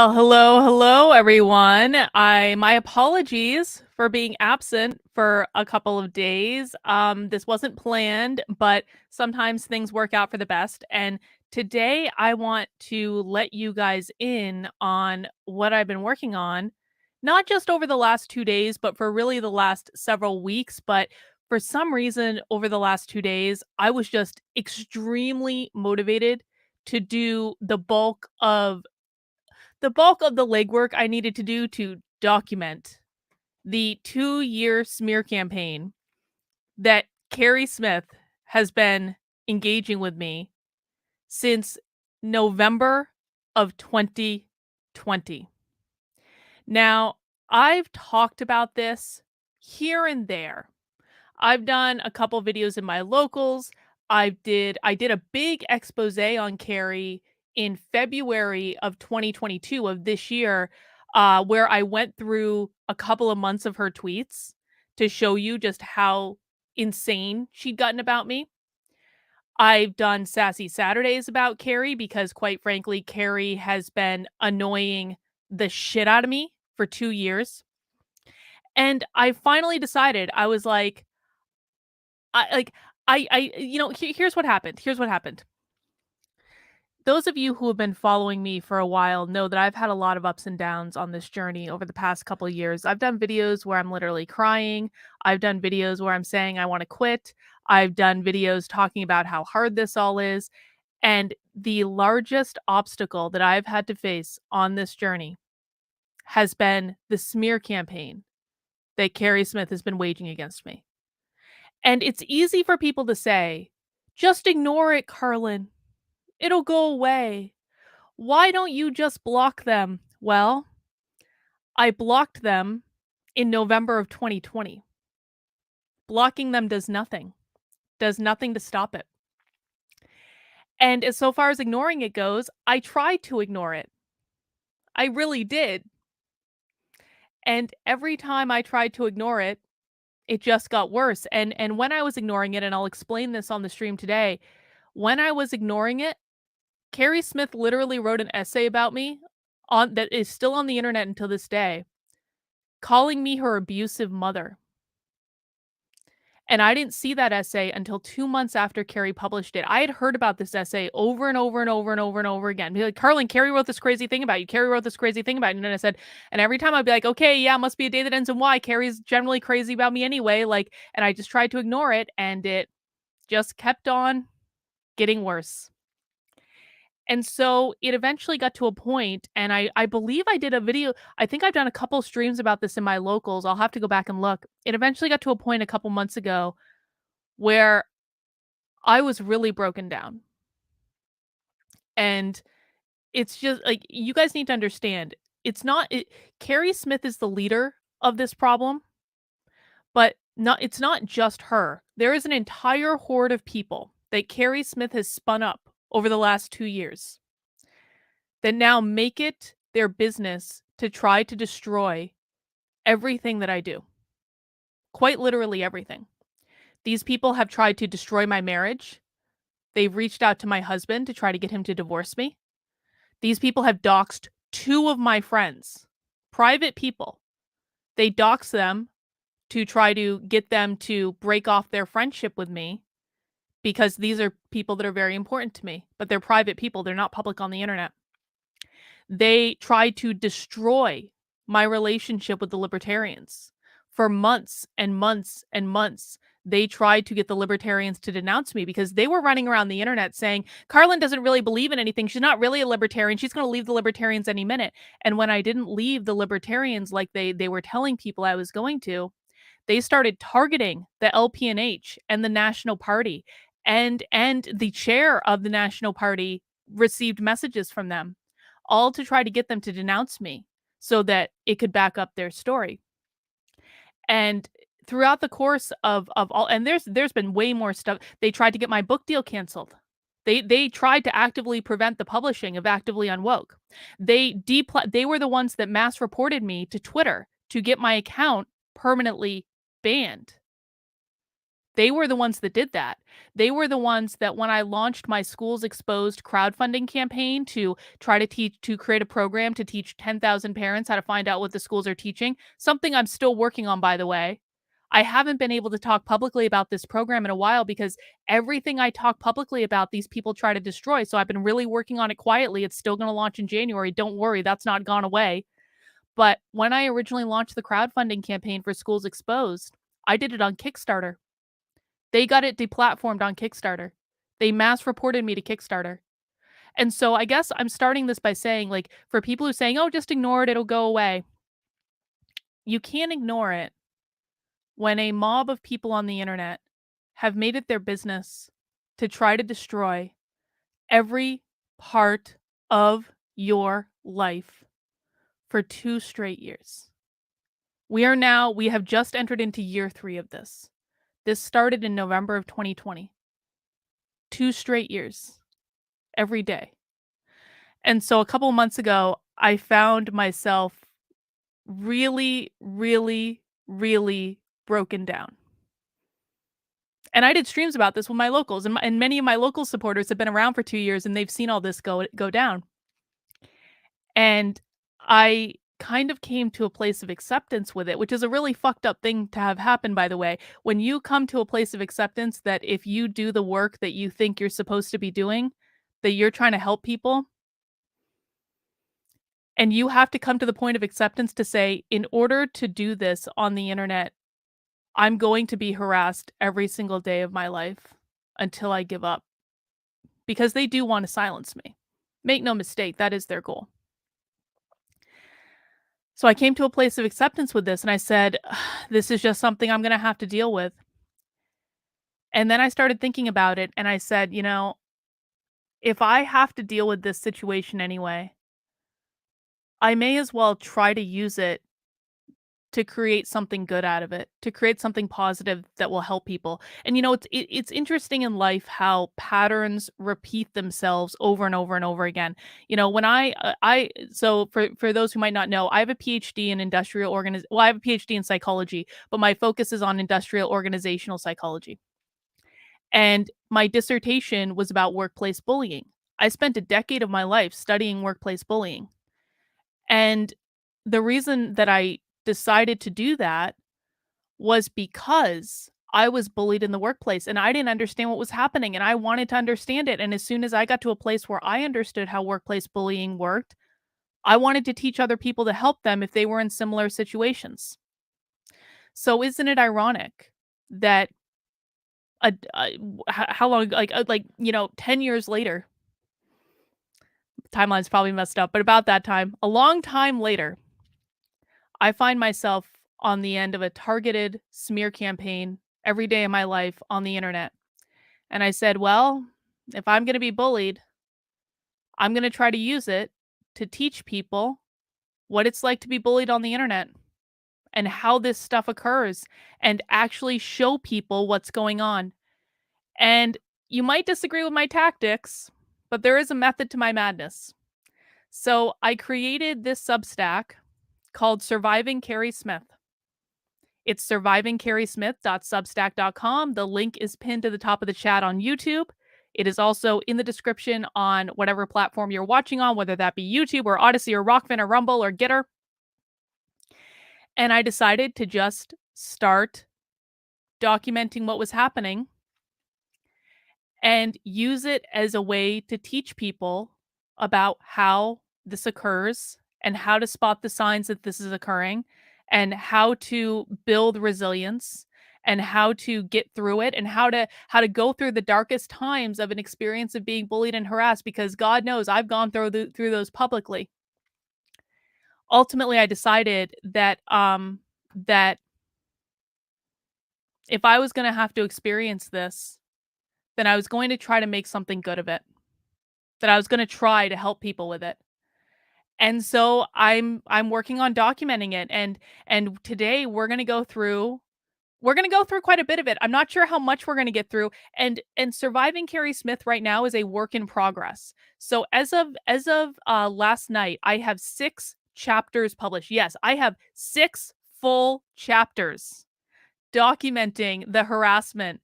Well, hello, everyone. My apologies for being absent for a couple of days. This wasn't planned, but sometimes things work out for the best. And today I want to let you guys in on what I've been working on, not just over the last 2 days, but for really the last several weeks. But for some reason, over the last 2 days, I was just extremely motivated to do the bulk of the legwork I needed to do to document the 2-year smear campaign that Keri Smith has been engaging with me since November of 2020. Now, I've talked about this here and there. I've done a couple videos in my locals. I did a big expose on Keri in February of 2022 of this year, where I went through a couple of months of her tweets to show you just how insane she'd gotten about me. I've done Sassy Saturdays about Keri because, quite frankly, Keri has been annoying the shit out of me for 2 years. And I finally decided, I was like, here's what happened. Here's what happened. Those of you who have been following me for a while know that I've had a lot of ups and downs on this journey over the past couple of years. I've done videos where I'm literally crying. I've done videos where I'm saying I want to quit. I've done videos talking about how hard this all is. And the largest obstacle that I've had to face on this journey has been the smear campaign that Keri Smith has been waging against me. And it's easy for people to say, just ignore it, Carlin. It'll go away. Why don't you just block them? Well, I blocked them in November of 2020. Blocking them does nothing to stop it. And as so far as ignoring it goes, I tried to ignore it. I really did. And every time I tried to ignore it, it just got worse. And when I was ignoring it, and I'll explain this on the stream today, when I was ignoring it, Keri Smith literally wrote an essay about me on that is still on the internet until this day, calling me her abusive mother. And I didn't see that essay until 2 months after Keri published it. I had heard about this essay over and over and over and over and over again. Be like, Carlin, Keri wrote this crazy thing about you. Keri wrote this crazy thing about you. And then I said, and every time I'd be like, okay, yeah, must be a day that ends in Y. Keri's generally crazy about me anyway. And I just tried to ignore it, and it just kept on getting worse. And so it eventually got to a point, and I believe I did a video. I think I've done a couple streams about this in my locals. I'll have to go back and look. It eventually got to a point a couple months ago where I was really broken down. And it's just like, you guys need to understand, Keri Smith is the leader of this problem, but it's not just her. There is an entire horde of people that Keri Smith has spun up over the last 2 years that now make it their business to try to destroy everything that I do. Quite literally everything. These people have tried to destroy my marriage. They've reached out to my husband to try to get him to divorce me. These people have doxed 2 of my friends, private people. They dox them to try to get them to break off their friendship with me, because these are people that are very important to me, but they're private people. They're not public on the internet. They tried to destroy my relationship with the libertarians. For months and months and months, they tried to get the libertarians to denounce me because they were running around the internet saying, Carlin doesn't really believe in anything. She's not really a libertarian. She's going to leave the libertarians any minute. And when I didn't leave the libertarians like they were telling people I was going to, they started targeting the LPNH and the National Party. And the chair of the National Party received messages from them, all to try to get them to denounce me so that it could back up their story. And throughout the course of all, and there's been way more stuff. They tried to get my book deal canceled. They tried to actively prevent the publishing of Actively Unwoke. They were the ones that mass reported me to Twitter to get my account permanently banned. They were the ones that did that. They were the ones that when I launched my Schools Exposed crowdfunding campaign to try to create a program to teach 10,000 parents how to find out what the schools are teaching, something I'm still working on, by the way. I haven't been able to talk publicly about this program in a while because everything I talk publicly about, these people try to destroy. So I've been really working on it quietly. It's still going to launch in January. Don't worry, that's not gone away. But when I originally launched the crowdfunding campaign for Schools Exposed, I did it on Kickstarter. They got it deplatformed on Kickstarter. They mass reported me to Kickstarter. And so I guess I'm starting this by saying, like, for people who saying, "Oh, just ignore it, it'll go away." You can't ignore it when a mob of people on the internet have made it their business to try to destroy every part of your life for 2 straight years. We have just entered into year 3 of this. This started in November of 2020. 2 straight years, every day. And so a couple of months ago, I found myself really, really, really broken down. And I did streams about this with my locals, and many of my local supporters have been around for 2 years, and they've seen all this go down. And I kind of came to a place of acceptance with it, which is a really fucked up thing to have happen, by the way. When you come to a place of acceptance that if you do the work that you think you're supposed to be doing, that you're trying to help people, and you have to come to the point of acceptance to say, in order to do this on the internet, I'm going to be harassed every single day of my life until I give up because they do want to silence me. Make no mistake, that is their goal. So I came to a place of acceptance with this and I said, this is just something I'm going to have to deal with. And then I started thinking about it and I said, if I have to deal with this situation anyway, I may as well try to use it to create something good out of it, to create something positive that will help people. And it's interesting in life how patterns repeat themselves over and over and over again. When I so for those who might not know, I have a PhD in I have a PhD in psychology, but my focus is on industrial organizational psychology. And my dissertation was about workplace bullying. I spent a decade of my life studying workplace bullying. And the reason that I decided to do that was because I was bullied in the workplace and I didn't understand what was happening and I wanted to understand it. And as soon as I got to a place where I understood how workplace bullying worked, I wanted to teach other people to help them if they were in similar situations. So isn't it ironic that how long 10 years later, timeline's probably messed up, but about that time, a long time later, I find myself on the end of a targeted smear campaign every day of my life on the internet. And I said, well, if I'm going to be bullied, I'm going to try to use it to teach people what it's like to be bullied on the internet and how this stuff occurs and actually show people what's going on. And you might disagree with my tactics, but there is a method to my madness. So I created this Substack called Surviving Keri Smith. It's survivingkerismith.substack.com. The link is pinned to the top of the chat on YouTube. It is also in the description on whatever platform you're watching on, whether that be YouTube or Odyssey or Rockfin or Rumble or Gitter. And I decided to just start documenting what was happening and use it as a way to teach people about how this occurs and how to spot the signs that this is occurring and how to build resilience and how to get through it and how to go through the darkest times of an experience of being bullied and harassed, because God knows I've gone through those publicly. Ultimately, I decided that that if I was going to have to experience this, then I was going to try to make something good of it. That I was going to try to help people with it. And so I'm working on documenting it, and today we're going to go through quite a bit of it. I'm not sure how much we're going to get through, and Surviving Keri Smith right now is a work in progress. So as of last night, I have 6 chapters published. Yes, I have 6 full chapters documenting the harassment.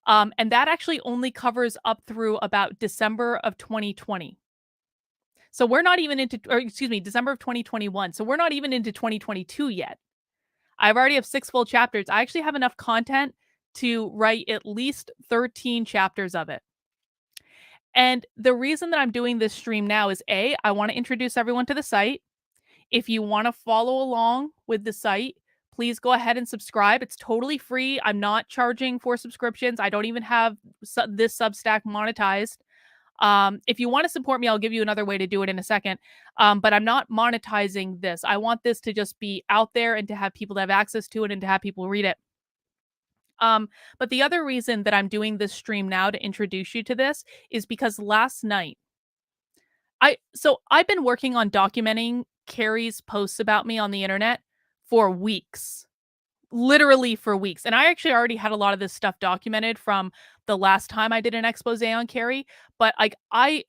And that actually only covers up through about December of 2020. So we're not even into, or excuse me, December of 2021. So we're not even into 2022 yet. I've already have 6 full chapters. I actually have enough content to write at least 13 chapters of it. And the reason that I'm doing this stream now is A, I want to introduce everyone to the site. If you want to follow along with the site, please go ahead and subscribe. It's totally free. I'm not charging for subscriptions. I don't even have this Substack monetized. If you want to support me, I'll give you another way to do it in a second. But I'm not monetizing this. I want this to just be out there and to have people to have access to it and to have people read it. But the other reason that I'm doing this stream now to introduce you to this is because last night, I've been working on documenting Keri's posts about me on the internet for weeks. Literally for weeks. And I actually already had a lot of this stuff documented from the last time I did an expose on Keri, but I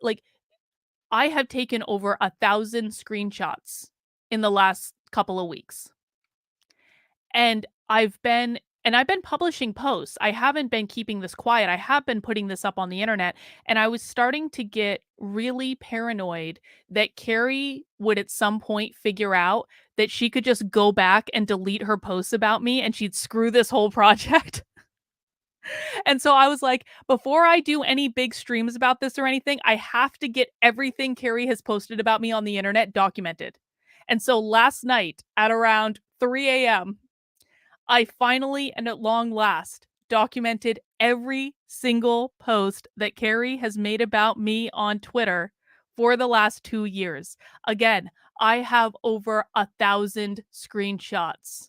have taken over 1,000 screenshots in the last couple of weeks. And I've been publishing posts. I haven't been keeping this quiet. I have been putting this up on the internet, and I was starting to get really paranoid that Keri would at some point figure out that she could just go back and delete her posts about me and she'd screw this whole project. And so I was like, before I do any big streams about this or anything, I have to get everything Keri has posted about me on the internet documented. And so last night at around 3 a.m., I finally and at long last documented every single post that Keri has made about me on Twitter for the last 2 years. Again, I have over 1,000 screenshots.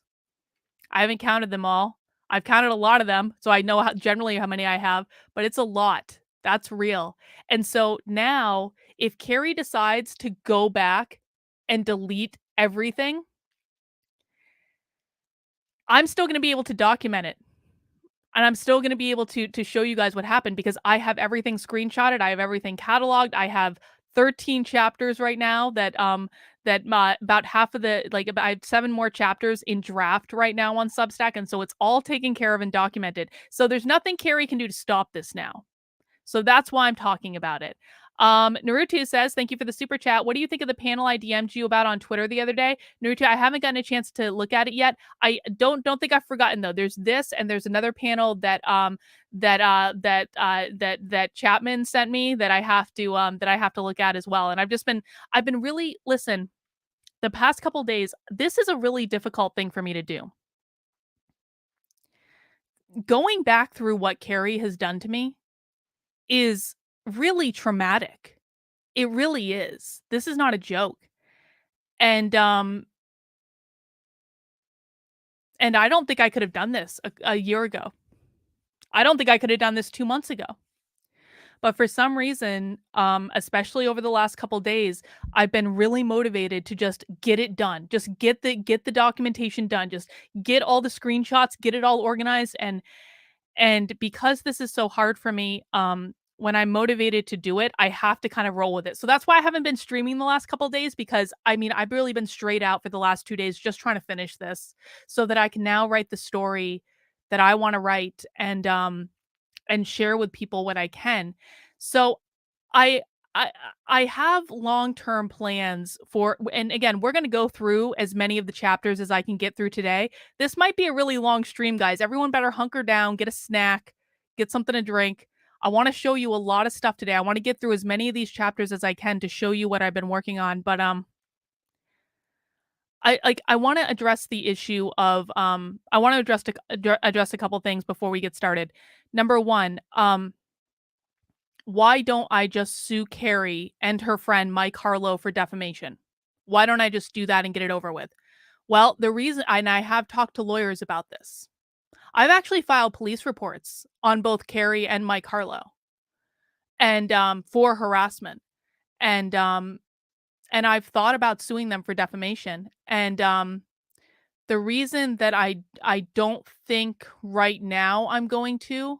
I haven't counted them all. I've counted a lot of them, so I know generally how many I have, but it's a lot. That's real. And so now, if Keri decides to go back and delete everything, I'm still going to be able to document it. And I'm still going to be able to show you guys what happened because I have everything screenshotted. I have everything cataloged. I have 13 chapters right now about half of I have 7 more chapters in draft right now on Substack, and so it's all taken care of and documented. So there's nothing Keri can do to stop this now. So that's why I'm talking about it. Naruto says, thank you for the super chat. What do you think of the panel I DM'd you about on Twitter the other day? Naruto, I haven't gotten a chance to look at it yet. I don't think I've forgotten though. There's this and there's another panel that Chapman sent me that I have to look at as well. And I've been really the past couple days, this is a really difficult thing for me to do. Going back through what Keri has done to me is really traumatic. It really is. This is not a joke. And I don't think I could have done this a year ago. I don't think I could have done this 2 months ago. But for some reason, especially over the last couple days, I've been really motivated to just get it done. Just get the documentation done. Just get all the screenshots, get it all organized. And because this is so hard for me, when I'm motivated to do it, I have to kind of roll with it. So that's why I haven't been streaming the last couple of days because I've really been straight out for the last 2 days just trying to finish this so that I can now write the story that I want to write and share with people what I can. So I I have long-term plans for, and again, we're going to go through as many of the chapters as I can get through today. This might be a really long stream, guys. Everyone better hunker down, get a snack, get something to drink. I want to show you a lot of stuff today. I want to get through as many of these chapters as I can to show you what I've been working on, but I want to address the issue of I want to address a couple things before we get started. Number one, why don't I just sue Keri and her friend Mike Harlow for defamation? Why don't I just do that and get it over with? Well, the reason, and I have talked to lawyers about this. I've actually filed police reports on both Keri and Mike Harlow, and for harassment, and I've thought about suing them for defamation. And the reason that I don't think right now I'm going to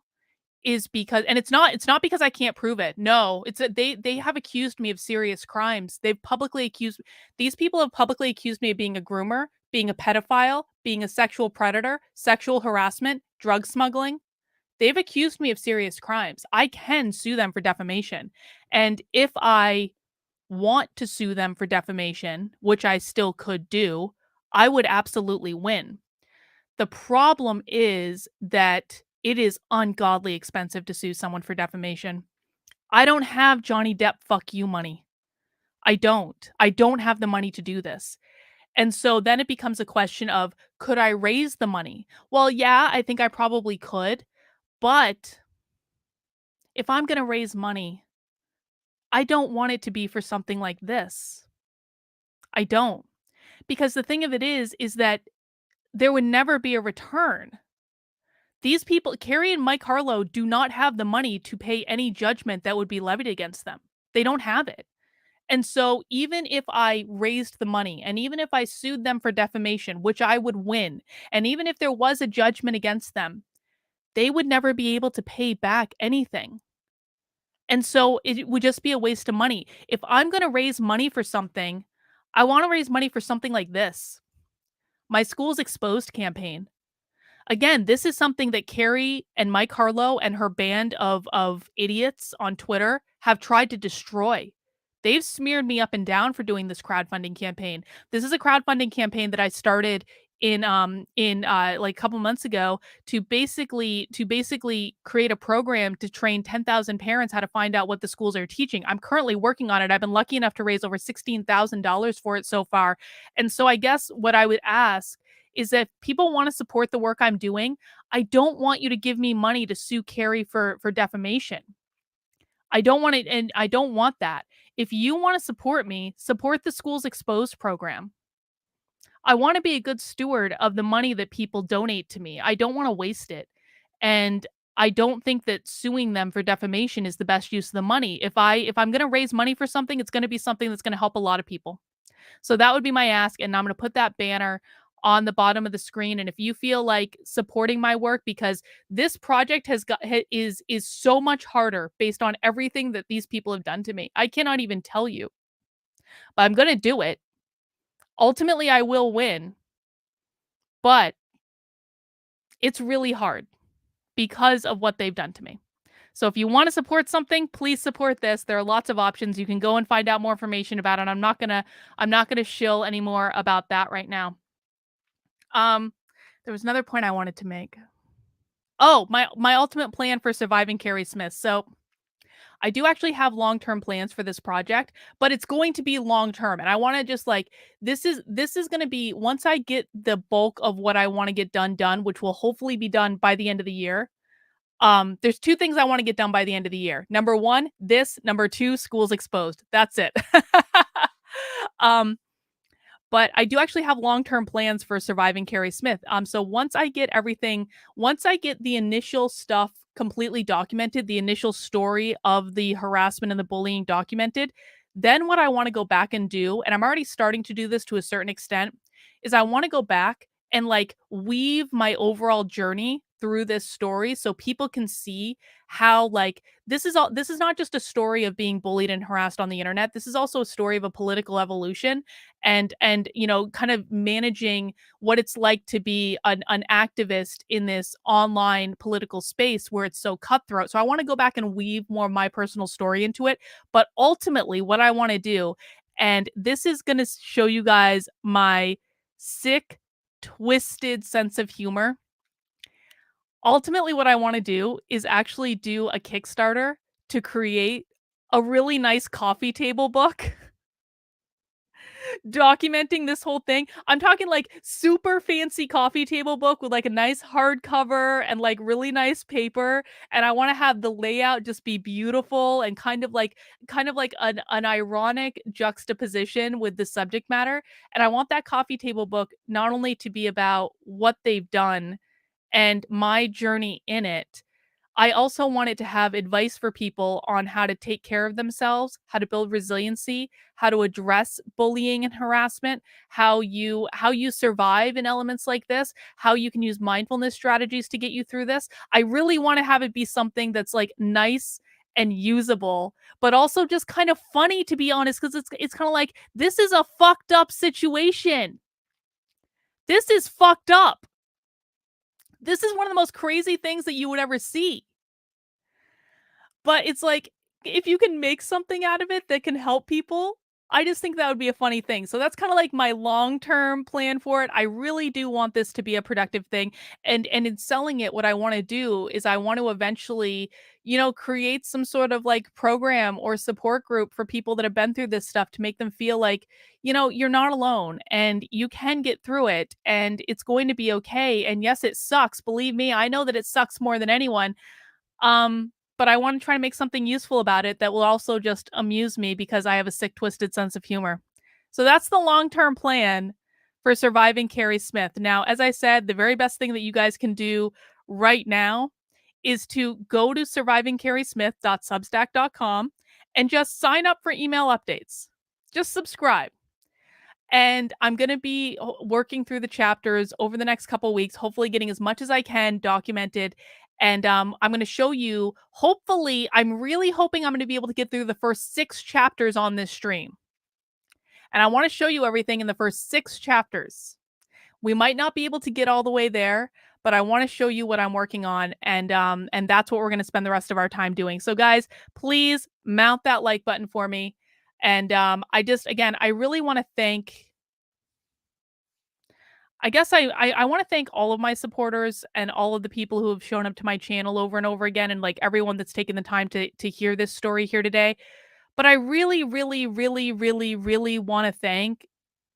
is because, and it's not because I can't prove it. No, it's that they have accused me of serious crimes. These people have publicly accused me of being a groomer, being a pedophile, being a sexual predator, sexual harassment, drug smuggling. They've accused me of serious crimes. I can sue them for defamation. And if I want to sue them for defamation, which I still could do, I would absolutely win. The problem is that it is ungodly expensive to sue someone for defamation. I don't have Johnny Depp fuck you money. I don't. I don't have the money to do this. And so then it becomes a question of, could I raise the money? Well, yeah, I think I probably could. But if I'm going to raise money, I don't want it to be for something like this. I don't. Because the thing of it is that there would never be a return. These people, Keri and Mike Harlow, do not have the money to pay any judgment that would be levied against them. They don't have it. And so even if I raised the money and even if I sued them for defamation, which I would win, and even if there was a judgment against them, they would never be able to pay back anything. And so it would just be a waste of money. If I'm going to raise money for something, I want to raise money for something like this. My school's exposed campaign. Again, this is something that Keri and Mike Harlow and her band of idiots on Twitter have tried to destroy. They've smeared me up and down for doing this crowdfunding campaign. This is a crowdfunding campaign that I started in like a couple months ago to basically create a program to train 10,000 parents how to find out what the schools are teaching. I'm currently working on it. I've been lucky enough to raise over $16,000 for it so far. And so I guess what I would ask is that if people want to support the work I'm doing, I don't want you to give me money to sue Keri for defamation. I don't want it, and I don't want that. If you want to support me, support the Schools Exposed program. I want to be a good steward of the money that people donate to me. I don't want to waste it. And I don't think that suing them for defamation is the best use of the money. If I'm going to raise money for something, it's going to be something that's going to help a lot of people. So that would be my ask, and I'm going to put that banner on the bottom of the screen. And if you feel like supporting my work, because this project is so much harder based on everything that these people have done to me, I cannot even tell you. But I'm going to do it. Ultimately, I will win, but it's really hard because of what they've done to me. So if you want to support something, please support this. There are lots of options. You can go and find out more information about it. I'm not gonna shill any more about that right now. Um, there was another point I wanted to make. Oh, my ultimate plan for surviving Keri Smith. So I do actually have long-term plans for this project, but it's going to be long-term. And I want to just like this is going to be once I get the bulk of what I want to get done, which will hopefully be done by the end of the year. There's two things I want to get done by the end of the year. Number one, this. Number two, schools exposed. That's it. um, but I do actually have long-term plans for surviving Keri Smith. So once I get the initial stuff completely documented, the initial story of the harassment and the bullying documented, then what I want to go back and do, and I'm already starting to do this to a certain extent, is I want to go back and like weave my overall journey through this story so people can see how like this is not just a story of being bullied and harassed on the internet. This is also a story of a political evolution and kind of managing what it's like to be an activist in this online political space where it's so cutthroat. So I want to go back and weave more of my personal story into it. But ultimately, what I want to do, and this is going to show you guys my sick, twisted sense of humor. Ultimately, what I want to do is actually do a Kickstarter to create a really nice coffee table book documenting this whole thing. I'm talking like super fancy coffee table book with like a nice hardcover and like really nice paper. And I want to have the layout just be beautiful and kind of like an ironic juxtaposition with the subject matter. And I want that coffee table book not only to be about what they've done and my journey in it. I also wanted to have advice for people on how to take care of themselves, how to build resiliency, how to address bullying and harassment, how you survive in elements like this, how you can use mindfulness strategies to get you through this. I really want to have it be something that's like nice and usable, but also just kind of funny, to be honest, because it's kind of like, this is a fucked up situation. This is fucked up. This is one of the most crazy things that you would ever see. But it's like, if you can make something out of it that can help people, I just think that would be a funny thing. So that's kinda like my long-term plan for it. I really do want this to be a productive thing, and in selling it, what I wanna do is I want to eventually, create some sort of, like, program or support group for people that have been through this stuff to make them feel like, you're not alone, and you can get through it, and it's going to be okay, and yes, it sucks. Believe me, I know that it sucks more than anyone, but I wanna try to make something useful about it that will also just amuse me because I have a sick, twisted sense of humor. So that's the long-term plan for surviving Keri Smith. Now, as I said, the very best thing that you guys can do right now is to go to survivingkerismith.substack.com and just sign up for email updates. Just subscribe. And I'm gonna be working through the chapters over the next couple weeks, hopefully getting as much as I can documented. And I'm gonna show you. Hopefully, I'm really hoping I'm gonna be able to get through the first 6 chapters on this stream. And I want to show you everything in the first 6 chapters. We might not be able to get all the way there, but I want to show you what I'm working on, and that's what we're going to spend the rest of our time doing. So guys, please mount that like button for me. And again, I really want to thank, I guess I want to thank all of my supporters and all of the people who have shown up to my channel over and over again, and like everyone that's taken the time to hear this story here today. But I really, really, really, really, really want to thank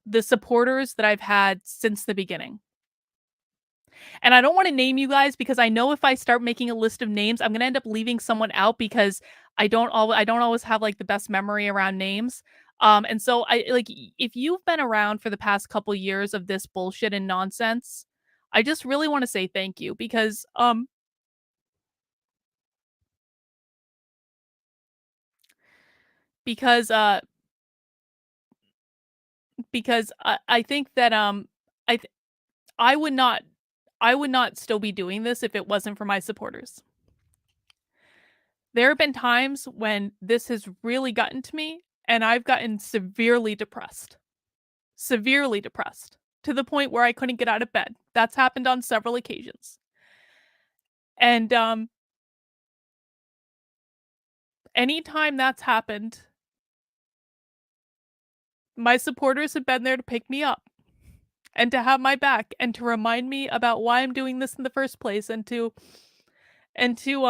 the supporters that I've had since the beginning. And I don't want to name you guys because I know if I start making a list of names, I'm going to end up leaving someone out because I don't always have like the best memory around names. And so if you've been around for the past couple years of this bullshit and nonsense, I just really want to say thank you because I think that I th- I would not still be doing this if it wasn't for my supporters. There have been times when this has really gotten to me, and I've gotten severely depressed, to the point where I couldn't get out of bed. That's happened on several occasions. And anytime that's happened, my supporters have been there to pick me up and to have my back and to remind me about why I'm doing this in the first place, and to and to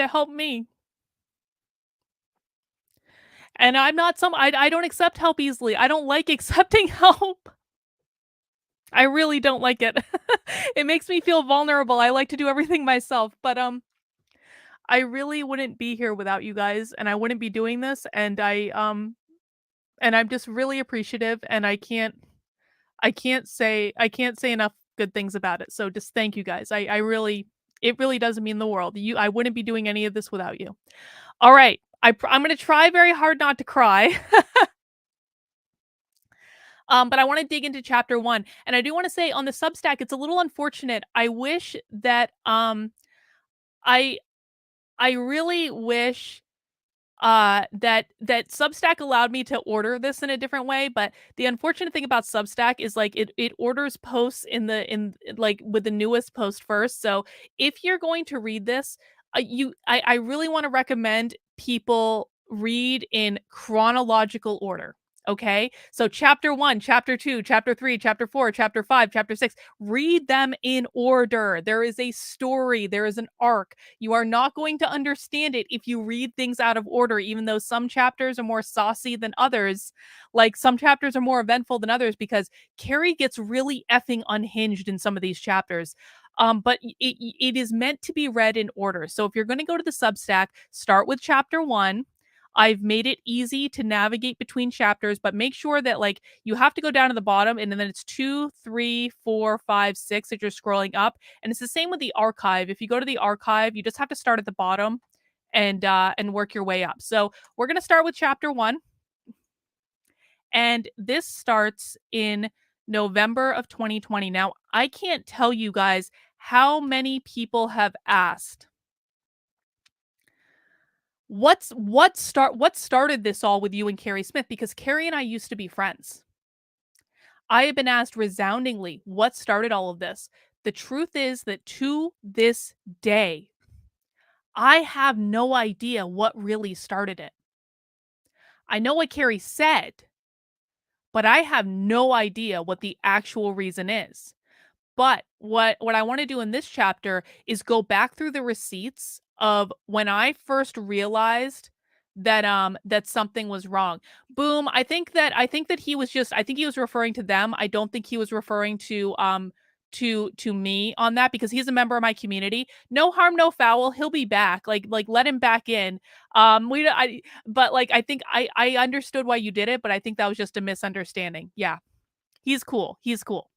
help me. And I'm not some I don't accept help easily. I don't like accepting help. I really don't like it. It makes me feel vulnerable. I like to do everything myself, but I really wouldn't be here without you guys, and I wouldn't be doing this, and I'm just really appreciative, and I can't say enough good things about it. So just thank you guys. I really, it really does mean the world. I wouldn't be doing any of this without you. All right. I'm going to try very hard not to cry. But I want to dig into chapter 1. And I do want to say on the Substack, it's a little unfortunate. I wish that I I really wish that Substack allowed me to order this in a different way. But the unfortunate thing about Substack is like it orders posts in like with the newest post first. So if you're going to read this, I really want to recommend people read in chronological order. Okay, so chapter 1, chapter 2, chapter 3, chapter 4, chapter 5, chapter 6, read them in order. There is a story, there is an arc. You are not going to understand it if you read things out of order, even though some chapters are more saucy than others. Like some chapters are more eventful than others because Keri gets really effing unhinged in some of these chapters. But it is meant to be read in order. So if you're going to go to the Substack, start with chapter 1. I've made it easy to navigate between chapters, but make sure that like you have to go down to the bottom and then it's 2, 3, 4, 5, 6 that you're scrolling up. And it's the same with the archive. If you go to the archive, you just have to start at the bottom and work your way up. So we're gonna start with chapter 1. And this starts in November of 2020. Now, I can't tell you guys how many people have asked what started this all with you and Keri Smith, because Keri and I used to be friends. I have been asked resoundingly what started all of this. The truth is that to this day, I have no idea what really started it. I know what Keri said, but I have no idea what the actual reason is. But what I wanna do in this chapter is go back through the receipts of when I first realized that something was wrong. Boom, I think that he was referring to them. I don't think he was referring to me on that because he's a member of my community. No harm, no foul. He'll be back. Like let him back in. We I but like I think I understood why you did it, but I think that was just a misunderstanding. Yeah. He's cool. He's cool.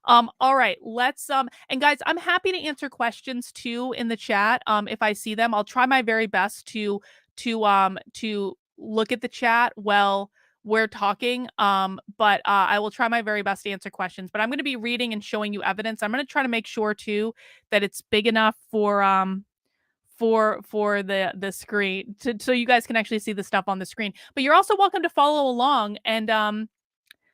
All right, let's and guys, I'm happy to answer questions too in the chat. If I see them, I'll try my very best to look at the chat while we're talking. But I will try my very best to answer questions. But I'm going to be reading and showing you evidence. I'm going to try to make sure too that it's big enough for the screen so you guys can actually see the stuff on the screen. But you're also welcome to follow along and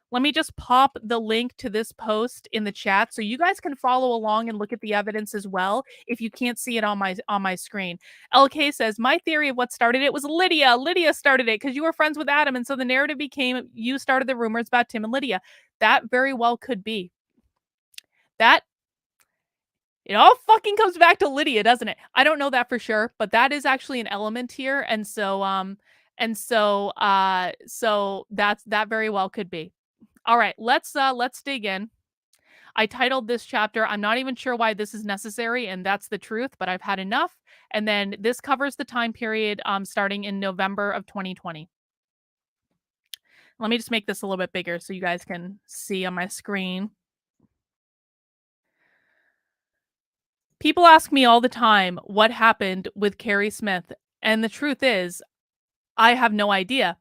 let me just pop the link to this post in the chat so you guys can follow along and look at the evidence as well if you can't see it on my screen. LK says, "My theory of what started it was Lydia. Lydia started it because you were friends with Adam, and so the narrative became you started the rumors about Tim and Lydia." That very well could be. That it all fucking comes back to Lydia, doesn't it? I don't know that for sure, but that is actually an element here, so that very well could be. All right, let's dig in. I titled this chapter, I'm not even sure why this is necessary, and that's the truth, but I've had enough. And then this covers the time period starting in November of 2020. Let me just make this a little bit bigger so you guys can see on my screen. People ask me all the time what happened with Keri Smith, and the truth is, I have no idea.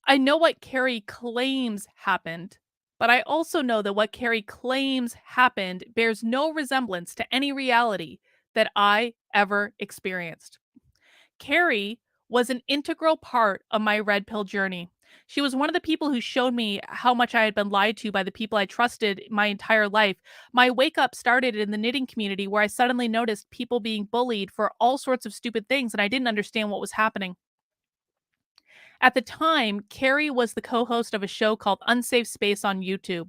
I know what Keri claims happened, but I also know that what Keri claims happened bears no resemblance to any reality that I ever experienced. Keri was an integral part of my red pill journey. She was one of the people who showed me how much I had been lied to by the people I trusted my entire life. My wake up started in the knitting community where I suddenly noticed people being bullied for all sorts of stupid things and I didn't understand what was happening. At the time, Keri was the co-host of a show called Unsafe Space on YouTube.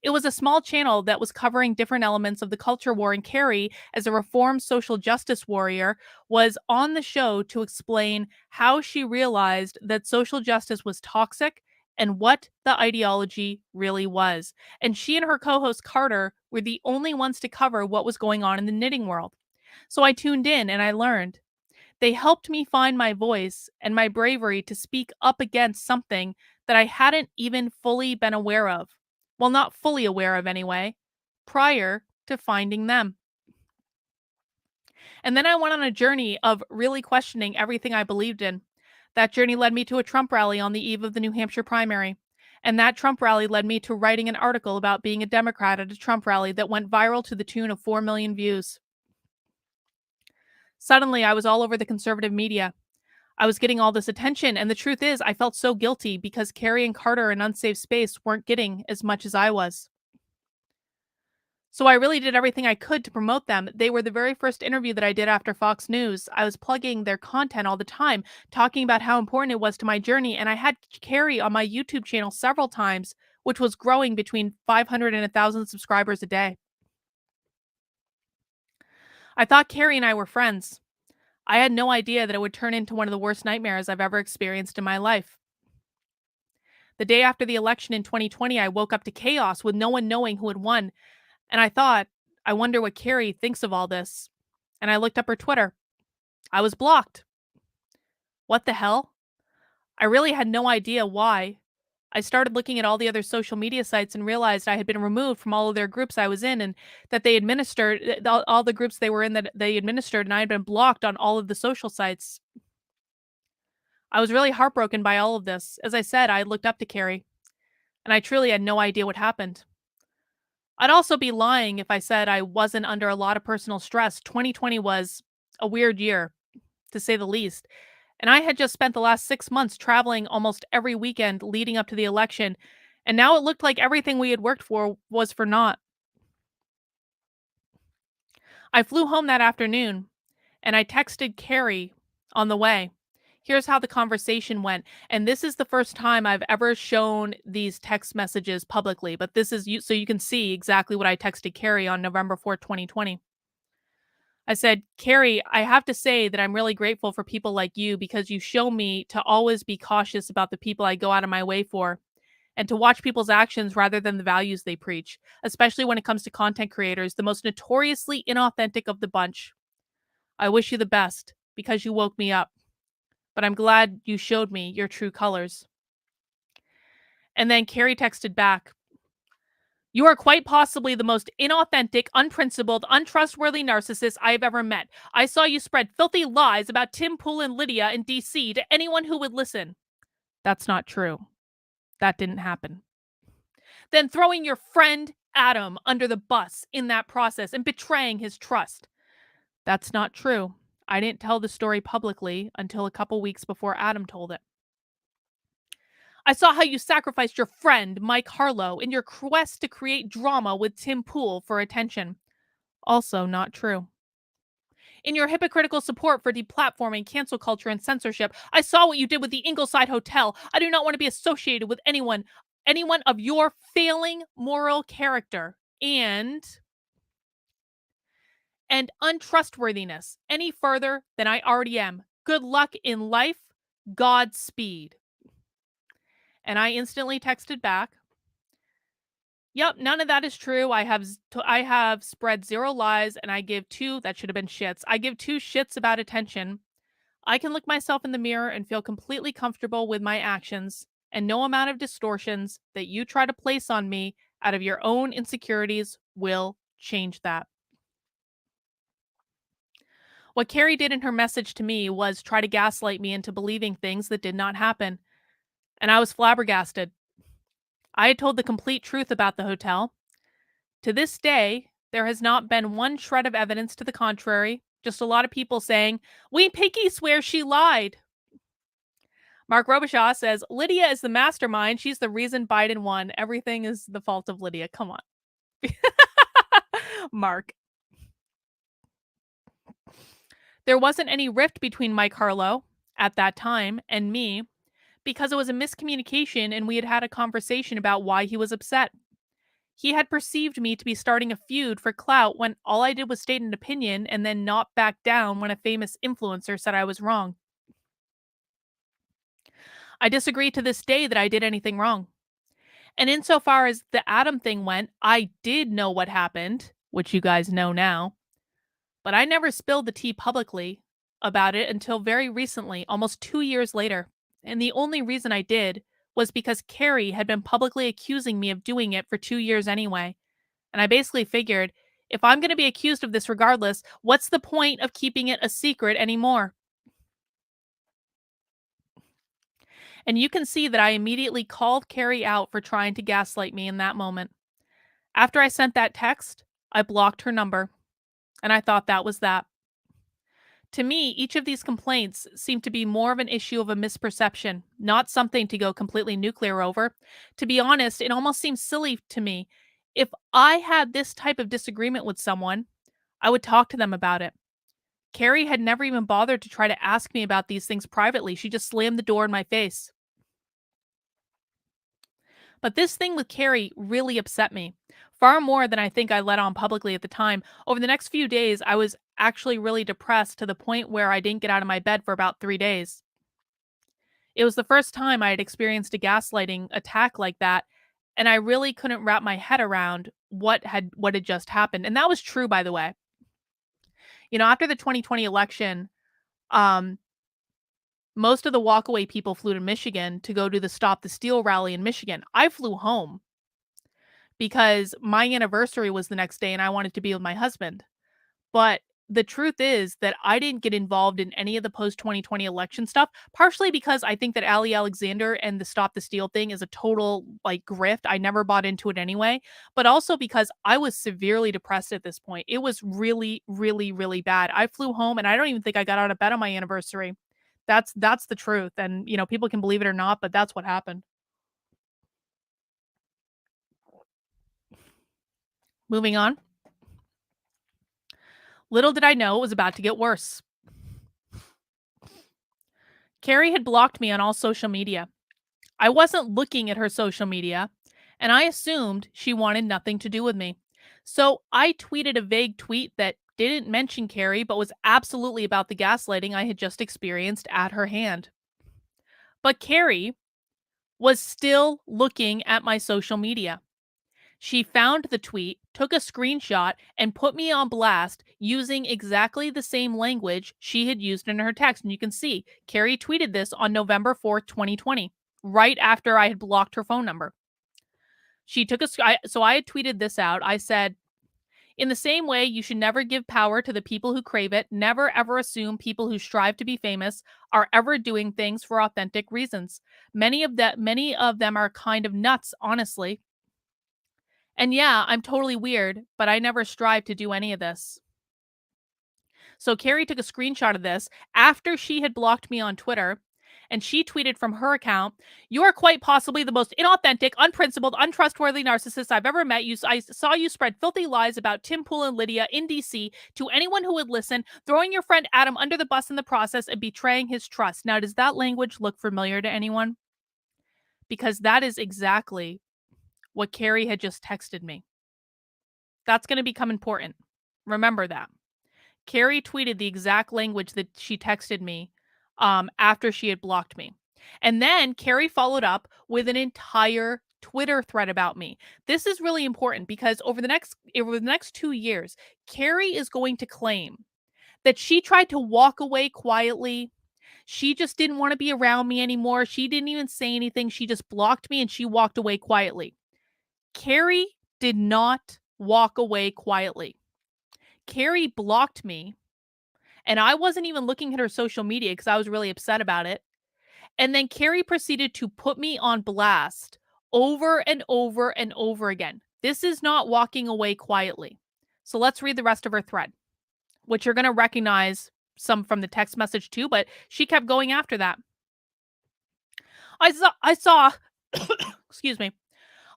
It was a small channel that was covering different elements of the culture war, and Keri, as a reformed social justice warrior, was on the show to explain how she realized that social justice was toxic and what the ideology really was. And she and her co-host Carter were the only ones to cover what was going on in the knitting world. So I tuned in and I learned. They helped me find my voice and my bravery to speak up against something that I hadn't even fully been aware of. Well, not fully aware of anyway, prior to finding them. And then I went on a journey of really questioning everything I believed in. That journey led me to a Trump rally on the eve of the New Hampshire primary. And that Trump rally led me to writing an article about being a Democrat at a Trump rally that went viral to the tune of 4 million views. Suddenly, I was all over the conservative media. I was getting all this attention, and the truth is, I felt so guilty because Keri and Carter in Unsafe Space weren't getting as much as I was. So I really did everything I could to promote them. They were the very first interview that I did after Fox News. I was plugging their content all the time, talking about how important it was to my journey, and I had Keri on my YouTube channel several times, which was growing between 500 and 1,000 subscribers a day. I thought Keri and I were friends. I had no idea that it would turn into one of the worst nightmares I've ever experienced in my life. The day after the election in 2020, I woke up to chaos with no one knowing who had won. And I thought, I wonder what Keri thinks of all this. And I looked up her Twitter. I was blocked. What the hell? I really had no idea why. I started looking at all the other social media sites and realized I had been removed from all of their groups I was in and that they administered all the groups they were in that they administered, and I had been blocked on all of the social sites. I was really heartbroken by all of this. As I said, I looked up to Keri, and I truly had no idea what happened. I'd also be lying if I said I wasn't under a lot of personal stress. 2020 was a weird year, to say the least. And I had just spent the last 6 months traveling almost every weekend leading up to the election. And now it looked like everything we had worked for was for naught. I flew home that afternoon and I texted Keri on the way. Here's how the conversation went. And this is the first time I've ever shown these text messages publicly, but this is you so you can see exactly what I texted Keri on November 4th, 2020. I said, Keri, I have to say that I'm really grateful for people like you because you show me to always be cautious about the people I go out of my way for and to watch people's actions rather than the values they preach, especially when it comes to content creators, the most notoriously inauthentic of the bunch. I wish you the best because you woke me up, but I'm glad you showed me your true colors. And then Keri texted back, you are quite possibly the most inauthentic, unprincipled, untrustworthy narcissist I have ever met. I saw you spread filthy lies about Tim Pool and Lydia in DC to anyone who would listen. That's not true. That didn't happen. Then throwing your friend Adam under the bus in that process and betraying his trust. That's not true. I didn't tell the story publicly until a couple weeks before Adam told it. I saw how you sacrificed your friend, Mike Harlow, in your quest to create drama with Tim Pool for attention. Also not true. In your hypocritical support for deplatforming, cancel culture, and censorship, I saw what you did with the Ingleside Hotel. I do not want to be associated with anyone of your failing moral character and untrustworthiness any further than I already am. Good luck in life. Godspeed. And I instantly texted back, yep, none of that is true. I have spread zero lies and I give two, that should have been shits. I give two shits about attention. I can look myself in the mirror and feel completely comfortable with my actions, and no amount of distortions that you try to place on me out of your own insecurities will change that. What Keri did in her message to me was try to gaslight me into believing things that did not happen, and I was flabbergasted. I had told the complete truth about the hotel. To this day, there has not been one shred of evidence to the contrary, just a lot of people saying, we pinky swear she lied. Mark Robichaud says, Lydia is the mastermind. She's the reason Biden won. Everything is the fault of Lydia. Come on. Mark. There wasn't any rift between Mike Harlow at that time and me because it was a miscommunication and we had had a conversation about why he was upset. He had perceived me to be starting a feud for clout when all I did was state an opinion and then not back down when a famous influencer said I was wrong. I disagree to this day that I did anything wrong. And insofar as the Adam thing went, I did know what happened, which you guys know now, but I never spilled the tea publicly about it until very recently, almost 2 years later. And the only reason I did was because Keri had been publicly accusing me of doing it for 2 years anyway. And I basically figured, if I'm going to be accused of this regardless, what's the point of keeping it a secret anymore? And you can see that I immediately called Keri out for trying to gaslight me in that moment. After I sent that text, I blocked her number. And I thought that was that. To me, each of these complaints seemed to be more of an issue of a misperception, not something to go completely nuclear over. To be honest, it almost seems silly to me. If I had this type of disagreement with someone, I would talk to them about it. Keri had never even bothered to try to ask me about these things privately. She just slammed the door in my face. But this thing with Keri really upset me, far more than I think I let on publicly at the time. Over the next few days, I was actually really depressed to the point where I didn't get out of my bed for about 3 days. It was the first time I had experienced a gaslighting attack like that, and I really couldn't wrap my head around what had just happened. And that was true, by the way. After the 2020 election, um, Most of the walkaway people flew to Michigan to go to the Stop the Steal rally in Michigan. I flew home because my anniversary was the next day and I wanted to be with my husband. But the truth is that I didn't get involved in any of the post 2020 election stuff, partially because I think that Ali Alexander and the Stop the Steal thing is a total like grift. I never bought into it anyway, but also because I was severely depressed at this point. It was really, really, really bad. I flew home and I don't even think I got out of bed on my anniversary. That's the truth. And people can believe it or not, but that's what happened. Moving on. Little did I know it was about to get worse. Keri had blocked me on all social media. I wasn't looking at her social media, and I assumed she wanted nothing to do with me. So I tweeted a vague tweet that didn't mention Keri, but was absolutely about the gaslighting I had just experienced at her hand. But Keri was still looking at my social media. She found the tweet, took a screenshot, and put me on blast using exactly the same language she had used in her text. And you can see Keri tweeted this on November 4th, 2020, right after I had blocked her phone number. She took so I had tweeted this out. I said, in the same way, you should never give power to the people who crave it. Never ever assume people who strive to be famous are ever doing things for authentic reasons. Many of them are kind of nuts, honestly. And yeah, I'm totally weird, but I never strive to do any of this. So Keri took a screenshot of this after she had blocked me on Twitter, and she tweeted from her account, "You are quite possibly the most inauthentic, unprincipled, untrustworthy narcissist I've ever met. I saw you spread filthy lies about Tim Pool and Lydia in DC to anyone who would listen, throwing your friend Adam under the bus in the process and betraying his trust." Now, does that language look familiar to anyone? Because that is exactly what Keri had just texted me. That's going to become important. Remember that. Keri tweeted the exact language that she texted me after she had blocked me. And then Keri followed up with an entire Twitter thread about me. This is really important because over the next 2 years, Keri is going to claim that she tried to walk away quietly. She just didn't want to be around me anymore. She didn't even say anything. She just blocked me and she walked away quietly. Keri did not walk away quietly. Keri blocked me, and I wasn't even looking at her social media because I was really upset about it. And then Keri proceeded to put me on blast over and over and over again. This is not walking away quietly. So let's read the rest of her thread, which you're going to recognize some from the text message too, but she kept going after that. I saw, excuse me.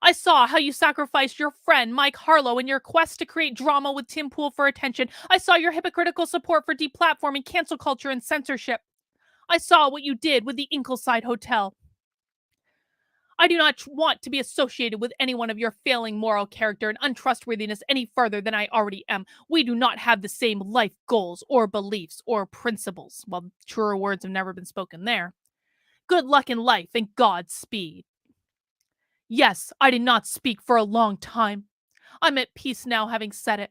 I saw how you sacrificed your friend Mike Harlow in your quest to create drama with Tim Pool for attention. I saw your hypocritical support for deplatforming, cancel culture, and censorship. I saw what you did with the Ingleside Hotel. I do not want to be associated with anyone of your failing moral character and untrustworthiness any further than I already am. We do not have the same life goals or beliefs or principles. Well, truer words have never been spoken there. Good luck in life and Godspeed. Yes, I did not speak for a long time. I'm at peace now, having said it.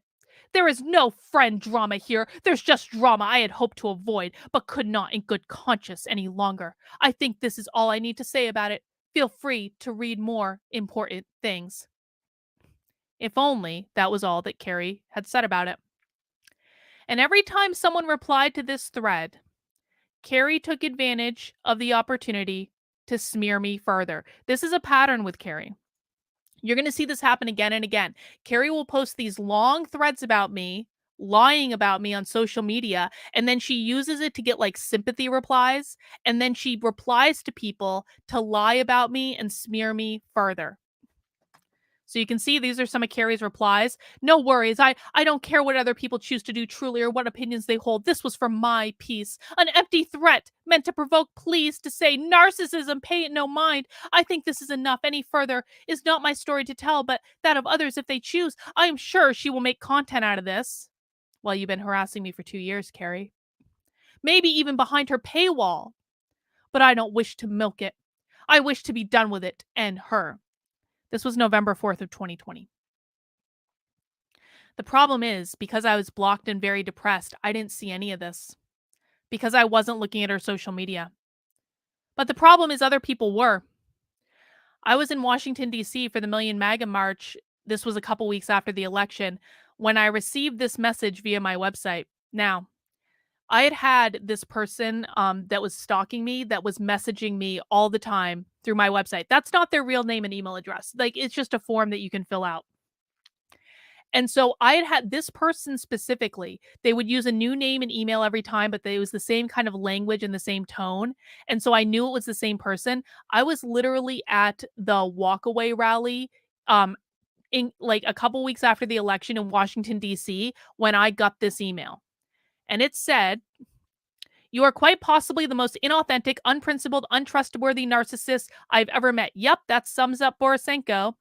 There is no friend drama here. There's just drama I had hoped to avoid, but could not in good conscience any longer. I think this is all I need to say about it. Feel free to read more important things. If only that was all that Keri had said about it. And every time someone replied to this thread, Keri took advantage of the opportunity to smear me further. This is a pattern with Keri. You're going to see this happen again and again. Keri will post these long threads about me, lying about me on social media, and then she uses it to get like sympathy replies. And then she replies to people to lie about me and smear me further. So you can see these are some of Keri's replies. No worries. I don't care what other people choose to do truly or what opinions they hold. This was for my peace. An empty threat meant to provoke pleas to say narcissism, pay it no mind. I think this is enough. Any further is not my story to tell, but that of others if they choose. I am sure she will make content out of this. Well, you've been harassing me for 2 years, Keri. Maybe even behind her paywall. But I don't wish to milk it. I wish to be done with it and her. This was November 4th of 2020. The problem is, because I was blocked and very depressed, I didn't see any of this. Because I wasn't looking at her social media. But the problem is other people were. I was in Washington, D.C. for the Million MAGA March. This was a couple weeks after the election when I received this message via my website. Now, I had this person that was stalking me that was messaging me all the time through my website. That's not their real name and email address. Like, it's just a form that you can fill out. And so I had this person specifically, they would use a new name and email every time, but it was the same kind of language and the same tone. And so I knew it was the same person. I was literally at the walkaway rally um in like a couple weeks after the election in Washington D.C. when I got this email. And it said, "You are quite possibly the most inauthentic, unprincipled, untrustworthy narcissist I've ever met." Yep, that sums up Borisenko.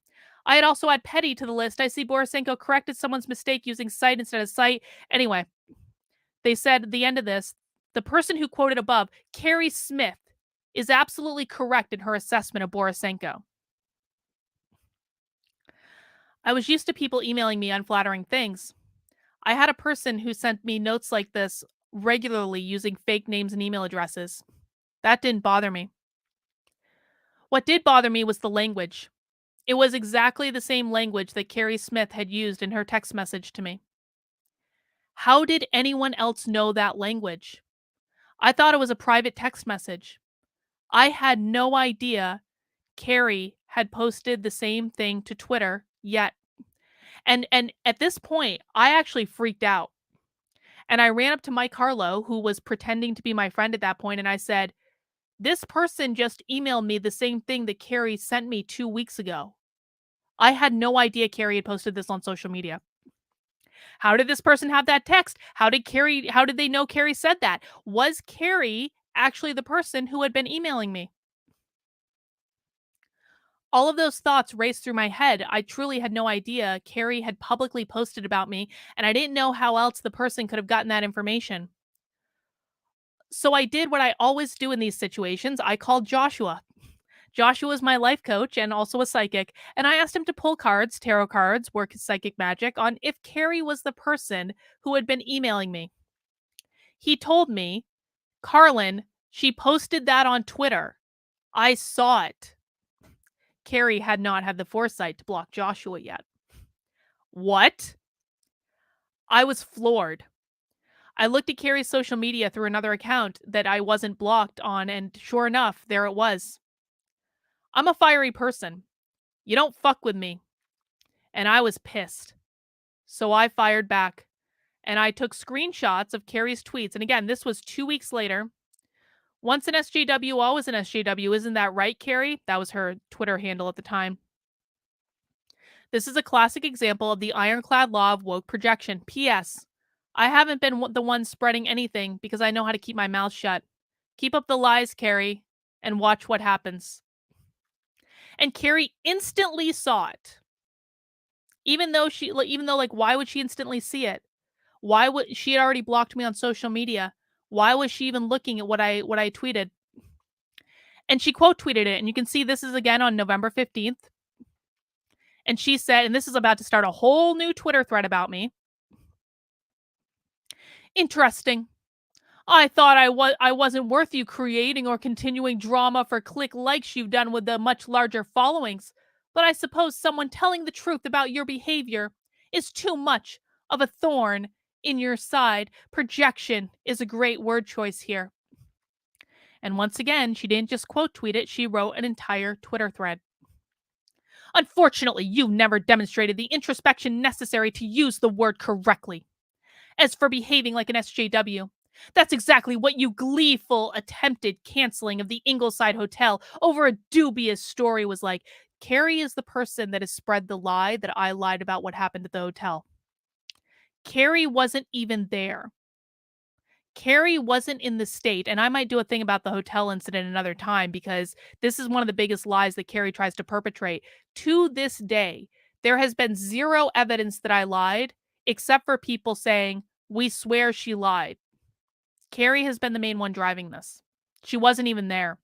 I had also add Petty to the list. I see Borisenko corrected someone's mistake using site instead of site. Anyway, they said at the end of this, the person who quoted above, Keri Smith, is absolutely correct in her assessment of Borisenko. I was used to people emailing me unflattering things. I had a person who sent me notes like this regularly using fake names and email addresses. That didn't bother me. What did bother me was the language. It was exactly the same language that Keri Smith had used in her text message to me. How did anyone else know that language? I thought it was a private text message. I had no idea Keri had posted the same thing to Twitter yet. And at this point, I actually freaked out. And I ran up to Mike Harlow, who was pretending to be my friend at that point, and I said, "This person just emailed me the same thing that Keri sent me 2 weeks ago." I had no idea Keri had posted this on social media. How did this person have that text? How did they know Keri said that? Was Keri actually the person who had been emailing me? All of those thoughts raced through my head. I truly had no idea Keri had publicly posted about me, and I didn't know how else the person could have gotten that information. So I did what I always do in these situations. I called Joshua. Joshua is my life coach and also a psychic, and I asked him to pull cards, tarot cards, work his psychic magic on if Keri was the person who had been emailing me. He told me, "Carlin, she posted that on Twitter. I saw it." Keri had not had the foresight to block Joshua yet. What? I was floored. I looked at Keri's social media through another account that I wasn't blocked on, and sure enough, there it was. I'm a fiery person. You don't fuck with me. And I was pissed. So I fired back. And I took screenshots of Keri's tweets. And again, this was 2 weeks later. Once an SJW, always an SJW. Isn't that right, Keri? That was her Twitter handle at the time. This is a classic example of the ironclad law of woke projection. P.S. I haven't been the one spreading anything because I know how to keep my mouth shut. Keep up the lies, Keri, and watch what happens. And Keri instantly saw it. Even though like, why would she instantly see it? Why would she had already blocked me on social media? Why was she even looking at what I tweeted? And she quote tweeted it, and you can see this is again on November 15th. And she said, and this is about to start a whole new Twitter thread about me. Interesting. I thought I wasn't worth you creating or continuing drama for click likes you've done with the much larger followings. But I suppose someone telling the truth about your behavior is too much of a thorn in your side. Projection is a great word choice here. And once again, she didn't just quote tweet it, she wrote an entire Twitter thread. Unfortunately, you've never demonstrated the introspection necessary to use the word correctly. As for behaving like an SJW, that's exactly what you gleeful attempted canceling of the Ingleside Hotel over a dubious story was like. Keri is the person that has spread the lie that I lied about what happened at the hotel. Keri wasn't even there. Keri wasn't in the state, and I might do a thing about the hotel incident another time because this is one of the biggest lies that Keri tries to perpetrate. To this day, there has been zero evidence that I lied, except for people saying, "We swear she lied." Keri has been the main one driving this. She wasn't even there.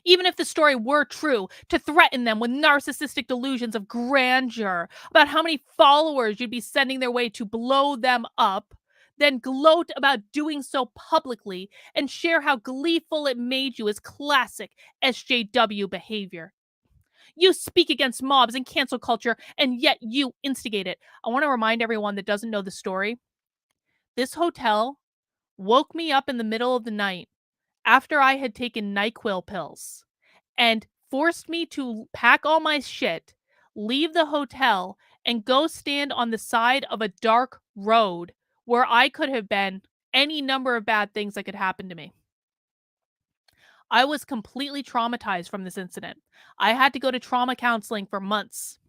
Even if the story were true, to threaten them with narcissistic delusions of grandeur about how many followers you'd be sending their way to blow them up, then gloat about doing so publicly and share how gleeful it made you is classic SJW behavior. You speak against mobs and cancel culture, and yet you instigate it. I want to remind everyone that doesn't know the story. This hotel woke me up in the middle of the night after I had taken NyQuil pills and forced me to pack all my shit, leave the hotel, and go stand on the side of a dark road where I could have been any number of bad things that could happen to me. I was completely traumatized from this incident. I had to go to trauma counseling for months.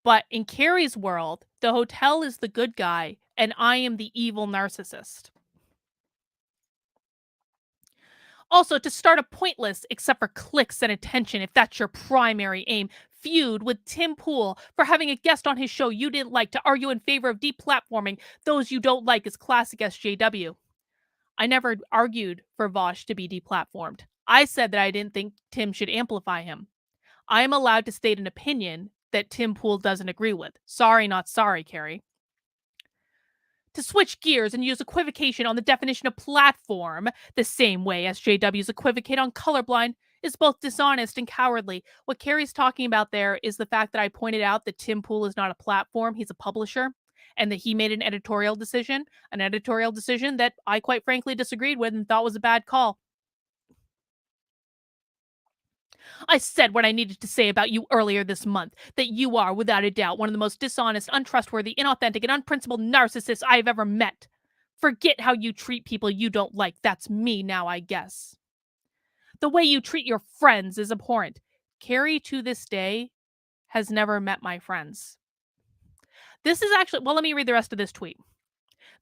But in Keri's world, the hotel is the good guy and I am the evil narcissist. Also, to start a pointless, except for clicks and attention, if that's your primary aim, feud with Tim Pool for having a guest on his show you didn't like to argue in favor of deplatforming those you don't like is classic SJW. I never argued for Vosh to be deplatformed. I said that I didn't think Tim should amplify him. I am allowed to state an opinion that Tim Pool doesn't agree with. Sorry, not sorry, Keri. To switch gears and use equivocation on the definition of platform, the same way SJWs equivocate on colorblind, is both dishonest and cowardly. What Keri's talking about there is the fact that I pointed out that Tim Pool is not a platform, he's a publisher, and that he made an editorial decision that I quite frankly disagreed with and thought was a bad call. I said what I needed to say about you earlier this month, that you are, without a doubt, one of the most dishonest, untrustworthy, inauthentic, and unprincipled narcissists I have ever met. Forget how you treat people you don't like. That's me now, I guess. The way you treat your friends is abhorrent. Keri, to this day, has never met my friends. This is actually, well, let me read the rest of this tweet.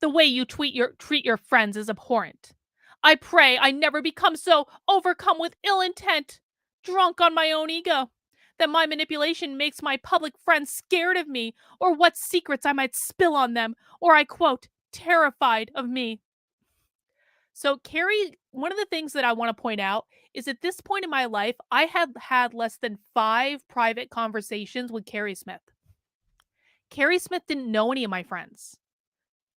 The way you treat your friends is abhorrent. I pray I never become so overcome with ill intent, drunk on my own ego, that my manipulation makes my public friends scared of me or what secrets I might spill on them, or I quote, terrified of me. So, Keri, one of the things that I want to point out is at this point in my life, I have had less than 5 private conversations with Keri Smith. Keri Smith didn't know any of my friends.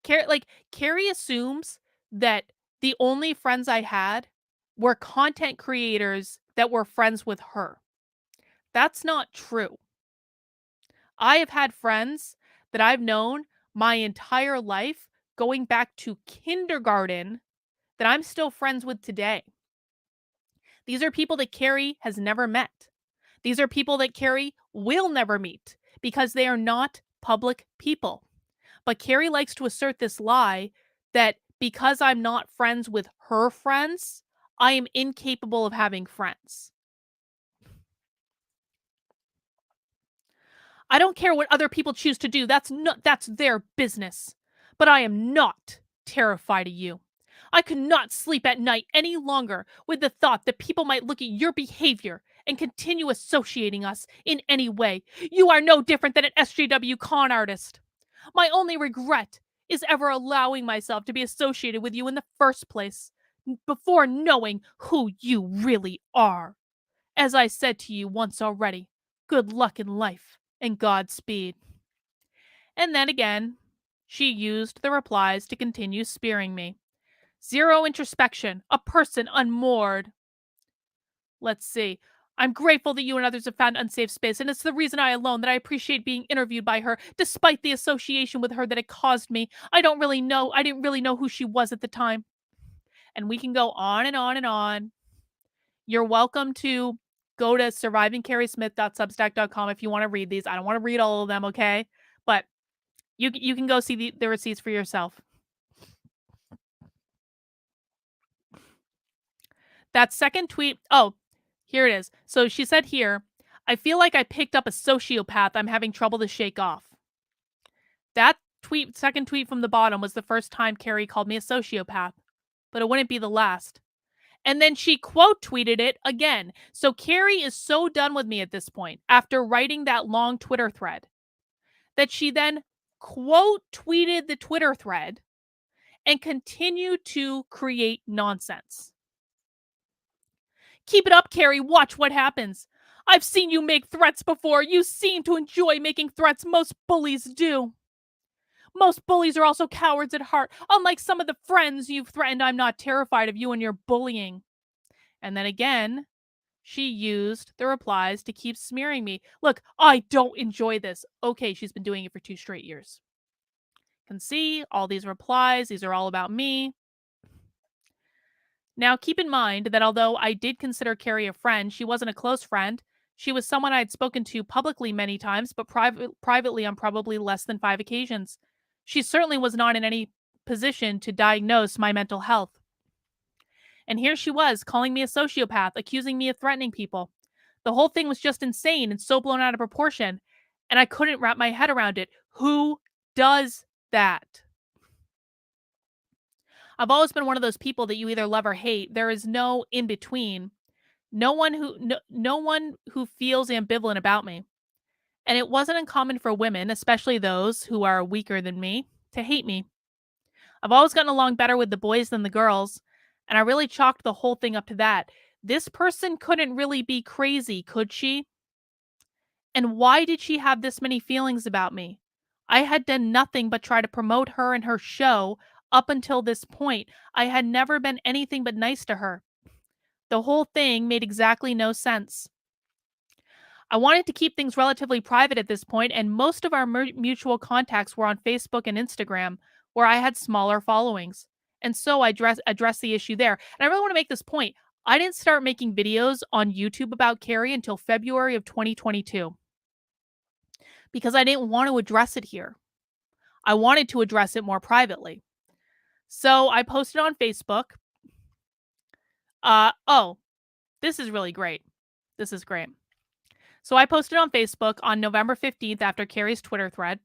Keri assumes that the only friends I had were content creators that were friends with her. That's not true. I have had friends that I've known my entire life, going back to kindergarten, that I'm still friends with today. These are people that Keri has never met. These are people that Keri will never meet because they are not public people. But Keri likes to assert this lie that because I'm not friends with her friends, I am incapable of having friends. I don't care what other people choose to do. That's their business. But I am not terrified of you. I could not sleep at night any longer with the thought that people might look at your behavior and continue associating us in any way. You are no different than an SJW con artist. My only regret is ever allowing myself to be associated with you in the first place, before knowing who you really are. As I said to you once already, good luck in life and Godspeed. And then again, she used the replies to continue spearing me. Zero introspection, a person unmoored. Let's see. I'm grateful that you and others have found unsafe space, and it's the reason I alone that I appreciate being interviewed by her, despite the association with her that it caused me. I didn't really know who she was at the time. And we can go on and on and on. You're welcome to go to survivingkerismith.substack.com if you want to read these. I don't want to read all of them, okay? But you can go see the receipts for yourself. That second tweet, oh, here it is. So she said here, I feel like I picked up a sociopath I'm having trouble to shake off. That second tweet from the bottom was the first time Keri called me a sociopath, but it wouldn't be the last. And then she quote tweeted it again. So Keri is so done with me at this point, after writing that long Twitter thread, that she then quote tweeted the Twitter thread and continued to create nonsense. Keep it up, Keri. Watch what happens. I've seen you make threats before. You seem to enjoy making threats. Most bullies do. Most bullies are also cowards at heart. Unlike some of the friends you've threatened, I'm not terrified of you and your bullying. And then again, she used the replies to keep smearing me. Look, I don't enjoy this. Okay, she's been doing it for 2 straight years. Can see all these replies. These are all about me. Now, keep in mind that although I did consider Keri a friend, she wasn't a close friend. She was someone I had spoken to publicly many times, but privately on probably less than 5 occasions. She certainly was not in any position to diagnose my mental health. And here she was, calling me a sociopath, accusing me of threatening people. The whole thing was just insane and so blown out of proportion. And I couldn't wrap my head around it. Who does that? I've always been one of those people that you either love or hate. There is no in between. No one who feels ambivalent about me. And it wasn't uncommon for women, especially those who are weaker than me, to hate me. I've always gotten along better with the boys than the girls, and I really chalked the whole thing up to that. This person couldn't really be crazy, could she? And why did she have this many feelings about me? I had done nothing but try to promote her and her show up until this point. I had never been anything but nice to her. The whole thing made exactly no sense. I wanted to keep things relatively private at this point, and most of our mutual contacts were on Facebook and Instagram, where I had smaller followings. And so I addressed the issue there. And I really want to make this point. I didn't start making videos on YouTube about Keri until February of 2022 because I didn't want to address it here. I wanted to address it more privately. So I posted on Facebook. Oh, this is really great. This is great. So I posted on Facebook on November 15th after Keri's Twitter thread.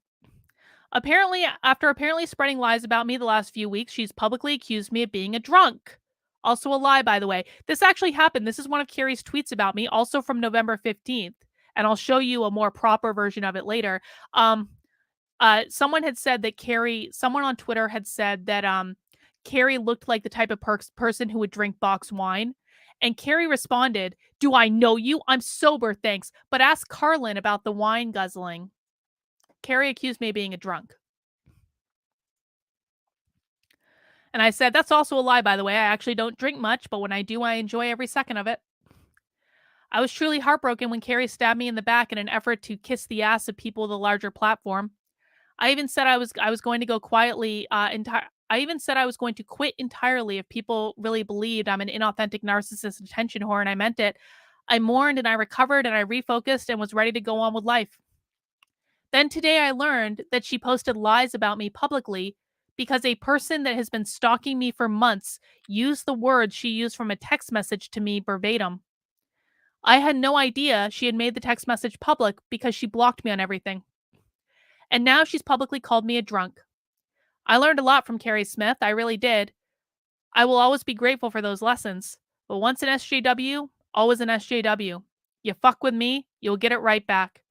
After spreading lies about me the last few weeks, she's publicly accused me of being a drunk. Also a lie, by the way. This actually happened. This is one of Keri's tweets about me, also from November 15th. And I'll show you a more proper version of it later. Someone on Twitter had said that Keri looked like the type of person who would drink box wine. And Keri responded, "Do I know you? I'm sober, thanks. But ask Carlin about the wine guzzling." Keri accused me of being a drunk. And I said, "That's also a lie, by the way. I actually don't drink much, but when I do, I enjoy every second of it." I was truly heartbroken when Keri stabbed me in the back in an effort to kiss the ass of people with a larger platform. I even said I was going to go quietly. I even said I was going to quit entirely if people really believed I'm an inauthentic narcissist attention whore, and I meant it. I mourned and I recovered and I refocused and was ready to go on with life. Then today I learned that she posted lies about me publicly because a person that has been stalking me for months used the words she used from a text message to me verbatim. I had no idea she had made the text message public because she blocked me on everything. And now she's publicly called me a drunk. I learned a lot from Keri Smith. I really did. I will always be grateful for those lessons. But once an SJW, always an SJW. You fuck with me, you'll get it right back.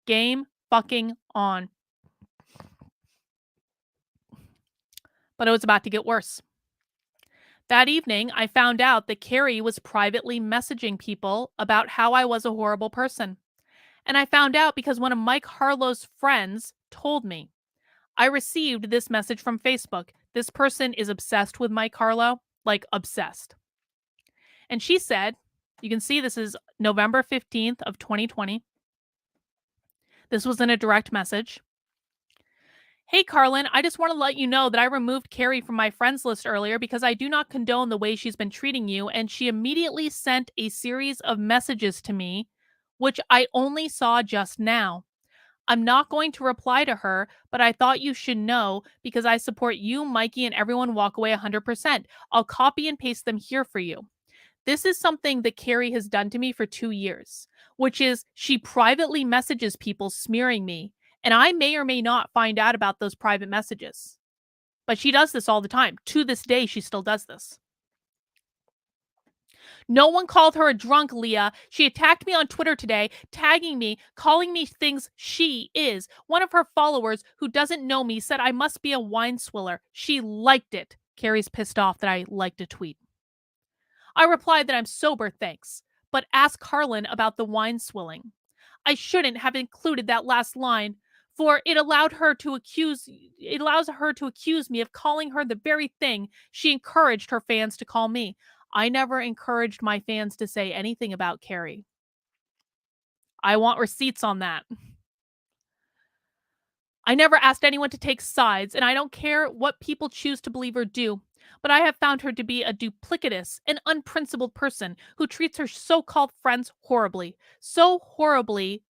Game fucking on. But it was about to get worse. That evening, I found out that Keri was privately messaging people about how I was a horrible person. And I found out because one of Mike Harlow's friends told me. I received this message from Facebook. This person is obsessed with Mike Harlow, like obsessed. And she said, you can see this is November 15th of 2020. This was in a direct message. "Hey, Carlin, I just want to let you know that I removed Keri from my friends list earlier because I do not condone the way she's been treating you, and she immediately sent a series of messages to me, which I only saw just now. I'm not going to reply to her, but I thought you should know because I support you, Mikey, and everyone walk away 100%. I'll copy and paste them here for you." This is something that Keri has done to me for 2 years, which is she privately messages people smearing me, and I may or may not find out about those private messages. But she does this all the time. To this day, she still does this. No one called her a drunk, Leah. She attacked me on Twitter today, tagging me, calling me things she is. One of her followers who doesn't know me said I must be a wine swiller. She liked it. Keri's pissed off that I liked a tweet. I replied that I'm sober, thanks, but ask Carlin about the wine swilling. I shouldn't have included that last line. For it allowed her to accuse it allows her to accuse me of calling her the very thing she encouraged her fans to call me. I never encouraged my fans to say anything about Keri. I want receipts on that. I never asked anyone to take sides, and I don't care what people choose to believe or do. But I have found her to be a duplicitous and unprincipled person who treats her so called friends horribly. So horribly,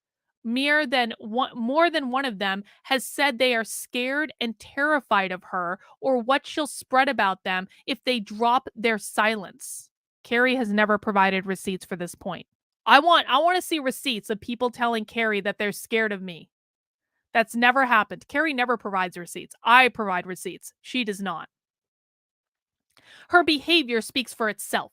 more than one of them has said they are scared and terrified of her or what she'll spread about them if they drop their silence. Keri has never provided receipts for this point. I want to see receipts of people telling Keri that they're scared of me. That's never happened. Keri never provides receipts. I provide receipts. She does not. Her behavior speaks for itself.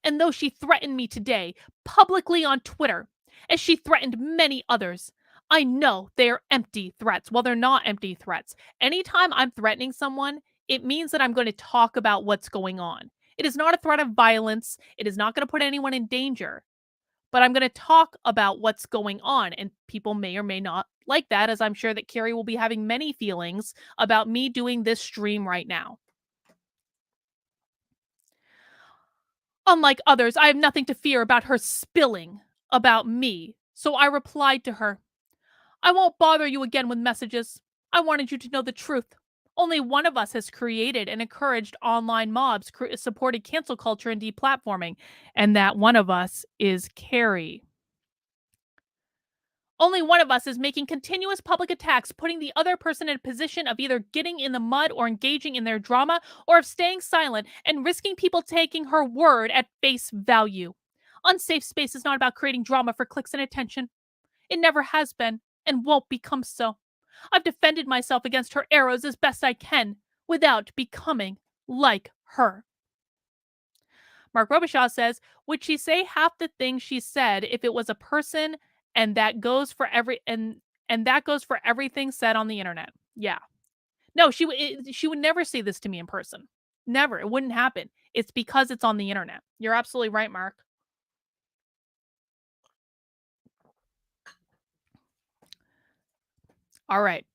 And though she threatened me today, publicly on Twitter, as she threatened many others, I know they are empty threats. Well, they're not empty threats. Anytime I'm threatening someone, it means that I'm going to talk about what's going on. It is not a threat of violence. It is not going to put anyone in danger. But I'm going to talk about what's going on, and people may or may not like that, as I'm sure that Keri will be having many feelings about me doing this stream right now. Unlike others, I have nothing to fear about her spilling about me. So I replied to her, I won't bother you again with messages. I wanted you to know the truth. Only one of us has created and encouraged online mobs, supported cancel culture and deplatforming, and that one of us is Keri. Only one of us is making continuous public attacks, putting the other person in a position of either getting in the mud or engaging in their drama, or of staying silent and risking people taking her word at face value. Unsafe space is not about creating drama for clicks and attention. It never has been and won't become so. I've defended myself against her arrows as best I can without becoming like her. Mark Robichaud says, would she say half the things she said if it was a person, and that goes for that goes for everything said on the internet? Yeah. No, she would never say this to me in person. Never. It wouldn't happen. It's because it's on the internet. You're absolutely right, Mark. All right.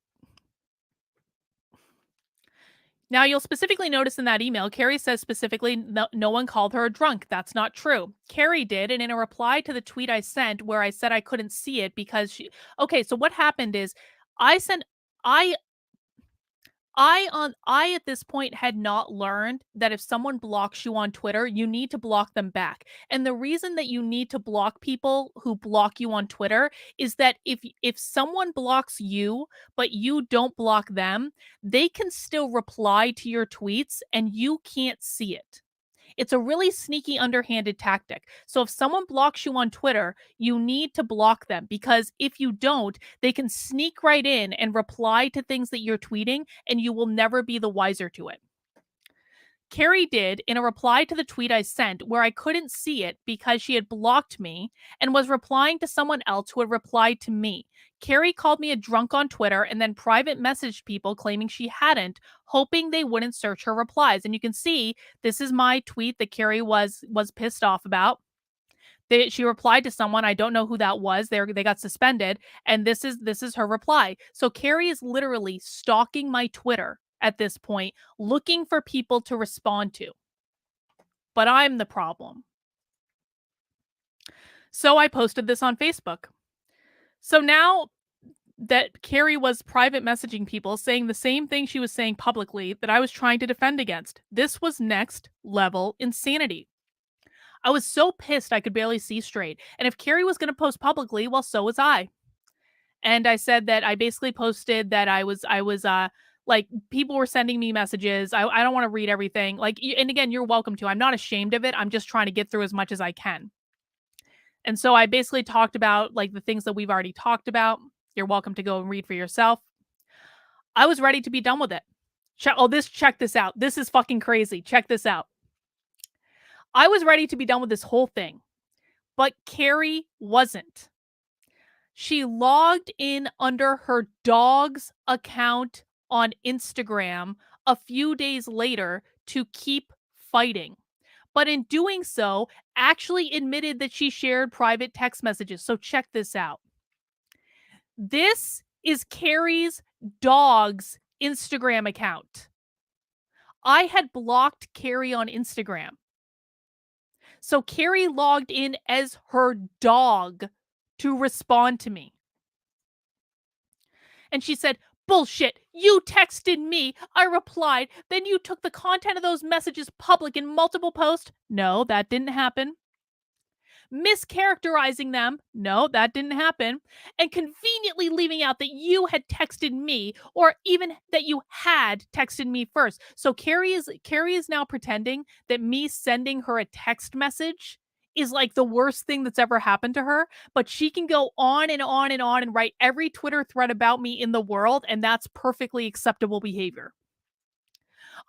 Now, you'll specifically notice in that email, Keri says specifically, no one called her a drunk. That's not true. Keri did. And in a reply to the tweet I sent where I said I couldn't see it because she, okay, so what happened is I sent, I I at this point had not learned that if someone blocks you on Twitter, you need to block them back. And the reason that you need to block people who block you on Twitter is that if someone blocks you but you don't block them, they can still reply to your tweets and you can't see it. It's a really sneaky, underhanded tactic. So if someone blocks you on Twitter, you need to block them because if you don't, they can sneak right in and reply to things that you're tweeting, and you will never be the wiser to it. Keri did in a reply to the tweet I sent where I couldn't see it because she had blocked me and was replying to someone else who had replied to me. Keri called me a drunk on Twitter and then private messaged people claiming she hadn't, hoping they wouldn't search her replies. And you can see this is my tweet that Keri was pissed off about. She replied to someone, I don't know who that was. They got suspended, and this is her reply. So Keri is literally stalking my Twitter at this point, looking for people to respond to. But I'm the problem. So I posted this on Facebook. So now that Keri was private messaging people saying the same thing she was saying publicly that I was trying to defend against. This was next level insanity. I was so pissed I could barely see straight. And if Keri was going to post publicly, well, so was I. And I said that I basically posted that I was like, people were sending me messages. I don't want to read everything. Like, and again, you're welcome to. I'm not ashamed of it. I'm just trying to get through as much as I can. And so I basically talked about like the things that we've already talked about. You're welcome to go and read for yourself. I was ready to be done with it. Check this out. This is fucking crazy. Check this out. I was ready to be done with this whole thing, but Keri wasn't. She logged in under her dog's account on Instagram a few days later to keep fighting. But in doing so, actually admitted that she shared private text messages. So check this out. This is Keri's dog's Instagram account. I had blocked Keri on Instagram. So Keri logged in as her dog to respond to me. And she said, "Bullshit. You texted me. I replied. Then you took the content of those messages public in multiple posts." No, that didn't happen. Mischaracterizing them. No, that didn't happen. And conveniently leaving out that you had texted me, or even that you had texted me first. So Keri is now pretending that me sending her a text message is like the worst thing that's ever happened to her, but she can go on and on and on and write every Twitter thread about me in the world, and that's perfectly acceptable behavior.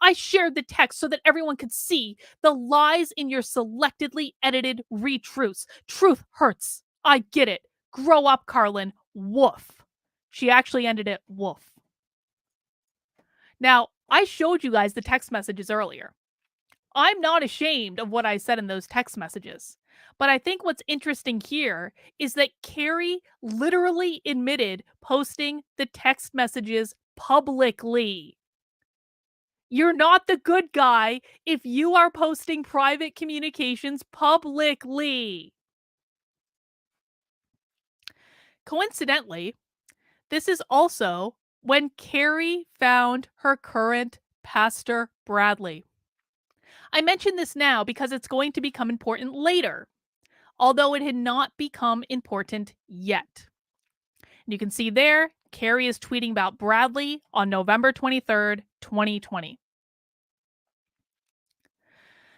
I shared the text so that everyone could see the lies in your selectively edited retruths. Truth hurts. I get it. Grow up, Carlin. Woof. She actually ended it woof. Now, I showed you guys the text messages earlier. I'm not ashamed of what I said in those text messages. But I think what's interesting here is that Keri literally admitted posting the text messages publicly. You're not the good guy if you are posting private communications publicly. Coincidentally, this is also when Keri found her current pastor, Bradley. I mention this now because it's going to become important later, although it had not become important yet. And you can see there, Keri is tweeting about Bradley on November 23rd, 2020.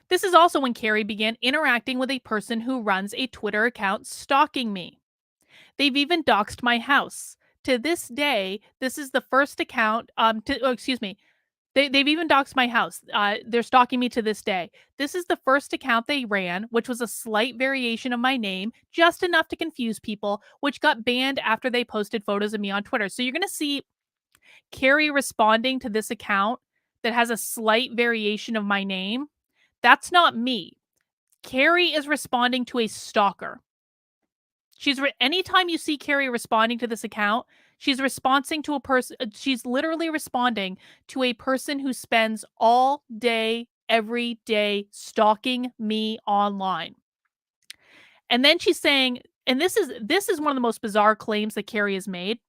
This is also when Keri began interacting with a person who runs a Twitter account stalking me. They've even doxed my house. To this day, this is the first account, they've even doxed my house. They're stalking me to this day. This is the first account they ran, which was a slight variation of my name, just enough to confuse people, which got banned after they posted photos of me on Twitter. So you're going to see Keri responding to this account that has a slight variation of my name. That's not me. Keri is responding to a stalker. Anytime you see Keri responding to this account, she's responding to a person. She's literally responding to a person who spends all day, every day stalking me online. And then she's saying, and this is one of the most bizarre claims that Keri has made.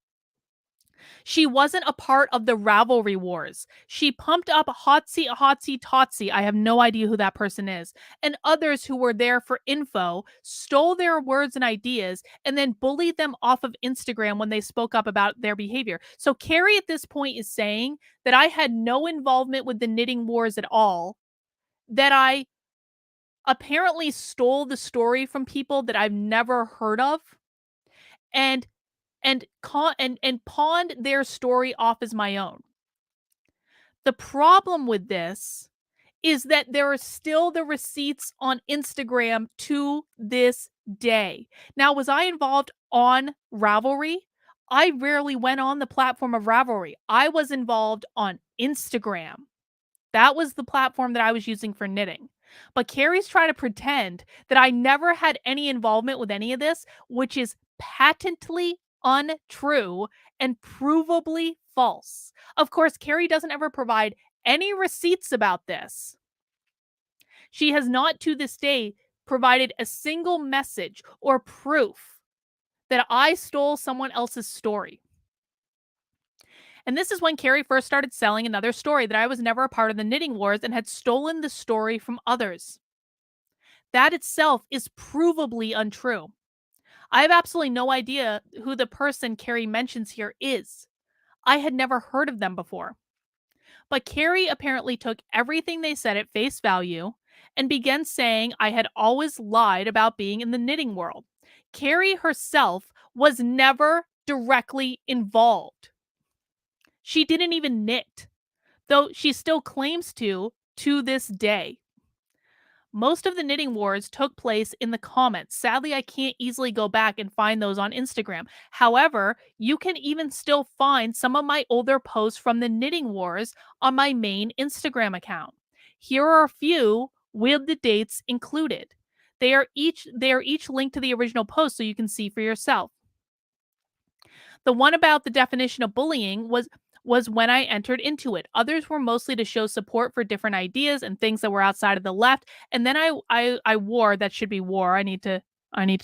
She wasn't a part of the Ravelry wars. She pumped up Hotsy Totsy, I have no idea who that person is, and others who were there for info, stole their words and ideas, and then bullied them off of Instagram when they spoke up about their behavior. So Keri at this point is saying that I had no involvement with the knitting wars at all, that I apparently stole the story from people that I've never heard of, and pawned their story off as my own. The problem with this is that there are still the receipts on Instagram to this day. Now, was I involved on Ravelry? I rarely went on the platform of Ravelry. I was involved on Instagram. That was the platform that I was using for knitting. But Keri's trying to pretend that I never had any involvement with any of this, which is patently untrue and provably false. Of course, Keri doesn't ever provide any receipts about this. She has not to this day provided a single message or proof that I stole someone else's story. And this is when Keri first started selling another story that I was never a part of the knitting wars and had stolen the story from others. That itself is provably untrue. I have absolutely no idea who the person Keri mentions here is. I had never heard of them before. But Keri apparently took everything they said at face value and began saying I had always lied about being in the knitting world. Keri herself was never directly involved. She didn't even knit, though she still claims to this day. Most of the knitting wars took place in the comments. Sadly, I can't easily go back and find those on Instagram. However, you can even still find some of my older posts from the knitting wars on my main Instagram account. Here are a few with the dates included. They are each linked to the original post so you can see for yourself. The one about the definition of bullying was when I entered into it. Others were mostly to show support for different ideas and things that were outside of the left. And then I wore, that should be wore. I need to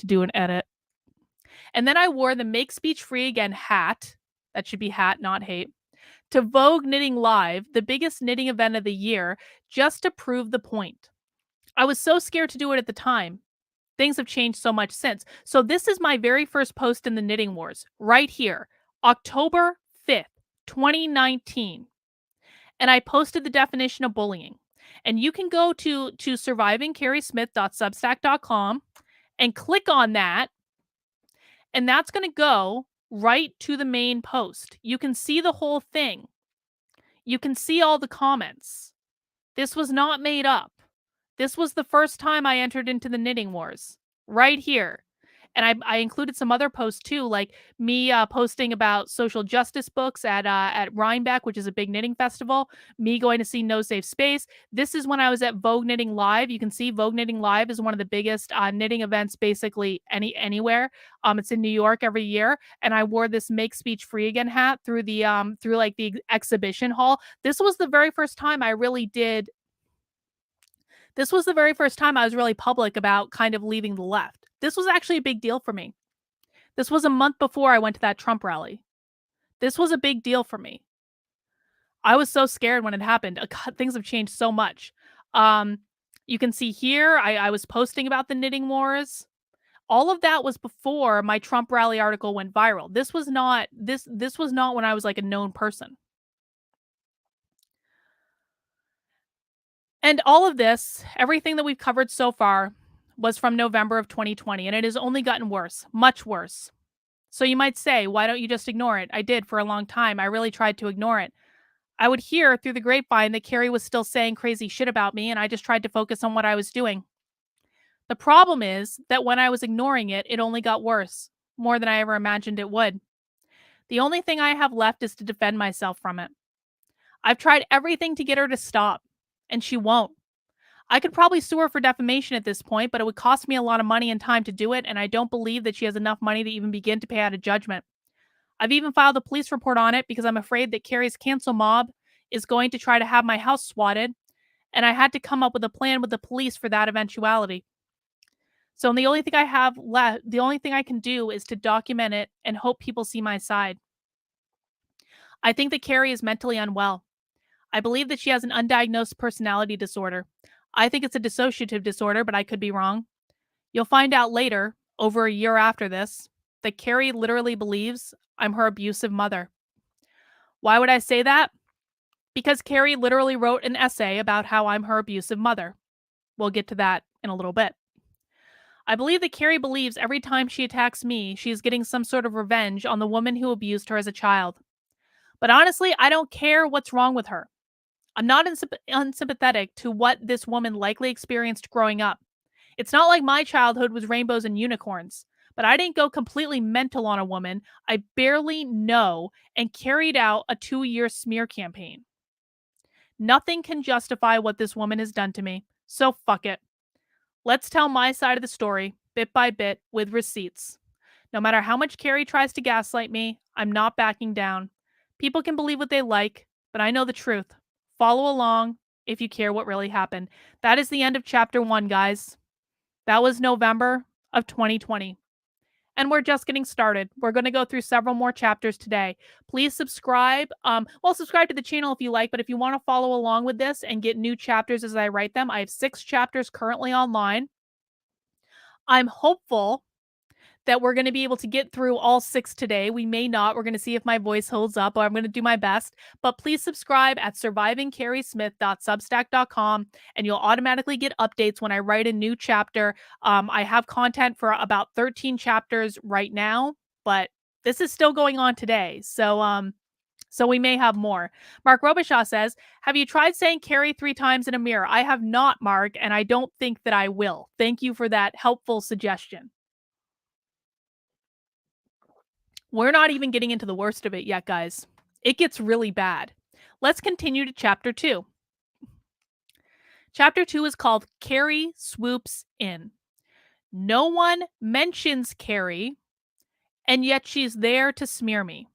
do an edit. And then I wore the Make Speech Free Again hat. That should be hat, not hate. To Vogue Knitting Live, the biggest knitting event of the year, just to prove the point. I was so scared to do it at the time. Things have changed so much since. So this is my very first post in the Knitting Wars, right here, October 5th, 2019. And I posted the definition of bullying. And you can go to survivingkerismith.substack.com and click on that, and that's going to go right to the main post. You can see the whole thing. You can see all the comments. This was not made up. This was the first time I entered into the Knitting Wars, right here. And I included some other posts too, like me posting about social justice books at Rhinebeck, which is a big knitting festival. Me going to see No Safe Space. This is when I was at Vogue Knitting Live. You can see Vogue Knitting Live is one of the biggest knitting events, basically anywhere. It's in New York every year, and I wore this Make Speech Free Again hat through the exhibition hall. This was the very first time I really did. This was the very first time I was really public about kind of leaving the left. This was actually a big deal for me. This was a month before I went to that Trump rally. This was a big deal for me. I was so scared when it happened. God, things have changed so much. You can see here, I was posting about the knitting wars. All of that was before my Trump rally article went viral. This was not when I was like a known person. And all of this, everything that we've covered so far, was from November of 2020, and it has only gotten worse, much worse. So you might say, why don't you just ignore it? I did for a long time. I really tried to ignore it. I would hear through the grapevine that Keri was still saying crazy shit about me, and I just tried to focus on what I was doing. The problem is that when I was ignoring it, it only got worse, more than I ever imagined it would. The only thing I have left is to defend myself from it. I've tried everything to get her to stop, and she won't. I could probably sue her for defamation at this point, but it would cost me a lot of money and time to do it, and I don't believe that she has enough money to even begin to pay out a judgment. I've even filed a police report on it because I'm afraid that Keri's cancel mob is going to try to have my house swatted, and I had to come up with a plan with the police for that eventuality. So the only thing I have left, the only thing I can do is to document it and hope people see my side. I think that Keri is mentally unwell. I believe that she has an undiagnosed personality disorder. I think it's a dissociative disorder, but I could be wrong. You'll find out later, over a year after this, that Keri literally believes I'm her abusive mother. Why would I say that? Because Keri literally wrote an essay about how I'm her abusive mother. We'll get to that in a little bit. I believe that Keri believes every time she attacks me, she is getting some sort of revenge on the woman who abused her as a child. But honestly, I don't care what's wrong with her. I'm not unsympathetic to what this woman likely experienced growing up. It's not like my childhood was rainbows and unicorns, but I didn't go completely mental on a woman I barely know and carried out a 2-year smear campaign. Nothing can justify what this woman has done to me, so fuck it. Let's tell my side of the story, bit by bit, with receipts. No matter how much Keri tries to gaslight me, I'm not backing down. People can believe what they like, but I know the truth. Follow along if you care what really happened. That is the end of chapter 1, guys. That was November of 2020. And we're just getting started. We're going to go through several more chapters today. Please subscribe. Subscribe to the channel if you like, but if you want to follow along with this and get new chapters as I write them, I have 6 chapters currently online. I'm hopeful that we're going to be able to get through all 6 today. We may not. We're going to see if my voice holds up, or I'm going to do my best. But please subscribe at survivingkerismith.substack.com, and you'll automatically get updates when I write a new chapter. I have content for about 13 chapters right now, but this is still going on today. So we may have more. Mark Robichaud says, have you tried saying Keri 3 times in a mirror? I have not, Mark, and I don't think that I will. Thank you for that helpful suggestion. We're not even getting into the worst of it yet, guys. It gets really bad. Let's continue to chapter 2. Chapter 2 is called Keri Swoops In. No one mentions Keri, and yet she's there to smear me.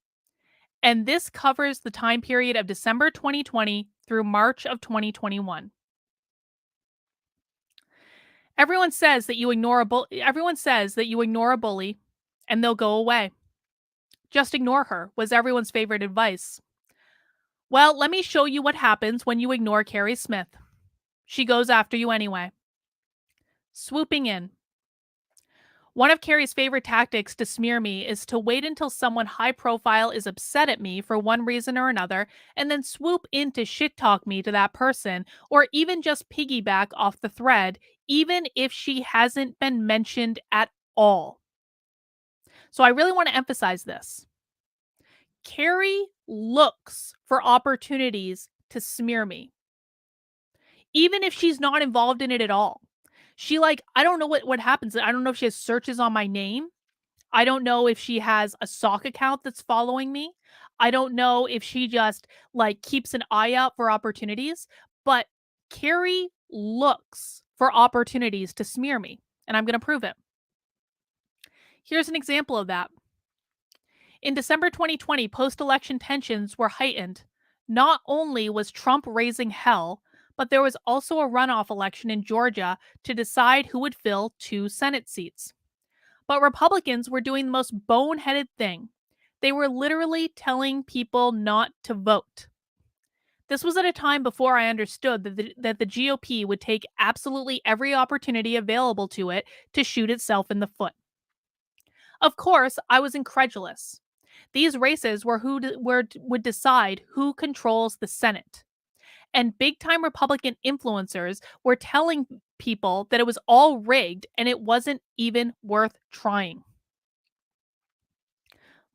And this covers the time period of December 2020 through March of 2021. Everyone says that you ignore a bully and they'll go away. Just ignore her was everyone's favorite advice. Well, let me show you what happens when you ignore Keri Smith. She goes after you anyway. Swooping in. One of Keri's favorite tactics to smear me is to wait until someone high profile is upset at me for one reason or another, and then swoop in to shit talk me to that person, or even just piggyback off the thread, even if she hasn't been mentioned at all. So I really want to emphasize this. Keri looks for opportunities to smear me, even if she's not involved in it at all. I don't know what happens. I don't know if she has searches on my name. I don't know if she has a sock account that's following me. I don't know if she just keeps an eye out for opportunities, but Keri looks for opportunities to smear me, and I'm going to prove it. Here's an example of that. In December 2020, post-election tensions were heightened. Not only was Trump raising hell, but there was also a runoff election in Georgia to decide who would fill 2 Senate seats. But Republicans were doing the most boneheaded thing. They were literally telling people not to vote. This was at a time before I understood that the GOP would take absolutely every opportunity available to it to shoot itself in the foot. Of course, I was incredulous. These races would decide who controls the Senate. And big-time Republican influencers were telling people that it was all rigged and it wasn't even worth trying.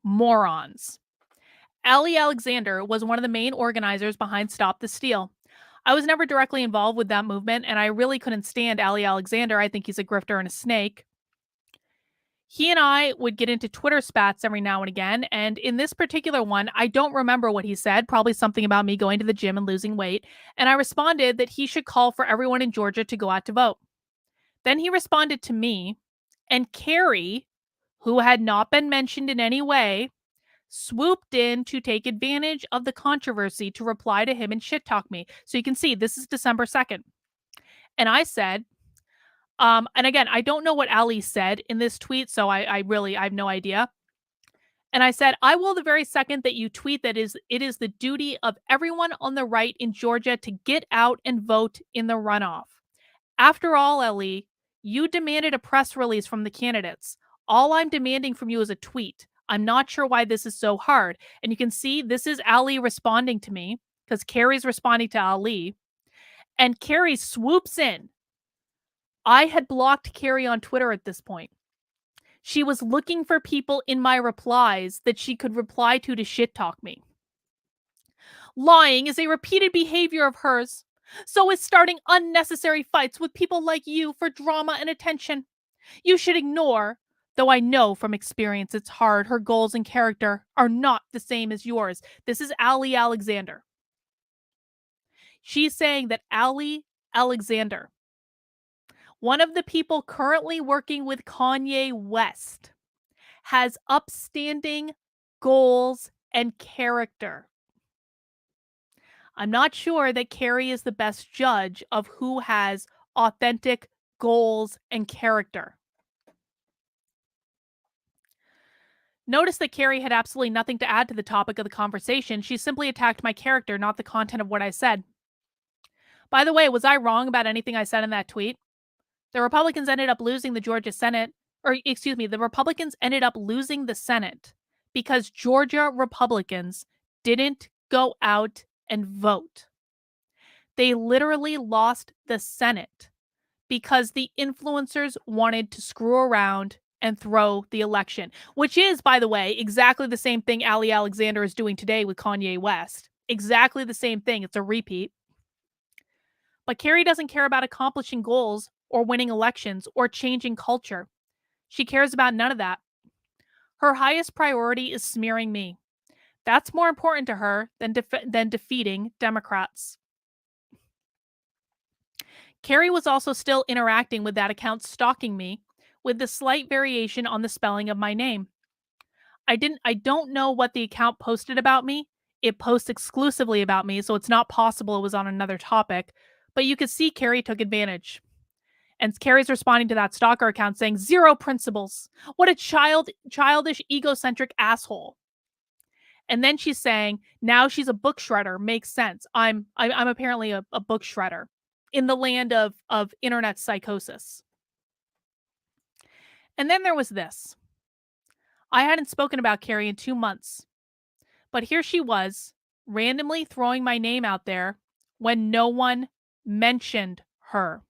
Morons. Ali Alexander was one of the main organizers behind Stop the Steal. I was never directly involved with that movement, and I really couldn't stand Ali Alexander. I think he's a grifter and a snake. He and I would get into Twitter spats every now and again, and in this particular one, I don't remember what he said, probably something about me going to the gym and losing weight, and I responded that he should call for everyone in Georgia to go out to vote. Then he responded to me, and Keri, who had not been mentioned in any way, swooped in to take advantage of the controversy to reply to him and shit talk me. So you can see this is December 2nd. And I said, and again, I don't know what Ali said in this tweet, so I have no idea. And I said, I will the very second that you tweet that it is the duty of everyone on the right in Georgia to get out and vote in the runoff. After all, Ali, you demanded a press release from the candidates. All I'm demanding from you is a tweet. I'm not sure why this is so hard. And you can see this is Ali responding to me because Keri's responding to Ali. And Keri swoops in. I had blocked Keri on Twitter at this point. She was looking for people in my replies that she could reply to shit talk me. Lying is a repeated behavior of hers. So is starting unnecessary fights with people like you for drama and attention. You should ignore, though I know from experience it's hard, her goals and character are not the same as yours. This is Ali Alexander. She's saying that Ali Alexander, one of the people currently working with Kanye West, has upstanding goals and character. I'm not sure that Keri is the best judge of who has authentic goals and character. Notice that Keri had absolutely nothing to add to the topic of the conversation. She simply attacked my character, not the content of what I said. By the way, was I wrong about anything I said in that tweet? The Republicans ended up losing the Georgia Senate, the Republicans ended up losing the Senate because Georgia Republicans didn't go out and vote. They literally lost the Senate because the influencers wanted to screw around and throw the election, which is, by the way, exactly the same thing Ali Alexander is doing today with Kanye West. Exactly the same thing. It's a repeat. But Keri doesn't care about accomplishing goals or winning elections or changing culture. She cares about none of that. Her highest priority is smearing me. That's more important to her than defeating Democrats. Keri was also still interacting with that account stalking me, with the slight variation on the spelling of my name. I don't know what the account posted about me. It posts exclusively about me, so it's not possible it was on another topic. But you could see Keri took advantage. And Keri's responding to that stalker account saying, "Zero principles. What a childish, egocentric asshole." And then she's saying, now she's a book shredder. Makes sense. I'm apparently a book shredder in the land of internet psychosis. And then there was this. I hadn't spoken about Keri in 2 months, but here she was, randomly throwing my name out there when no one mentioned her.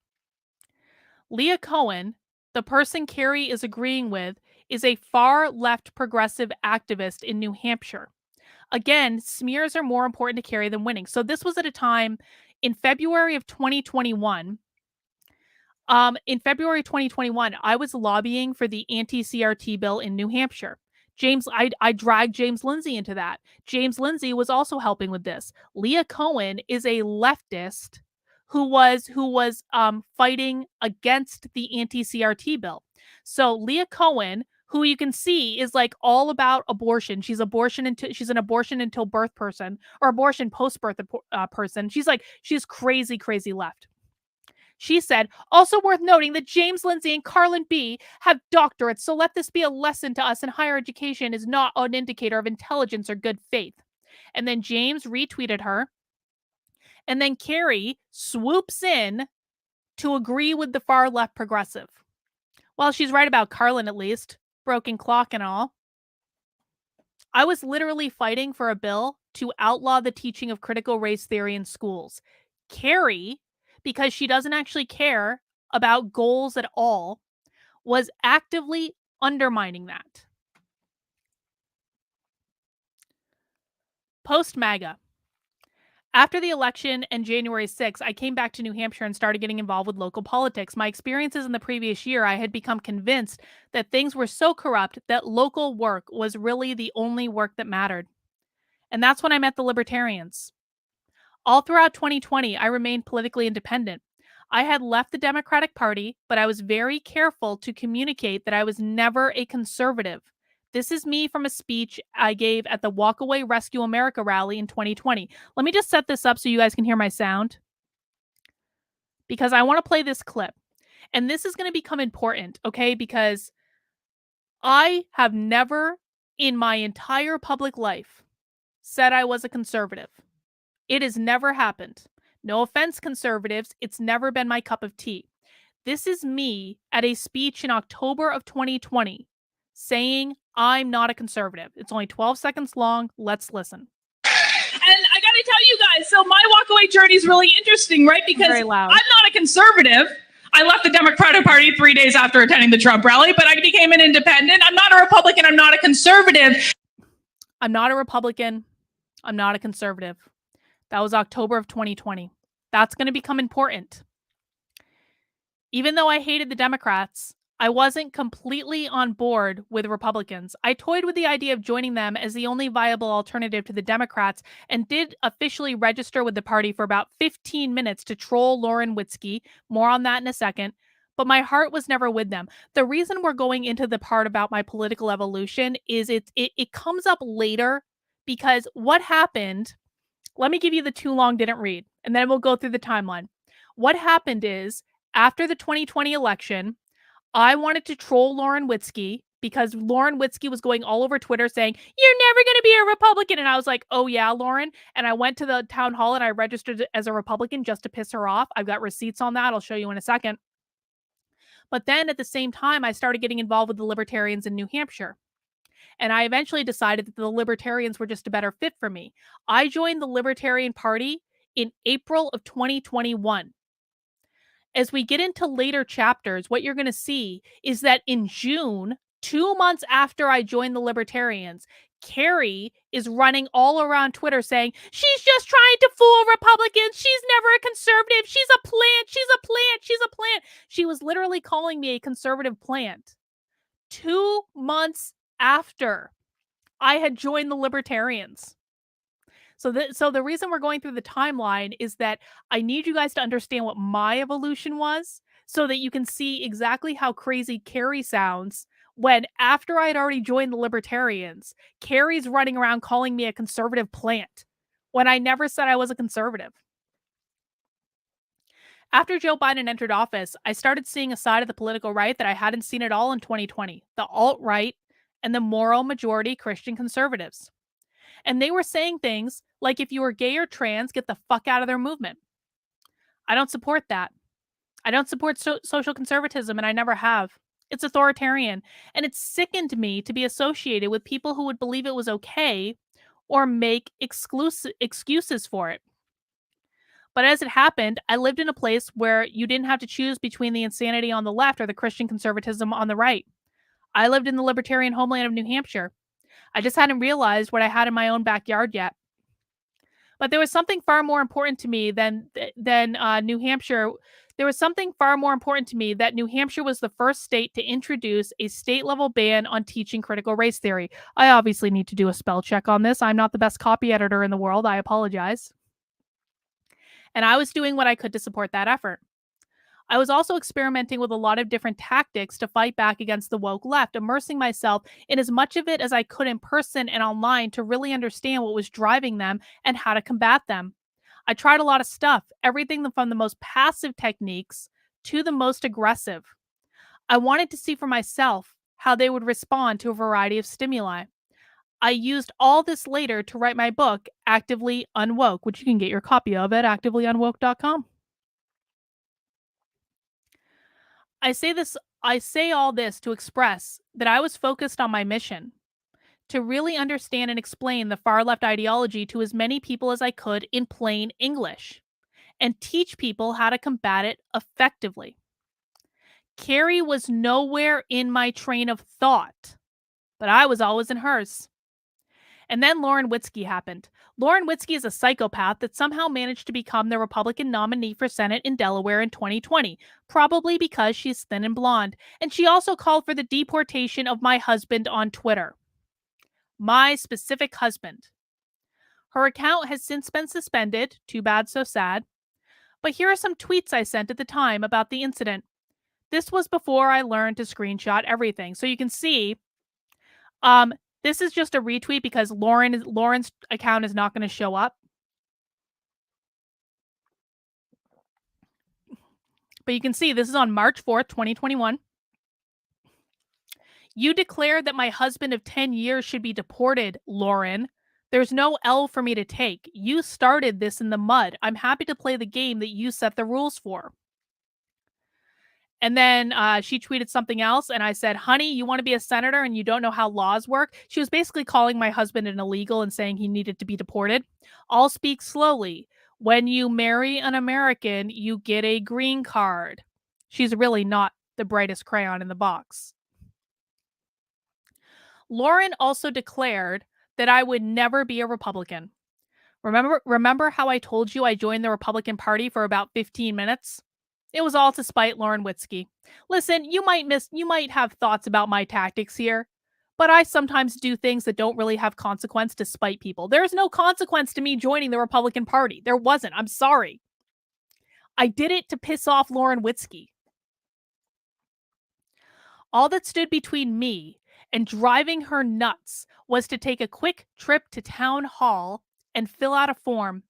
Leah Cohen, the person Keri is agreeing with, is a far left progressive activist in New Hampshire. Again, smears are more important to Keri than winning. So this was at a time in February of 2021. In February 2021, I was lobbying for the anti-CRT bill in New Hampshire. I dragged James Lindsay into that. James Lindsay was also helping with this. Leah Cohen is a leftist who was fighting against the anti-CRT bill. So Leah Cohen, who you can see is like all about abortion. She's an abortion until birth person, or abortion post birth person. She's crazy, crazy left. She said, also worth noting that James Lindsay and Carlin B have doctorates, so let this be a lesson to us, and higher education is not an indicator of intelligence or good faith. And then James retweeted her. And then Keri swoops in to agree with the far left progressive. Well, she's right about Carlin, at least. Broken clock and all. I was literally fighting for a bill to outlaw the teaching of critical race theory in schools. Keri, because she doesn't actually care about goals at all, was actively undermining that. Post-MAGA. After the election and January 6th, I came back to New Hampshire and started getting involved with local politics. My experiences in the previous year, I had become convinced that things were so corrupt that local work was really the only work that mattered. And that's when I met the Libertarians. All throughout 2020, I remained politically independent. I had left the Democratic Party, but I was very careful to communicate that I was never a conservative. This is me from a speech I gave at the Walkaway Rescue America rally in 2020. Let me just set this up so you guys can hear my sound, because I want to play this clip. And this is going to become important, okay? Because I have never in my entire public life said I was a conservative. It has never happened. No offense, conservatives. It's never been my cup of tea. This is me at a speech in October of 2020 saying I'm not a conservative. It's only 12 seconds long. Let's listen. And I got to tell you guys, so my walkaway journey is really interesting, right? Because I'm not a conservative. I left the Democratic Party 3 days after attending the Trump rally, but I became an independent. I'm not a Republican. I'm not a conservative. I'm not a Republican. I'm not a conservative. That was October of 2020. That's going to become important. Even though I hated the Democrats, I wasn't completely on board with Republicans. I toyed with the idea of joining them as the only viable alternative to the Democrats and did officially register with the party for about 15 minutes to troll Lauren Witzke. More on that in a second. But my heart was never with them. The reason we're going into the part about my political evolution is it comes up later, because what happened, let me give you the too long didn't read, and then we'll go through the timeline. What happened is, after the 2020 election, I wanted to troll Lauren Witzke because Lauren Witzke was going all over Twitter saying, "You're never going to be a Republican." And I was like, "Oh yeah, Lauren." And I went to the town hall and I registered as a Republican just to piss her off. I've got receipts on that. I'll show you in a second. But then at the same time, I started getting involved with the Libertarians in New Hampshire. And I eventually decided that the Libertarians were just a better fit for me. I joined the Libertarian Party in April of 2021. As we get into later chapters, what you're going to see is that in June, 2 months after I joined the Libertarians, Keri is running all around Twitter saying, "She's just trying to fool Republicans. She's never a conservative. She's a plant. She's a plant. She's a plant." She was literally calling me a conservative plant 2 months after I had joined the Libertarians. So the reason we're going through the timeline is that I need you guys to understand what my evolution was so that you can see exactly how crazy Keri sounds when after I had already joined the Libertarians, Keri's running around calling me a conservative plant when I never said I was a conservative. After Joe Biden entered office, I started seeing a side of the political right that I hadn't seen at all in 2020, the alt-right and the moral majority Christian conservatives. And they were saying things like, if you are gay or trans, get the fuck out of their movement. I don't support that. I don't support social conservatism, and I never have. It's authoritarian, and it sickened me to be associated with people who would believe it was okay or make excuses for it. But as it happened, I lived in a place where you didn't have to choose between the insanity on the left or the Christian conservatism on the right. I lived in the libertarian homeland of New Hampshire. I just hadn't realized what I had in my own backyard yet. But there was something far more important to me than New Hampshire. There was something far more important to me that New Hampshire was the first state to introduce a state-level ban on teaching critical race theory. I obviously need to do a spell check on this. I'm not the best copy editor in the world. I apologize. And I was doing what I could to support that effort. I was also experimenting with a lot of different tactics to fight back against the woke left, immersing myself in as much of it as I could in person and online to really understand what was driving them and how to combat them. I tried a lot of stuff, everything from the most passive techniques to the most aggressive. I wanted to see for myself how they would respond to a variety of stimuli. I used all this later to write my book, Actively Unwoke, which you can get your copy of at activelyunwoke.com. I say all this to express that I was focused on my mission to really understand and explain the far left ideology to as many people as I could in plain English and teach people how to combat it effectively. Keri was nowhere in my train of thought, but I was always in hers. And then Lauren Witzke happened. Lauren Witzke is a psychopath that somehow managed to become the Republican nominee for Senate in Delaware in 2020, probably because she's thin and blonde. And she also called for the deportation of my husband on Twitter. My specific husband. Her account has since been suspended. Too bad, so sad. But here are some tweets I sent at the time about the incident. This was before I learned to screenshot everything. So you can see, this is just a retweet because Lauren's account is not going to show up. But you can see this is on March 4th, 2021. You declared that my husband of 10 years should be deported, Lauren. There's no L for me to take. You started this in the mud. I'm happy to play the game that you set the rules for. And then she tweeted something else, and I said, honey, you want to be a senator and you don't know how laws work? She was basically calling my husband an illegal and saying he needed to be deported. I'll speak slowly. When you marry an American, you get a green card. She's really not the brightest crayon in the box. Lauren also declared that I would never be a Republican. Remember how I told you I joined the Republican Party for about 15 minutes? It was all to spite Lauren Witzke. Listen, you might have thoughts about my tactics here, but I sometimes do things that don't really have consequence to spite people. There's no consequence to me joining the Republican Party. There wasn't. I'm sorry. I did it to piss off Lauren Witzke. All that stood between me and driving her nuts was to take a quick trip to town hall and fill out a form.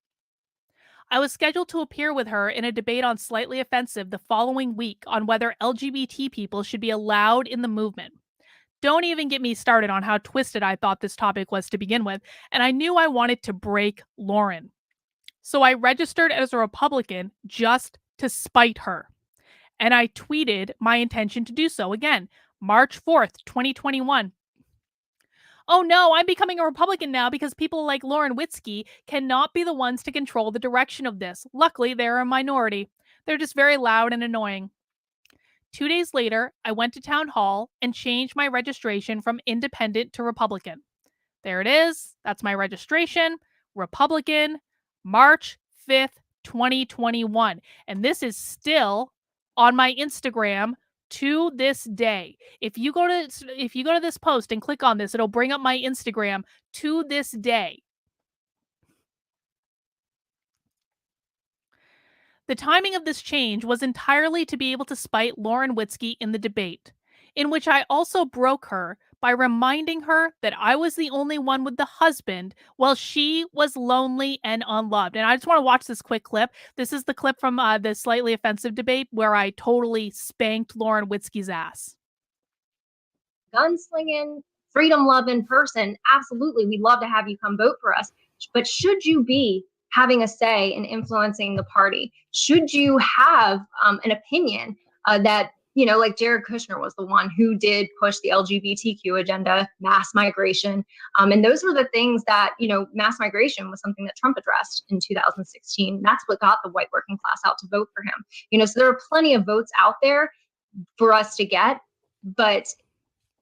I was scheduled to appear with her in a debate on Slightly Offensive the following week on whether LGBT people should be allowed in the movement. Don't even get me started on how twisted I thought this topic was to begin with, and I knew I wanted to break Lauren. So I registered as a Republican just to spite her. And I tweeted my intention to do so again, March 4th, 2021. Oh no, I'm becoming a Republican now because people like Lauren Witzke cannot be the ones to control the direction of this. Luckily, they're a minority. They're just very loud and annoying. 2 days later, I went to town hall and changed my registration from independent to Republican. There it is. That's my registration. Republican, March 5th, 2021. And this is still on my Instagram to this day. If you go to this post and click on this, it'll bring up my Instagram to this day. The timing of this change was entirely to be able to spite Lauren Witzke in the debate. in which I also broke her by reminding her that I was the only one with the husband while she was lonely and unloved. And I just want to watch this quick clip. This is the clip from the slightly offensive debate where I totally spanked Lauren Witzke's ass. Gunslinging, freedom-loving person, absolutely, we'd love to have you come vote for us. But should you be having a say in influencing the party? Should you have an opinion that, like Jared Kushner was the one who did push the LGBTQ agenda, mass migration. And those were the things that, mass migration was something that Trump addressed in 2016. That's what got the white working class out to vote for him. So there are plenty of votes out there for us to get, but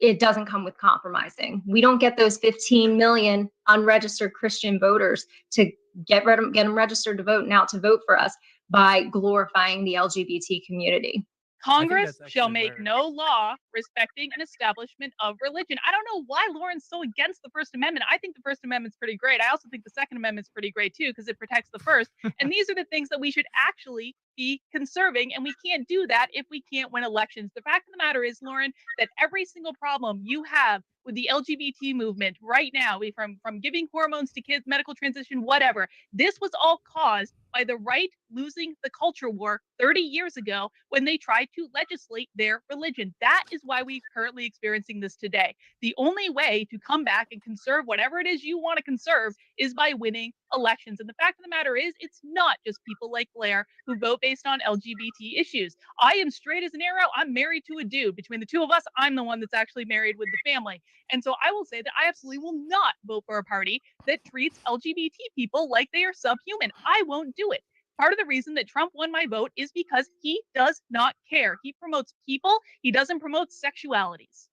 it doesn't come with compromising. We don't get those 15 million unregistered Christian voters to get them registered to vote and out to vote for us by glorifying the LGBT community. Congress shall make no law respecting an establishment of religion. I don't know why Lauren's so against the First Amendment. I think the First Amendment's pretty great. I also think the Second Amendment's pretty great too, because it protects the first. And these are the things that we should actually be conserving, and we can't do that if we can't win elections. The fact of the matter is, Lauren, that every single problem you have with the LGBT movement right now, from giving hormones to kids, medical transition, whatever, this was all caused by the right losing the culture war 30 years ago when they tried to legislate their religion. That is why we're currently experiencing this today. The only way to come back and conserve whatever it is you want to conserve is by winning elections. And the fact of the matter is, it's not just people like Blair who vote based on LGBT issues. I am straight as an arrow. I'm married to a dude. Between the two of us, I'm the one that's actually married with the family. And so I will say that I absolutely will not vote for a party that treats LGBT people like they are subhuman. I won't do it. Part of the reason that Trump won my vote is because he does not care. He promotes people. He doesn't promote sexualities.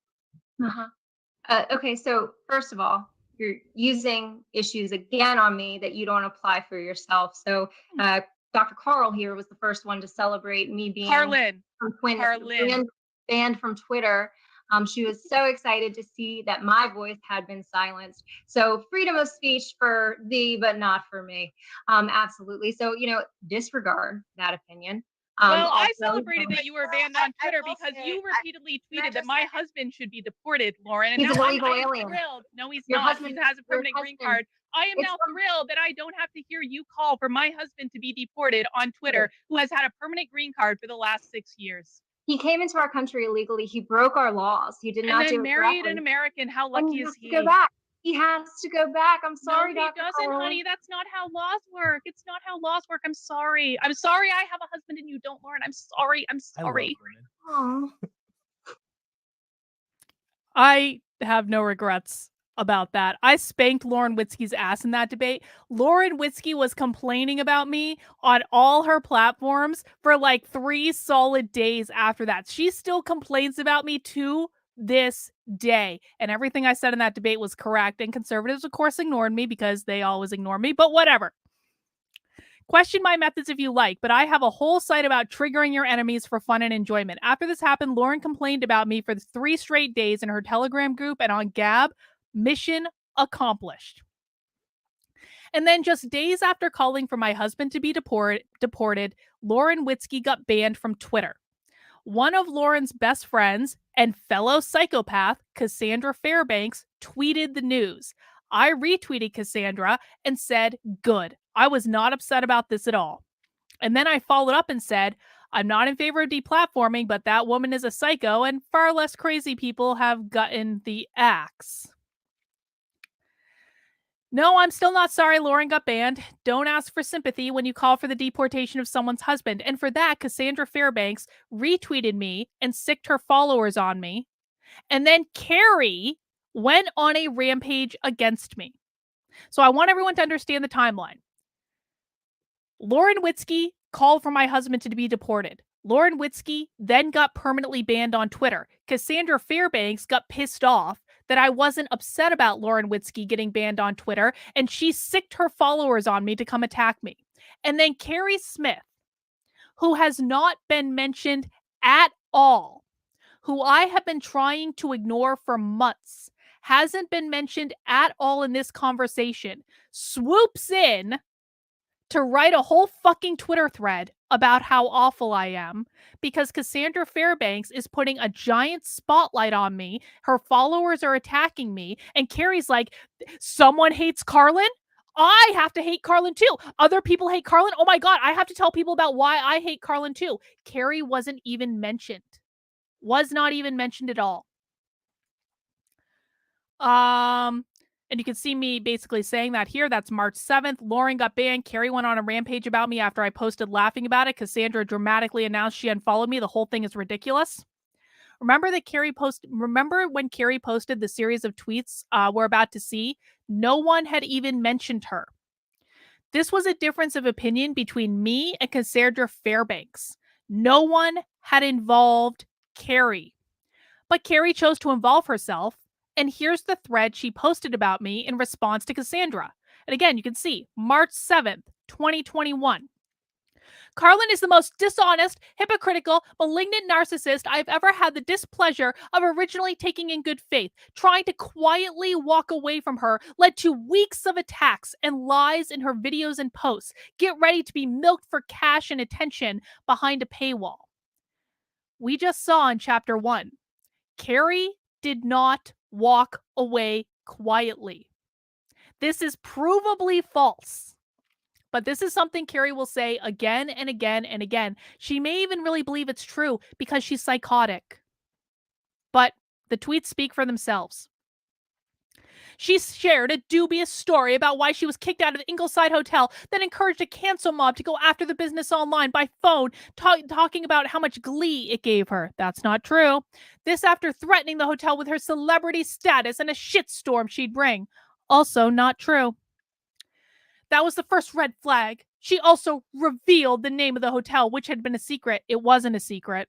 Okay, so first of all, you're using issues again on me that you don't apply for yourself. So Dr. Carl here was the first one to celebrate me being banned from Twitter. She was so excited to see that my voice had been silenced. So freedom of speech for thee, but not for me. Absolutely. So, disregard that opinion. Well, I celebrated that you were banned on Twitter because you repeatedly tweeted that my husband should be deported, Lauren. And he's now an illegal alien. Thrilled. No, he's not. He has a permanent green card. I am now thrilled that I don't have to hear you call for my husband to be deported on Twitter, who has had a permanent green card for the last 6 years. He came into our country illegally. He broke our laws. He did not do it married an American. How lucky is he? Go back. He has to go back. I'm sorry, no, he doesn't, honey. That's not how laws work. It's not how laws work. I'm sorry. I'm sorry I have a husband and you don't, Lauren. I'm sorry. I'm sorry. I have no regrets about that. I spanked Lauren Witzke's ass in that debate. Lauren Witzke was complaining about me on all her platforms for like 3 solid days after that. She still complains about me to this day. And everything I said in that debate was correct. And conservatives, of course, ignored me because they always ignore me, but whatever. Question my methods if you like, but I have a whole site about triggering your enemies for fun and enjoyment. After this happened, Lauren complained about me for 3 straight days in her Telegram group and on Gab. Mission accomplished. And then just days after calling for my husband to be deported, Lauren Witzke got banned from Twitter. One of Lauren's best friends and fellow psychopath, Cassandra Fairbanks, tweeted the news. I retweeted Cassandra and said, good. I was not upset about this at all. And then I followed up and said, I'm not in favor of deplatforming, but that woman is a psycho and far less crazy people have gotten the axe. No, I'm still not sorry Lauren got banned. Don't ask for sympathy when you call for the deportation of someone's husband. And for that, Cassandra Fairbanks retweeted me and sicked her followers on me. And then Keri went on a rampage against me. So I want everyone to understand the timeline. Lauren Witzke called for my husband to be deported. Lauren Witzke then got permanently banned on Twitter. Cassandra Fairbanks got pissed off that I wasn't upset about Lauren Witzke getting banned on Twitter, and she sicked her followers on me to come attack me. And then Keri Smith, who has not been mentioned at all, who I have been trying to ignore for months, hasn't been mentioned at all in this conversation, swoops in to write a whole fucking Twitter thread about how awful I am because Cassandra Fairbanks is putting a giant spotlight on me. Her followers are attacking me. And Keri's like, someone hates Carlin? I have to hate Carlin too. Other people hate Carlin. Oh my God, I have to tell people about why I hate Carlin too. Keri wasn't even mentioned. Was not even mentioned at all. And you can see me basically saying that here. That's March 7th. Lauren got banned. Keri went on a rampage about me after I posted laughing about it. Cassandra dramatically announced she unfollowed me. The whole thing is ridiculous. Remember when Keri posted the series of tweets we're about to see? No one had even mentioned her. This was a difference of opinion between me and Cassandra Fairbanks. No one had involved Keri. But Keri chose to involve herself. And here's the thread she posted about me in response to Cassandra. And again, you can see March 7th, 2021. Carlin is the most dishonest, hypocritical, malignant narcissist I've ever had the displeasure of originally taking in good faith. Trying to quietly walk away from her led to weeks of attacks and lies in her videos and posts. Get ready to be milked for cash and attention behind a paywall. We just saw in chapter 1, Keri did not walk away quietly. This is provably false. But this is something Keri will say again and again and again. She may even really believe it's true because she's psychotic. But the tweets speak for themselves. She shared a dubious story about why she was kicked out of the Ingleside Hotel, then encouraged a cancel mob to go after the business online by phone, talking about how much glee it gave her. That's not true. This after threatening the hotel with her celebrity status and a shitstorm she'd bring. Also not true. That was the first red flag. She also revealed the name of the hotel, which had been a secret. It wasn't a secret.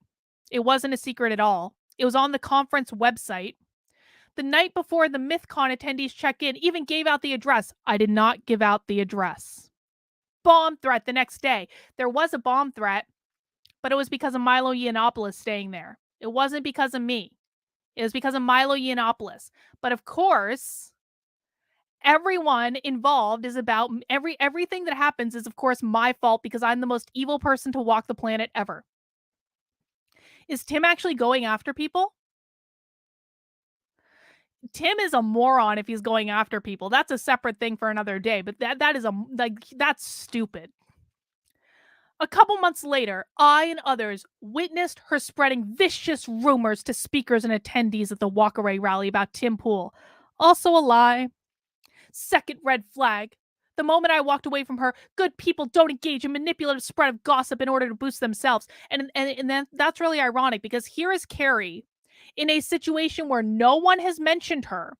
It wasn't a secret at all. It was on the conference website. The night before the MythCon attendees check in, even gave out the address. I did not give out the address. Bomb threat the next day. There was a bomb threat, but it was because of Milo Yiannopoulos staying there. It wasn't because of me. It was because of Milo Yiannopoulos. But of course, everyone involved is about everything that happens is of course my fault because I'm the most evil person to walk the planet ever. Is Tim actually going after people? Tim is a moron if he's going after people. That's a separate thing for another day, but that's stupid. A couple months later, I and others witnessed her spreading vicious rumors to speakers and attendees at the Walkaway rally about Tim Pool. Also a lie. Second red flag. The moment I walked away from her, good people don't engage in manipulative spread of gossip in order to boost themselves. And then that's really ironic because here is Keri in a situation where no one has mentioned her,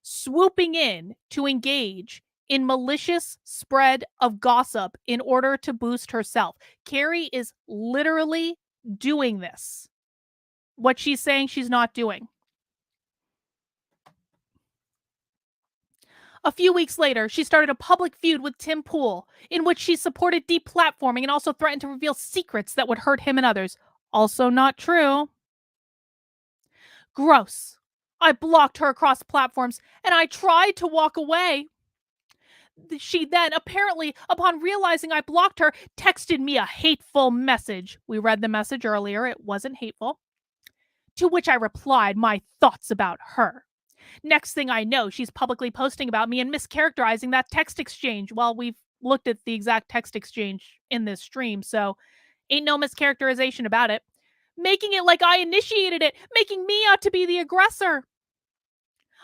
swooping in to engage in malicious spread of gossip in order to boost herself. Keri is literally doing this. What she's saying she's not doing. A few weeks later, she started a public feud with Tim Pool, in which she supported deplatforming and also threatened to reveal secrets that would hurt him and others. Also not true. Gross. I blocked her across platforms, and I tried to walk away. She then, apparently, upon realizing I blocked her, texted me a hateful message. We read the message earlier. It wasn't hateful. To which I replied my thoughts about her. Next thing I know, she's publicly posting about me and mischaracterizing that text exchange. Well, we've looked at the exact text exchange in this stream, so ain't no mischaracterization about it. Making it like I initiated it, making me out to be the aggressor.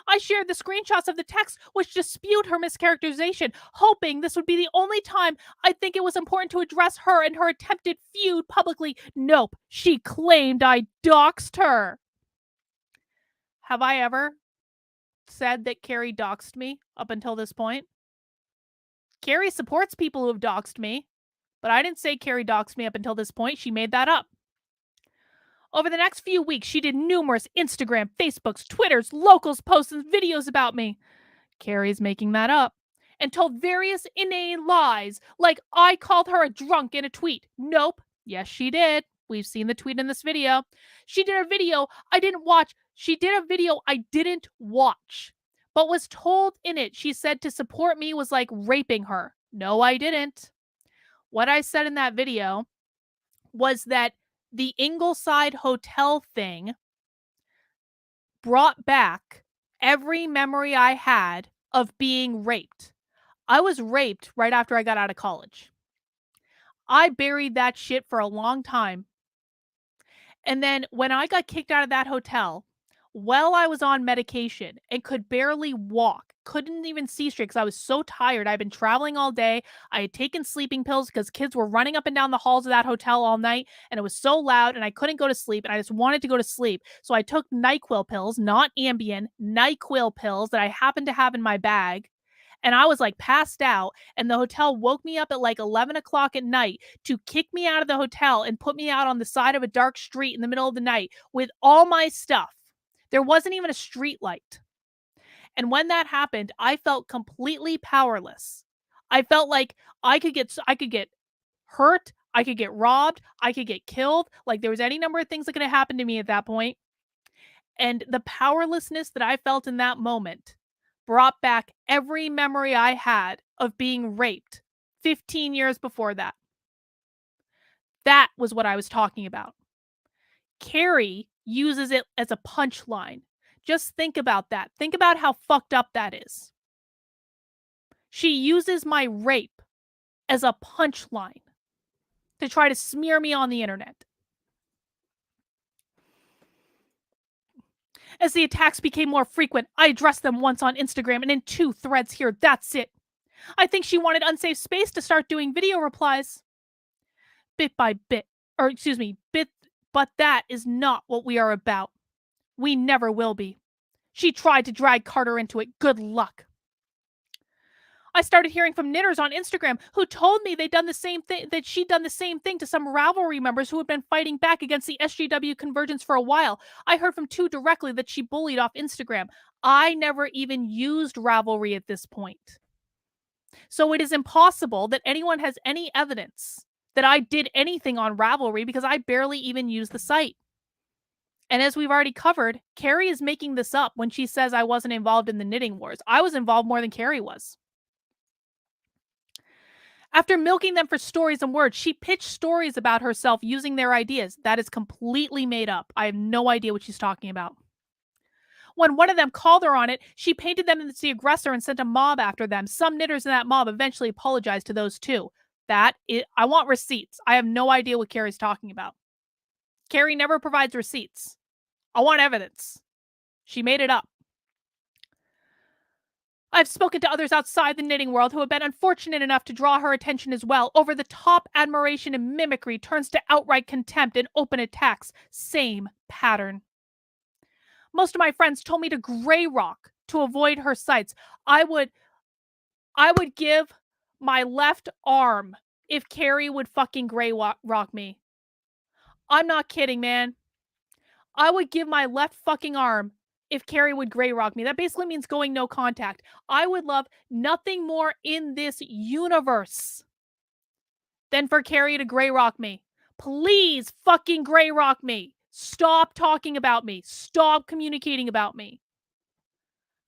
I shared the screenshots of the text which dispute her mischaracterization, hoping this would be the only time I think it was important to address her and her attempted feud publicly. Nope, she claimed I doxed her. Have I ever said that Keri doxed me up until this point? Keri supports people who have doxed me, but I didn't say Keri doxed me up until this point. She made that up. Over the next few weeks, she did numerous Instagram, Facebooks, Twitters, locals posts, and videos about me. Keri's making that up. And told various inane lies, like I called her a drunk in a tweet. Nope. Yes, she did. We've seen the tweet in this video. She did a video I didn't watch. She did a video I didn't watch, but was told in it she said to support me was like raping her. No, I didn't. What I said in that video was that the Ingleside Hotel thing brought back every memory I had of being raped. I was raped right after I got out of college. I buried that shit for a long time. And then when I got kicked out of that hotel, while I was on medication and could barely walk, couldn't even see straight because I was so tired. I'd been traveling all day. I had taken sleeping pills because kids were running up and down the halls of that hotel all night, and it was so loud and I couldn't go to sleep, and I just wanted to go to sleep. So I took NyQuil pills, not Ambien, NyQuil pills that I happened to have in my bag. And I was like passed out, and the hotel woke me up at like 11 o'clock at night to kick me out of the hotel and put me out on the side of a dark street in the middle of the night with all my stuff. There wasn't even a street light. And when that happened, I felt completely powerless. I felt like I could get hurt, I could get robbed, I could get killed. Like there was any number of things that could have happened to me at that point. And the powerlessness that I felt in that moment brought back every memory I had of being raped 15 years before that. That was what I was talking about. Keri uses it as a punchline. Just think about that. Think about how fucked up that is. She uses my rape as a punchline to try to smear me on the internet. As the attacks became more frequent, I addressed them once on Instagram and in 2 threads here. That's it. I think she wanted unsafe space to start doing video replies. Bit by bit. But that is not what we are about. We never will be. She tried to drag Carter into it. Good luck. I started hearing from knitters on Instagram who told me they'd done the same thing, that she'd done the same thing to some Ravelry members who had been fighting back against the SJW convergence for a while. I heard from 2 directly that she bullied off Instagram. I never even used Ravelry at this point. So it is impossible that anyone has any evidence that I did anything on Ravelry because I barely even use the site. And as we've already covered, Keri is making this up when she says I wasn't involved in the knitting wars. I was involved more than Keri was. After milking them for stories and words, she pitched stories about herself using their ideas. That is completely made up. I have no idea what she's talking about. When one of them called her on it, she painted them as the aggressor and sent a mob after them. Some knitters in that mob eventually apologized to those too. I want receipts. I have no idea what Keri's talking about. Keri never provides receipts. I want evidence. She made it up. I've spoken to others outside the knitting world who have been unfortunate enough to draw her attention as well. Over-the-top admiration and mimicry turns to outright contempt and open attacks. Same pattern. Most of my friends told me to gray rock to avoid her sites. I would give my left arm if Keri would fucking gray rock me. I'm not kidding, man. I would give my left fucking arm if Keri would gray rock me. That basically means going no contact. I would love nothing more in this universe than for Keri to gray rock me. Please fucking gray rock me. Stop talking about me. Stop communicating about me.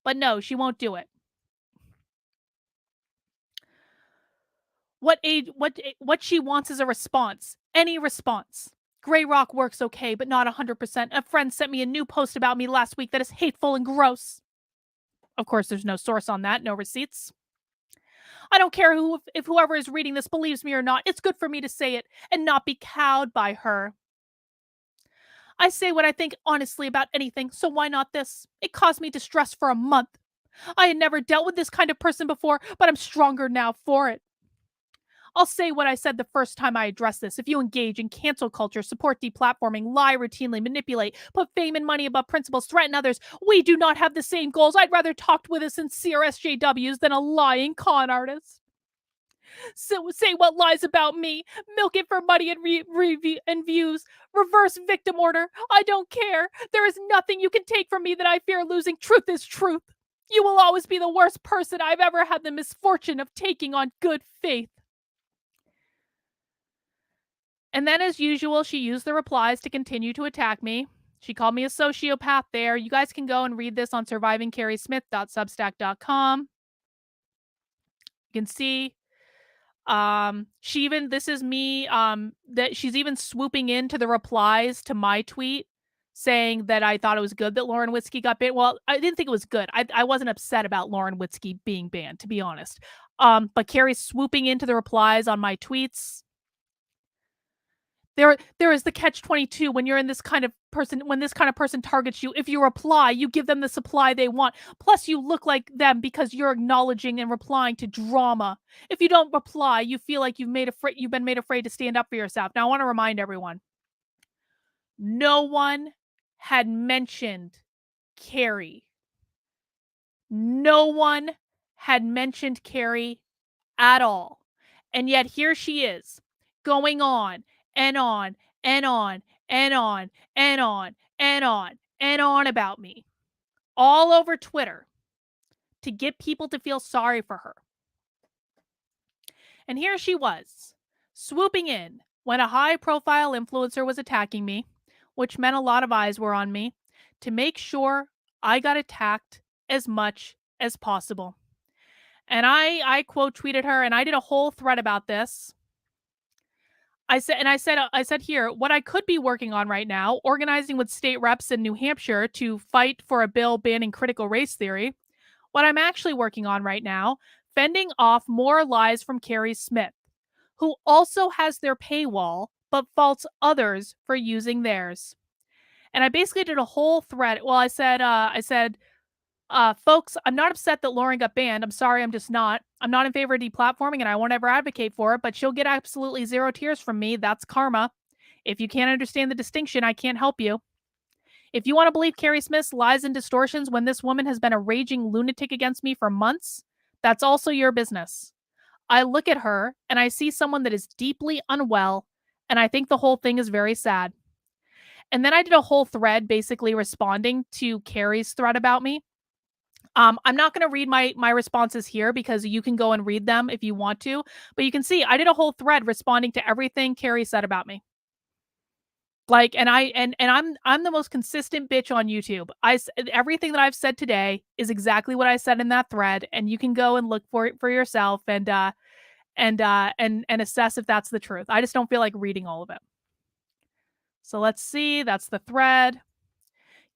But no, she won't do it. What she wants is a response. Any response. Gray rock works okay, but not 100%. A friend sent me a new post about me last week that is hateful and gross. Of course, there's no source on that, no receipts. I don't care if whoever is reading this believes me or not. It's good for me to say it and not be cowed by her. I say what I think honestly about anything, so why not this? It caused me distress for a month. I had never dealt with this kind of person before, but I'm stronger now for it. I'll say what I said the first time I addressed this. If you engage in cancel culture, support deplatforming, lie routinely, manipulate, put fame and money above principles, threaten others, we do not have the same goals. I'd rather talk with a sincere SJWs than a lying con artist. So say what lies about me, milk it for money and views, reverse victim order. I don't care. There is nothing you can take from me that I fear losing. Truth is truth. You will always be the worst person I've ever had the misfortune of taking on good faith. And then, as usual, she used the replies to continue to attack me. She called me a sociopath there. You guys can go and read this on survivingkerismith.substack.com. You can see This is me, that she's even swooping into the replies to my tweet saying that I thought it was good that Lauren Witzke got banned. Well, I didn't think it was good. I wasn't upset about Lauren Witzke being banned, to be honest. But Keri's swooping into the replies on my tweets. There is the catch-22 when you're in this kind of person, when this kind of person targets you. If you reply, you give them the supply they want. Plus, you look like them because you're acknowledging and replying to drama. If you don't reply, you feel like you've been made afraid to stand up for yourself. Now, I want to remind everyone, no one had mentioned Keri. No one had mentioned Keri at all. And yet here she is, going on and on and on and on and on and on and on about me all over Twitter to get people to feel sorry for her. And here she was, swooping in when a high-profile influencer was attacking me, which meant a lot of eyes were on me, to make sure I got attacked as much as possible. And I quote tweeted her, and I did a whole thread about this. I said here, what I could be working on right now, organizing with state reps in New Hampshire to fight for a bill banning critical race theory. What I'm actually working on right now, fending off more lies from Keri Smith, who also has their paywall, but faults others for using theirs. And I basically did a whole thread. Well, I said, folks, I'm not upset that Lauren got banned. I'm sorry, I'm just not. I'm not in favor of deplatforming, and I won't ever advocate for it, but she'll get absolutely 0 tears from me. That's karma. If you can't understand the distinction, I can't help you. If you want to believe Keri Smith's lies and distortions when this woman has been a raging lunatic against me for months, that's also your business. I look at her, and I see someone that is deeply unwell, and I think the whole thing is very sad. And then I did a whole thread basically responding to Keri's thread about me. I'm not going to read my responses here because you can go and read them if you want to, but you can see I did a whole thread responding to everything Keri said about me. Like, and I'm the most consistent bitch on YouTube. Everything that I've said today is exactly what I said in that thread, and you can go and look for it for yourself and assess if that's the truth. I just don't feel like reading all of it. So let's see. That's the thread.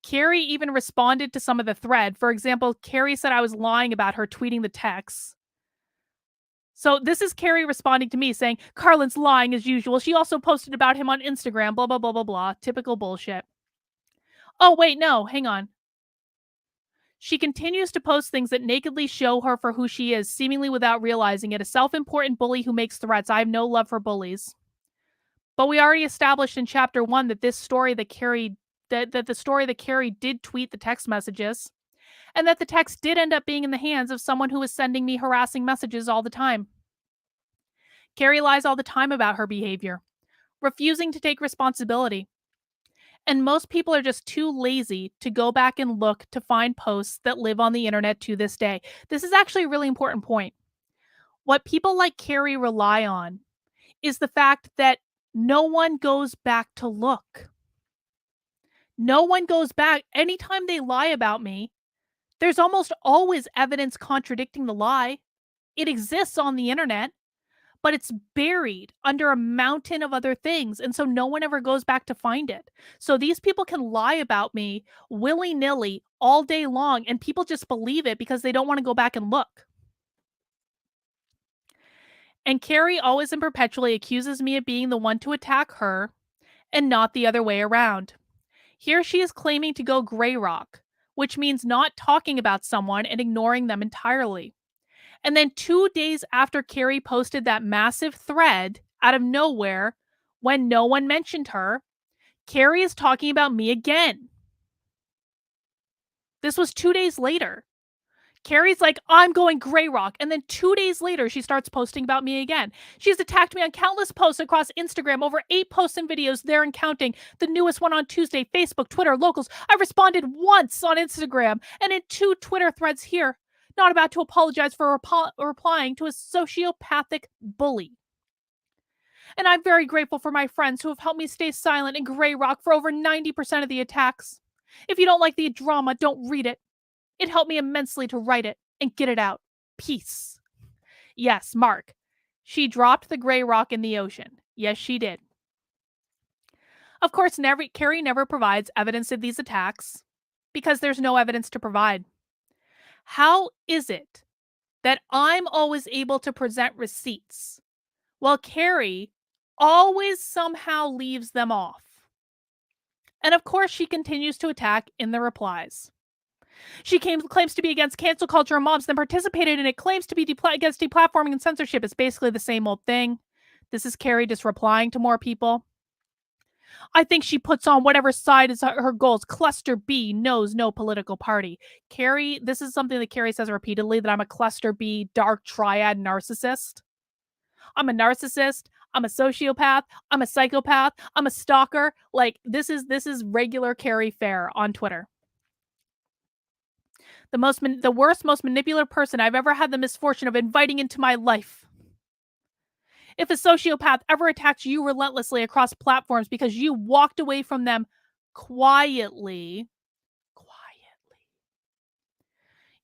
Keri even responded to some of the thread. For example, Keri said I was lying about her tweeting the text. So this is Keri responding to me saying, Carlin's lying as usual. She also posted about him on Instagram, blah, blah, blah, blah, blah. Typical bullshit. Oh, wait, no, hang on. She continues to post things that nakedly show her for who she is, seemingly without realizing it. A self-important bully who makes threats. I have no love for bullies. But we already established in chapter 1 that this story that Keri did tweet the text messages, and that the text did end up being in the hands of someone who was sending me harassing messages all the time. Keri lies all the time about her behavior, refusing to take responsibility. And most people are just too lazy to go back and look to find posts that live on the internet to this day. This is actually a really important point. What people like Keri rely on is the fact that no one goes back to look. No one goes back. Anytime they lie about me, there's almost always evidence contradicting the lie. It exists on the internet, but it's buried under a mountain of other things. And so no one ever goes back to find it. So these people can lie about me willy-nilly all day long, and people just believe it because they don't want to go back and look. And Keri always and perpetually accuses me of being the one to attack her and not the other way around. Here she is claiming to go gray rock, which means not talking about someone and ignoring them entirely. And then 2 days after Keri posted that massive thread out of nowhere, when no one mentioned her, Keri is talking about me again. This was 2 days later. Keri's like, I'm going gray rock. And then 2 days later, she starts posting about me again. She's attacked me on countless posts across Instagram, over 8 posts and videos there and counting. The newest one on Tuesday, Facebook, Twitter, locals. I responded once on Instagram and in 2 Twitter threads here. Not about to apologize for replying to a sociopathic bully. And I'm very grateful for my friends who have helped me stay silent in gray rock for over 90% of the attacks. If you don't like the drama, don't read it. It helped me immensely to write it and get it out. Peace. Yes, Mark. She dropped the gray rock in the ocean. Yes, she did. Of course, Keri never provides evidence of these attacks because there's no evidence to provide. How is it that I'm always able to present receipts while Keri always somehow leaves them off? And of course, she continues to attack in the replies. She claims to be against cancel culture and mobs, then participated in it, claims to be against deplatforming and censorship. It's basically the same old thing. This is Keri just replying to more people. I think she puts on whatever side is her goals. Cluster B knows no political party. Keri, this is something that Keri says repeatedly, that I'm a cluster B dark triad narcissist. I'm a narcissist. I'm a sociopath. I'm a psychopath. I'm a stalker. Like, this is regular Keri fare on Twitter. The worst, most manipulative person I've ever had the misfortune of inviting into my life. If a sociopath ever attacks you relentlessly across platforms because you walked away from them quietly,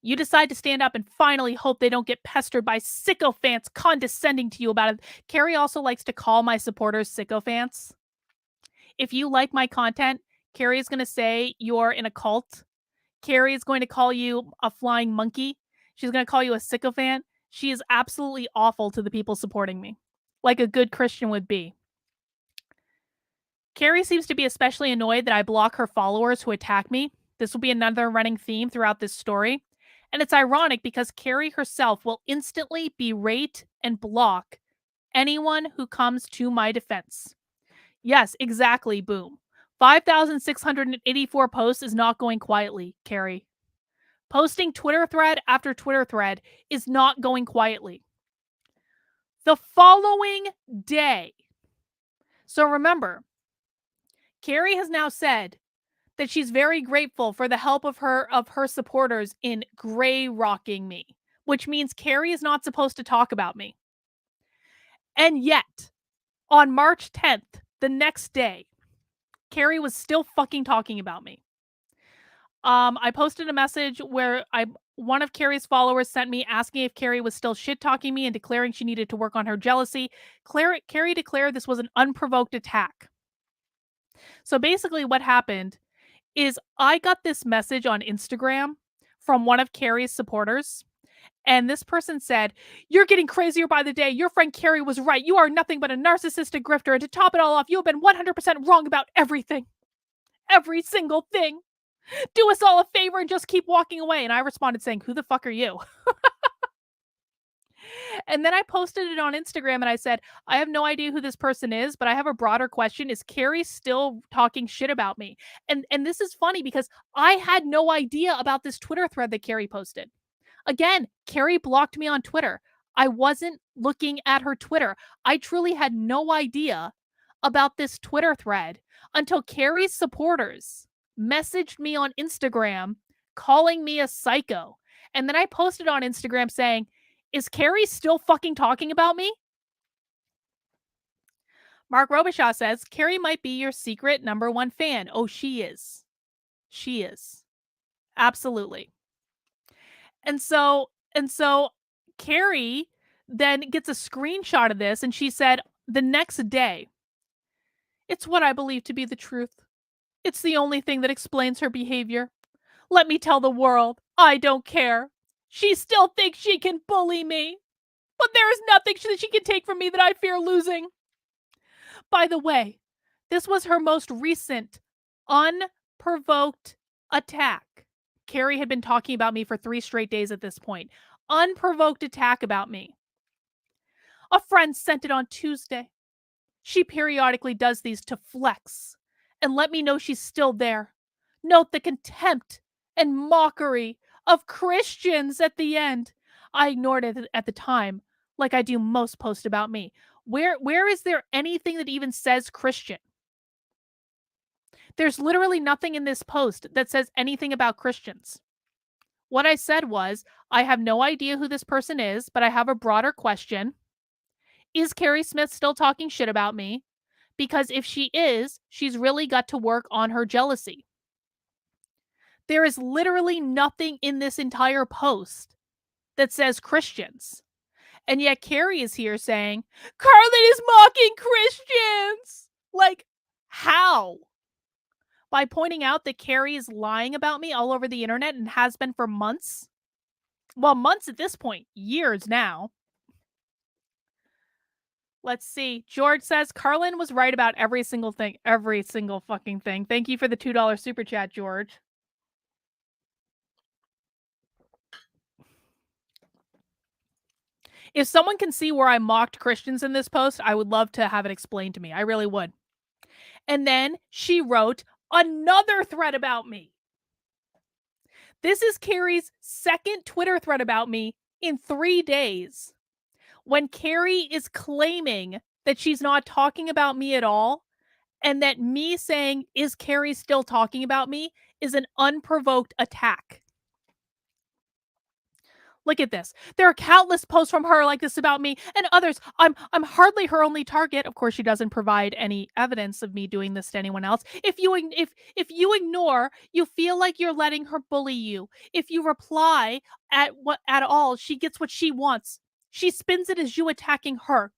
you decide to stand up and finally hope they don't get pestered by sycophants condescending to you about it. Keri also likes to call my supporters sycophants. If you like my content, Keri is going to say you're in a cult. Keri is going to call you a flying monkey. She's going to call you a sycophant. She is absolutely awful to the people supporting me, like a good Christian would be. Keri seems to be especially annoyed that I block her followers who attack me. This will be another running theme throughout this story. And it's ironic because Keri herself will instantly berate and block anyone who comes to my defense. Yes, exactly, boom. 5,684 posts is not going quietly, Keri. Posting Twitter thread after Twitter thread is not going quietly. The following day. So remember, Keri has now said that she's very grateful for the help of her supporters in gray rocking me, which means Keri is not supposed to talk about me. And yet, on March 10th, the next day, Keri was still fucking talking about me. I posted a message where one of Keri's followers sent me asking if Keri was still shit-talking me and declaring she needed to work on her jealousy. Keri declared this was an unprovoked attack. So basically what happened is I got this message on Instagram from one of Keri's supporters. And this person said, "You're getting crazier by the day. Your friend Keri was right. You are nothing but a narcissistic grifter. And to top it all off, you have been 100% wrong about everything. Every single thing. Do us all a favor and just keep walking away." And I responded saying, "Who the fuck are you?" And then I posted it on Instagram and I said, "I have no idea who this person is, but I have a broader question. Is Keri still talking shit about me?" And this is funny because I had no idea about this Twitter thread that Keri posted. Again, Keri blocked me on Twitter. I wasn't looking at her Twitter. I truly had no idea about this Twitter thread until Keri's supporters messaged me on Instagram calling me a psycho. And then I posted on Instagram saying, "Is Keri still fucking talking about me?" Mark Robichaud says, "Keri might be your secret #1 fan." Oh, she is. She is. Absolutely. And so Keri then gets a screenshot of this and she said the next day, "It's what I believe to be the truth. It's the only thing that explains her behavior. Let me tell the world, I don't care. She still thinks she can bully me. But there is nothing that she can take from me that I fear losing." By the way, this was her most recent unprovoked attack. Keri had been talking about me for 3 straight days at this point. Unprovoked attack about me. "A friend sent it on Tuesday. She periodically does these to flex and let me know she's still there. Note the contempt and mockery of Christians at the end. I ignored it at the time, like I do most posts about me." Where is there anything that even says Christian? There's literally nothing in this post that says anything about Christians. What I said was, I have no idea who this person is, but I have a broader question. Is Keri Smith still talking shit about me? Because if she is, she's really got to work on her jealousy. There is literally nothing in this entire post that says Christians. And yet Keri is here saying, Carlin is mocking Christians. Like, how? By pointing out that Keri is lying about me all over the internet and has been for months? Well, months at this point, years now. Let's see. George says, Carlin was right about every single thing. Every single fucking thing. Thank you for the $2 super chat, George. If someone can see where I mocked Christians in this post, I would love to have it explained to me. I really would. And then she wrote another thread about me. This is Keri's second Twitter thread about me in 3 days. When Keri is claiming that she's not talking about me at all, and that me saying, is Keri still talking about me, is an unprovoked attack. Look at this. There are countless posts from her like this about me and others. I'm hardly her only target. Of course, she doesn't provide any evidence of me doing this to anyone else. If you ignore, you feel like you're letting her bully you. If you reply at all, she gets what she wants. She spins it as you attacking her.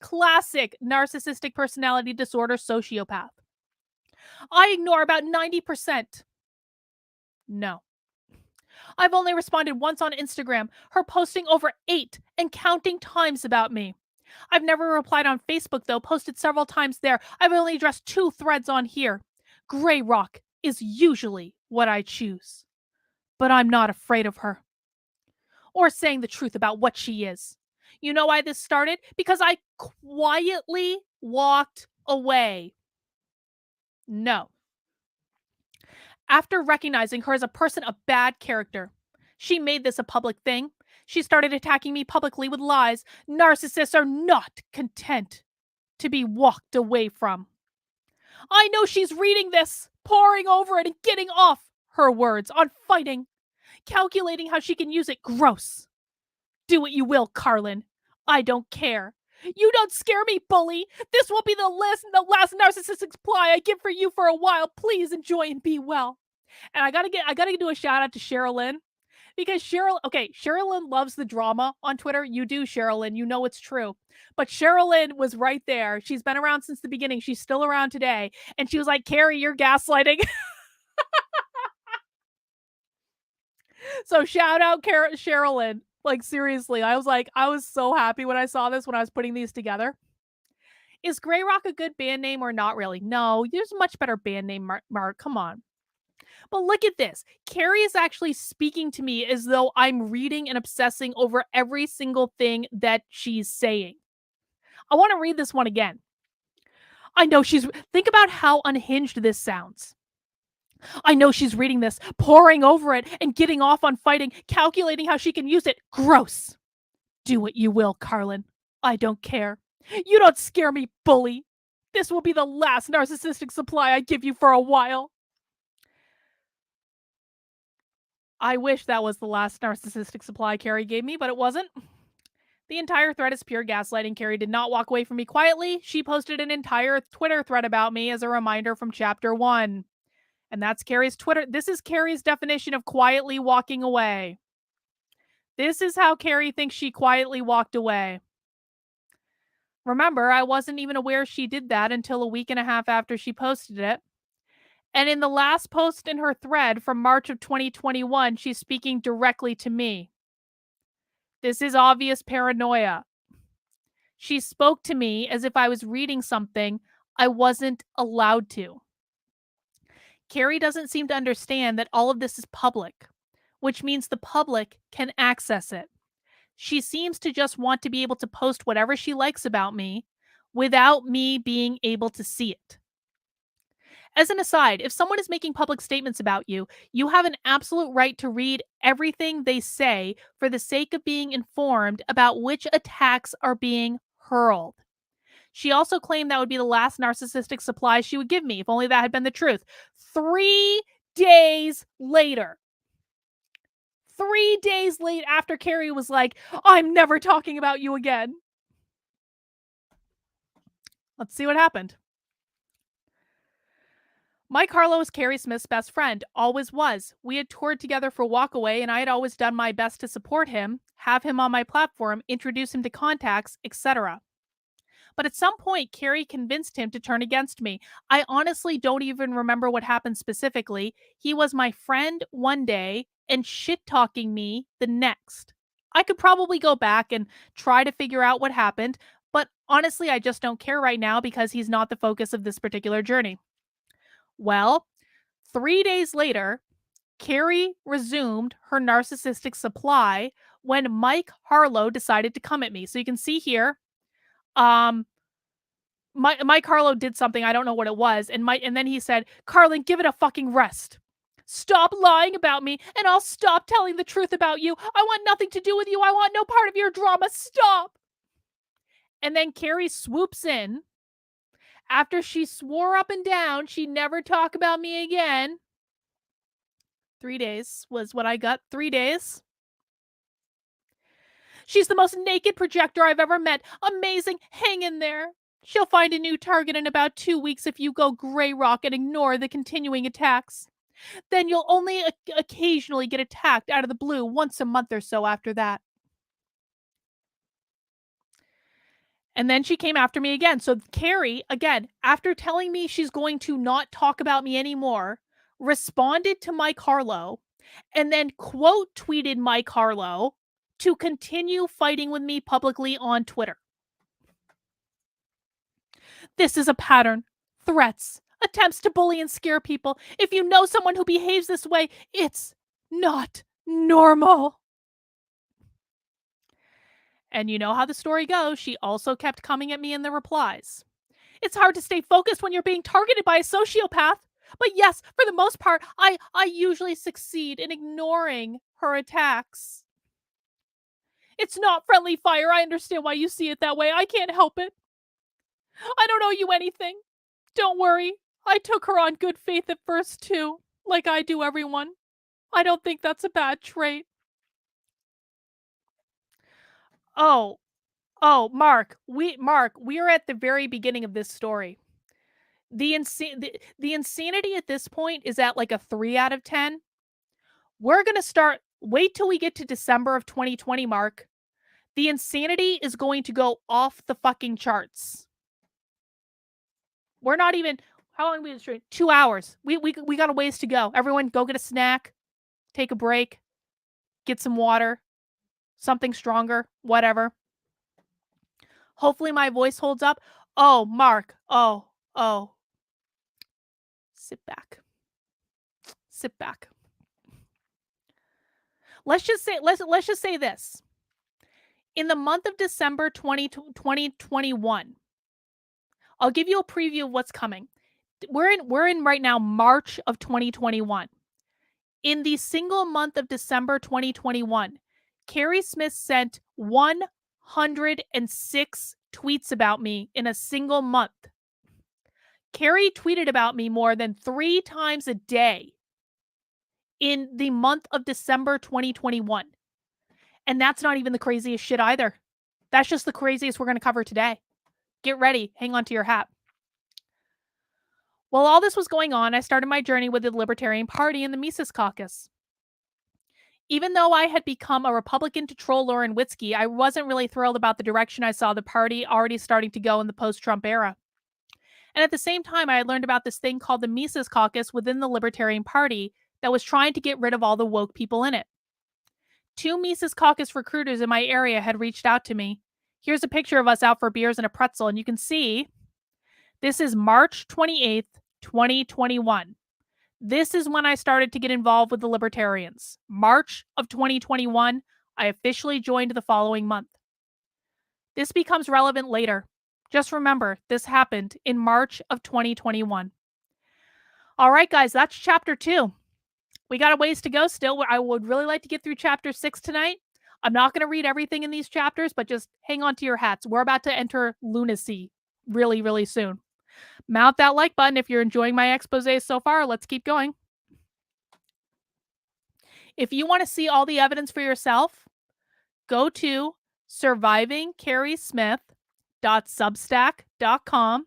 Classic narcissistic personality disorder sociopath. I ignore about 90%. No. I've only responded once on Instagram, her posting over 8 and counting times about me. I've never replied on Facebook, though, posted several times there. I've only addressed 2 threads on here. Grey rock is usually what I choose. But I'm not afraid of her. Or saying the truth about what she is. You know why this started? Because I quietly walked away. No. After recognizing her as a person of bad character, she made this a public thing. She started attacking me publicly with lies. Narcissists are not content to be walked away from. I know she's reading this, poring over it and getting off, her words, on fighting, calculating how she can use it. Gross. Do what you will, Carlin. I don't care. You don't scare me, bully. This will be the last narcissistic supply I give for you for a while. Please enjoy and be well. And I gotta do a shout out to Sherilyn, because Sherilyn loves the drama on Twitter. You do, Sherilyn. You know it's true. But Sherilyn was right there. She's been around since the beginning. She's still around today. And she was like, Keri, you're gaslighting. So shout out Sherilyn. Like, seriously, I was so happy when I saw this, when I was putting these together. Is Grey Rock a good band name or not really? No, there's a much better band name, Mark. Come on. But look at this. Keri is actually speaking to me as though I'm reading and obsessing over every single thing that she's saying. I want to read this one again. I know think about how unhinged this sounds. I know she's reading this, poring over it, and getting off on fighting, calculating how she can use it. Gross. Do what you will, Carlin. I don't care. You don't scare me, bully. This will be the last narcissistic supply I give you for a while. I wish that was the last narcissistic supply Keri gave me, but it wasn't. The entire thread is pure gaslighting. Keri did not walk away from me quietly. She posted an entire Twitter thread about me as a reminder from chapter 1. And that's Keri's Twitter. This is Keri's definition of quietly walking away. This is how Keri thinks she quietly walked away. Remember, I wasn't even aware she did that until a week and a half after she posted it. And in the last post in her thread from March of 2021, she's speaking directly to me. This is obvious paranoia. She spoke to me as if I was reading something I wasn't allowed to. Keri doesn't seem to understand that all of this is public, which means the public can access it. She seems to just want to be able to post whatever she likes about me without me being able to see it. As an aside, if someone is making public statements about you, you have an absolute right to read everything they say for the sake of being informed about which attacks are being hurled. She also claimed that would be the last narcissistic supply she would give me, if only that had been the truth. 3 days later. 3 days late after Keri was like, I'm never talking about you again. Let's see what happened. Mike Harlow is Keri Smith's best friend, always was. We had toured together for Walkaway, and I had always done my best to support him, have him on my platform, introduce him to contacts, etc. But at some point, Keri convinced him to turn against me. I honestly don't even remember what happened specifically. He was my friend one day and shit-talking me the next. I could probably go back and try to figure out what happened, but honestly, I just don't care right now because he's not the focus of this particular journey. Well, 3 days later, Keri resumed her narcissistic supply when Mike Harlow decided to come at me. So you can see here, Mike Harlow did something, I don't know what it was, and then he said, "Carlin, give it a fucking rest. Stop lying about me, and I'll stop telling the truth about you. I want nothing to do with you. I want no part of your drama. Stop." And then Keri swoops in after she swore up and down she'd never talk about me again. 3 days was what I got. 3 days. "She's the most naked projector I've ever met. Amazing. Hang in there. She'll find a new target in about 2 weeks if you go gray rock and ignore the continuing attacks. Then you'll only occasionally get attacked out of the blue once a month or so after that." And then she came after me again. So Keri, again, after telling me she's going to not talk about me anymore, responded to Mike Harlow and then quote tweeted Mike Harlow to continue fighting with me publicly on Twitter. "This is a pattern. Threats, attempts to bully and scare people. If you know someone who behaves this way, it's not normal." And you know how the story goes. She also kept coming at me in the replies. "It's hard to stay focused when you're being targeted by a sociopath. But yes, for the most part, I usually succeed in ignoring her attacks. It's not friendly fire. I understand why you see it that way. I can't help it. I don't owe you anything. Don't worry. I took her on good faith at first too, like I do everyone. I don't think that's a bad trait." Oh, Mark, we are at the very beginning of this story. The insanity at this point is at like a 3 out of 10. We're going to start, wait till we get to December of 2020, Mark. The insanity is going to go off the fucking charts. We're not even, how long have we been streaming? 2 hours. We got a ways to go. Everyone go get a snack, take a break, get some water, something stronger, whatever. Hopefully my voice holds up. Oh, Mark. Oh. Sit back. Let's just say this. In the month of December 2021, I'll give you a preview of what's coming. We're in right now March of 2021. In the single month of December 2021, Keri Smith sent 106 tweets about me in a single month. Keri tweeted about me more than 3 times a day in the month of December 2021. And that's not even the craziest shit either. That's just the craziest we're going to cover today. Get ready. Hang on to your hat. While all this was going on, I started my journey with the Libertarian Party and the Mises Caucus. Even though I had become a Republican to troll Lauren Witzke, I wasn't really thrilled about the direction I saw the party already starting to go in the post-Trump era. And at the same time, I had learned about this thing called the Mises Caucus within the Libertarian Party that was trying to get rid of all the woke people in it. 2 Mises Caucus recruiters in my area had reached out to me. Here's a picture of us out for beers and a pretzel, and you can see this is March 28th, 2021. This is when I started to get involved with the Libertarians. March of 2021, I officially joined the following month. This becomes relevant later. Just remember, this happened in March of 2021. All right, guys, that's chapter 2. We got a ways to go still. I would really like to get through chapter 6 tonight. I'm not going to read everything in these chapters, but just hang on to your hats. We're about to enter lunacy really, really soon. Mount that like button if you're enjoying my expose so far. Let's keep going. If you want to see all the evidence for yourself, go to survivingkerismith.substack.com.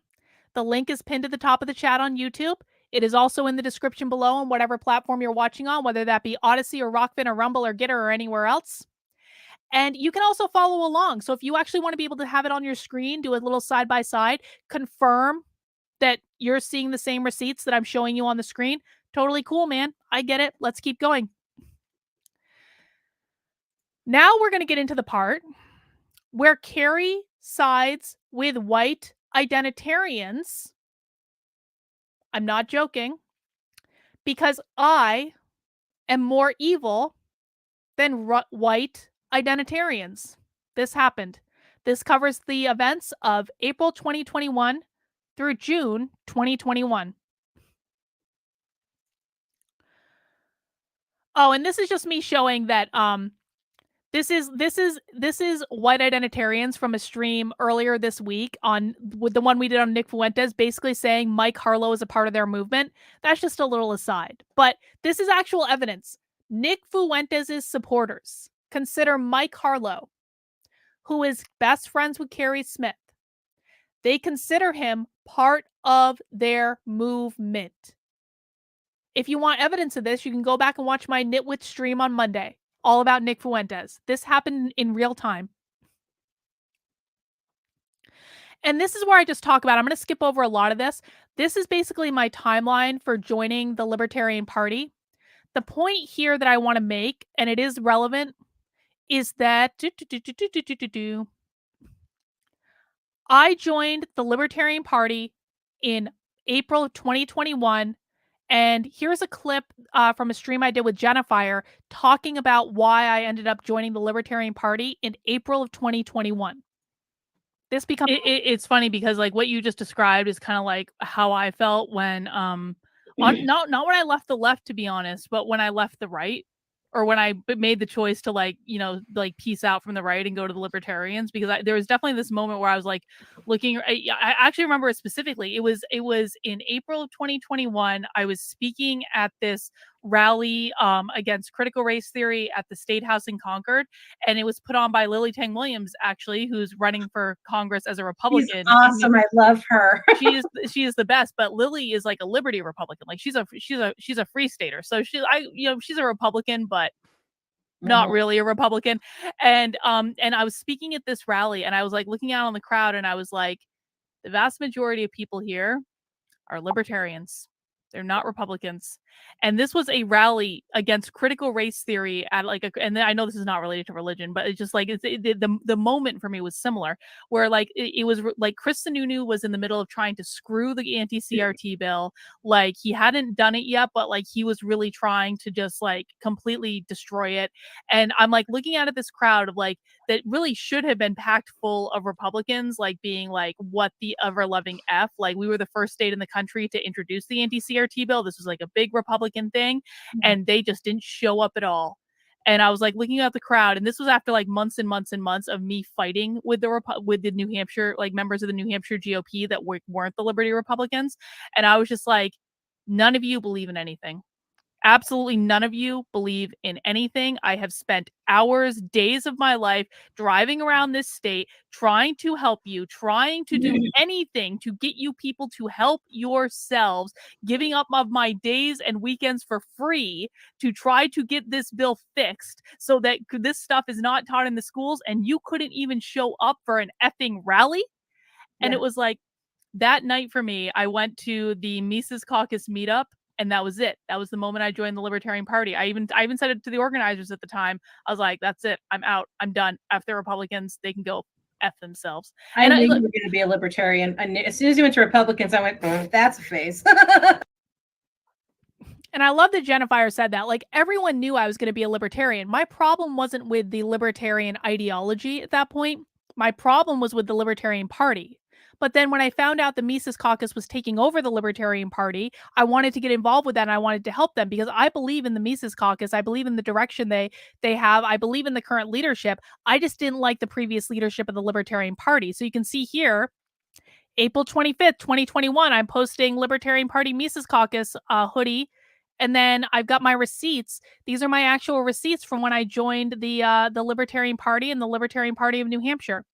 The link is pinned to the top of the chat on YouTube. It is also in the description below on whatever platform you're watching on, whether that be Odyssey or Rockfin or Rumble or Gitter or anywhere else. And you can also follow along. So if you actually want to be able to have it on your screen, do a little side-by-side, confirm that you're seeing the same receipts that I'm showing you on the screen. Totally cool, man. I get it. Let's keep going. Now we're going to get into the part where Keri sides with white identitarians. I'm not joking, because I am more evil than white identitarians. This happened. This covers the events of April 2021 through June 2021. Oh, and this is just me showing that this is white identitarians from a stream earlier this week on with the one we did on Nick Fuentes, basically saying Mike Harlow is a part of their movement. That's just a little aside, but this is actual evidence. Nick Fuentes' supporters consider Mike Harlow, who is best friends with Keri Smith, they consider him part of their movement. If you want evidence of this, you can go back and watch my Nitwit stream on Monday, all about Nick Fuentes. This happened in real time. And this is where I just talk about, I'm going to skip over a lot of this. This is basically my timeline for joining the Libertarian Party. The point here that I want to make, and it is relevant, is that I joined the Libertarian Party in April of 2021. And here's a clip from a stream I did with Jennifer talking about why I ended up joining the Libertarian Party in April of 2021. This becomes it's funny because like what you just described is kind of like how I felt when not when I left the left, to be honest, but when I left the right, or when I made the choice to like, you know, like peace out from the right and go to the Libertarians, because there was definitely this moment where I was like looking, I actually remember it specifically. It was in April of 2021. I was speaking at this rally against critical race theory at the State House in Concord, and it was put on by Lily Tang Williams, actually, who's running for Congress as a Republican. She's awesome. I love her. she is the best, but Lily is like a liberty Republican. Like she's a free stater. So she's a Republican, but not really a Republican. And I was speaking at this rally, and I was like looking out on the crowd, and I was like, the vast majority of people here are libertarians. They're not Republicans. And this was a rally against critical race theory at like and I know this is not related to religion, but it's just like the moment for me was similar, where like it was like Chris Sununu was in the middle of trying to screw the anti-CRT bill. Like he hadn't done it yet, but like he was really trying to just like completely destroy it. And I'm like looking at this crowd of like that really should have been packed full of Republicans, like being like, what the ever-loving F? Like we were the first state in the country to introduce the anti-CRT bill. This was like a big Republican thing, and they just didn't show up at all. And I was like looking at the crowd, and this was after like months and months and months of me fighting with the New Hampshire, like members of the New Hampshire GOP that weren't the Liberty Republicans. And I was just like, none of you believe in anything. Absolutely none of you believe in anything. I have spent hours, days of my life driving around this state, trying to help you, trying to do anything to get you people to help yourselves, giving up of my days and weekends for free to try to get this bill fixed so that this stuff is not taught in the schools, and you couldn't even show up for an effing rally. And it was like that night for me, I went to the Mises Caucus meetup. And that was it. That was the moment I joined the Libertarian Party. I even said it to the organizers at the time. I was like, that's it. I'm out. I'm done. F the Republicans. They can go F themselves. I knew you were going to be a libertarian. As soon as you went to Republicans, I went, that's a phase. And I love that Jennifer said that. Like, everyone knew I was going to be a libertarian. My problem wasn't with the libertarian ideology at that point. My problem was with the Libertarian Party. But then when I found out the Mises Caucus was taking over the Libertarian Party, I wanted to get involved with that, and I wanted to help them because I believe in the Mises Caucus. I believe in the direction they have. I believe in the current leadership. I just didn't like the previous leadership of the Libertarian Party. So you can see here, April 25th, 2021, I'm posting Libertarian Party Mises Caucus hoodie. And then I've got my receipts. These are my actual receipts from when I joined the Libertarian Party and the Libertarian Party of New Hampshire.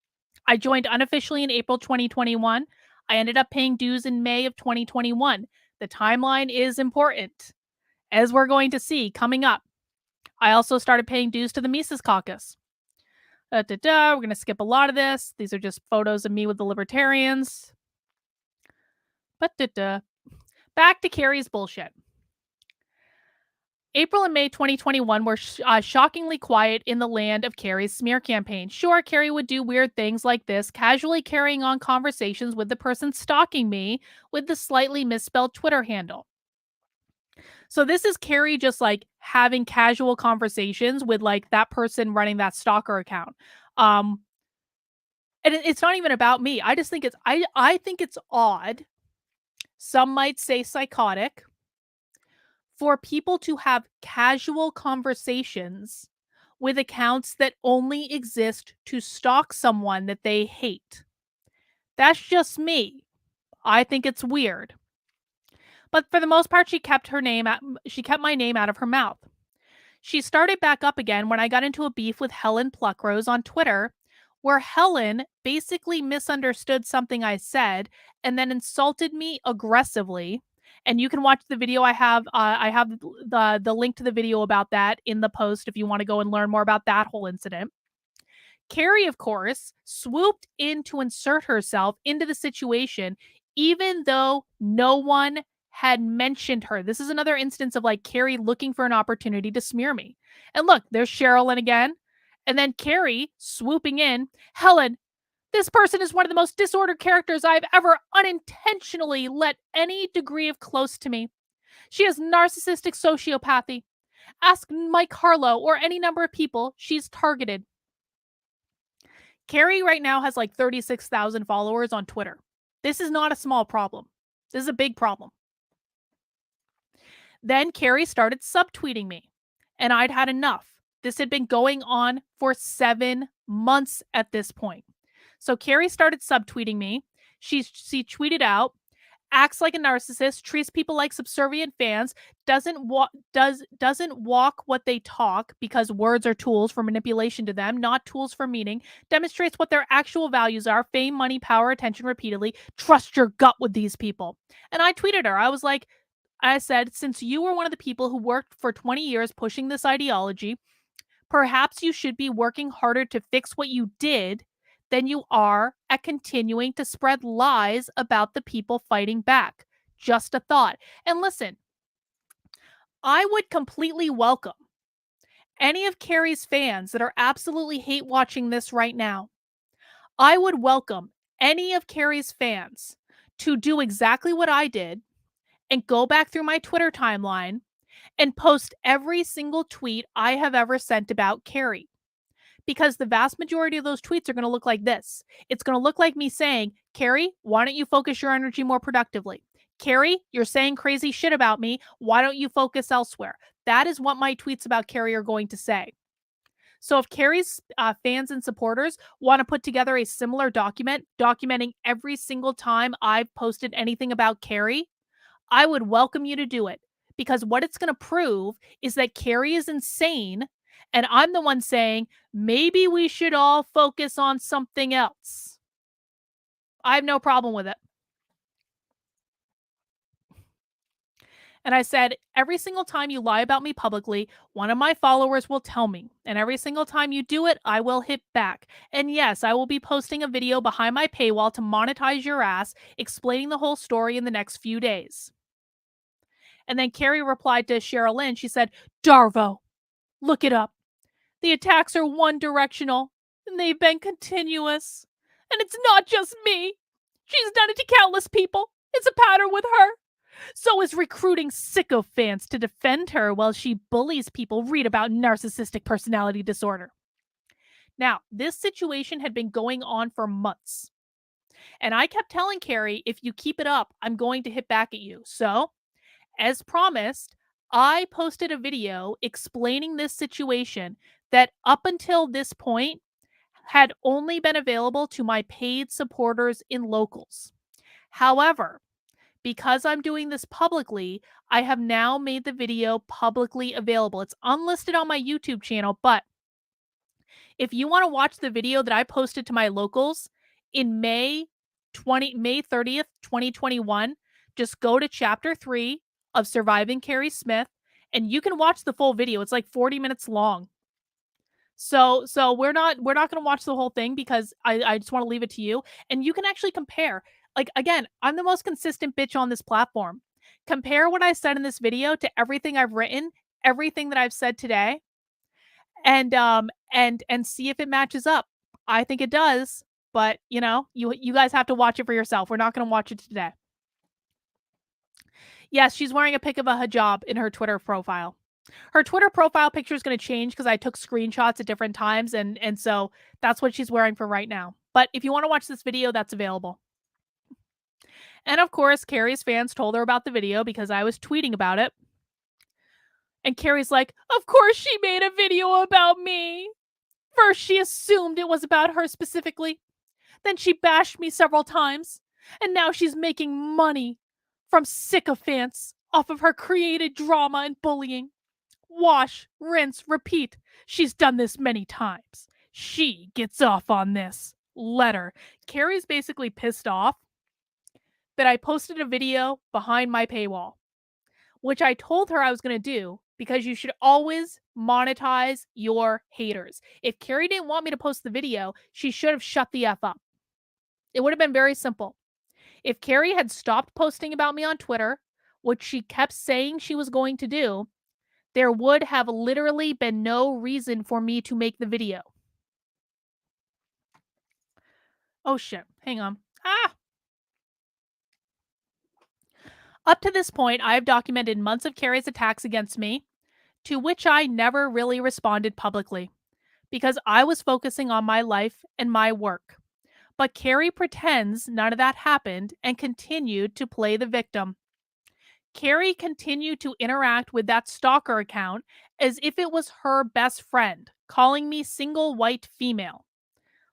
I joined unofficially in April 2021. I ended up paying dues in May of 2021. the timeline is important, as we're going to see coming up. I also started paying dues to the Mises Caucus. We're going to skip a lot of this. These are just photos of me with the libertarians. Back to Keri's bullshit. April and May 2021 were shockingly quiet in the land of Keri's smear campaign. Sure, Keri would do weird things like this, casually carrying on conversations with the person stalking me with the slightly misspelled Twitter handle. So this is Keri just like having casual conversations with like that person running that stalker account. And it's not even about me. I just think I think it's odd. Some might say psychotic, for people to have casual conversations with accounts that only exist to stalk someone that they hate. That's just me. I think it's weird. But for the most part, she kept my name out of her mouth. She started back up again when I got into a beef with Helen Pluckrose on Twitter, where Helen basically misunderstood something I said and then insulted me aggressively. And you can watch the video I have the link to the video about that in the post if you want to go and learn more about that whole incident. Keri, of course, swooped in to insert herself into the situation, even though no one had mentioned her. This is another instance of like Keri looking for an opportunity to smear me. And look, there's Sherilyn again. And then Keri swooping in. Helen, this person is one of the most disordered characters I've ever unintentionally let any degree of close to me. She has narcissistic sociopathy. Ask Mike Harlow or any number of people she's targeted. Keri right now has like 36,000 followers on Twitter. This is not a small problem. This is a big problem. Then Keri started subtweeting me, and I'd had enough. This had been going on for 7 months at this point. So Keri started subtweeting me. She tweeted out, acts like a narcissist, treats people like subservient fans, doesn't walk what they talk because words are tools for manipulation to them, not tools for meaning, demonstrates what their actual values are, fame, money, power, attention repeatedly, trust your gut with these people. And I tweeted her. I said, since you were one of the people who worked for 20 years pushing this ideology, perhaps you should be working harder to fix what you did than you are at continuing to spread lies about the people fighting back. Just a thought. And listen, I would completely welcome any of Keri's fans that are absolutely hate watching this right now. I would welcome any of Keri's fans to do exactly what I did and go back through my Twitter timeline and post every single tweet I have ever sent about Keri. Because the vast majority of those tweets are going to look like this. It's going to look like me saying, Keri, why don't you focus your energy more productively? Keri, you're saying crazy shit about me. Why don't you focus elsewhere? That is what my tweets about Keri are going to say. So if Keri's fans and supporters want to put together a similar document documenting every single time I've posted anything about Keri, I would welcome you to do it, because what it's going to prove is that Keri is insane, and I'm the one saying, maybe we should all focus on something else. I have no problem with it. And I said, every single time you lie about me publicly, one of my followers will tell me. And every single time you do it, I will hit back. And yes, I will be posting a video behind my paywall to monetize your ass, explaining the whole story in the next few days. And then Keri replied to Sherilyn. She said, Darvo, look it up. The attacks are one-directional, and they've been continuous. And it's not just me. She's done it to countless people. It's a pattern with her. So is recruiting sycophants to defend her while she bullies people read about narcissistic personality disorder. Now, this situation had been going on for months. And I kept telling Keri, if you keep it up, I'm going to hit back at you. So, as promised, I posted a video explaining this situation that up until this point had only been available to my paid supporters in locals. However, because I'm doing this publicly, I have now made the video publicly available. It's unlisted on my YouTube channel, but if you want to watch the video that I posted to my locals in May 30th, 2021, just go to chapter 3 of Surviving Keri Smith, and you can watch the full video. It's like 40 minutes long. So we're not going to watch the whole thing because I just want to leave it to you. And you can actually compare. Like, again, I'm the most consistent bitch on this platform. Compare what I said in this video to everything I've written, everything that I've said today, and see if it matches up. I think it does, but you know, you guys have to watch it for yourself. We're not going to watch it today. Yes, she's wearing a pic of a hijab in her Twitter profile. Her Twitter profile picture is going to change because I took screenshots at different times, and so that's what she's wearing for right now. But if you want to watch this video, that's available. And of course, Keri's fans told her about the video because I was tweeting about it. And Keri's like, of course she made a video about me. First, she assumed it was about her specifically. Then she bashed me several times. And now she's making money from sycophants off of her created drama and bullying. Wash, rinse, repeat. She's done this many times. She gets off on this. Letter. Keri's basically pissed off that I posted a video behind my paywall, which I told her I was going to do because you should always monetize your haters. If Keri didn't want me to post the video, she should have shut the F up. It would have been very simple. If Keri had stopped posting about me on Twitter, which she kept saying she was going to do, there would have literally been no reason for me to make the video. Oh shit, hang on. Up to this point, I have documented months of Keri's attacks against me, to which I never really responded publicly, because I was focusing on my life and my work. But Keri pretends none of that happened and continued to play the victim. Keri continued to interact with that stalker account as if it was her best friend, calling me single white female.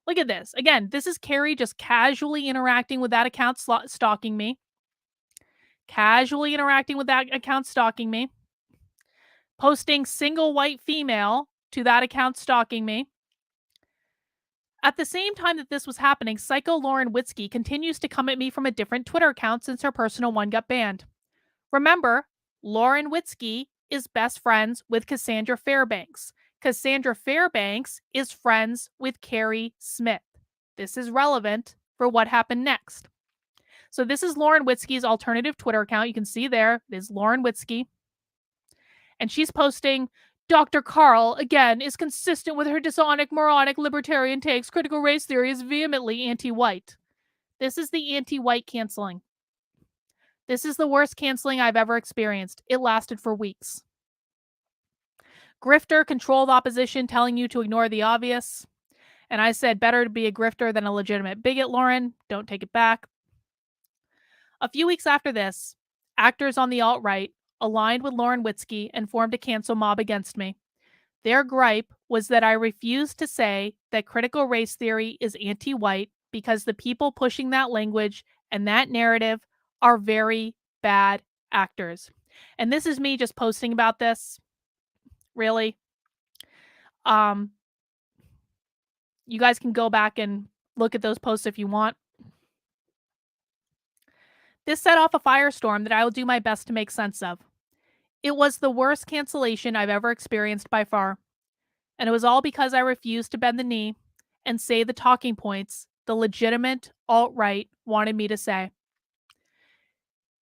Look at this. Again, this is Keri just casually interacting with that account stalking me. Casually interacting with that account stalking me. Posting single white female to that account stalking me. At the same time that this was happening, Psycho Lauren Witzke continues to come at me from a different Twitter account since her personal one got banned. Remember, Lauren Witzke is best friends with Cassandra Fairbanks. Cassandra Fairbanks is friends with Keri Smith. This is relevant for what happened next. So this is Lauren Witzke's alternative Twitter account. You can see there is Lauren Witzke. And she's posting, Dr. Carl, again, is consistent with her dishonest, moronic, libertarian takes. Critical race theory is vehemently anti-white. This is the anti-white canceling. This is the worst canceling I've ever experienced. It lasted for weeks. Grifter, controlled opposition, telling you to ignore the obvious. And I said, better to be a grifter than a legitimate bigot, Lauren. Don't take it back. A few weeks after this, actors on the alt-right aligned with Lauren Witzke and formed a cancel mob against me. Their gripe was that I refused to say that critical race theory is anti-white because the people pushing that language and that narrative are very bad actors. And this is me just posting about this. Really. You guys can go back and look at those posts if you want. This set off a firestorm that I will do my best to make sense of. It was the worst cancellation I've ever experienced by far. And it was all because I refused to bend the knee and say the talking points the legitimate alt-right wanted me to say.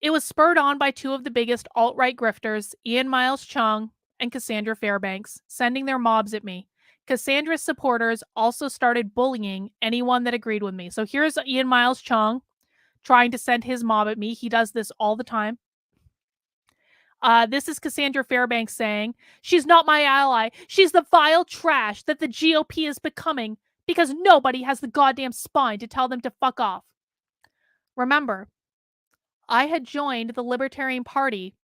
It was spurred on by two of the biggest alt-right grifters, Ian Miles Chung and Cassandra Fairbanks, sending their mobs at me. Cassandra's supporters also started bullying anyone that agreed with me. So here's Ian Miles Chung trying to send his mob at me. He does this all the time. This is Cassandra Fairbanks saying, she's not my ally. She's the vile trash that the GOP is becoming because nobody has the goddamn spine to tell them to fuck off. Remember, I had joined the Libertarian Party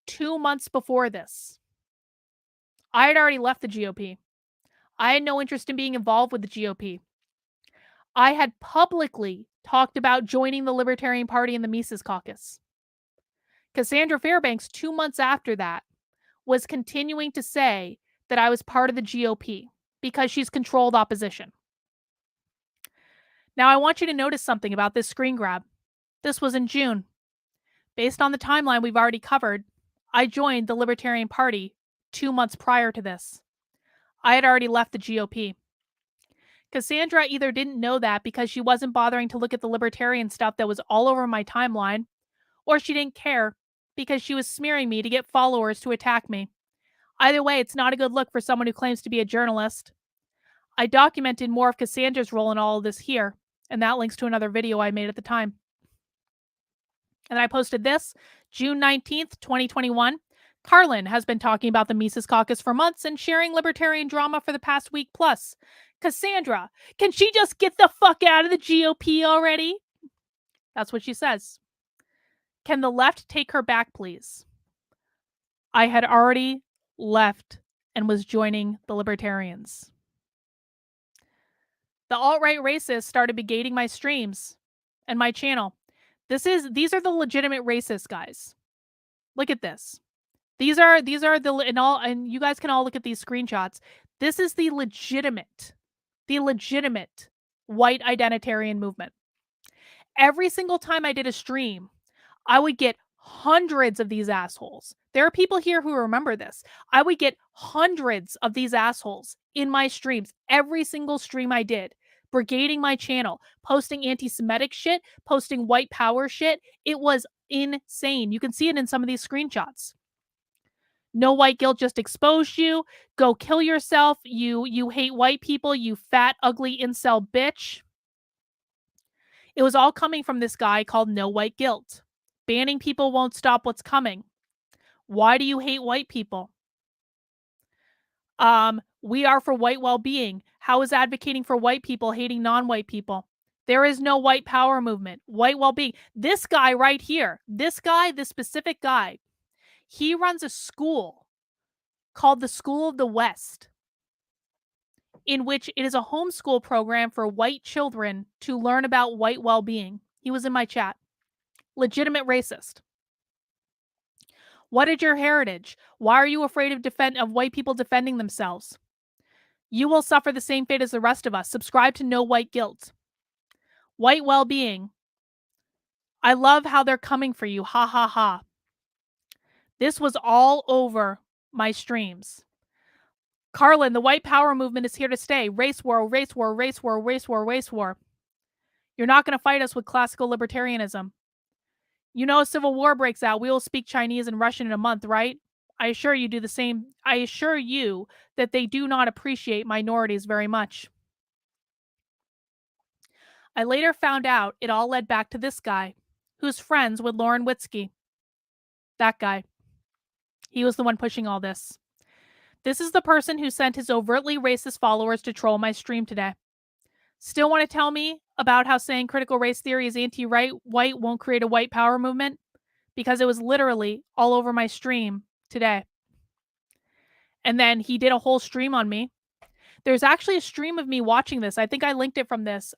2 months before this. I had already left the GOP. I had no interest in being involved with the GOP. I had publicly talked about joining the Libertarian Party in the Mises Caucus. Cassandra Fairbanks, 2 months after that, was continuing to say that I was part of the GOP because she's controlled opposition. Now, I want you to notice something about this screen grab. This was in June. Based on the timeline we've already covered, I joined the Libertarian Party 2 months prior to this. I had already left the GOP. Cassandra either didn't know that because she wasn't bothering to look at the libertarian stuff that was all over my timeline, or she didn't care because she was smearing me to get followers to attack me. Either way, it's not a good look for someone who claims to be a journalist. I documented more of Cassandra's role in all of this here, and that links to another video I made at the time. And I posted this, June 19th, 2021. Carlin has been talking about the Mises Caucus for months and sharing libertarian drama for the past week plus. Cassandra, can she just get the fuck out of the GOP already? That's what she says. Can the left take her back, please? I had already left and was joining the libertarians. The alt-right racists started begating my streams and my channel. These are the legitimate racists, guys. Look at this. These are the and you guys can all look at these screenshots. This is the legitimate white identitarian movement. Every single time I did a stream, I would get hundreds of these assholes. There are people here who remember this. I would get hundreds of these assholes in my streams, every single stream I did, brigading my channel, posting anti-Semitic shit, posting white power shit. It was insane. You can see it in some of these screenshots. No white guilt just exposed you. Go kill yourself. You hate white people, you fat, ugly incel bitch. It was all coming from this guy called No White Guilt. Banning people won't stop what's coming. Why do you hate white people? We are for white well-being. How is advocating for white people hating non-white people? There is no white power movement. White well-being. This guy right here, this specific guy, he runs a school called the School of the West, in which it is a homeschool program for white children to learn about white well-being. He was in my chat. Legitimate racist. What is your heritage? Why are you afraid of white people defending themselves? You will suffer the same fate as the rest of us. Subscribe to No White Guilt. White well-being. I love how they're coming for you. Ha ha ha. This was all over my streams. Carlin, the white power movement is here to stay. Race war, race war, race war, race war, race war. You're not going to fight us with classical libertarianism. You know, a civil war breaks out. We will speak Chinese and Russian in a month, right? I assure you do the same. I assure you that they do not appreciate minorities very much. I later found out it all led back to this guy, who's friends with Lauren Witzke. That guy. He was the one pushing all this. This is the person who sent his overtly racist followers to troll my stream today. Still want to tell me about how saying critical race theory is anti-white won't create a white power movement? Because it was literally all over my stream today. And then he did a whole stream on me. There's actually a stream of me watching this. I think I linked it from this,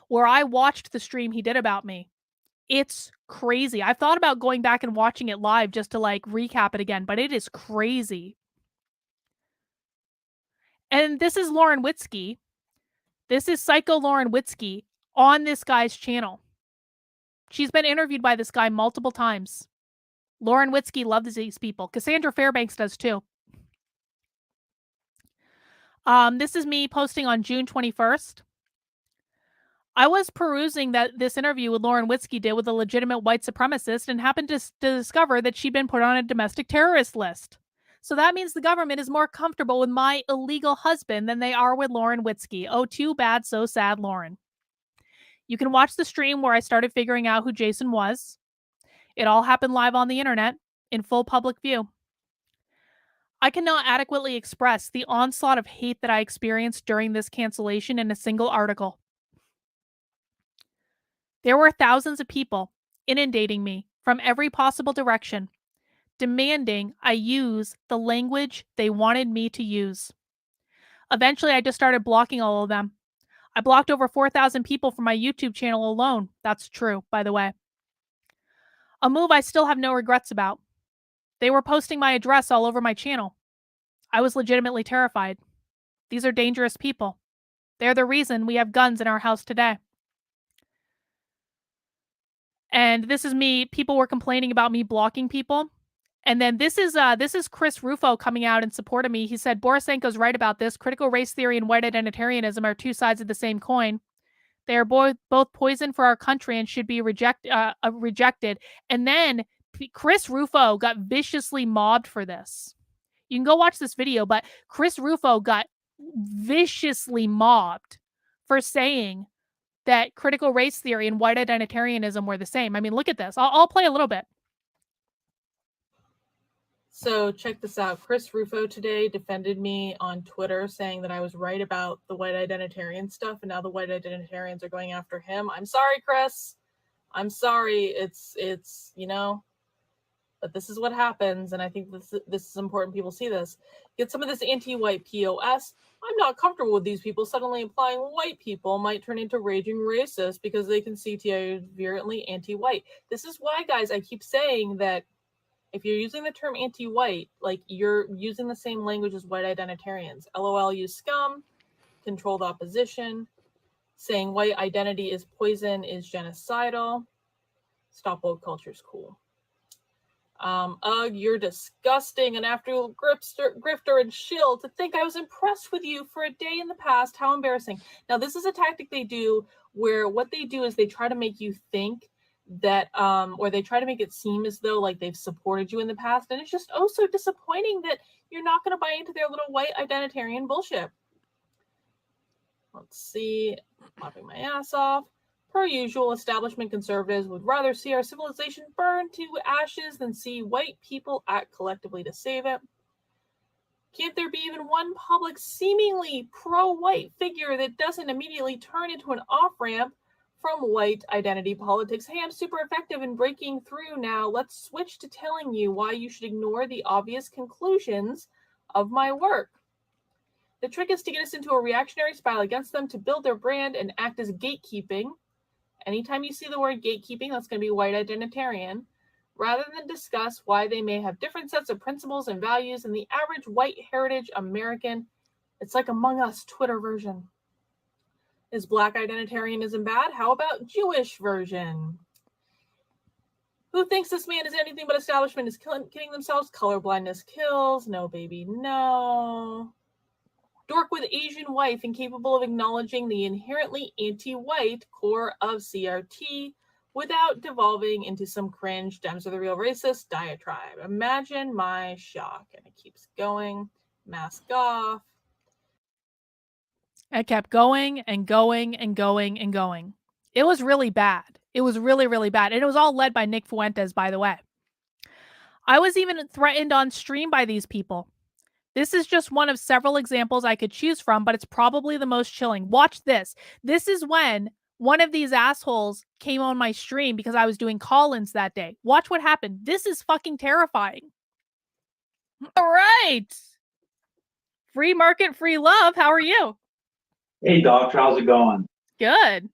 where I watched the stream he did about me. It's crazy. I've thought about going back and watching it live just to like recap it again, but it is crazy. And this is Lauren Witzke. This is Psycho Lauren Witzke on this guy's channel. She's been interviewed by this guy multiple times. Lauren Witzke loves these people. Cassandra Fairbanks does too. This is me posting on June 21st. I was perusing this interview with Lauren Witzke did with a legitimate white supremacist and happened to discover that she'd been put on a domestic terrorist list. So that means the government is more comfortable with my illegal husband than they are with Lauren Witzke. Oh, too bad, so sad, Lauren. You can watch the stream where I started figuring out who Jason was. It all happened live on the internet in full public view. I cannot adequately express the onslaught of hate that I experienced during this cancellation in a single article. There were thousands of people inundating me from every possible direction, demanding I use the language they wanted me to use. Eventually, I just started blocking all of them. I blocked over 4,000 people from my YouTube channel alone. That's true, by the way. A move I still have no regrets about. They were posting my address all over my channel. I was legitimately terrified. These are dangerous people. They're the reason we have guns in our house today. And this is me. People were complaining about me blocking people. And then this is Chris Rufo coming out in support of me. He said, Borisenko's right about this. Critical race theory and white identitarianism are two sides of the same coin. They are both poison for our country and should be rejected. And then Chris Rufo got viciously mobbed for this. You can go watch this video, but Chris Rufo got viciously mobbed for saying that critical race theory and white identitarianism were the same. I mean, look at this. I'll play a little bit. So check this out. Chris Rufo today defended me on Twitter saying that I was right about the white identitarian stuff, and now the white identitarians are going after him. I'm sorry, Chris. I'm sorry. It's you know, but this is what happens, and I think this is important people see this. Get some of this anti-white POS. I'm not comfortable with these people suddenly implying white people might turn into raging racists because they can see TI virulently anti-white. This is why, guys, I keep saying that if you're using the term anti-white, like you're using the same language as white identitarians. LOL, you scum, controlled opposition, saying white identity is poison is genocidal. Stop woke culture is cool. Ugh, you're disgusting. And after grifter and shill, to think I was impressed with you for a day in the past. How embarrassing. Now, this is a tactic they do where what they do is they try to make you think that or they try to make it seem as though like they've supported you in the past, and it's just oh so disappointing that you're not going to buy into their little white identitarian bullshit. Let's see, laughing my ass off. Per usual, establishment conservatives would rather see our civilization burn to ashes than see white people act collectively to save it. Can't there be even one public seemingly pro-white figure that doesn't immediately turn into an off-ramp from white identity politics? Hey, I'm super effective in breaking through now. Let's switch to telling you why you should ignore the obvious conclusions of my work. The trick is to get us into a reactionary spiral against them to build their brand and act as gatekeeping. Anytime you see the word gatekeeping, that's going to be white identitarian, rather than discuss why they may have different sets of principles and values than the average white heritage American. It's like Among Us Twitter version. Is black identitarianism bad? How about Jewish version? Who thinks this man is anything but establishment is kidding themselves? Colorblindness kills. No, baby, no. Dork with Asian wife incapable of acknowledging the inherently anti-white core of CRT without devolving into some cringe Dems are the real racist diatribe. Imagine my shock. And it keeps going. Mask off. It kept going and going and going and going. It was really bad. It was really, really bad. And it was all led by Nick Fuentes, by the way. I was even threatened on stream by these people. This is just one of several examples I could choose from, but it's probably the most chilling. Watch this. This is when one of these assholes came on my stream because I was doing call-ins that day. Watch what happened. This is fucking terrifying. All right. Free market, free love. How are you? Hey, Doctor, how's it going? Good.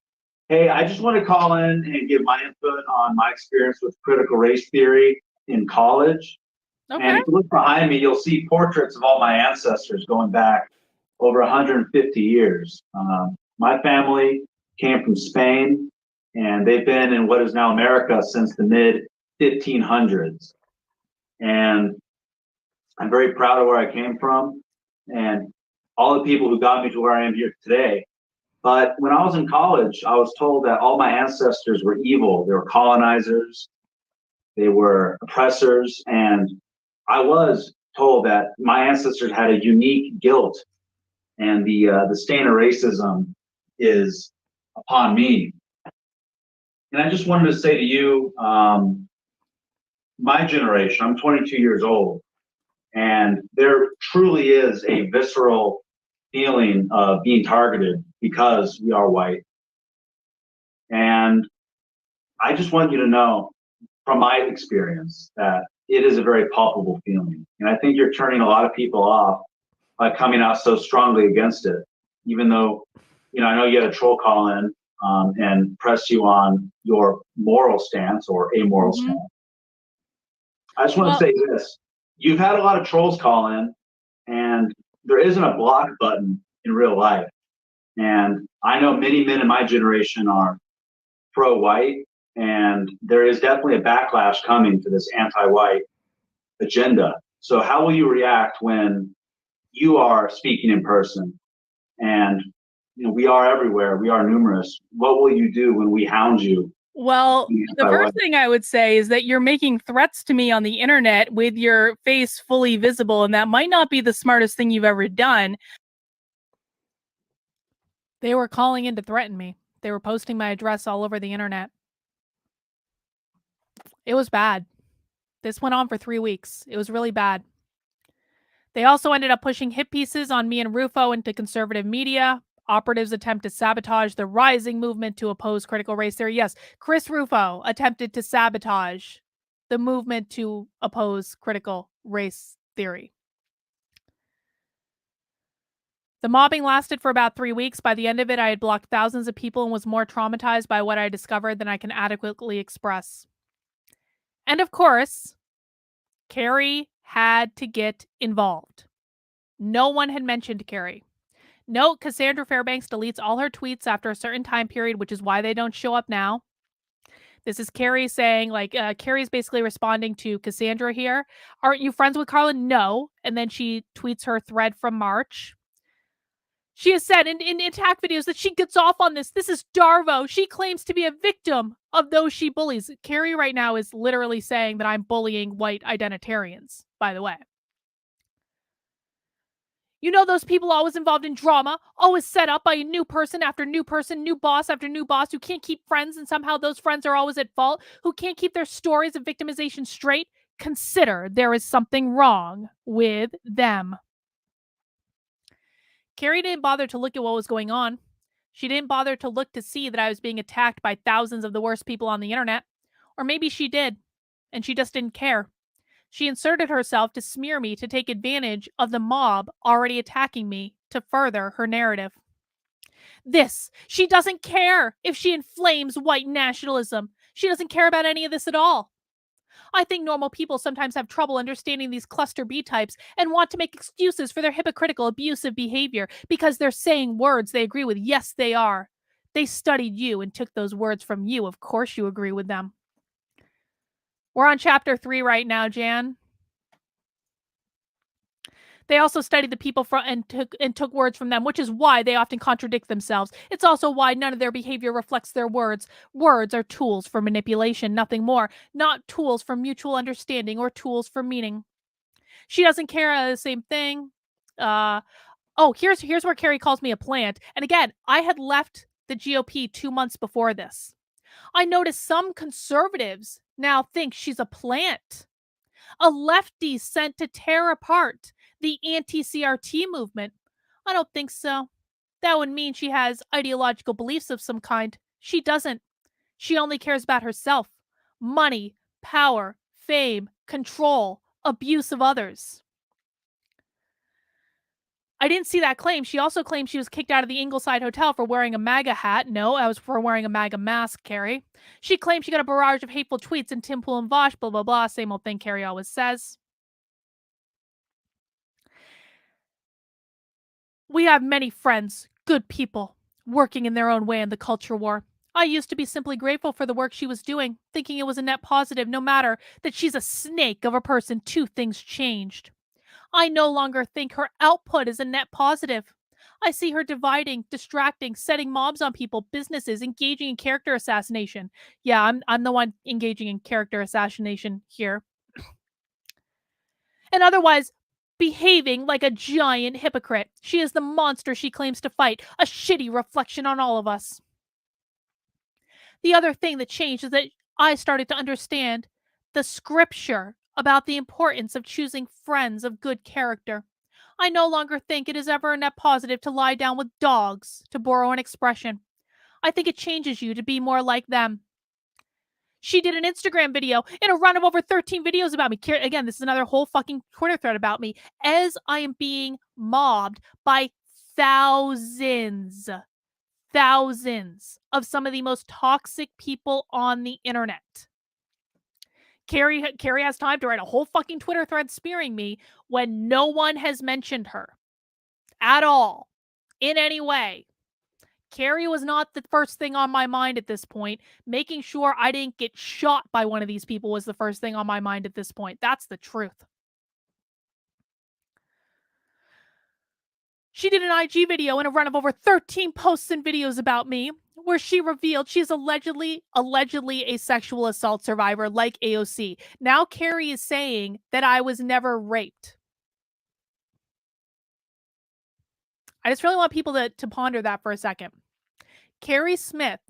Hey, I just want to call in and give my input on my experience with critical race theory in college. Okay. And if you look behind me, you'll see portraits of all my ancestors going back over 150 years. My family came from Spain, and they've been in what is now America since the mid-1500s. And I'm very proud of where I came from and all the people who got me to where I am here today. But when I was in college, I was told that all my ancestors were evil. They were colonizers, they were oppressors, and I was told that my ancestors had a unique guilt, and the stain of racism is upon me. And I just wanted to say to you, my generation, I'm 22 years old, and there truly is a visceral feeling of being targeted because we are white. And I just want you to know from my experience that it is a very palpable feeling. And I think you're turning a lot of people off by coming out so strongly against it, even though, you know, I know you had a troll call in and press you on your moral stance or amoral stance. I just want to say this. You've had a lot of trolls call in, and there isn't a block button in real life. And I know many men in my generation are pro-white, And there is definitely a backlash coming to this anti-white agenda. So how will you react when you are speaking in person and we are everywhere, we are numerous? What will you do when we hound you? Well, the first thing I would say is that you're making threats to me on the internet with your face fully visible, and that might not be the smartest thing you've ever done. They were calling in to threaten me. They were posting my address all over the internet. It was bad. This went on for 3 weeks. It was really bad. They also ended up pushing hit pieces on me and Rufo into conservative media. Operatives attempt to sabotage the rising movement to oppose critical race theory. Yes, Chris Rufo attempted to sabotage the movement to oppose critical race theory. The mobbing lasted for about 3 weeks. By the end of it, I had blocked thousands of people and was more traumatized by what I discovered than I can adequately express. And of course, Keri had to get involved. No one had mentioned Keri. Note, Cassandra Fairbanks deletes all her tweets after a certain time period, which is why they don't show up now. This is Keri saying, like, Keri's basically responding to Cassandra here. Aren't you friends with Carlin? No. And then she tweets her thread from March. She has said in attack videos that she gets off on this. This is Darvo. She claims to be a victim of those she bullies. Keri right now is literally saying that I'm bullying white identitarians, by the way. You know, those people always involved in drama, always set up by a new person after new person, new boss after new boss, who can't keep friends, and somehow those friends are always at fault, who can't keep their stories of victimization straight. Consider there is something wrong with them. Keri didn't bother to look at what was going on. She didn't bother to look to see that I was being attacked by thousands of the worst people on the internet. Or maybe she did, and she just didn't care. She inserted herself to smear me to take advantage of the mob already attacking me to further her narrative. She doesn't care if she inflames white nationalism. She doesn't care about any of this at all. I think normal people sometimes have trouble understanding these cluster B types and want to make excuses for their hypocritical, abusive behavior because they're saying words they agree with. Yes, they are. They studied you and took those words from you. Of course you agree with them. We're on chapter 3 right now, Jan. They also studied the people and took words from them, which is why they often contradict themselves. It's also why none of their behavior reflects their words. Words are tools for manipulation, nothing more. Not tools for mutual understanding or tools for meaning. She doesn't care. The same thing. Here's where Keri calls me a plant. And again, I had left the GOP 2 months before this. I noticed some conservatives now think she's a plant. A lefty sent to tear apart the anti-CRT movement. I don't think so. That would mean she has ideological beliefs of some kind. She doesn't. She only cares about herself. Money, power, fame, control, abuse of others. I didn't see that claim. She also claimed she was kicked out of the Ingleside Hotel for wearing a MAGA hat. No, I was for wearing a MAGA mask, Keri. She claimed she got a barrage of hateful tweets and Tim Pool and Vosh, blah, blah, blah. Same old thing Keri always says. We have many friends, good people, working in their own way in the culture war. I used to be simply grateful for the work she was doing, thinking it was a net positive, no matter that she's a snake of a person. 2 things changed. I no longer think her output is a net positive. I see her dividing, distracting, setting mobs on people, businesses, engaging in character assassination. Yeah, I'm the one engaging in character assassination here. And otherwise, behaving like a giant hypocrite. She is the monster she claims to fight, a shitty reflection on all of us. The other thing that changed is that I started to understand the scripture about the importance of choosing friends of good character. I no longer think it is ever a net positive to lie down with dogs, to borrow an expression. I think it changes you to be more like them. She did an Instagram video in a run of over 13 videos about me. Again, this is another whole fucking Twitter thread about me. As I am being mobbed by thousands of some of the most toxic people on the internet. Keri has time to write a whole fucking Twitter thread spearing me when no one has mentioned her at all in any way. Keri was not the first thing on my mind at this point. Making sure I didn't get shot by one of these people was the first thing on my mind at this point. That's the truth. She did an IG video in a run of over 13 posts and videos about me, where she revealed she's allegedly a sexual assault survivor like AOC. Now Keri is saying that I was never raped. I just really want people to ponder that for a second. Keri Smith,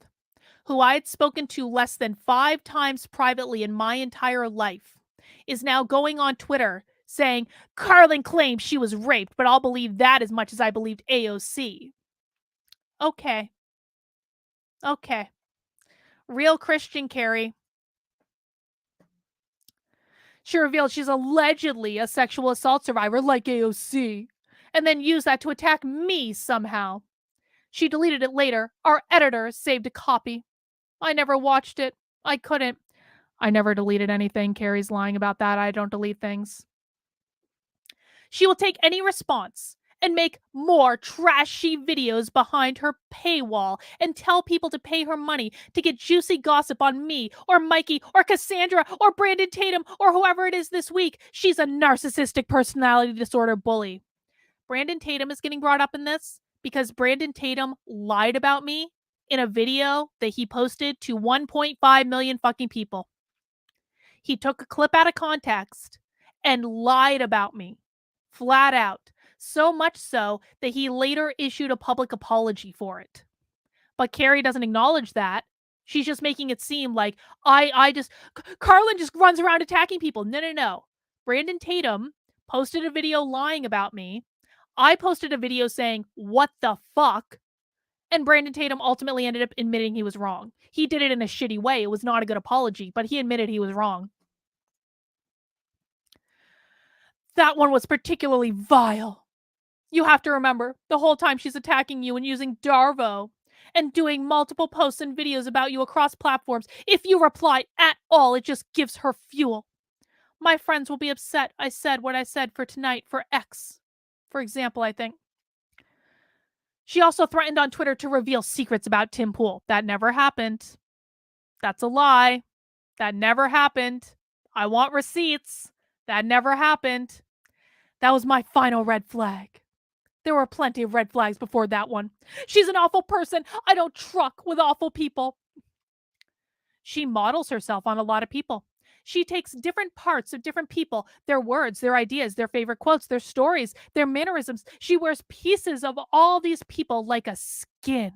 who I had spoken to less than 5 times privately in my entire life, is now going on Twitter saying, Carlin claims she was raped, but I'll believe that as much as I believed AOC. Okay. Real Christian Keri. She revealed she's allegedly a sexual assault survivor like AOC, and then used that to attack me somehow. She deleted it later. Our editor saved a copy. I never watched it. I couldn't. I never deleted anything. Keri's lying about that. I don't delete things. She will take any response and make more trashy videos behind her paywall and tell people to pay her money to get juicy gossip on me or Mikey or Cassandra or Brandon Tatum or whoever it is this week. She's a narcissistic personality disorder bully. Brandon Tatum is getting brought up in this because Brandon Tatum lied about me in a video that he posted to 1.5 million fucking people. He took a clip out of context and lied about me. Flat out. So much so that he later issued a public apology for it. But Keri doesn't acknowledge that. She's just making it seem like Carlin just runs around attacking people. No. Brandon Tatum posted a video lying about me. I posted a video saying, what the fuck? And Brandon Tatum ultimately ended up admitting he was wrong. He did it in a shitty way. It was not a good apology, but he admitted he was wrong. That one was particularly vile. You have to remember, the whole time she's attacking you and using Darvo and doing multiple posts and videos about you across platforms. If you reply at all, it just gives her fuel. My friends will be upset I said what I said for tonight for X, for example, I think. She also threatened on Twitter to reveal secrets about Tim Pool. That never happened. That's a lie. That never happened. I want receipts. That never happened. That was my final red flag. There were plenty of red flags before that one. She's an awful person. I don't truck with awful people. She models herself on a lot of people. She takes different parts of different people, their words, their ideas, their favorite quotes, their stories, their mannerisms. She wears pieces of all these people like a skin.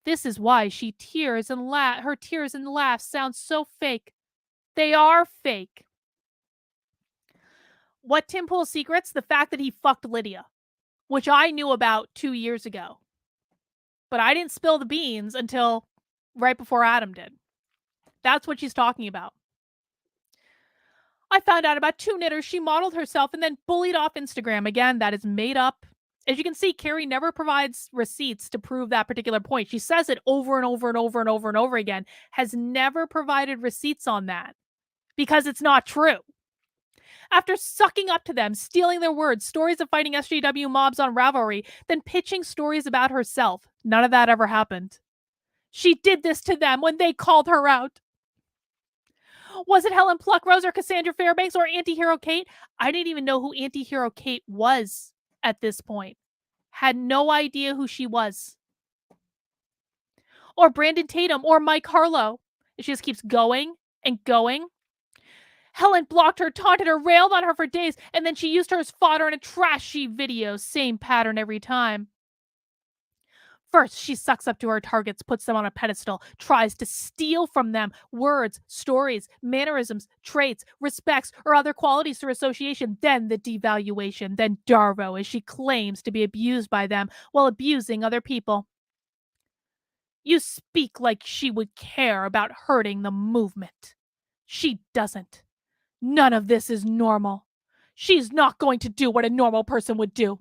This is why she tears and her tears and laughs sound so fake. They are fake. What Tim Pool's secrets? The fact that he fucked Lydia, which I knew about 2 years ago. But I didn't spill the beans until right before Adam did. That's what she's talking about. I found out about 2 knitters she modeled herself and then bullied off Instagram. Again, that is made up. As you can see, Keri never provides receipts to prove that particular point. She says it over and over and over and over and over again, has never provided receipts on that because it's not true. After sucking up to them, stealing their words, stories of fighting SJW mobs on Ravelry, then pitching stories about herself. None of that ever happened. She did this to them when they called her out. Was it Helen Pluckrose or Cassandra Fairbanks or Anti-Hero Kate? I didn't even know who Anti-Hero Kate was at this point. Had no idea who she was. Or Brandon Tatum or Mike Harlow. She just keeps going and going. Helen blocked her, taunted her, railed on her for days, and then she used her as fodder in a trashy video. Same pattern every time. First, she sucks up to her targets, puts them on a pedestal, tries to steal from them words, stories, mannerisms, traits, respects, or other qualities through association. Then the devaluation, then Darvo, as she claims to be abused by them while abusing other people. You speak like she would care about hurting the movement. She doesn't. None of this is normal. She's not going to do what a normal person would do.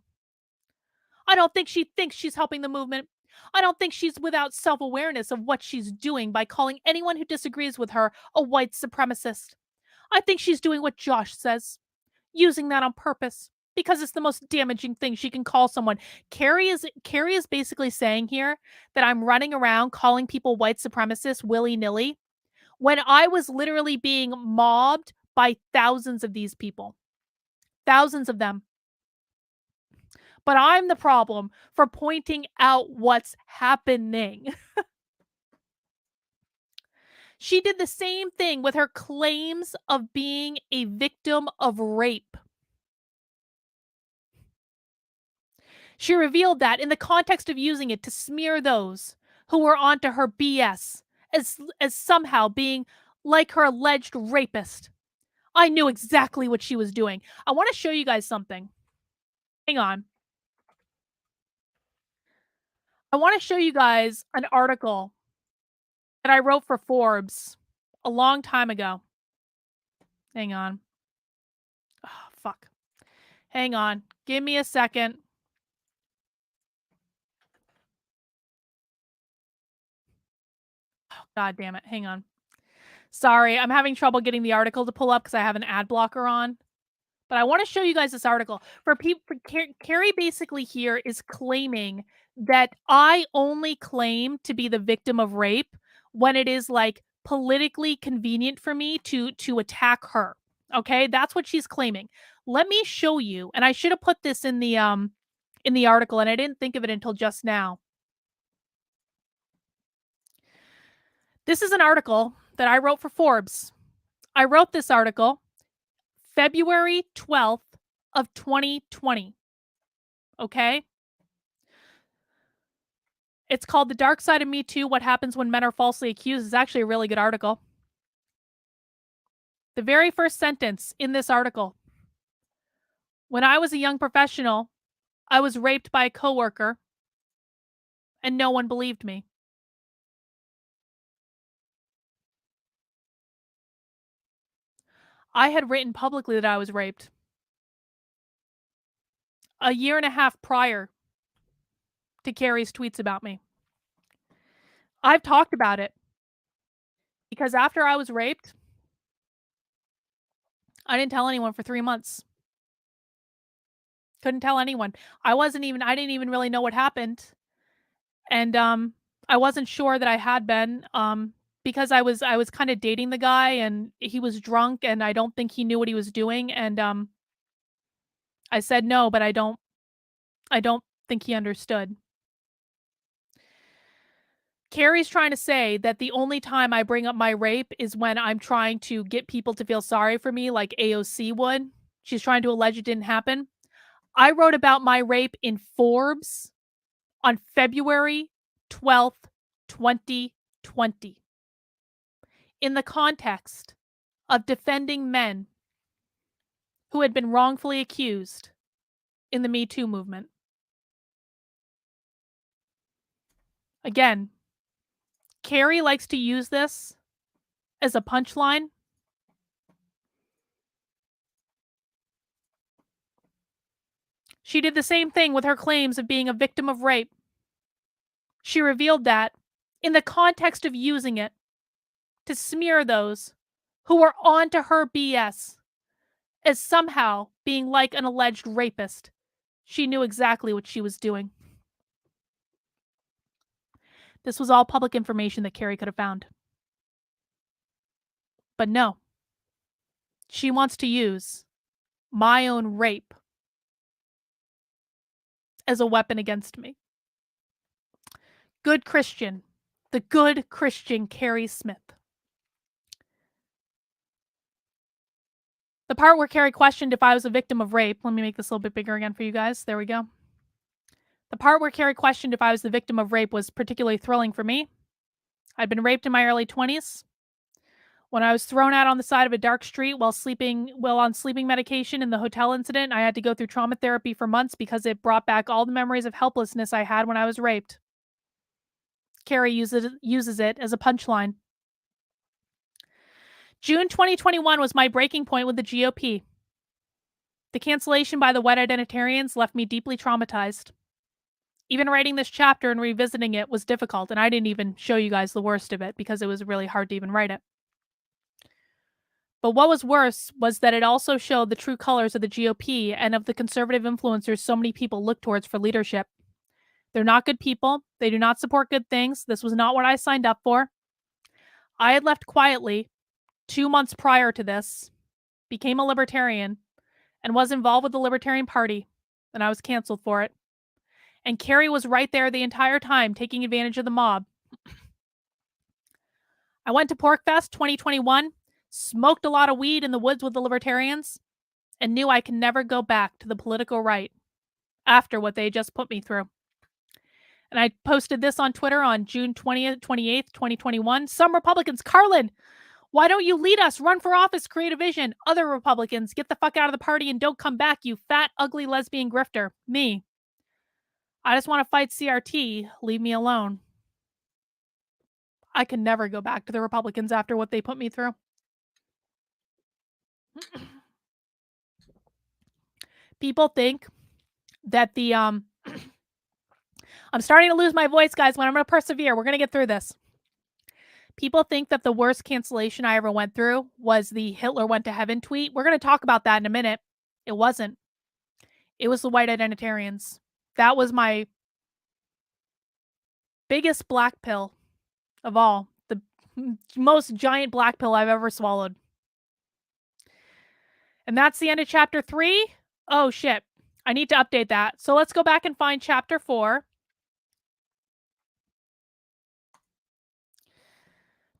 I don't think she thinks she's helping the movement. I don't think she's without self-awareness of what she's doing by calling anyone who disagrees with her a white supremacist. I think she's doing what Josh says, using that on purpose, because it's the most damaging thing she can call someone. Keri is basically saying here that I'm running around calling people white supremacists willy-nilly when I was literally being mobbed by thousands of these people. Thousands of them. But I'm the problem for pointing out what's happening. She did the same thing with her claims of being a victim of rape. She revealed that in the context of using it to smear those who were onto her BS as somehow being like her alleged rapist. I knew exactly what she was doing. I want to show you guys something. Hang on. I want to show you guys an article that I wrote for Forbes a long time ago. Hang on. Oh, fuck. Hang on. Give me a second. Oh, God damn it. Hang on. Sorry, I'm having trouble getting the article to pull up because I have an ad blocker on. But I want to show you guys this article. Keri basically here is claiming that I only claim to be the victim of rape when it is like politically convenient for me to attack her. Okay, that's what she's claiming. Let me show you, and I should have put this in the article, and I didn't think of it until just now. This is an article that I wrote for Forbes. I wrote this article February 12th of 2020. Okay? It's called The Dark Side of Me Too, What Happens When Men Are Falsely Accused. It's actually a really good article. The very first sentence in this article. When I was a young professional, I was raped by a coworker, and no one believed me. I had written publicly that I was raped. A year and a half prior to Keri's tweets about me. I've talked about it because after I was raped, I didn't tell anyone for 3 months. Couldn't tell anyone. I didn't even really know what happened. And I wasn't sure that I had been because I was kind of dating the guy and he was drunk and I don't think he knew what he was doing, and I said no, but I don't think he understood. Keri's trying to say that the only time I bring up my rape is when I'm trying to get people to feel sorry for me like AOC would. She's trying to allege it didn't happen. I wrote about my rape in Forbes on February 12th, 2020. In the context of defending men who had been wrongfully accused in the Me Too movement. Again, Keri likes to use this as a punchline. She did the same thing with her claims of being a victim of rape. She revealed that in the context of using it to smear those who were onto her BS as somehow being like an alleged rapist. She knew exactly what she was doing. This was all public information that Keri could have found. But no. She wants to use my own rape as a weapon against me. Good Christian. The good Christian Keri Smith. The part where Keri questioned if I was a victim of rape. Let me make this a little bit bigger again for you guys. There we go. The part where Keri questioned if I was the victim of rape was particularly thrilling for me. I'd been raped in my early 20s. When I was thrown out on the side of a dark street while on sleeping medication in the hotel incident, I had to go through trauma therapy for months because it brought back all the memories of helplessness I had when I was raped. Keri uses it as a punchline. June 2021 was my breaking point with the GOP. The cancellation by the white identitarians left me deeply traumatized. Even writing this chapter and revisiting it was difficult, and I didn't even show you guys the worst of it because it was really hard to even write it. But what was worse was that it also showed the true colors of the GOP and of the conservative influencers so many people look towards for leadership. They're not good people. They do not support good things. This was not what I signed up for. I had left quietly 2 months prior to this, became a libertarian, and was involved with the Libertarian Party, and I was canceled for it. And Keri was right there the entire time, taking advantage of the mob. I went to PorkFest 2021, smoked a lot of weed in the woods with the libertarians, and knew I could never go back to the political right after what they just put me through. And I posted this on Twitter on June 20th, 28th, 2021. Some Republicans, Carlin, why don't you lead us? Run for office, create a vision. Other Republicans, get the fuck out of the party and don't come back, you fat, ugly, lesbian grifter. Me. I just want to fight CRT. Leave me alone. I can never go back to the Republicans after what they put me through. People think that the I'm starting to lose my voice, guys, but I'm going to persevere. We're going to get through this. People think that the worst cancellation I ever went through was the Hitler went to heaven tweet. We're going to talk about that in a minute. It wasn't. It was the white identitarians. That was my biggest black pill of all. The most giant black pill I've ever swallowed. And that's the end of chapter 3. Oh, shit. I need to update that. So let's go back and find chapter 4.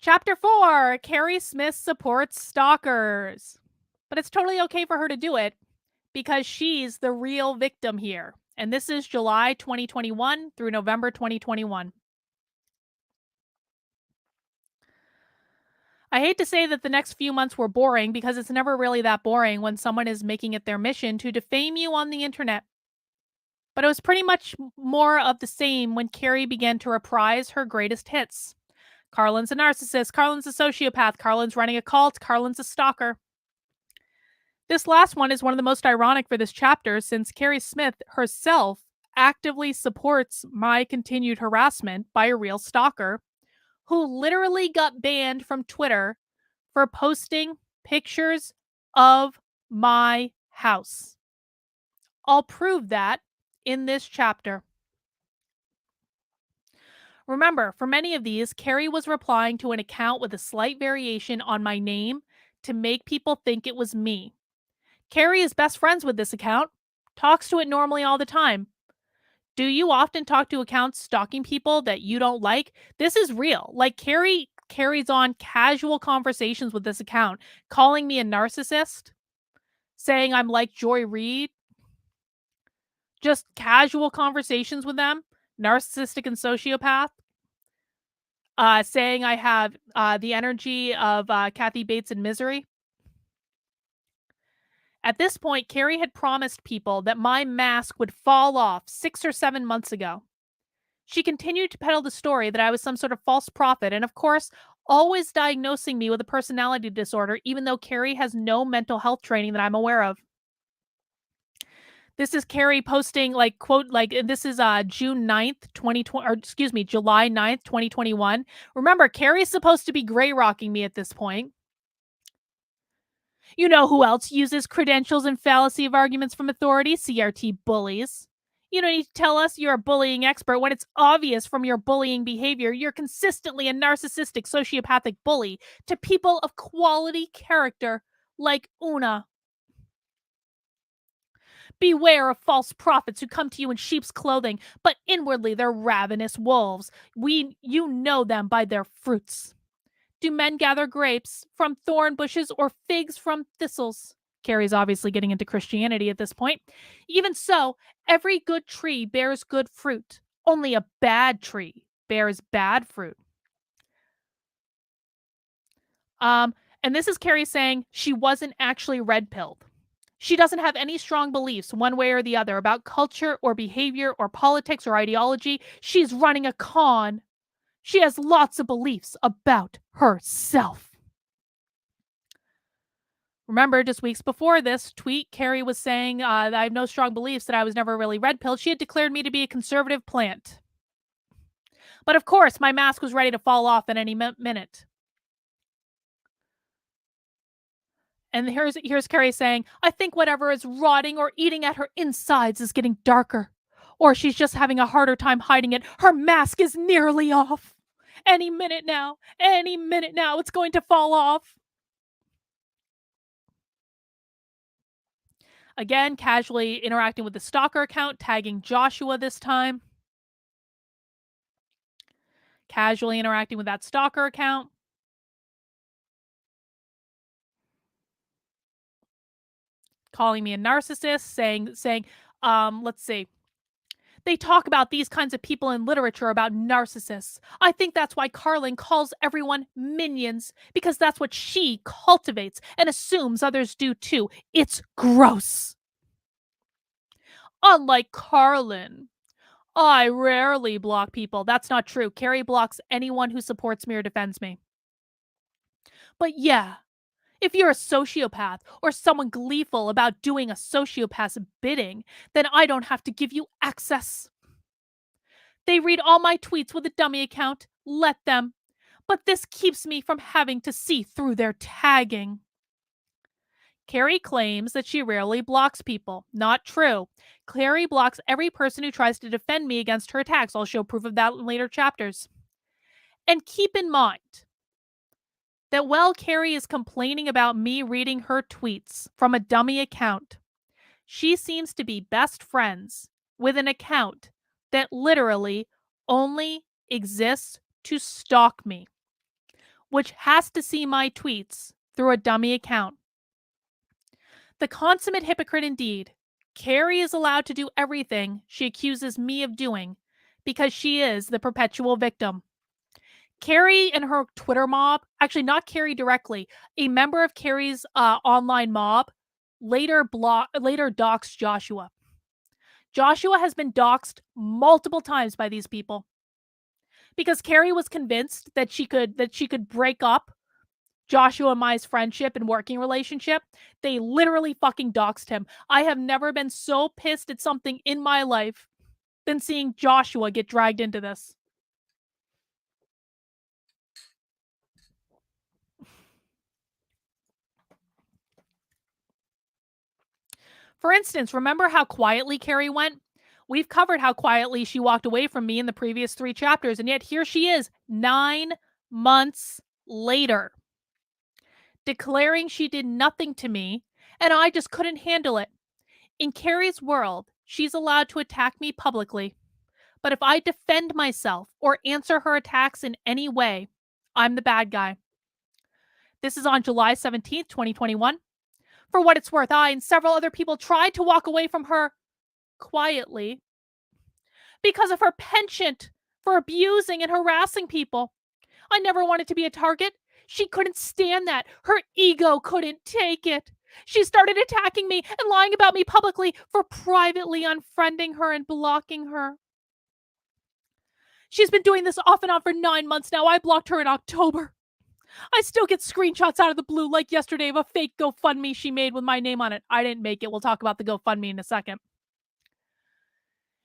Chapter 4, Keri Smith supports stalkers. But it's totally okay for her to do it because she's the real victim here. And this is July 2021 through November 2021. I hate to say that the next few months were boring because it's never really that boring when someone is making it their mission to defame you on the internet. But it was pretty much more of the same when Keri began to reprise her greatest hits. Carlin's a narcissist, Carlin's a sociopath, Carlin's running a cult, Carlin's a stalker. This last one is one of the most ironic for this chapter since Keri Smith herself actively supports my continued harassment by a real stalker who literally got banned from Twitter for posting pictures of my house. I'll prove that in this chapter. Remember, for many of these, Keri was replying to an account with a slight variation on my name to make people think it was me. Keri is best friends with this account, talks to it normally all the time. Do you often talk to accounts stalking people that you don't like? This is real. Like Keri carries on casual conversations with this account, calling me a narcissist, saying I'm like Joy Reid. Just casual conversations with them, narcissistic and sociopath. Saying I have the energy of Kathy Bates in Misery. At this point, Keri had promised people that my mask would fall off 6 or 7 months ago. She continued to peddle the story that I was some sort of false prophet and, of course, always diagnosing me with a personality disorder, even though Keri has no mental health training that I'm aware of. This is Keri posting, like, quote, like, this is June 9th, 2020, or excuse me, July 9th, 2021. Remember, Keri's supposed to be gray rocking me at this point. You know who else uses credentials and fallacy of arguments from authority? CRT bullies. You don't need to tell us you're a bullying expert when it's obvious from your bullying behavior you're consistently a narcissistic, sociopathic bully to people of quality character like Una. Beware of false prophets who come to you in sheep's clothing, but inwardly they're ravenous wolves. You know them by their fruits. Do men gather grapes from thorn bushes or figs from thistles? Keri's obviously getting into Christianity at this point. Even so, every good tree bears good fruit. Only a bad tree bears bad fruit. And this is Keri saying she wasn't actually red-pilled. She doesn't have any strong beliefs one way or the other about culture or behavior or politics or ideology. She's running a con. She has lots of beliefs about herself. Remember, just weeks before this tweet, Keri was saying that I have no strong beliefs, that I was never really red-pilled. She had declared me to be a conservative plant. But of course, my mask was ready to fall off at any minute. And here's Keri saying, I think whatever is rotting or eating at her insides is getting darker. Or she's just having a harder time hiding it. Her mask is nearly off. Any minute now, it's going to fall off. Again, casually interacting with the stalker account, tagging Joshua this time. Casually interacting with that stalker account. Calling me a narcissist, saying, let's see. They talk about these kinds of people in literature about narcissists. I think that's why Carlin calls everyone minions, because that's what she cultivates and assumes others do too. It's gross. Unlike Carlin, I rarely block people. That's not true. Keri blocks anyone who supports me or defends me. But yeah, if you're a sociopath or someone gleeful about doing a sociopath's bidding, then I don't have to give you access. They read all my tweets with a dummy account. Let them. But this keeps me from having to see through their tagging. Keri claims that she rarely blocks people. Not true. Keri blocks every person who tries to defend me against her attacks. I'll show proof of that in later chapters. And keep in mind that while Keri is complaining about me reading her tweets from a dummy account, she seems to be best friends with an account that literally only exists to stalk me, which has to see my tweets through a dummy account. The consummate hypocrite indeed. Keri is allowed to do everything she accuses me of doing because she is the perpetual victim. Keri and her Twitter mob, actually not Keri directly, a member of Keri's online mob later doxed Joshua. Joshua has been doxed multiple times by these people because Keri was convinced that she could break up Joshua and Mai's friendship and working relationship. They literally fucking doxed him. I have never been so pissed at something in my life than seeing Joshua get dragged into this. For instance, remember how quietly Keri went? We've covered how quietly she walked away from me in the previous 3 chapters, and yet here she is 9 months later, declaring she did nothing to me, and I just couldn't handle it. In Keri's world, she's allowed to attack me publicly, but if I defend myself or answer her attacks in any way, I'm the bad guy. This is on July 17th, 2021. For what it's worth, I and several other people tried to walk away from her quietly because of her penchant for abusing and harassing people. I never wanted to be a target. She couldn't stand that. Her ego couldn't take it. She started attacking me and lying about me publicly for privately unfriending her and blocking her. She's been doing this off and on for 9 months now. I blocked her in October. I still get screenshots out of the blue, like yesterday, of a fake GoFundMe she made with my name on it. I didn't make it. We'll talk about the GoFundMe in a second.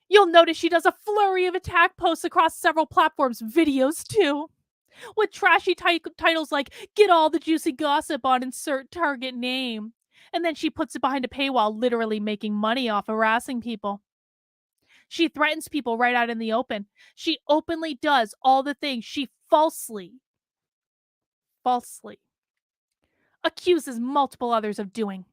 You'll notice she does a flurry of attack posts across several platforms, videos too, with trashy titles like, get all the juicy gossip on insert target name. And then she puts it behind a paywall, literally making money off harassing people. She threatens people right out in the open. She openly does all the things she falsely accuses multiple others of doing.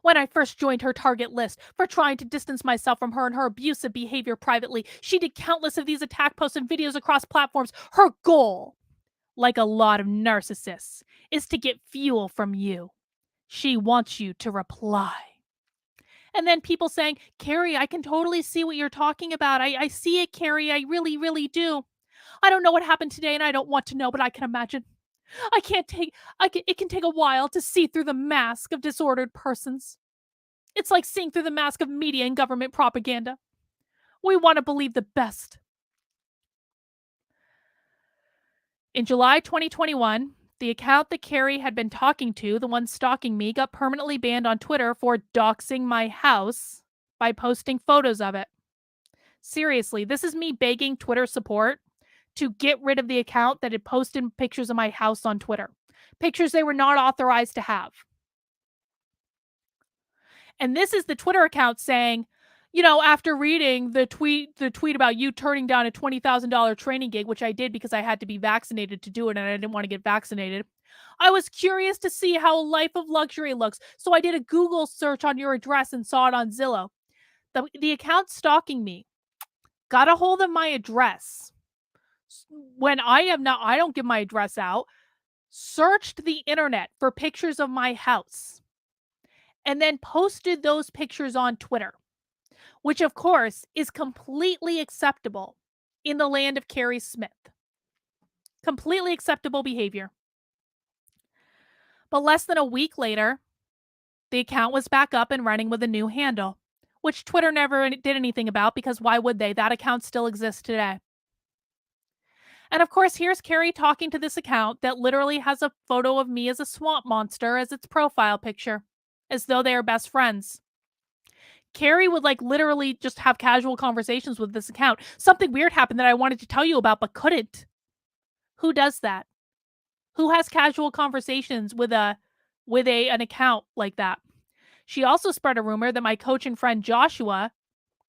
When I first joined her target list for trying to distance myself from her and her abusive behavior privately, she did countless of these attack posts and videos across platforms. Her goal, like a lot of narcissists, is to get fuel from you. She wants you to reply. And then people saying, Keri, I can totally see what you're talking about. I see it, Keri. I really, really do. I don't know what happened today and I don't want to know, but I can imagine. It can take a while to see through the mask of disordered persons. It's like seeing through the mask of media and government propaganda. We want to believe the best. In July 2021, the account that Keri had been talking to, the one stalking me, got permanently banned on Twitter for doxing my house by posting photos of it. Seriously, this is me begging Twitter support to get rid of the account that had posted pictures of my house on Twitter. pictures they were not authorized to have. And this is the Twitter account saying, you know, after reading the tweet about you turning down a $20,000 training gig, which I did because I had to be vaccinated to do it and I didn't want to get vaccinated, I was curious to see how a life of luxury looks. So I did a Google search on your address and saw it on Zillow. The account stalking me got a hold of my address when I don't give my address out, searched the internet for pictures of my house, and then posted those pictures on Twitter, which of course is completely acceptable in the land of Keri Smith. Completely acceptable behavior. But less than a week later, the account was back up and running with a new handle, which Twitter never did anything about because why would they? That account still exists today. And of course, here's Keri talking to this account that literally has a photo of me as a swamp monster as its profile picture, as though they are best friends. Keri would like literally just have casual conversations with this account. Something weird happened that I wanted to tell you about, but couldn't. Who does that? Who has casual conversations with an account like that? She also spread a rumor that my coach and friend Joshua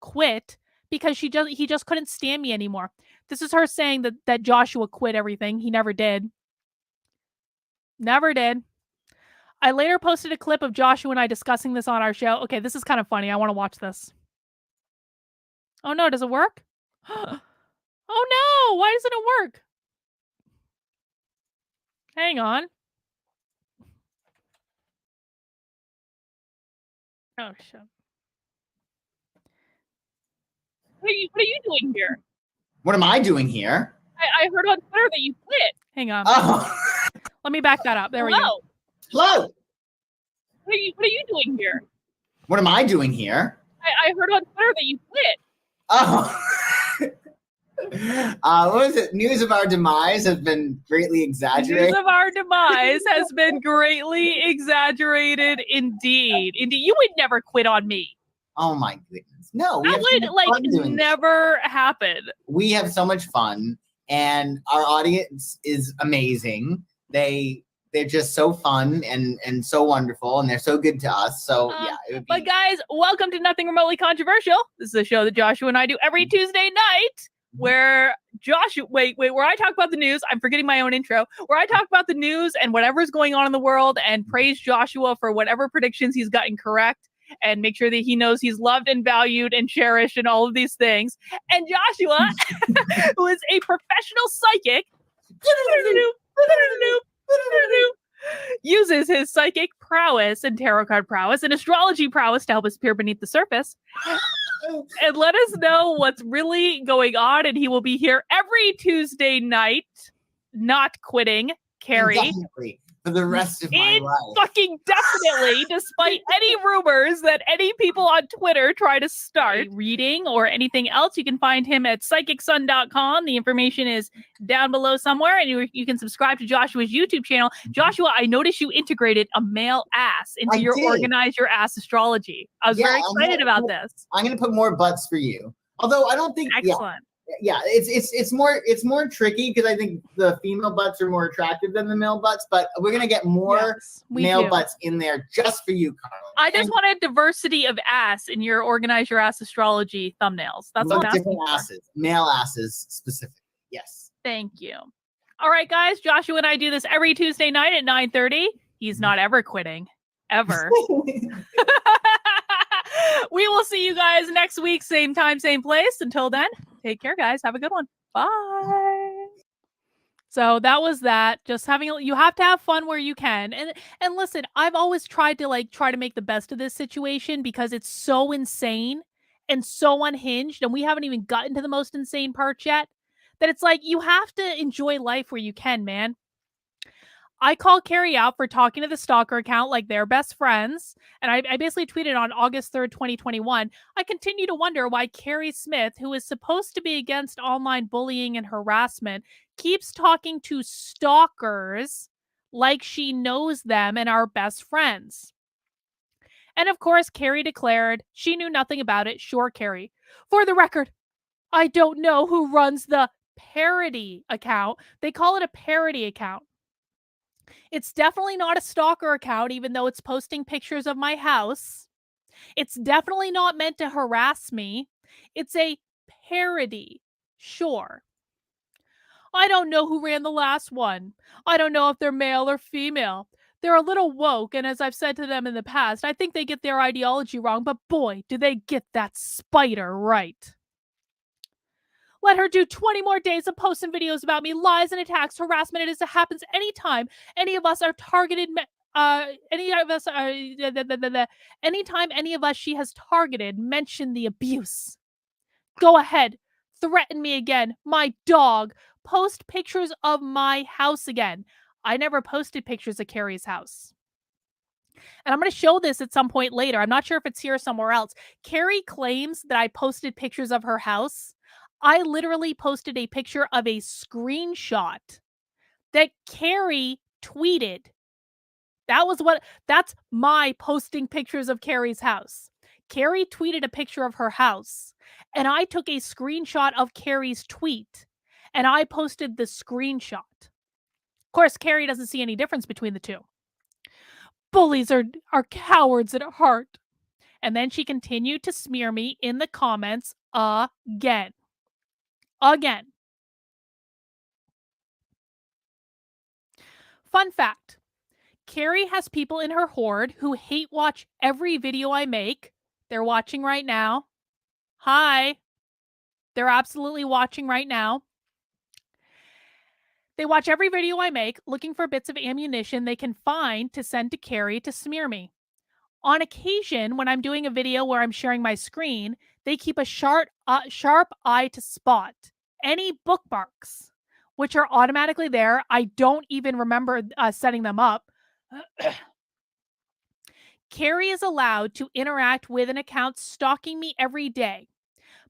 quit because he just couldn't stand me anymore. This is her saying that Joshua quit everything. He never did. Never did. I later posted a clip of Joshua and I discussing this on our show. Okay, this is kind of funny. I want to watch this. Oh no, does it work? Oh no, why doesn't it work? Hang on. Oh shit. What are you doing here? What am I doing here? I heard on Twitter that you quit. Hang on. Oh. Let me back that up. There we go. Hello. What are you doing here? What am I doing here? I heard on Twitter that you quit. Oh. What was it? News of our demise has been greatly exaggerated. News of our demise has been greatly exaggerated indeed. Indeed. You would never quit on me. Oh my goodness. No, that would never happen. We have so much fun and our audience is amazing. They're just so fun and so wonderful and they're so good to us. So yeah. But guys, welcome to Nothing Remotely Controversial. This is a show that Joshua and I do every Tuesday night where where I talk about the news. I'm forgetting my own intro. Where I talk about the news and whatever's going on in the world and praise Joshua for whatever predictions he's gotten correct and make sure that he knows he's loved and valued and cherished and all of these things. And Joshua, who is a professional psychic, uses his psychic prowess and tarot card prowess and astrology prowess to help us peer beneath the surface and let us know what's really going on. And he will be here every Tuesday night, not quitting. Keri. Definitely. For the rest of my life. Fucking definitely, despite any rumors that any people on Twitter try to start reading or anything else, you can find him at psychicsun.com. The information is down below somewhere, and you can subscribe to Joshua's YouTube channel. Joshua, I noticed you integrated a male ass into Organize Your Ass astrology. I was very excited about this. I'm going to put more butts for you. Although I don't think... Excellent. Yeah, it's more tricky because I think the female butts are more attractive than the male butts, but we're gonna get more male butts in there just for you, Carl. I just want a diversity of ass in your Organize Your Ass astrology thumbnails. That's what I'm asking for. Asses, male asses specifically. Yes. Thank you. All right, guys. Joshua and I do this every Tuesday night at 9:30. He's not ever quitting, ever. We will see you guys next week, same time, same place. Until then, take care, guys. Have a good one. Bye. So that was that. Just you have to have fun where you can. And listen, I've always tried to make the best of this situation because it's so insane and so unhinged. And we haven't even gotten to the most insane parts yet. That it's like, you have to enjoy life where you can, man. I called Keri out for talking to the stalker account like they're best friends. And I basically tweeted on August 3rd, 2021. I continue to wonder why Keri Smith, who is supposed to be against online bullying and harassment, keeps talking to stalkers like she knows them and are best friends. And of course, Keri declared she knew nothing about it. Sure, Keri. For the record, I don't know who runs the parody account. They call it a parody account. It's definitely not a stalker account, even though it's posting pictures of my house. It's definitely not meant to harass me. It's a parody. Sure. I don't know who ran the last one. I don't know if they're male or female. They're a little woke, and as I've said to them in the past, I think they get their ideology wrong, but boy, do they get that spider right. Let her do 20 more days of posts and videos about me, lies and attacks, harassment. It happens anytime any of us are targeted. Anytime any of us she has targeted, mention the abuse. Go ahead, threaten me again. My dog. Post pictures of my house again. I never posted pictures of Keri's house. And I'm going to show this at some point later. I'm not sure if it's here or somewhere else. Keri claims that I posted pictures of her house. I literally posted a picture of a screenshot that Keri tweeted. That's my posting pictures of Keri's house. Keri tweeted a picture of her house, and I took a screenshot of Keri's tweet, and I posted the screenshot. Of course, Keri doesn't see any difference between the two. Bullies are cowards at heart. And then she continued to smear me in the comments again. Fun fact. Keri has people in her horde who hate watch every video I make. They're watching right now. Hi. They're absolutely watching right now. They watch every video I make, looking for bits of ammunition they can find to send to Keri to smear me. On occasion, when I'm doing a video where I'm sharing my screen, they keep a sharp eye to spot any bookmarks, which are automatically there. I don't even remember setting them up. Keri is allowed to interact with an account stalking me every day.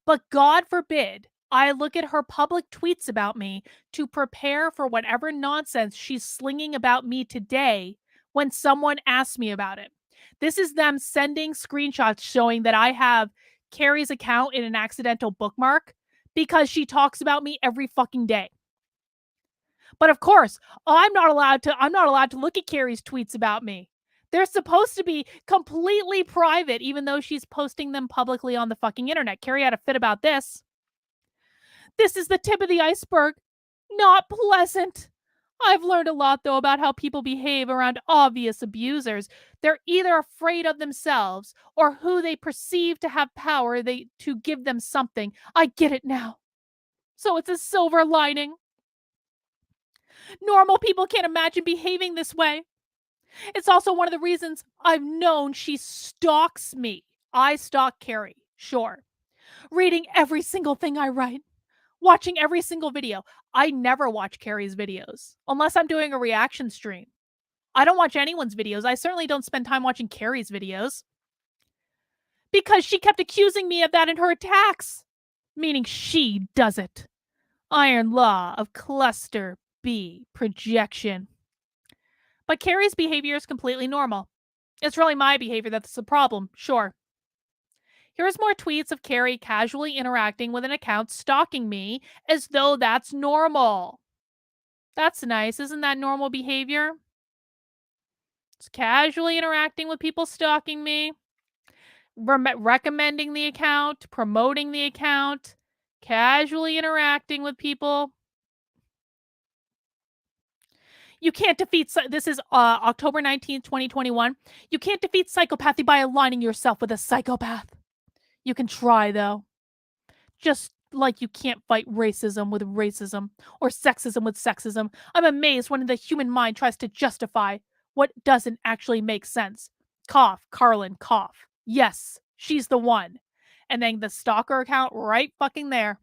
But God forbid I look at her public tweets about me to prepare for whatever nonsense she's slinging about me today when someone asks me about it. This is them sending screenshots showing that I have Keri's account in an accidental bookmark because she talks about me every fucking day. But of course, I'm not allowed to look at Keri's tweets about me. They're supposed to be completely private, even though she's posting them publicly on the fucking internet. Keri had a fit about this. This is the tip of the iceberg. Not pleasant. I've learned a lot, though, about how people behave around obvious abusers. They're either afraid of themselves or who they perceive to have power to give them something. I get it now. So it's a silver lining. Normal people can't imagine behaving this way. It's also one of the reasons I've known she stalks me. I stalk Keri, sure. Reading every single thing I write. Watching every single video. I never watch Keri's videos unless I'm doing a reaction stream. I don't watch anyone's videos. I certainly don't spend time watching Keri's videos. Because she kept accusing me of that in her attacks. Meaning she does it. Iron law of cluster B projection. But Keri's behavior is completely normal. It's really my behavior that's the problem, sure. Here's more tweets of Keri casually interacting with an account stalking me as though that's normal. That's nice. Isn't that normal behavior? It's casually interacting with people stalking me, recommending the account, promoting the account, casually interacting with people. You can't defeat, this is October 19th, 2021. You can't defeat psychopathy by aligning yourself with a psychopath. You can try, though. Just like you can't fight racism with racism or sexism with sexism. I'm amazed when the human mind tries to justify what doesn't actually make sense. Cough, Carlin, cough. Yes, she's the one. And then the stalker account right fucking there.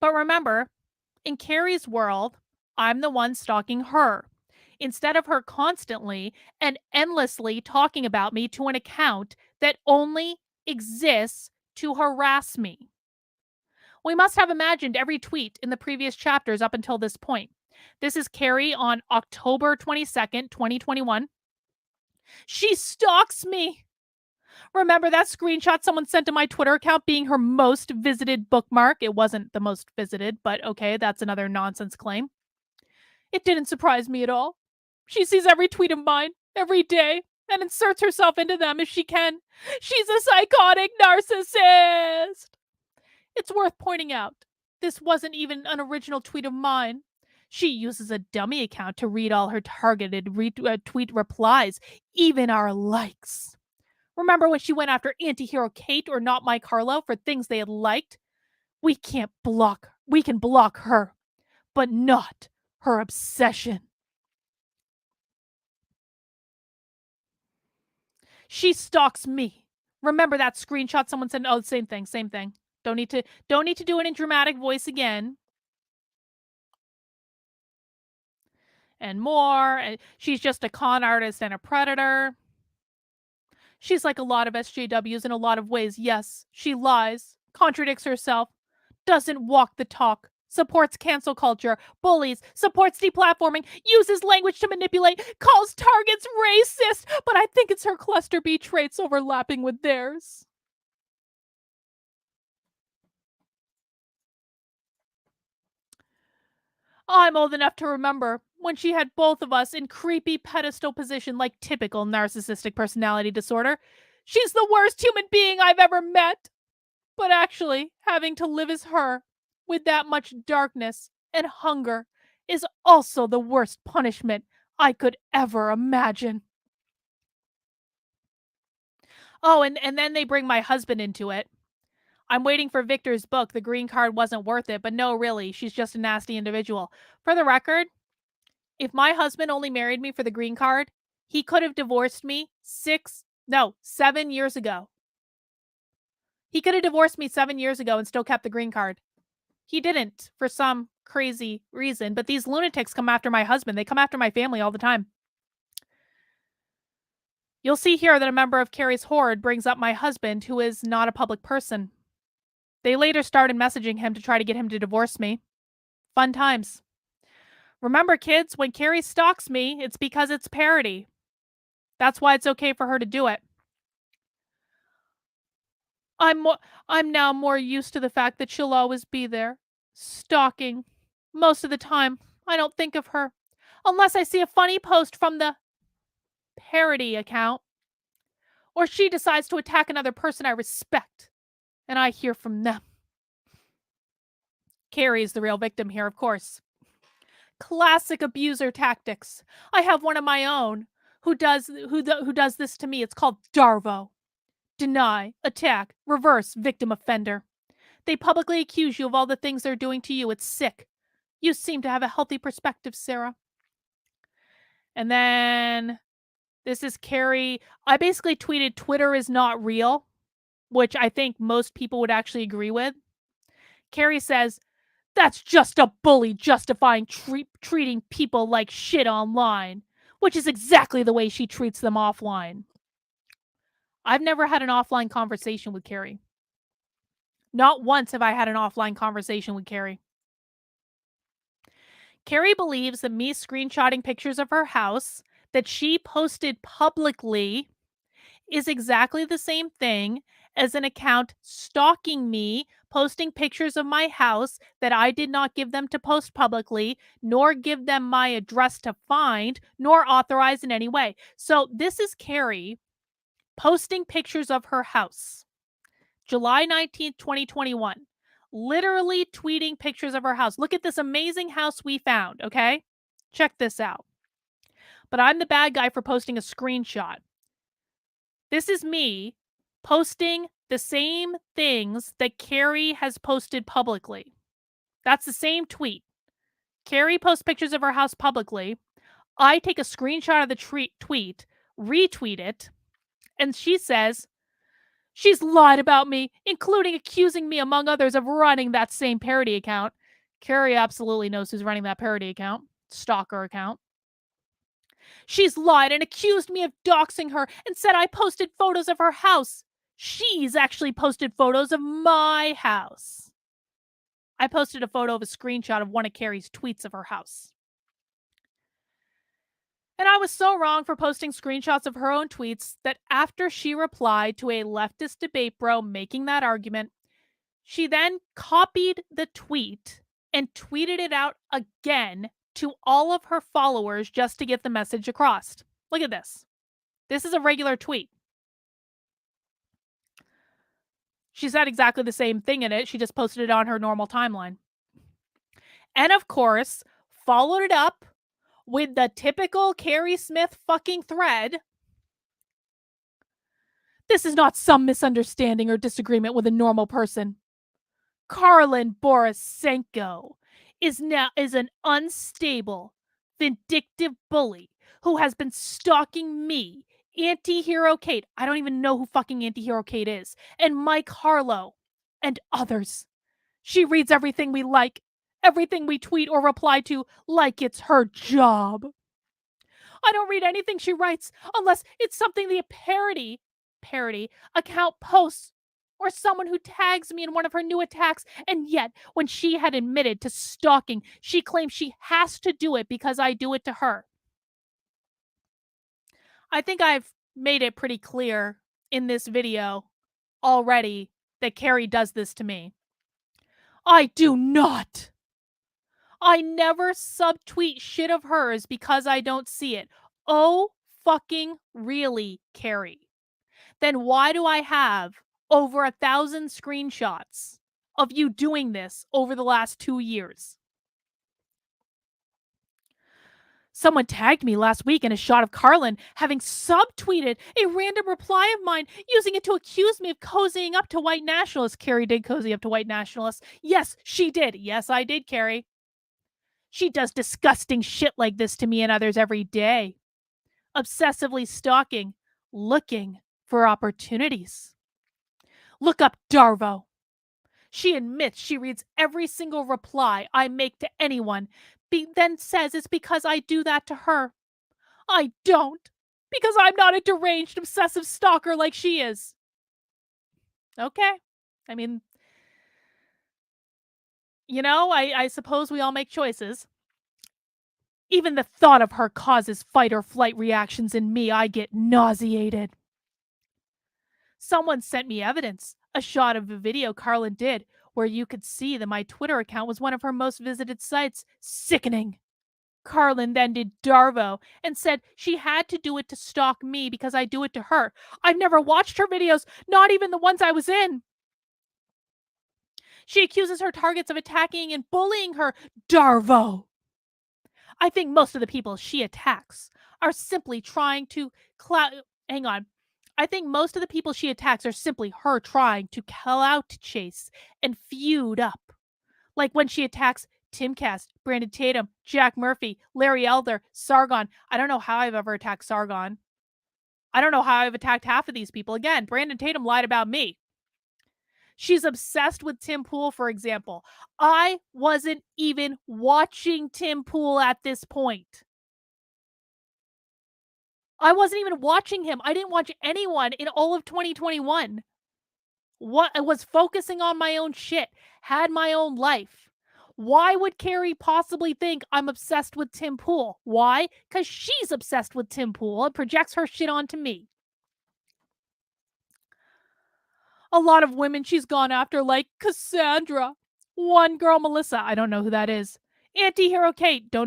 But remember, in Keri's world, I'm the one stalking her. Instead of her constantly and endlessly talking about me to an account that only exists to harass me. We must have imagined every tweet in the previous chapters up until this point. This is Keri on October 22nd, 2021. She stalks me. Remember that screenshot someone sent to my Twitter account being her most visited bookmark? It wasn't the most visited, but okay, that's another nonsense claim. It didn't surprise me at all. She sees every tweet of mine, every day, and inserts herself into them if she can. She's a psychotic narcissist. It's worth pointing out, this wasn't even an original tweet of mine. She uses a dummy account to read all her targeted tweet replies, even our likes. Remember when she went after Antihero Kate or Not My Carlo for things they had liked? We can block her, but not her obsession. She stalks me. Remember that screenshot someone said? Oh, same thing. Don't need to do it in dramatic voice again. And more. She's just a con artist and a predator. She's like a lot of SJWs in a lot of ways. Yes, she lies, contradicts herself, doesn't walk the talk, supports cancel culture, bullies, supports deplatforming, uses language to manipulate, calls targets racist, but I think it's her cluster B traits overlapping with theirs. I'm old enough to remember when she had both of us in creepy pedestal position like typical narcissistic personality disorder. She's the worst human being I've ever met. But actually, having to live as her, with that much darkness and hunger, is also the worst punishment I could ever imagine. Oh, and then they bring my husband into it. I'm waiting for Victor's book. The green card wasn't worth it, but no, really, she's just a nasty individual. For the record, if my husband only married me for the green card, he could have divorced me 7 years ago. He could have divorced me 7 years ago and still kept the green card. He didn't for some crazy reason, but these lunatics come after my husband. They come after my family all the time. You'll see here that a member of Keri's horde brings up my husband, who is not a public person. They later started messaging him to try to get him to divorce me. Fun times. Remember, kids, when Keri stalks me, it's because it's parody. That's why it's okay for her to do it. I'm now more used to the fact that she'll always be there, stalking. Most of the time, I don't think of her, unless I see a funny post from the parody account, or she decides to attack another person I respect, and I hear from them. Keri is the real victim here, of course. Classic abuser tactics. I have one of my own who does this to me. It's called Darvo. Deny, attack, reverse, victim offender. They publicly accuse you of all the things they're doing to you. It's sick. You seem to have a healthy perspective, Sarah. And then this is Keri. I basically tweeted Twitter is not real, which I think most people would actually agree with. Keri says, that's just a bully justifying treating people like shit online, which is exactly the way she treats them offline. I've never had an offline conversation with Keri. Not once have I had an offline conversation with Keri. Keri believes that me screenshotting pictures of her house that she posted publicly is exactly the same thing as an account stalking me, posting pictures of my house that I did not give them to post publicly, nor give them my address to find, nor authorize in any way. So this is Keri posting pictures of her house. July 19th, 2021. Literally tweeting pictures of her house. Look at this amazing house we found, okay? Check this out. But I'm the bad guy for posting a screenshot. This is me posting the same things that Keri has posted publicly. That's the same tweet. Keri posts pictures of her house publicly. I take a screenshot of the tweet, retweet it, and she says, she's lied about me, including accusing me, among others, of running that same parody account. Keri absolutely knows who's running that parody account, stalker account. She's lied and accused me of doxing her and said I posted photos of her house. She's actually posted photos of my house. I posted a photo of a screenshot of one of Keri's tweets of her house. And I was so wrong for posting screenshots of her own tweets that after she replied to a leftist debate bro making that argument, she then copied the tweet and tweeted it out again to all of her followers just to get the message across. Look at this. This is a regular tweet. She said exactly the same thing in it. She just posted it on her normal timeline. And of course, followed it up with the typical Keri Smith fucking thread. This is not some misunderstanding or disagreement with a normal person. Karlin Borisenko is an unstable, vindictive bully who has been stalking me, Anti-Hero Kate. I don't even know who fucking Anti-Hero Kate is. And Mike Harlow and others. She reads everything we like, everything we tweet or reply to like it's her job. I don't read anything she writes unless it's something the parody account posts or someone who tags me in one of her new attacks. And yet, when she had admitted to stalking, she claims she has to do it because I do it to her. I think I've made it pretty clear in this video already that Keri does this to me. I do not. I never subtweet shit of hers because I don't see it. Oh, fucking really, Keri? Then why do I have over 1,000 screenshots of you doing this over the last 2 years? Someone tagged me last week in a shot of Karlin having subtweeted a random reply of mine, using it to accuse me of cozying up to white nationalists. Keri did cozy up to white nationalists. Yes, she did. Yes, I did, Keri. She does disgusting shit like this to me and others every day. Obsessively stalking, looking for opportunities. Look up Darvo. She admits she reads every single reply I make to anyone, then says it's because I do that to her. I don't, because I'm not a deranged, obsessive stalker like she is. Okay. I mean, you know, I suppose we all make choices. Even the thought of her causes fight or flight reactions in me. I get nauseated. Someone sent me evidence, a shot of a video Karlin did, where you could see that my Twitter account was one of her most visited sites. Sickening. Karlin then did Darvo and said she had to do it to stalk me because I do it to her. I've never watched her videos, not even the ones I was in. She accuses her targets of attacking and bullying her. Darvo. I think most of the people she attacks are simply trying to I think most of the people she attacks are simply her trying to clout chase and feud up. Like when she attacks Timcast, Brandon Tatum, Jack Murphy, Larry Elder, Sargon. I don't know how I've ever attacked Sargon. I don't know how I've attacked half of these people. Again, Brandon Tatum lied about me. She's obsessed with Tim Pool, for example. I wasn't even watching Tim Pool at this point. I wasn't even watching him. I didn't watch anyone in all of 2021. I was focusing on my own shit, had my own life. Why would Keri possibly think I'm obsessed with Tim Pool? Why? Because she's obsessed with Tim Pool and projects her shit onto me. A lot of women she's gone after, like Cassandra. One girl, Melissa. I don't know who that is. Anti-Hero Kate. I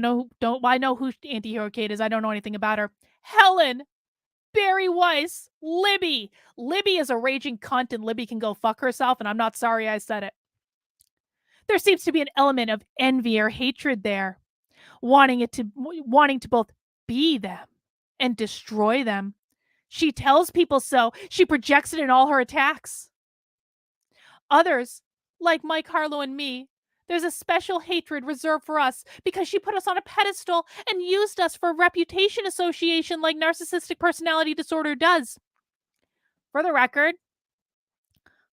know who Anti-Hero Kate is. I don't know anything about her. Helen. Barry Weiss. Libby. Libby is a raging cunt, and Libby can go fuck herself, and I'm not sorry I said it. There seems to be an element of envy or hatred there, wanting to both be them and destroy them. She tells people so. She projects it in all her attacks. Others, like Mike Harlow and me, there's a special hatred reserved for us because she put us on a pedestal and used us for reputation association like narcissistic personality disorder does. For the record,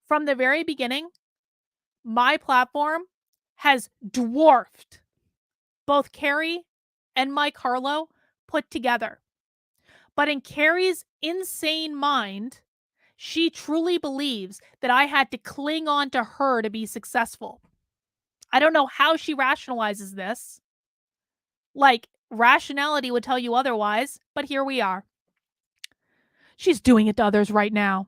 from the very beginning, my platform has dwarfed both Keri and Mike Harlow put together. But in Keri's insane mind, she truly believes that I had to cling on to her to be successful. I don't know how she rationalizes this. Like, rationality would tell you otherwise, but here we are. She's doing it to others right now.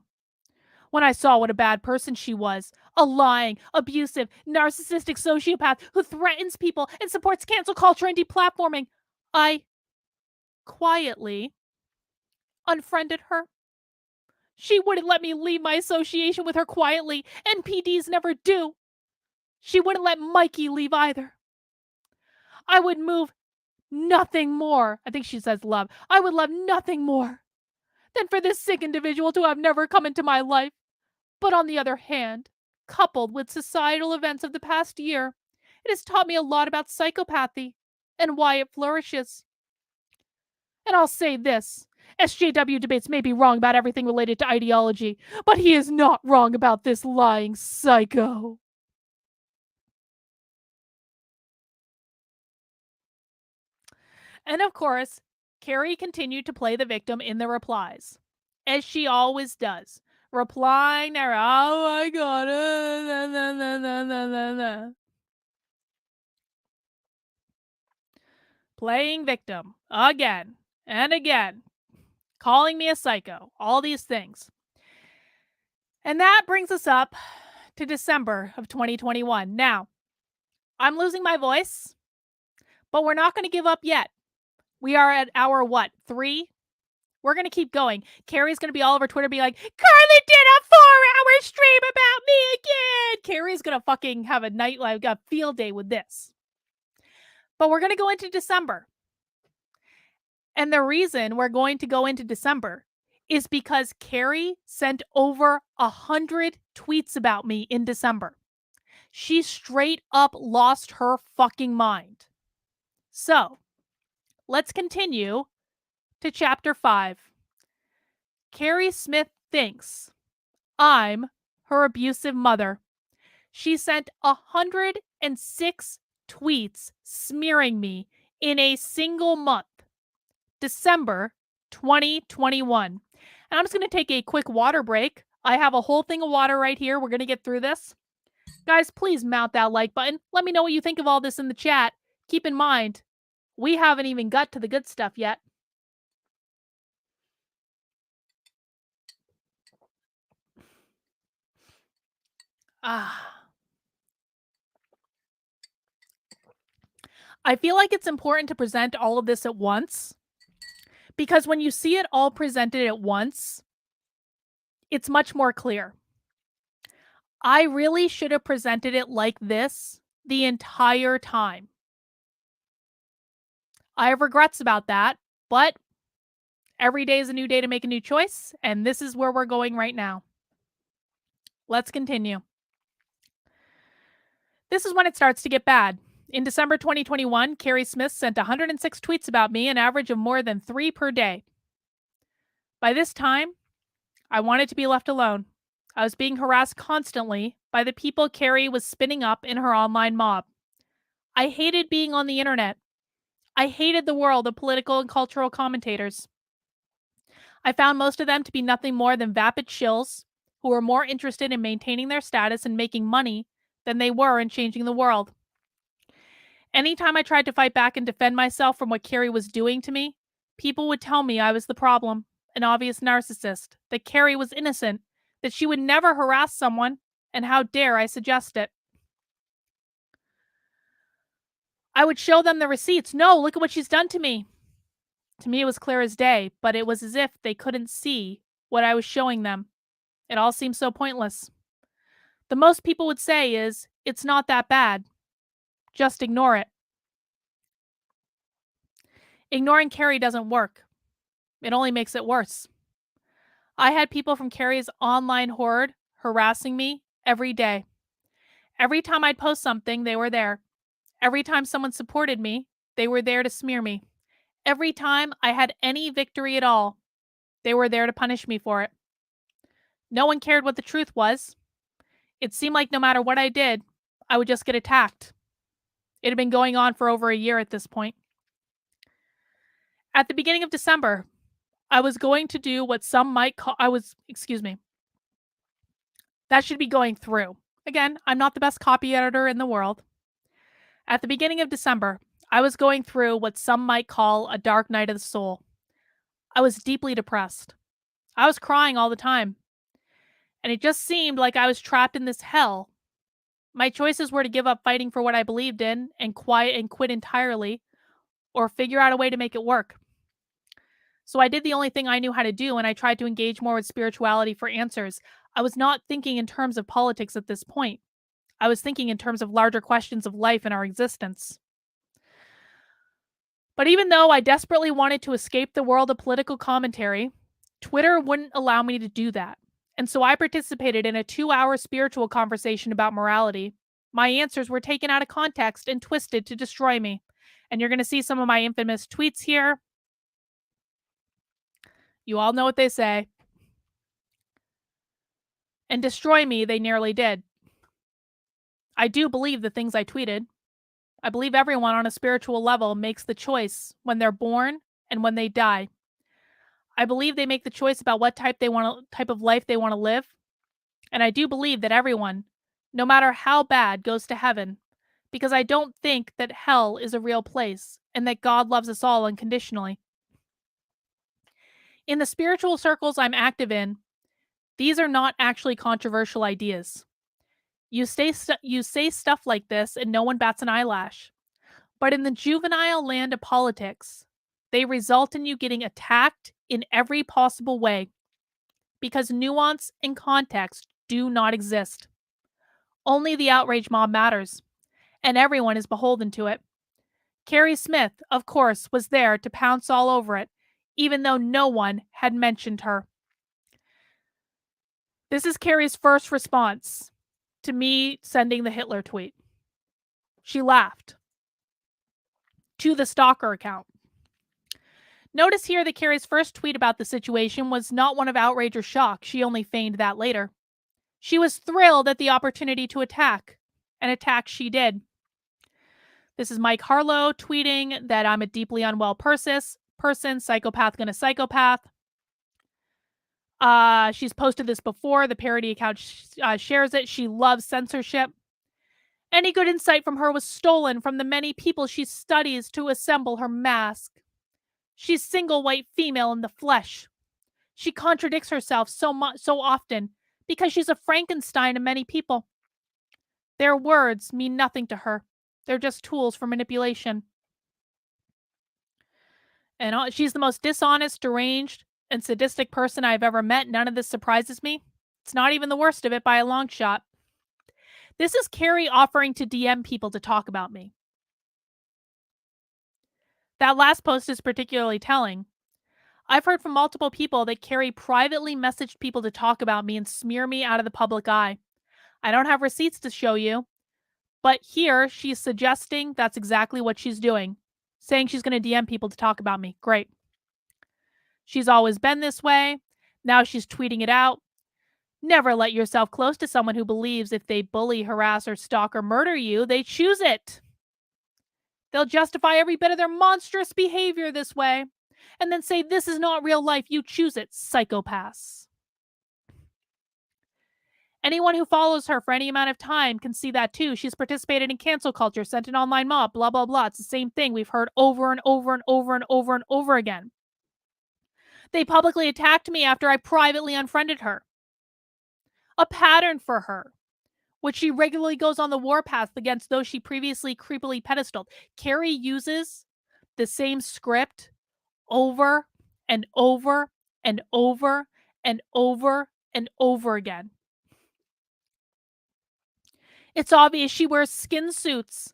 When I saw what a bad person she was, a lying, abusive, narcissistic sociopath who threatens people and supports cancel culture and deplatforming. I quietly unfriended her. She wouldn't let me leave my association with her quietly. NPDs never do. She wouldn't let Mikey leave either. I would move nothing more. I think she says love. I would love nothing more than for this sick individual to have never come into my life. But on the other hand, coupled with societal events of the past year, it has taught me a lot about psychopathy and why it flourishes. And I'll say this, SJW debates may be wrong about everything related to ideology, but he is not wrong about this lying psycho. And of course, Keri continued to play the victim in the replies, as she always does, replying there, oh my god, playing victim again and again, calling me a psycho, all these things. And that brings us up to December of 2021. Now, I'm losing my voice, but we're not going to give up yet. We are at hour, 3? We're going to keep going. Keri's going to be all over Twitter being like, Carly did a 4-hour stream about me again. Keri's going to fucking have a field day with this. But we're going to go into December. And the reason we're going to go into December is because Keri sent over 100 tweets about me in December. She straight up lost her fucking mind. So, let's continue to chapter 5. Keri Smith thinks I'm her abusive mother. She sent 106 tweets smearing me in a single month, December 2021. And I'm just going to take a quick water break. I have a whole thing of water right here. We're going to get through this. Guys, please mount that like button. Let me know what you think of all this in the chat. Keep in mind, we haven't even got to the good stuff yet. I feel like it's important to present all of this at once, because when you see it all presented at once, it's much more clear. I really should have presented it like this the entire time. I have regrets about that, but every day is a new day to make a new choice, and this is where we're going right now. Let's continue. This is when it starts to get bad. In December 2021, Keri Smith sent 106 tweets about me, an average of more than 3 per day. By this time, I wanted to be left alone. I was being harassed constantly by the people Keri was spinning up in her online mob. I hated being on the internet. I hated the world of political and cultural commentators. I found most of them to be nothing more than vapid shills who were more interested in maintaining their status and making money than they were in changing the world. Anytime I tried to fight back and defend myself from what Keri was doing to me, people would tell me I was the problem, an obvious narcissist, that Keri was innocent, that she would never harass someone, and how dare I suggest it. I would show them the receipts. No, look at what she's done to me. To me, it was clear as day, but it was as if they couldn't see what I was showing them. It all seemed so pointless. The most people would say is, it's not that bad. Just ignore it. Ignoring Keri doesn't work. It only makes it worse. I had people from Keri's online horde harassing me every day. Every time I'd post something, they were there. Every time someone supported me, they were there to smear me. Every time I had any victory at all, they were there to punish me for it. No one cared what the truth was. It seemed like no matter what I did, I would just get attacked. It had been going on for over a year at this point. At the beginning of December, I was going to do what some might call, that should be going through. Again, I'm not the best copy editor in the world. At the beginning of December, I was going through what some might call a dark night of the soul. I was deeply depressed. I was crying all the time. And it just seemed like I was trapped in this hell My choices were to give up fighting for what I believed in and quiet and quit entirely, or figure out a way to make it work. So I did the only thing I knew how to do, and I tried to engage more with spirituality for answers. I was not thinking in terms of politics at this point. I was thinking in terms of larger questions of life and our existence. But even though I desperately wanted to escape the world of political commentary, Twitter wouldn't allow me to do that. And so I participated in a 2-hour spiritual conversation about morality. My answers were taken out of context and twisted to destroy me. And you're going to see some of my infamous tweets here. You all know what they say. And destroy me, they nearly did. I do believe the things I tweeted. I believe everyone on a spiritual level makes the choice when they're born and when they die. I believe they make the choice about what type of life they want to live. And I do believe that everyone, no matter how bad, goes to heaven, because I don't think that hell is a real place and that God loves us all unconditionally. In the spiritual circles I'm active in, these are not actually controversial ideas. You say stuff like this and no one bats an eyelash. But in the juvenile land of politics, they result in you getting attacked in every possible way because nuance and context do not exist. Only the outrage mob matters, and everyone is beholden to it. Keri Smith, of course, was there to pounce all over it, even though no one had mentioned her. This is Keri's first response to me sending the Hitler tweet. She laughed. To the stalker account. Notice here that Keri's first tweet about the situation was not one of outrage or shock. She only feigned that later. She was thrilled at the opportunity to attack, and attack she did. This is Mike Harlow tweeting that I'm a deeply unwell person, psychopath gonna psychopath. She's posted this before. The parody account shares it. She loves censorship. Any good insight from her was stolen from the many people she studies to assemble her mask. She's single white female in the flesh. She contradicts herself so often because she's a Frankenstein of many people. Their words mean nothing to her. They're just tools for manipulation. And she's the most dishonest, deranged, and sadistic person I've ever met. None of this surprises me. It's not even the worst of it by a long shot. This is Keri offering to DM people to talk about me. That last post is particularly telling. I've heard from multiple people that Keri privately messaged people to talk about me and smear me out of the public eye. I don't have receipts to show you, but here she's suggesting that's exactly what she's doing, saying she's going to DM people to talk about me. Great. She's always been this way. Now she's tweeting it out. Never let yourself close to someone who believes if they bully, harass, or stalk or murder you, they choose it. They'll justify every bit of their monstrous behavior this way, and then say, this is not real life, you choose it, psychopaths. Anyone who follows her for any amount of time can see that too. She's participated in cancel culture, sent an online mob, blah, blah, blah. It's the same thing we've heard over and over and over and over and over again. They publicly attacked me after I privately unfriended her. A pattern for her, which she regularly goes on the warpath against those she previously creepily pedestaled. Keri uses the same script over and over and over and over and over again. It's obvious she wears skin suits.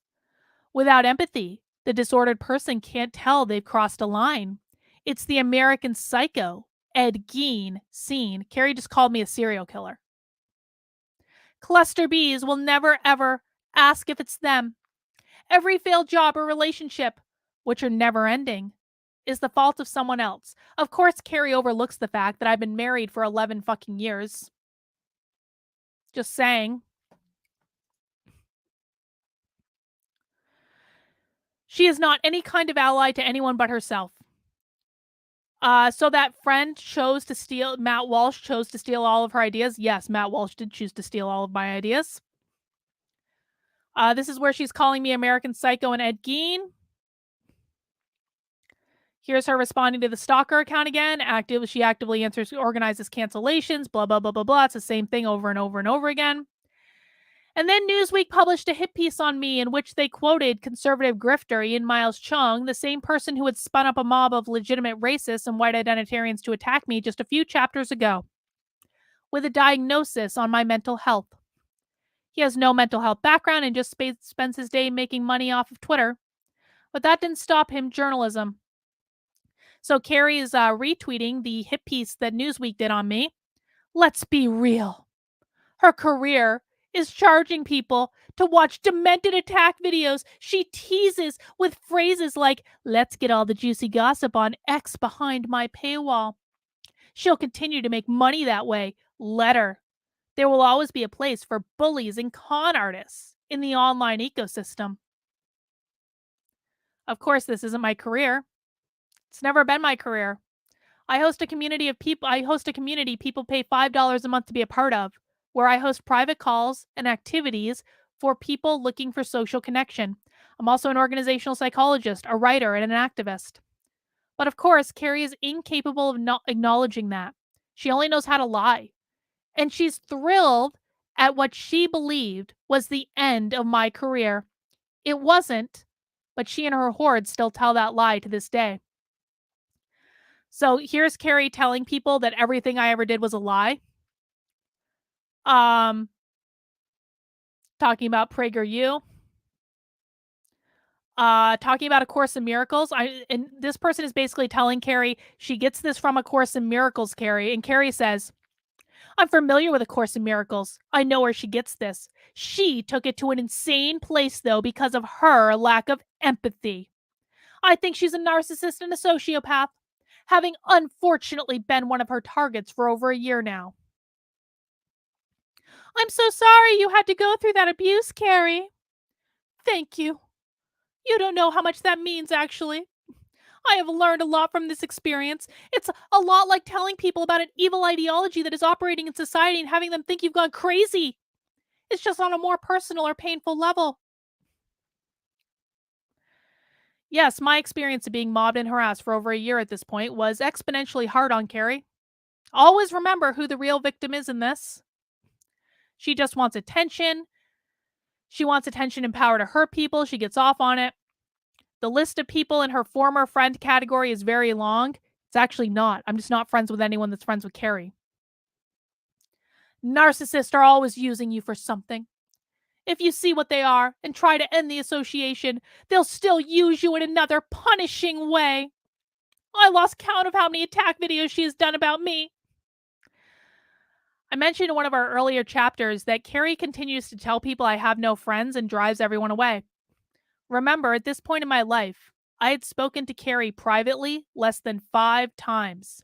Without empathy, the disordered person can't tell they've crossed a line. It's the American Psycho, Ed Gein, scene. Keri just called me a serial killer. Cluster Bs will never, ever ask if it's them. Every failed job or relationship, which are never ending, is the fault of someone else. Of course, Keri overlooks the fact that I've been married for 11 fucking years. Just saying. She is not any kind of ally to anyone but herself. So that friend Matt Walsh chose to steal all of her ideas. Yes, Matt Walsh did choose to steal all of my ideas. This is where she's calling me American Psycho and Ed Gein. Here's her responding to the stalker account again. She actively organizes cancellations, blah, blah, blah, blah, blah. It's the same thing over and over and over again. And then Newsweek published a hit piece on me in which they quoted conservative grifter Ian Miles Chung, the same person who had spun up a mob of legitimate racists and white identitarians to attack me just a few chapters ago, with a diagnosis on my mental health. He has no mental health background and just spends his day making money off of Twitter. But that didn't stop him journalism. So Keri is retweeting the hit piece that Newsweek did on me. Let's be real. Her career is charging people to watch demented attack videos she teases with phrases like, let's get all the juicy gossip on X behind my paywall. She'll continue to make money that way. Let her. There will always be a place for bullies and con artists in the online ecosystem. Of course, this isn't my career. It's never been my career. I host a community people pay $5 a month to be a part of, where I host private calls and activities for people looking for social connection. I'm also an organizational psychologist, a writer, and an activist. But of course, Keri is incapable of not acknowledging that. She only knows how to lie. And she's thrilled at what she believed was the end of my career. It wasn't, but she and her horde still tell that lie to this day. So here's Keri telling people that everything I ever did was a lie. Talking about PragerU. Talking about A Course in Miracles. And this person is basically telling Keri she gets this from A Course in Miracles, Keri. And Keri says, I'm familiar with A Course in Miracles. I know where she gets this. She took it to an insane place, though, because of her lack of empathy. I think she's a narcissist and a sociopath, having unfortunately been one of her targets for over a year now. I'm so sorry you had to go through that abuse, Keri. Thank you. You don't know how much that means, actually. I have learned a lot from this experience. It's a lot like telling people about an evil ideology that is operating in society and having them think you've gone crazy. It's just on a more personal or painful level. Yes, my experience of being mobbed and harassed for over a year at this point was exponentially hard on Keri. Always remember who the real victim is in this. She just wants attention. She wants attention and power to hurt people. She gets off on it. The list of people in her former friend category is very long. It's actually not. I'm just not friends with anyone that's friends with Keri. Narcissists are always using you for something. If you see what they are and try to end the association, they'll still use you in another punishing way. I lost count of how many attack videos she has done about me. I mentioned in one of our earlier chapters that Keri continues to tell people I have no friends and drives everyone away. Remember, at this point in my life, I had spoken to Keri privately less than 5 times.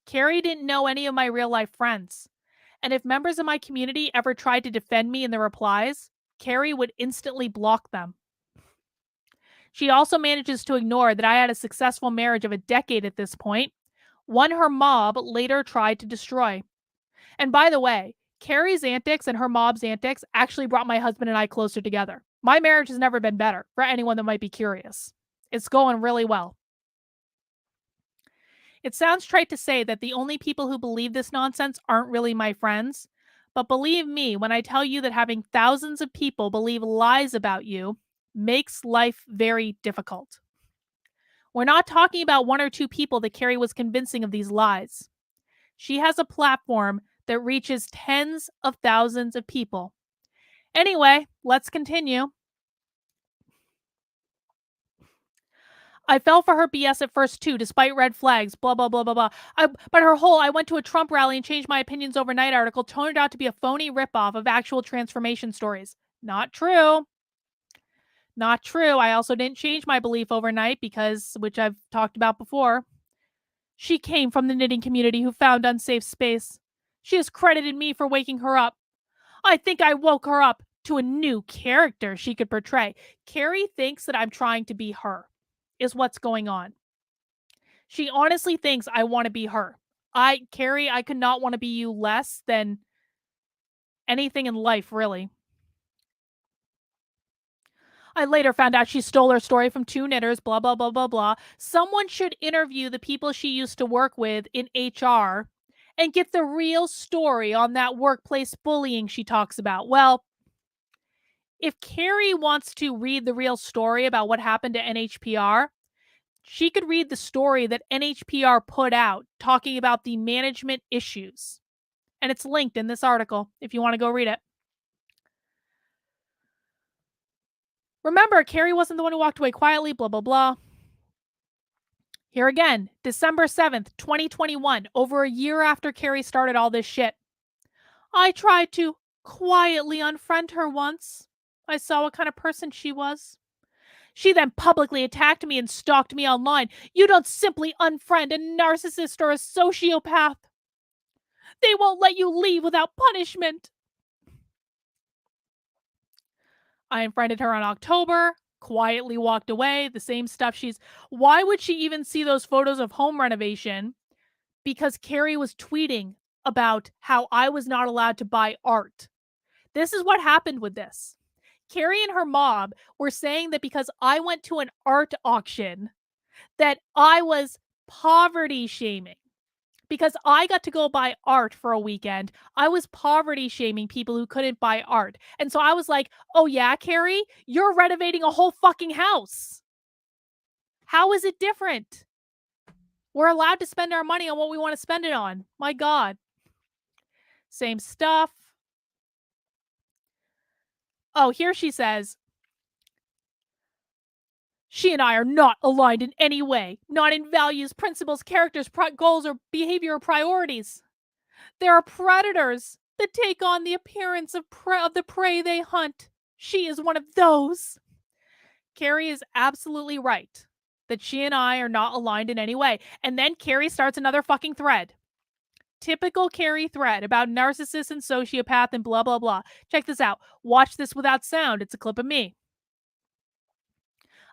Keri didn't know any of my real-life friends. And if members of my community ever tried to defend me in the replies, Keri would instantly block them. She also manages to ignore that I had a successful marriage of a decade at this point, one her mob later tried to destroy. And by the way, Keri's antics and her mob's antics actually brought my husband and I closer together. My marriage has never been better, for anyone that might be curious. It's going really well. It sounds trite to say that the only people who believe this nonsense aren't really my friends, but believe me when I tell you that having thousands of people believe lies about you makes life very difficult. We're not talking about 1 or 2 people that Keri was convincing of these lies. She has a platform that reaches tens of thousands of people. Anyway, let's continue. I fell for her BS at first too, despite red flags, blah, blah, blah, blah, blah. But her whole I went to a Trump rally and changed my opinions overnight article turned out to be a phony ripoff of actual transformation stories. Not true. Not true. I also didn't change my belief overnight because, which I've talked about before, she came from the knitting community who found unsafe space. She has credited me for waking her up. I think I woke her up to a new character she could portray. Keri thinks that I'm trying to be her, is what's going on. She honestly thinks I want to be her. Keri, I could not want to be you less than anything in life, really. I later found out she stole her story from 2 knitters, blah, blah, blah, blah, blah. Someone should interview the people she used to work with in HR and get the real story on that workplace bullying she talks about. Well, If Keri wants to read the real story about what happened to NHPR, she could read the story that NHPR put out talking about the management issues. And it's linked in this article if you want to go read it. Remember, Keri wasn't the one who walked away quietly, blah, blah, blah. Here again, December 7th, 2021, over a year after Keri started all this shit. I tried to quietly unfriend her once. I saw what kind of person she was. She then publicly attacked me and stalked me online. You don't simply unfriend a narcissist or a sociopath. They won't let you leave without punishment. I unfriended her in October, quietly walked away, the same stuff Why would she even see those photos of home renovation? Because Keri was tweeting about how I was not allowed to buy art. This is what happened with this. Keri and her mob were saying that because I went to an art auction, that I was poverty shaming. Because I got to go buy art for a weekend, I was poverty shaming people who couldn't buy art. And so I was like, oh yeah, Keri, you're renovating a whole fucking house. How is it different? We're allowed to spend our money on what we want to spend it on. My God. Same stuff. Oh, here she says, she and I are not aligned in any way, not in values, principles, characters, goals, or behavior or priorities. There are predators that take on the appearance of the prey they hunt. She is one of those. Keri is absolutely right that she and I are not aligned in any way. And then Keri starts another fucking thread. Typical Keri thread about narcissist and sociopath and blah, blah, blah. Check this out. Watch this without sound. It's a clip of me.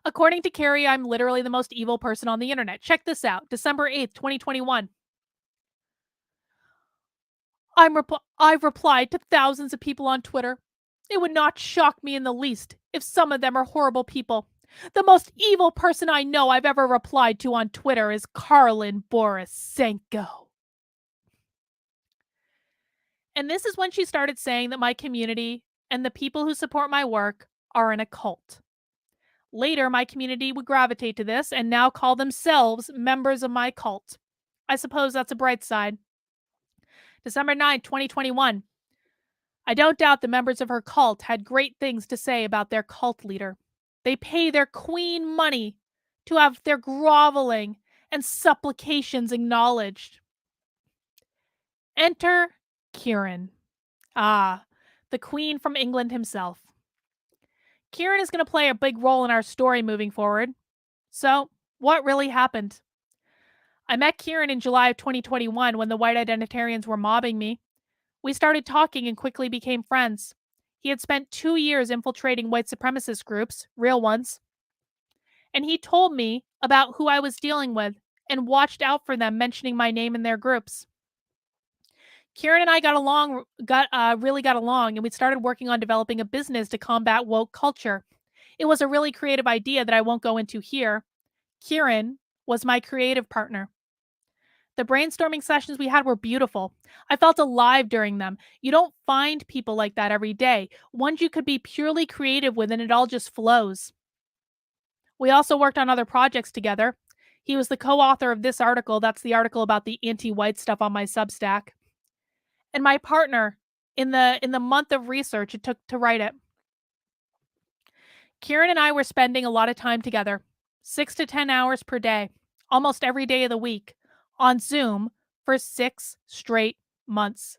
According to Keri, I'm literally the most evil person on the internet. Check this out. December 8th, 2021. I've replied to thousands of people on Twitter. It would not shock me in the least if some of them are horrible people. The most evil person I know I've ever replied to on Twitter is Karlin Borisenko. And this is when she started saying that my community and the people who support my work are in a cult. Later, my community would gravitate to this and now call themselves members of my cult. I suppose that's a bright side. December 9th, 2021. I don't doubt the members of her cult had great things to say about their cult leader. They pay their queen money to have their groveling and supplications acknowledged. Enter Kieran. Ah, the queen from England himself. Kieran is going to play a big role in our story moving forward. So, what really happened? I met Kieran in July of 2021 when the white identitarians were mobbing me. We started talking and quickly became friends. He had spent 2 years infiltrating white supremacist groups, real ones. And he told me about who I was dealing with and watched out for them mentioning my name in their groups. Kieran and I really got along, and we started working on developing a business to combat woke culture. It was a really creative idea that I won't go into here. Kieran was my creative partner. The brainstorming sessions we had were beautiful. I felt alive during them. You don't find people like that every day. Ones you could be purely creative with and it all just flows. We also worked on other projects together. He was the co-author of this article. That's the article about the anti-white stuff on my Substack. And my partner in the month of research it took to write it. Kieran and I were spending a lot of time together, 6 to 10 hours per day, almost every day of the week, on Zoom for 6 straight months.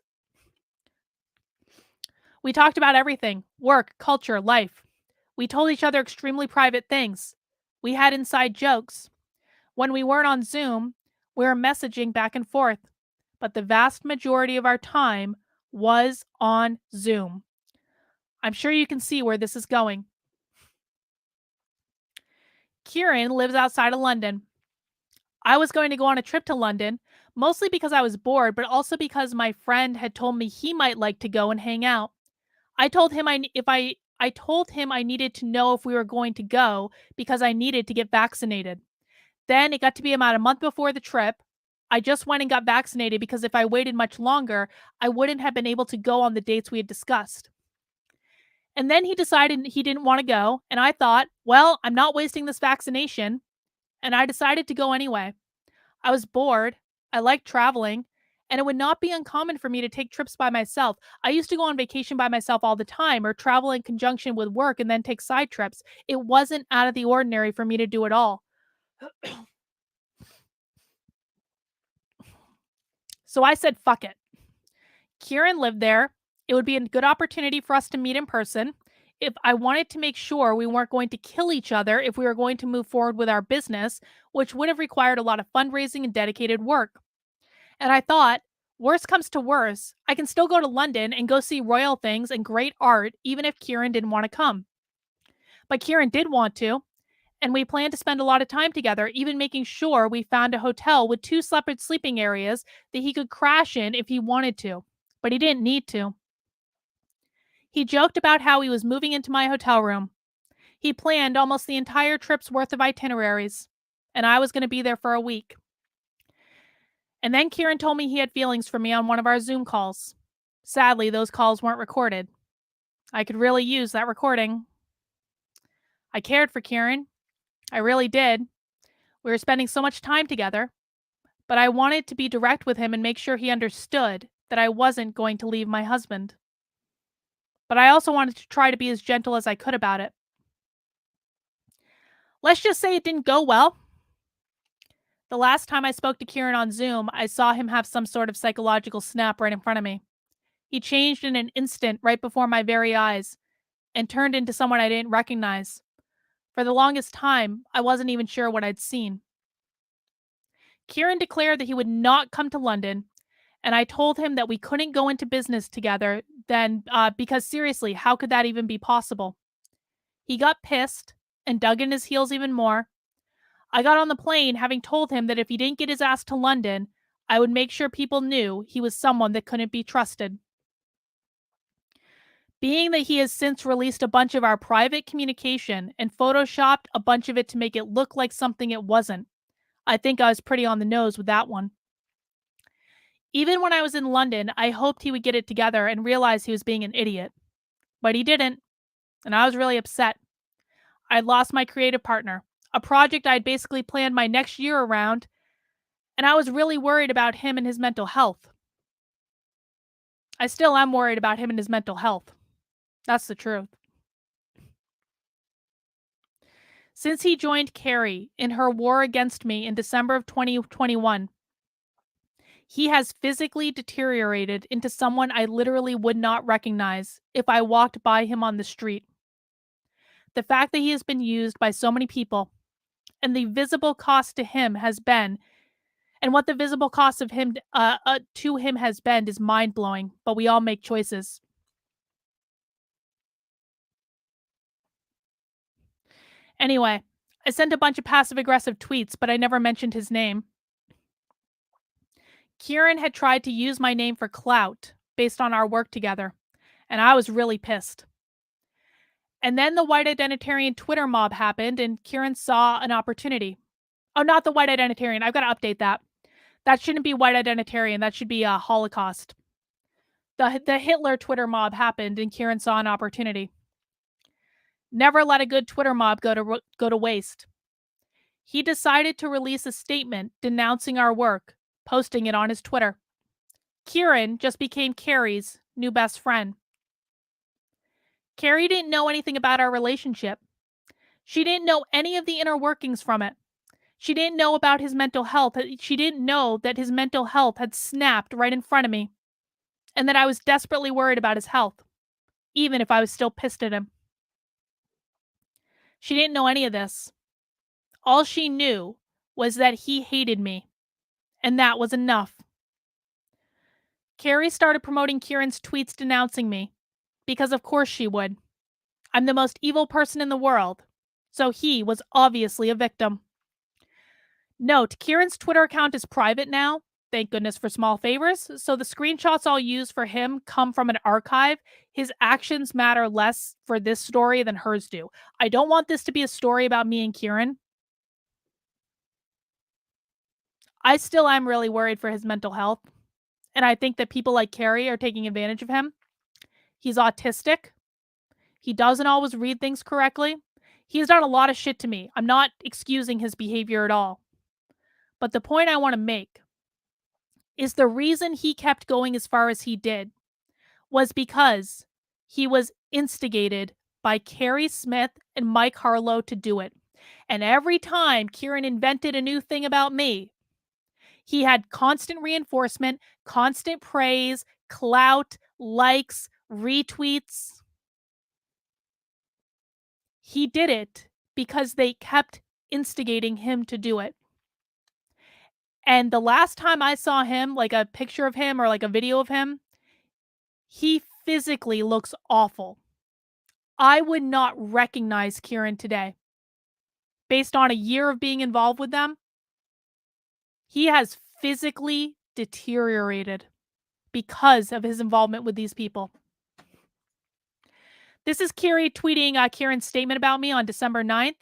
We talked about everything: work, culture, life. We told each other extremely private things. We had inside jokes. When we weren't on Zoom, we were messaging back and forth. But the vast majority of our time was on Zoom. I'm sure you can see where this is going. Kieran lives outside of London. I was going to go on a trip to London, mostly because I was bored, but also because my friend had told me he might like to go and hang out. I told him I needed to know if we were going to go because I needed to get vaccinated. Then it got to be about a month before the trip. I just went and got vaccinated because if I waited much longer, I wouldn't have been able to go on the dates we had discussed. And then he decided he didn't want to go. And I thought, well, I'm not wasting this vaccination. And I decided to go anyway. I was bored. I liked traveling. And it would not be uncommon for me to take trips by myself. I used to go on vacation by myself all the time or travel in conjunction with work and then take side trips. It wasn't out of the ordinary for me to do it all. So I said, fuck it. Kieran lived there. It would be a good opportunity for us to meet in person. If I wanted to make sure we weren't going to kill each other if we were going to move forward with our business, which would have required a lot of fundraising and dedicated work. And I thought, worst comes to worst, I can still go to London and go see royal things and great art, even if Kieran didn't want to come. But Kieran did want to, and we planned to spend a lot of time together, even making sure we found a hotel with 2 separate sleeping areas that he could crash in if he wanted to, but he didn't need to. He joked about how he was moving into my hotel room. He planned almost the entire trip's worth of itineraries, and I was going to be there for a week. And then Kieran told me he had feelings for me on one of our Zoom calls. Sadly, those calls weren't recorded. I could really use that recording. I cared for Kieran. I really did. We were spending so much time together, but I wanted to be direct with him and make sure he understood that I wasn't going to leave my husband. But I also wanted to try to be as gentle as I could about it. Let's just say it didn't go well. The last time I spoke to Kieran on Zoom, I saw him have some sort of psychological snap right in front of me. He changed in an instant right before my very eyes and turned into someone I didn't recognize. For the longest time, I wasn't even sure what I'd seen. Kieran declared that he would not come to London, and I told him that we couldn't go into business together then because seriously, how could that even be possible? He got pissed and dug in his heels even more. I got on the plane having told him that if he didn't get his ass to London, I would make sure people knew he was someone that couldn't be trusted. Being that he has since released a bunch of our private communication and photoshopped a bunch of it to make it look like something it wasn't, I think I was pretty on the nose with that one. Even when I was in London, I hoped he would get it together and realize he was being an idiot. But he didn't, and I was really upset. I'd lost my creative partner, a project I'd basically planned my next year around, and I was really worried about him and his mental health. I still am worried about him and his mental health. That's the truth. Since he joined Keri in her war against me in December of 2021, he has physically deteriorated into someone I literally would not recognize if I walked by him on the street. The fact that he has been used by so many people and the visible cost to him has been, and what the visible cost of him to him has been is mind-blowing, but we all make choices. Anyway, I sent a bunch of passive-aggressive tweets, but I never mentioned his name. Kieran had tried to use my name for clout based on our work together, and I was really pissed. And then the white identitarian Twitter mob happened, and Kieran saw an opportunity. Oh, not the white identitarian. I've got to update that. That shouldn't be white identitarian. That should be a Holocaust. The Hitler Twitter mob happened, and Kieran saw an opportunity. Never let a good Twitter mob go to waste. He decided to release a statement denouncing our work, posting it on his Twitter. Kieran just became Keri's new best friend. Keri didn't know anything about our relationship. She didn't know any of the inner workings from it. She didn't know about his mental health. She didn't know that his mental health had snapped right in front of me, and that I was desperately worried about his health, even if I was still pissed at him. She didn't know any of this. All she knew was that he hated me, and that was enough. Keri started promoting Kieran's tweets denouncing me, because of course she would. I'm the most evil person in the world, so he was obviously a victim. Note, Kieran's Twitter account is private now, thank goodness for small favors, so the screenshots I'll use for him come from an archive. His actions matter less for this story than hers do. I don't want this to be a story about me and Kieran. I still am really worried for his mental health, and I think that people like Keri are taking advantage of him. He's autistic. He doesn't always read things correctly. He's done a lot of shit to me. I'm not excusing his behavior at all. But the point I want to make is the reason he kept going as far as he did was because he was instigated by Keri Smith and Mike Harlow to do it. And every time Kieran invented a new thing about me, he had constant reinforcement, constant praise, clout, likes, retweets. He did it because they kept instigating him to do it. And the last time I saw him, like a picture of him or like a video of him, he physically looks awful. I would not recognize Kieran today. Based on a year of being involved with them, he has physically deteriorated because of his involvement with these people. This is Keri tweeting Kieran's statement about me on December 9th.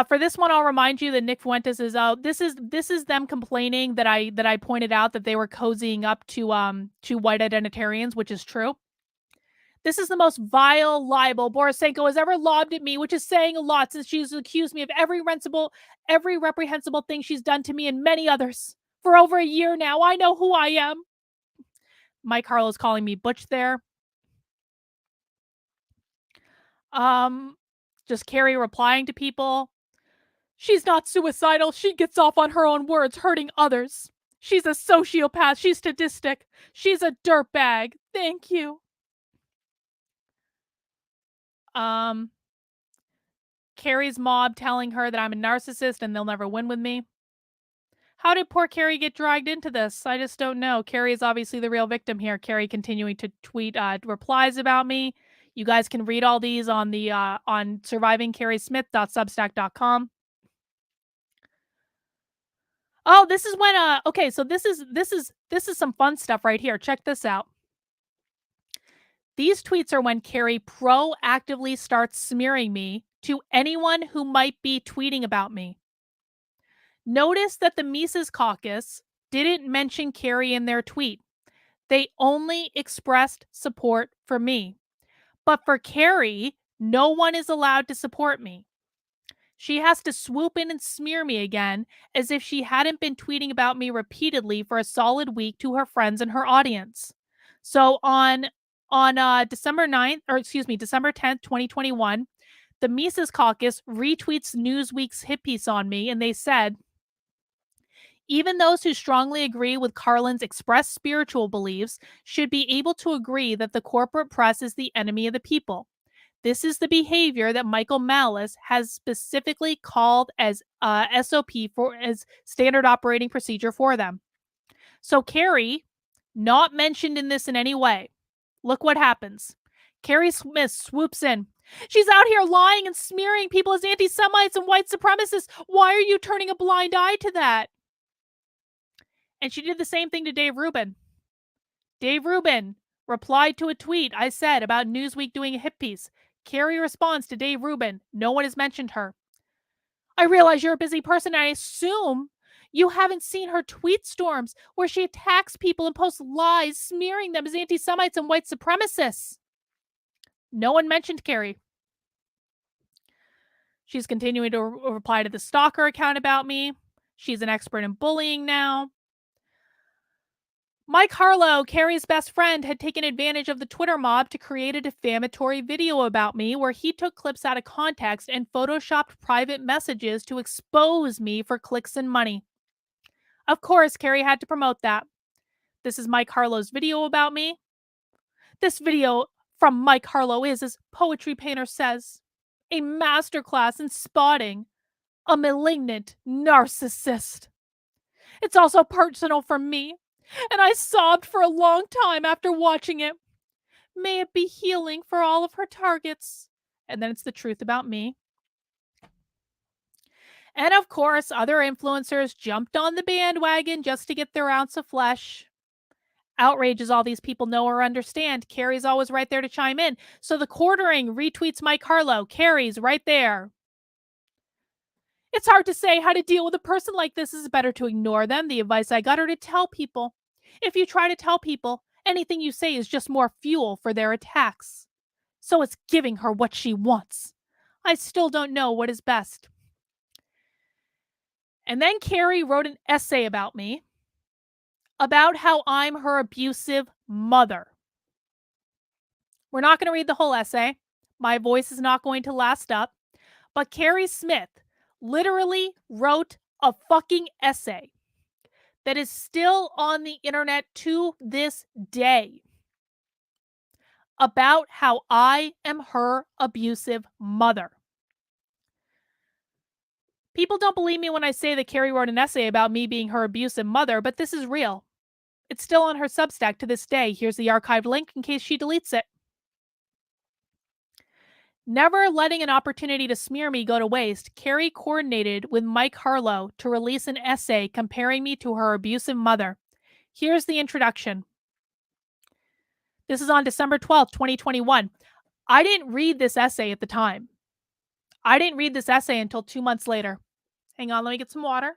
For this one, I'll remind you that Nick Fuentes is out. This is them complaining that I pointed out that they were cozying up to white identitarians, which is true. This is the most vile libel Borisenko has ever lobbed at me, which is saying a lot since she's accused me of every reprehensible thing she's done to me and many others for over a year now. I know who I am. Mike Harlow's calling me butch there. Just Keri replying to people. She's not suicidal. She gets off on her own words, hurting others. She's a sociopath. She's sadistic. She's a dirtbag. Thank you. Keri's mob telling her that I'm a narcissist and they'll never win with me. How did poor Keri get dragged into this? I just don't know. Keri is obviously the real victim here. Keri continuing to tweet replies about me. You guys can read all these on the on survivingkerismith.substack.com. Oh, this is when okay, so this is some fun stuff right here. Check this out. These tweets are when Keri proactively starts smearing me to anyone who might be tweeting about me. Notice that the Mises Caucus didn't mention Keri in their tweet. They only expressed support for me. But for Keri, no one is allowed to support me. She has to swoop in and smear me again as if she hadn't been tweeting about me repeatedly for a solid week to her friends and her audience. So on December 10th, 2021, the Mises Caucus retweets Newsweek's hit piece on me, and they said, even those who strongly agree with Carlin's expressed spiritual beliefs should be able to agree that the corporate press is the enemy of the people. This is the behavior that Michael Malice has specifically called as SOP as standard operating procedure for them. So Keri, not mentioned in this in any way. Look what happens. Keri Smith swoops in. She's out here lying and smearing people as anti-Semites and white supremacists. Why are you turning a blind eye to that? And she did the same thing to Dave Rubin. Dave Rubin replied to a tweet I said about Newsweek doing a hit piece. Keri responds to Dave Rubin. No one has mentioned her. I realize you're a busy person, and I assume you haven't seen her tweet storms where she attacks people and posts lies, smearing them as anti-Semites and white supremacists. No one mentioned Keri. She's continuing to reply to the stalker account about me. She's an expert in bullying now. Mike Harlow, Keri's best friend, had taken advantage of the Twitter mob to create a defamatory video about me where he took clips out of context and photoshopped private messages to expose me for clicks and money. Of course, Keri had to promote that. This is Mike Harlow's video about me. This video from Mike Harlow is, as Poetry Painter says, a masterclass in spotting a malignant narcissist. It's also personal for me, and I sobbed for a long time after watching it. May it be healing for all of her targets. And then it's the truth about me. And of course, other influencers jumped on the bandwagon just to get their ounce of flesh. Outrages all these people know or understand. Keri's always right there to chime in. So the quartering retweets Mike Harlow. Keri's right there. It's hard to say how to deal with a person like this. It's better to ignore them. The advice I got her to tell people. If you try to tell people Anything you say is just more fuel for their attacks. So it's giving her what she wants. I still don't know what is best. And then Keri wrote an essay about me, about how I'm her abusive mother. We're not going to read the whole essay. My voice is not going to last up. But Keri Smith literally wrote a fucking essay that is still on the internet to this day about how I am her abusive mother. People don't believe me when I say that Keri wrote an essay about me being her abusive mother, but this is real. It's still on her Substack to this day. Here's the archived link in case she deletes it. Never letting an opportunity to smear me go to waste, Keri coordinated with Mike Harlow to release an essay comparing me to her abusive mother. Here's the introduction. This is on December 12th, 2021. I didn't read this essay at the time. I didn't read this essay until 2 months later. Hang on, let me get some water.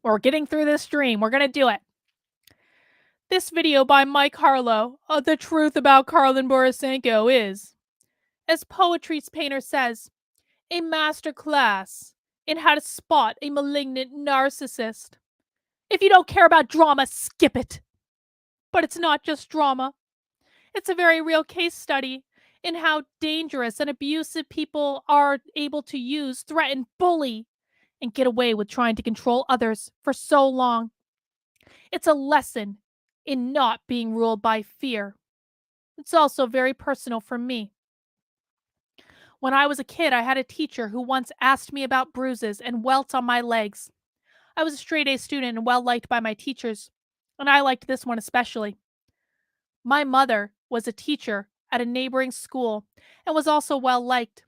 We're getting through this stream. We're going to do it. This video by Mike Harlow, The Truth About Karlin Borisenko is, as Poetry's Painter says, a master class in how to spot a malignant narcissist. If you don't care about drama, skip it. But it's not just drama. It's a very real case study in how dangerous and abusive people are able to use, threaten, bully, and get away with trying to control others for so long. It's a lesson in not being ruled by fear. It's also very personal for me. When I was a kid, I had a teacher who once asked me about bruises and welts on my legs. I was a straight-A student and well-liked by my teachers, and I liked this one especially. My mother was a teacher at a neighboring school and was also well-liked.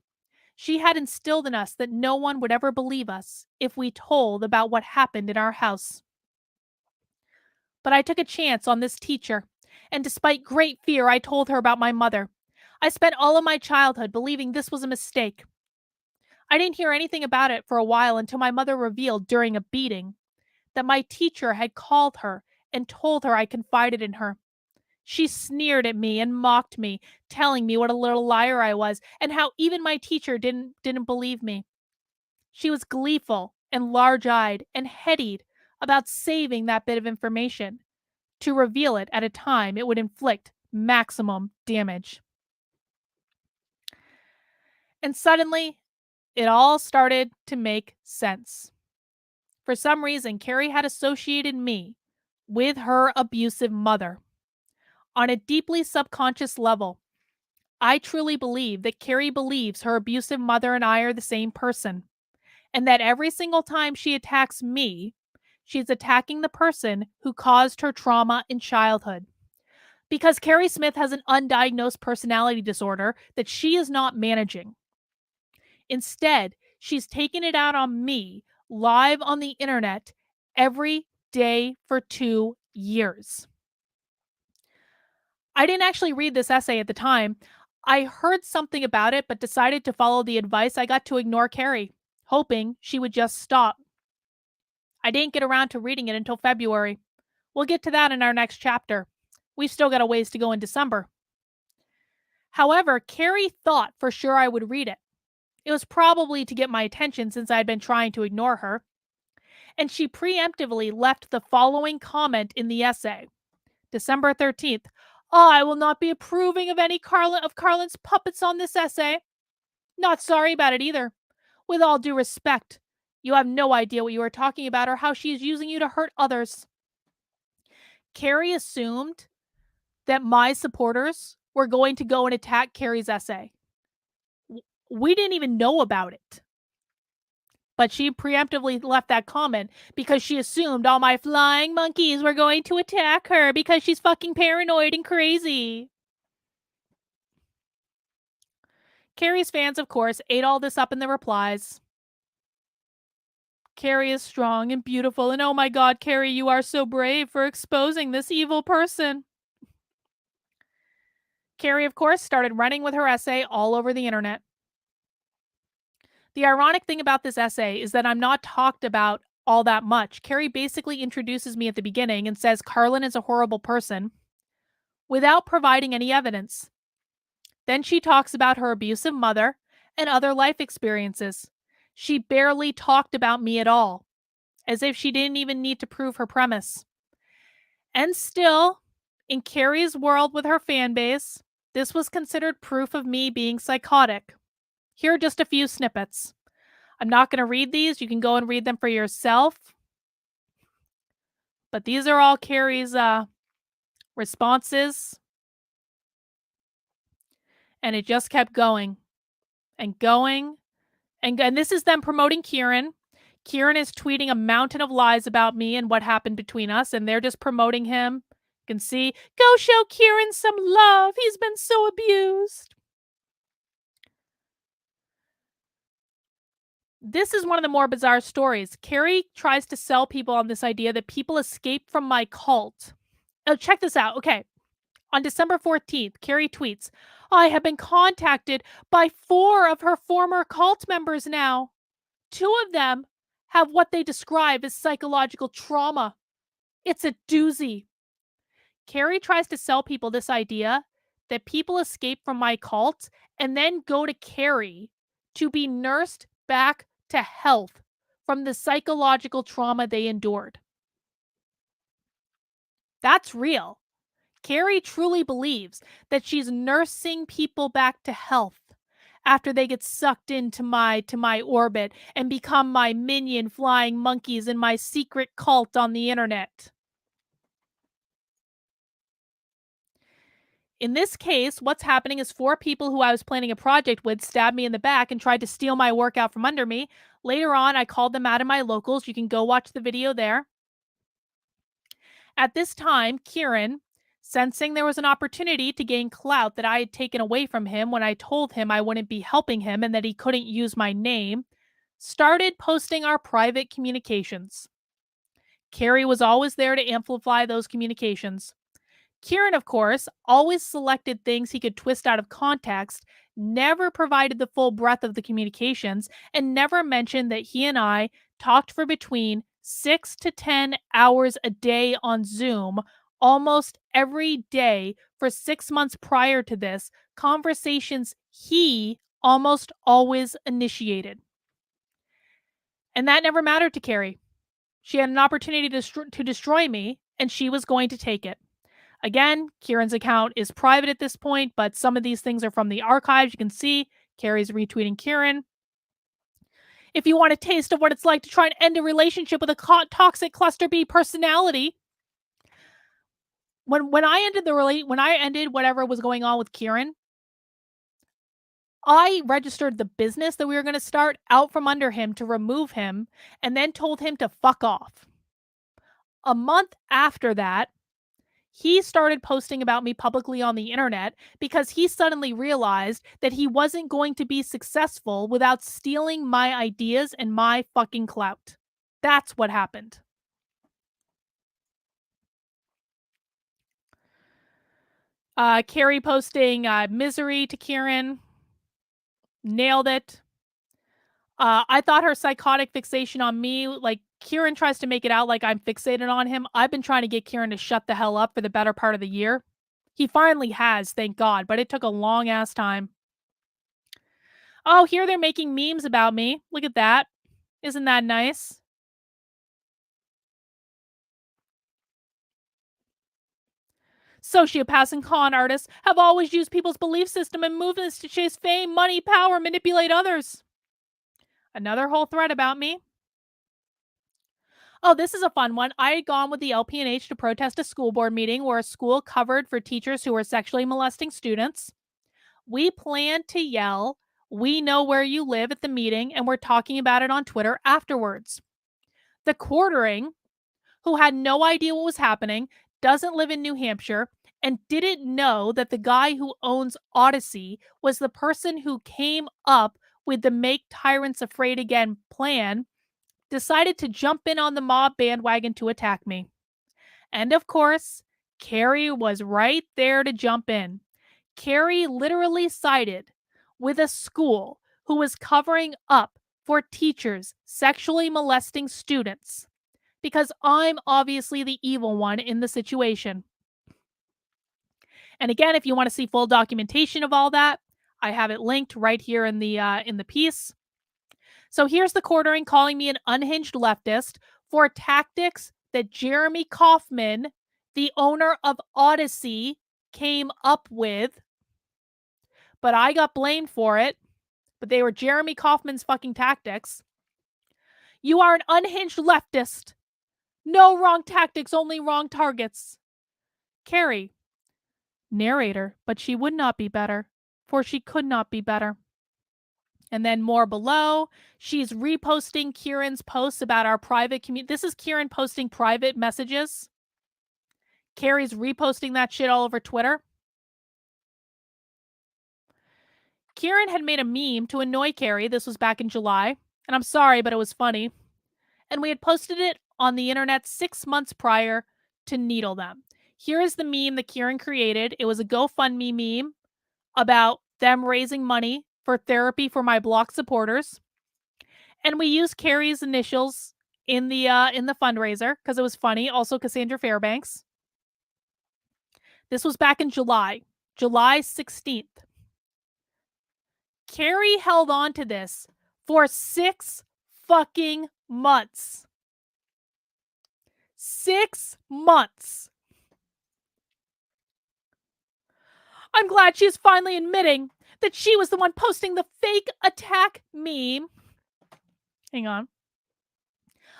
She had instilled in us that no one would ever believe us if we told about what happened in our house. But I took a chance on this teacher, and despite great fear, I told her about my mother. I spent all of my childhood believing this was a mistake. I didn't hear anything about it for a while until my mother revealed during a beating that my teacher had called her and told her I confided in her. She sneered at me and mocked me, telling me what a little liar I was and how even my teacher didn't believe me. She was gleeful and large-eyed and headied about saving that bit of information to reveal it at a time it would inflict maximum damage. And suddenly, it all started to make sense. For some reason, Keri had associated me with her abusive mother. On a deeply subconscious level, I truly believe that Keri believes her abusive mother and I are the same person, and that every single time she attacks me, she's attacking the person who caused her trauma in childhood. Because Keri Smith has an undiagnosed personality disorder that she is not managing. Instead, she's taken it out on me live on the internet every day for 2 years. I didn't actually read this essay at the time. I heard something about it, but decided to follow the advice I got to ignore Keri, hoping she would just stop. I didn't get around to reading it until February. We'll get to that in our next chapter. We've still got a ways to go in December. However, Keri thought for sure I would read it. It was probably to get my attention since I had been trying to ignore her. And she preemptively left the following comment in the essay. December 13th. I will not be approving of any Karlin's puppets on this essay. Not sorry about it either. With all due respect, you have no idea what you are talking about or how she is using you to hurt others. Keri assumed that my supporters were going to go and attack Keri's essay. We didn't even know about it. But she preemptively left that comment because she assumed all my flying monkeys were going to attack her because she's fucking paranoid and crazy. Keri's fans, of course, ate all this up in the replies. Keri is strong and beautiful, and oh my god, Keri, you are so brave for exposing this evil person. Keri, of course, started running with her essay all over the internet. The ironic thing about this essay is that I'm not talked about all that much. Keri basically introduces me at the beginning and says Carlin is a horrible person without providing any evidence. Then she talks about her abusive mother and other life experiences. She barely talked about me at all, as if she didn't even need to prove her premise. And still, in Keri's world with her fan base, this was considered proof of me being psychotic. Here are just a few snippets. I'm not going to read these. You can go and read them for yourself. But these are all Keri's responses. And it just kept going and going. And this is them promoting Kieran. Kieran is tweeting a mountain of lies about me and what happened between us, and they're just promoting him. You can see, go show Kieran some love. He's been so abused. This is one of the more bizarre stories. Keri tries to sell people on this idea that people escape from my cult. Oh, check this out. Okay. On December 14th, Keri tweets, I have been contacted by 4 of her former cult members now. 2 of them have what they describe as psychological trauma. It's a doozy. Keri tries to sell people this idea that people escape from my cult and then go to Keri to be nursed back to health from the psychological trauma they endured. That's real. Keri truly believes that she's nursing people back to health after they get sucked into my orbit and become my minion flying monkeys in my secret cult on the internet. In this case, what's happening is 4 people who I was planning a project with stabbed me in the back and tried to steal my work out from under me. Later on, I called them out of my locals. You can go watch the video there. At this time, Kieran, sensing there was an opportunity to gain clout that I had taken away from him when I told him I wouldn't be helping him and that he couldn't use my name, started posting our private communications. Keri was always there to amplify those communications. Kieran, of course, always selected things he could twist out of context, never provided the full breadth of the communications, and never mentioned that he and I talked for between 6 to 10 hours a day on Zoom, almost every day for 6 months prior to this, conversations he almost always initiated. And that never mattered to Keri. She had an opportunity to destroy me, and she was going to take it. Again, Kieran's account is private at this point, but some of these things are from the archives. You can see Keri's retweeting Kieran. If you want a taste of what it's like to try and end a relationship with a toxic cluster B personality, when I ended whatever was going on with Kieran, I registered the business that we were going to start out from under him to remove him and then told him to fuck off. A month after that, he started posting about me publicly on the internet because he suddenly realized that he wasn't going to be successful without stealing my ideas and my fucking clout. That's what happened. Keri posting misery to Kieran. Nailed it. I thought her psychotic fixation on me, like Kieran tries to make it out like I'm fixated on him. I've been trying to get Kieran to shut the hell up for the better part of the year. He finally has, thank God, but it took a long ass time. Oh, here they're making memes about me. Look at that. Isn't that nice? Sociopaths and con artists have always used people's belief system and movements to chase fame, money, power, manipulate others. Another whole thread about me. Oh, this is a fun one. I had gone with the LPNH to protest a school board meeting where a school covered for teachers who were sexually molesting students. We planned to yell, "We know where you live" at the meeting, and we're talking about it on Twitter afterwards. The quartering, who had no idea what was happening, doesn't live in New Hampshire, and didn't know that the guy who owns Odyssey was the person who came up with the Make Tyrants Afraid Again plan, decided to jump in on the mob bandwagon to attack me. And of course, Keri was right there to jump in. Keri literally sided with a school who was covering up for teachers sexually molesting students because I'm obviously the evil one in the situation. And again, if you want to see full documentation of all that, I have it linked right here in the piece. So here's the quartering calling me an unhinged leftist for tactics that Jeremy Kauffman, the owner of Odyssey, came up with. But I got blamed for it. But they were Jeremy Kauffman's fucking tactics. You are an unhinged leftist. No wrong tactics, only wrong targets. Keri, narrator, but she would not be better, for she could not be better. And then more below, she's reposting Kieran's posts about our private community. This is Kieran posting private messages. Keri's reposting that shit all over Twitter. Kieran had made a meme to annoy Keri. This was back in July. And I'm sorry, but it was funny. And we had posted it on the internet 6 months prior to needle them. Here is the meme that Kieran created. It was a GoFundMe meme about them raising money for therapy for my block supporters. And we used Keri's initials in the fundraiser because it was funny. Also Cassandra Fairbanks. This was back in July 16th. Keri held on to this for 6 fucking months. 6 months. I'm glad she is finally admitting that she was the one posting the fake attack meme. Hang on.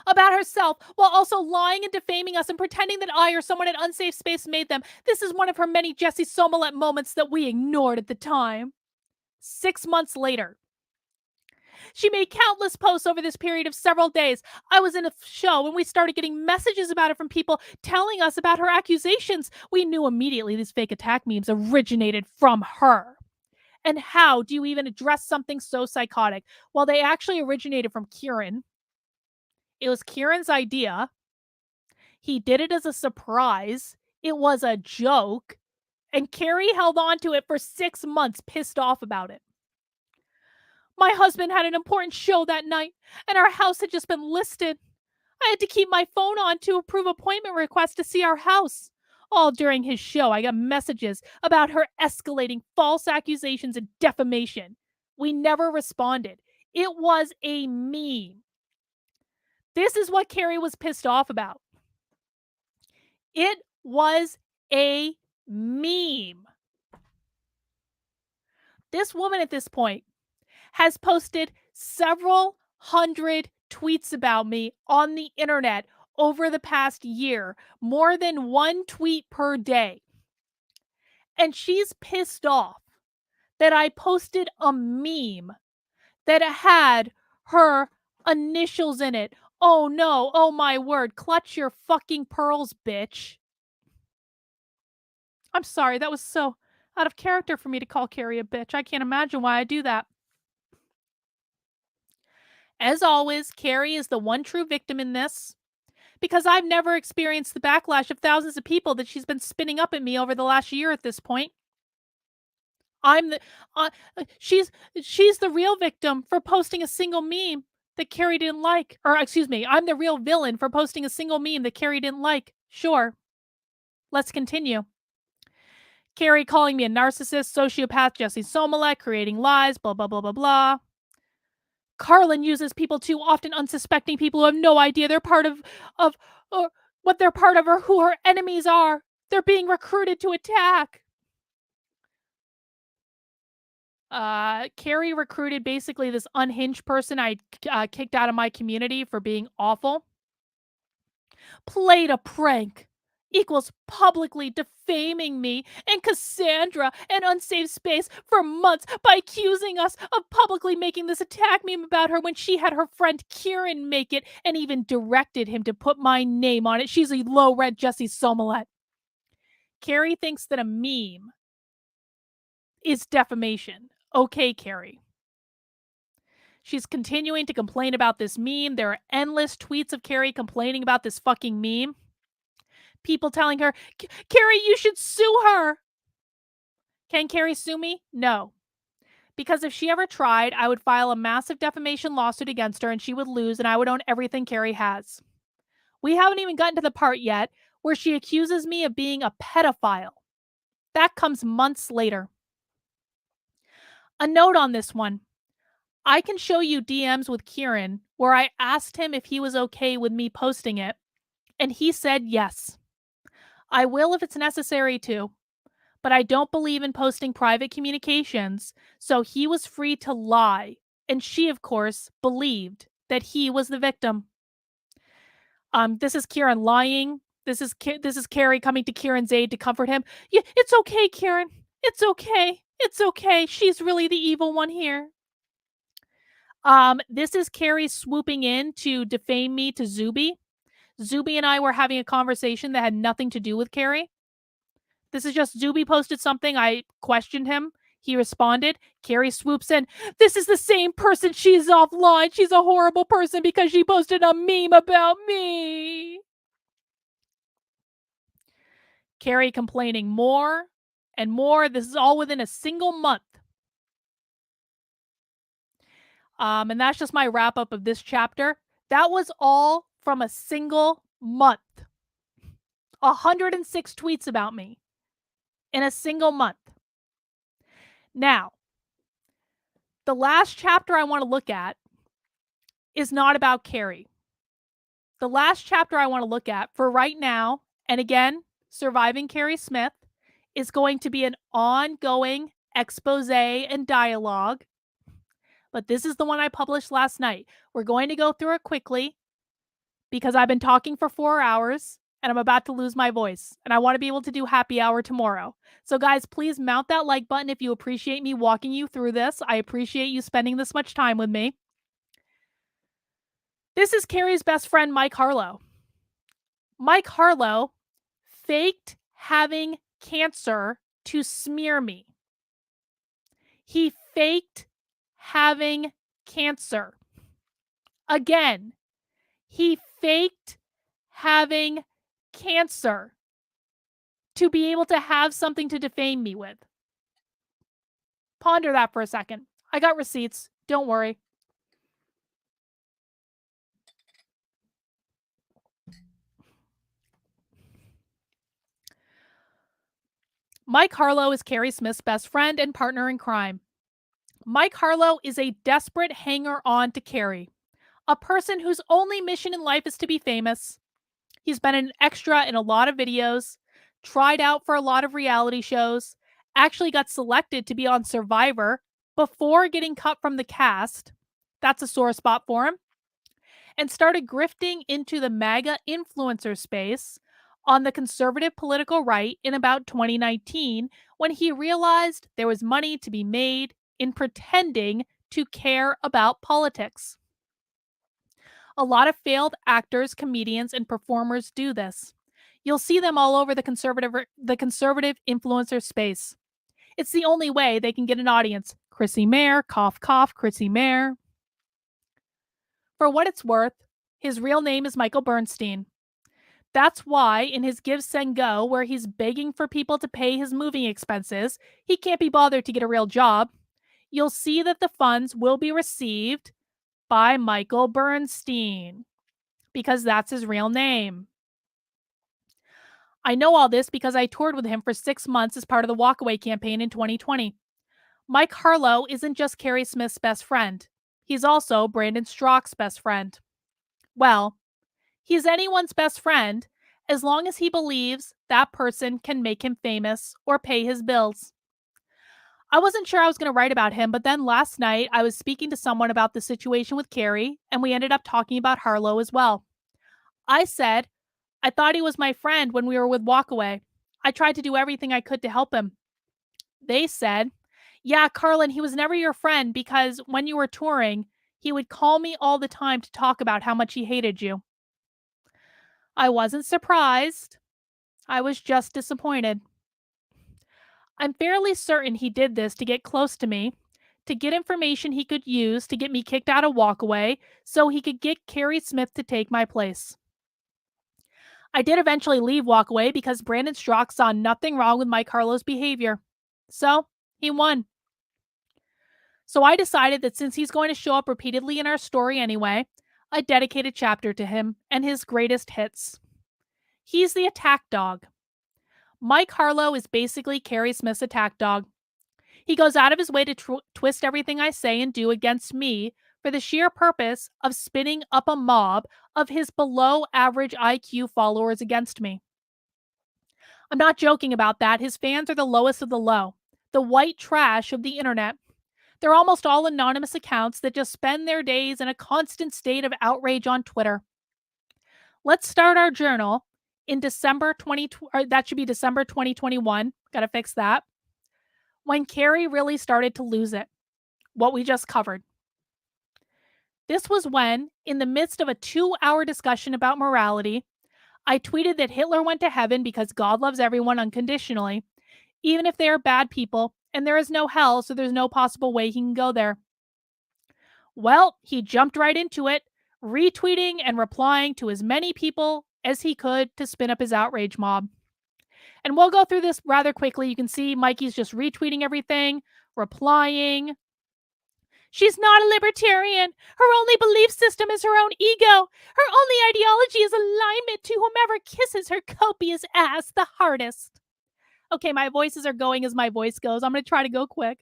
About herself, while also lying and defaming us and pretending that I or someone at Unsafe Space made them. This is one of her many Jessie Smollett moments that we ignored at the time. 6 months later. She made countless posts over this period of several days. I was in a show and we started getting messages about it from people telling us about her accusations. We knew immediately these fake attack memes originated from her. And how do you even address something so psychotic? Well, they actually originated from Kieran. It was Kieran's idea. He did it as a surprise. It was a joke. And Keri held on to it for 6 months, pissed off about it. My husband had an important show that night, and our house had just been listed. I had to keep my phone on to approve appointment requests to see our house. All during his show, I got messages about her escalating false accusations and defamation. We never responded. It was a meme. This is what Keri was pissed off about. It was a meme. This woman at this point has posted several hundred tweets about me on the internet over the past year, more than 1 tweet per day. And she's pissed off that I posted a meme that had her initials in it. Oh no, oh my word, clutch your fucking pearls, bitch. I'm sorry, that was so out of character for me to call Keri a bitch. I can't imagine why I do that. As always, Keri is the one true victim in this because I've never experienced the backlash of thousands of people that she's been spinning up at me over the last year at this point. She's the real victim for posting a single meme that Keri didn't like. Or excuse me, I'm the real villain for posting a single meme that Keri didn't like. Sure. Let's continue. Keri calling me a narcissist, sociopath, Jessie Smollett, creating lies, blah, blah, blah, blah, blah. Carlin uses people too often, unsuspecting people who have no idea they're part of or what they're part of or who her enemies are. They're being recruited to attack. Keri recruited basically this unhinged person I kicked out of my community for being awful. Played a prank equals publicly defaming me and Cassandra and Unsafe Space for months by accusing us of publicly making this attack meme about her when she had her friend Kieran make it and even directed him to put my name on it. She's a low-rent Jessie Smollett. Keri thinks that a meme is defamation. Okay, Keri. She's continuing to complain about this meme. There are endless tweets of Keri complaining about this fucking meme. People telling her, Keri, you should sue her. Can Keri sue me? No. Because if she ever tried, I would file a massive defamation lawsuit against her and she would lose and I would own everything Keri has. We haven't even gotten to the part yet where she accuses me of being a pedophile. That comes months later. A note on this one. I can show you DMs with Kieran where I asked him if he was okay with me posting it, and he said yes. I will if it's necessary to, but I don't believe in posting private communications, so he was free to lie, and she, of course, believed that he was the victim. This is Kieran lying. This is Keri coming to Kieran's aid to comfort him. Yeah, it's okay, Kieran. It's okay. It's okay. She's really the evil one here. This is Keri swooping in to defame me to Zuby. Zuby and I were having a conversation that had nothing to do with Keri. This is just Zuby posted something. I questioned him. He responded. Keri swoops in. This is the same person. She's offline. She's a horrible person because she posted a meme about me. Keri complaining more and more. This is all within a single month. And that's just my wrap up of this chapter. That was all from a single month. 106 tweets about me in a single month. Now, the last chapter I want to look at is not about Keri. The last chapter I want to look at for right now, and again, surviving Keri Smith, is going to be an ongoing expose and dialogue. But this is the one I published last night. We're going to go through it quickly because I've been talking for 4 hours and I'm about to lose my voice. And I want to be able to do happy hour tomorrow. So guys, please mount that like button if you appreciate me walking you through this. I appreciate you spending this much time with me. This is Keri's best friend, Mike Harlow. Mike Harlow faked having cancer to smear me. He faked having cancer. Again, he faked having cancer to be able to have something to defame me with. Ponder that for a second. I got receipts. Don't worry. Mike Harlow is Keri Smith's best friend and partner in crime. Mike Harlow is a desperate hanger-on to Keri, a person whose only mission in life is to be famous. He's been an extra in a lot of videos, tried out for a lot of reality shows, actually got selected to be on Survivor before getting cut from the cast. That's a sore spot for him. And started grifting into the MAGA influencer space on the conservative political right in about 2019 when he realized there was money to be made in pretending to care about politics. A lot of failed actors, comedians, and performers do this. You'll see them all over the conservative influencer space. It's the only way they can get an audience. Chrissy Mayer, cough, cough, Chrissy Mayer. For what it's worth, his real name is Michael Bernstein. That's why in his Give, Send, Go, where he's begging for people to pay his moving expenses, he can't be bothered to get a real job. You'll see that the funds will be received by Michael Bernstein, because that's his real name. I know all this because I toured with him for 6 months as part of the Walkaway campaign in 2020. Mike Harlow isn't just Keri Smith's best friend. He's also Brandon Strauch's best friend. Well, he's anyone's best friend as long as he believes that person can make him famous or pay his bills. I wasn't sure I was going to write about him, but then last night I was speaking to someone about the situation with Keri, and we ended up talking about Harlow as well. I said, I thought he was my friend when we were with Walkaway. I tried to do everything I could to help him. They said, yeah, Carlin, he was never your friend because when you were touring, he would call me all the time to talk about how much he hated you. I wasn't surprised. I was just disappointed. I'm fairly certain he did this to get close to me, to get information he could use to get me kicked out of Walkaway so he could get Keri Smith to take my place. I did eventually leave Walkaway because Brandon Strauch saw nothing wrong with Mike Harlow's behavior. So, he won. So I decided that since he's going to show up repeatedly in our story anyway, I'd dedicate a chapter to him and his greatest hits. He's the attack dog. Mike Harlow is basically Keri Smith's attack dog. He goes out of his way to twist everything I say and do against me for the sheer purpose of spinning up a mob of his below average IQ followers against me. I'm not joking about that. His fans are the lowest of the low, the white trash of the internet. They're almost all anonymous accounts that just spend their days in a constant state of outrage on Twitter. Let's start our journal in December 2021. Gotta fix that. When Keri really started to lose it. What we just covered. This was when, in the midst of a 2-hour discussion about morality, I tweeted that Hitler went to heaven because God loves everyone unconditionally, even if they are bad people, and there is no hell, so there's no possible way he can go there. Well, he jumped right into it, retweeting and replying to as many people as he could to spin up his outrage mob. And we'll go through this rather quickly. You can see Mikey's just retweeting everything, replying. She's not a libertarian. Her only belief system is her own ego. Her only ideology is alignment to whomever kisses her copious ass the hardest. Okay, my voices are going as my voice goes. I'm going to try to go quick.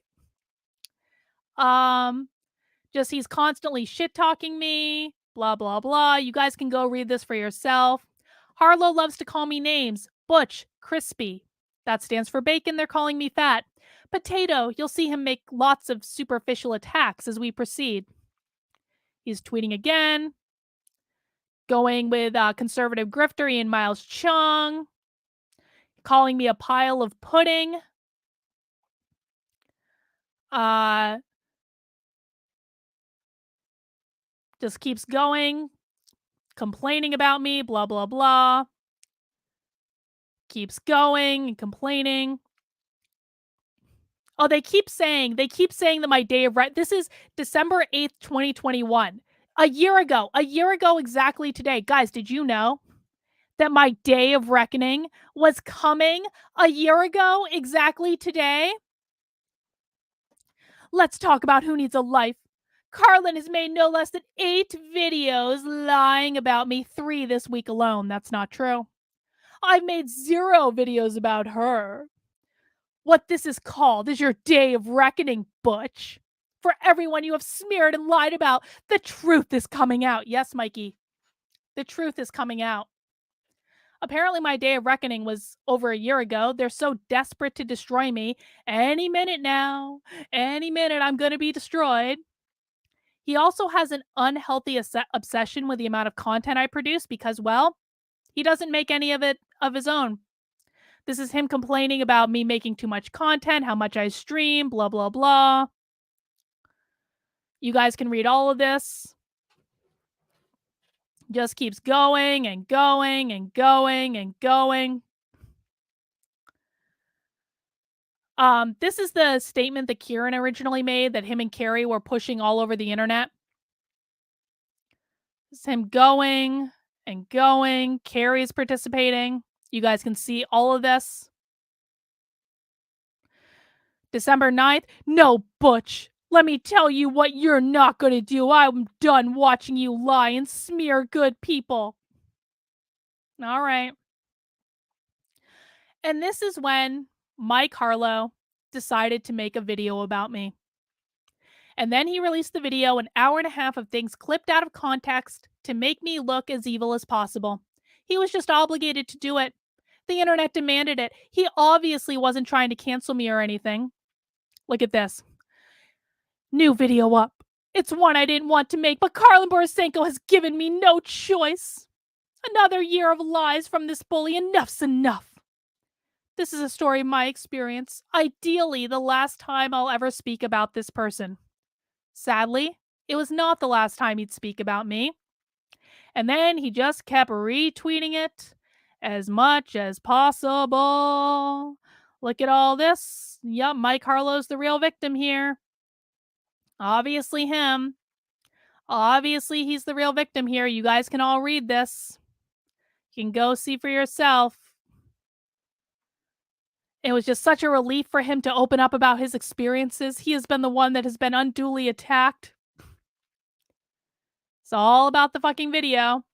Just he's constantly shit-talking me, blah, blah, blah. You guys can go read this for yourself. Harlow loves to call me names. Butch, crispy. That stands for bacon. They're calling me fat. Potato, you'll see him make lots of superficial attacks as we proceed. He's tweeting again. Going with conservative grifter Ian Miles Chung. Calling me a pile of pudding. Just keeps going. Complaining about me, blah, blah, blah. Keeps going and complaining. Oh, they keep saying that my day of this is December 8th, 2021. A year ago exactly today. Guys, did you know that my day of reckoning was coming a year ago exactly today? Let's talk about who needs a life. Carlin has made no less than 8 videos lying about me, 3 this week alone. That's not true. I've made 0 videos about her. What this is called is your day of reckoning, Butch. For everyone you have smeared and lied about, the truth is coming out. Yes, Mikey. The truth is coming out. Apparently, my day of reckoning was over a year ago. They're so desperate to destroy me. Any minute now, any minute, I'm going to be destroyed. He also has an unhealthy obsession with the amount of content I produce because, well, he doesn't make any of it of his own. This is him complaining about me making too much content, how much I stream, blah, blah, blah. You guys can read all of this. Just keeps going and going and going and going. This is the statement that Kieran originally made that him and Keri were pushing all over the internet. It's him going and going. Keri's participating. You guys can see all of this. December 9th. No, Butch. Let me tell you what you're not going to do. I'm done watching you lie and smear good people. All right. And this is when Mike Harlow decided to make a video about me. And then he released the video, an hour and a half of things clipped out of context to make me look as evil as possible. He was just obligated to do it. The internet demanded it. He obviously wasn't trying to cancel me or anything. Look at this. New video up. It's one I didn't want to make, but Carlin Borisenko has given me no choice. Another year of lies from this bully. Enough's enough. This is a story of my experience. Ideally, the last time I'll ever speak about this person. Sadly, it was not the last time he'd speak about me. And then he just kept retweeting it as much as possible. Look at all this. Yup, Mike Harlow's the real victim here. Obviously him. Obviously he's the real victim here. You guys can all read this. You can go see for yourself. It was just such a relief for him to open up about his experiences. He has been the one that has been unduly attacked. It's all about the fucking video.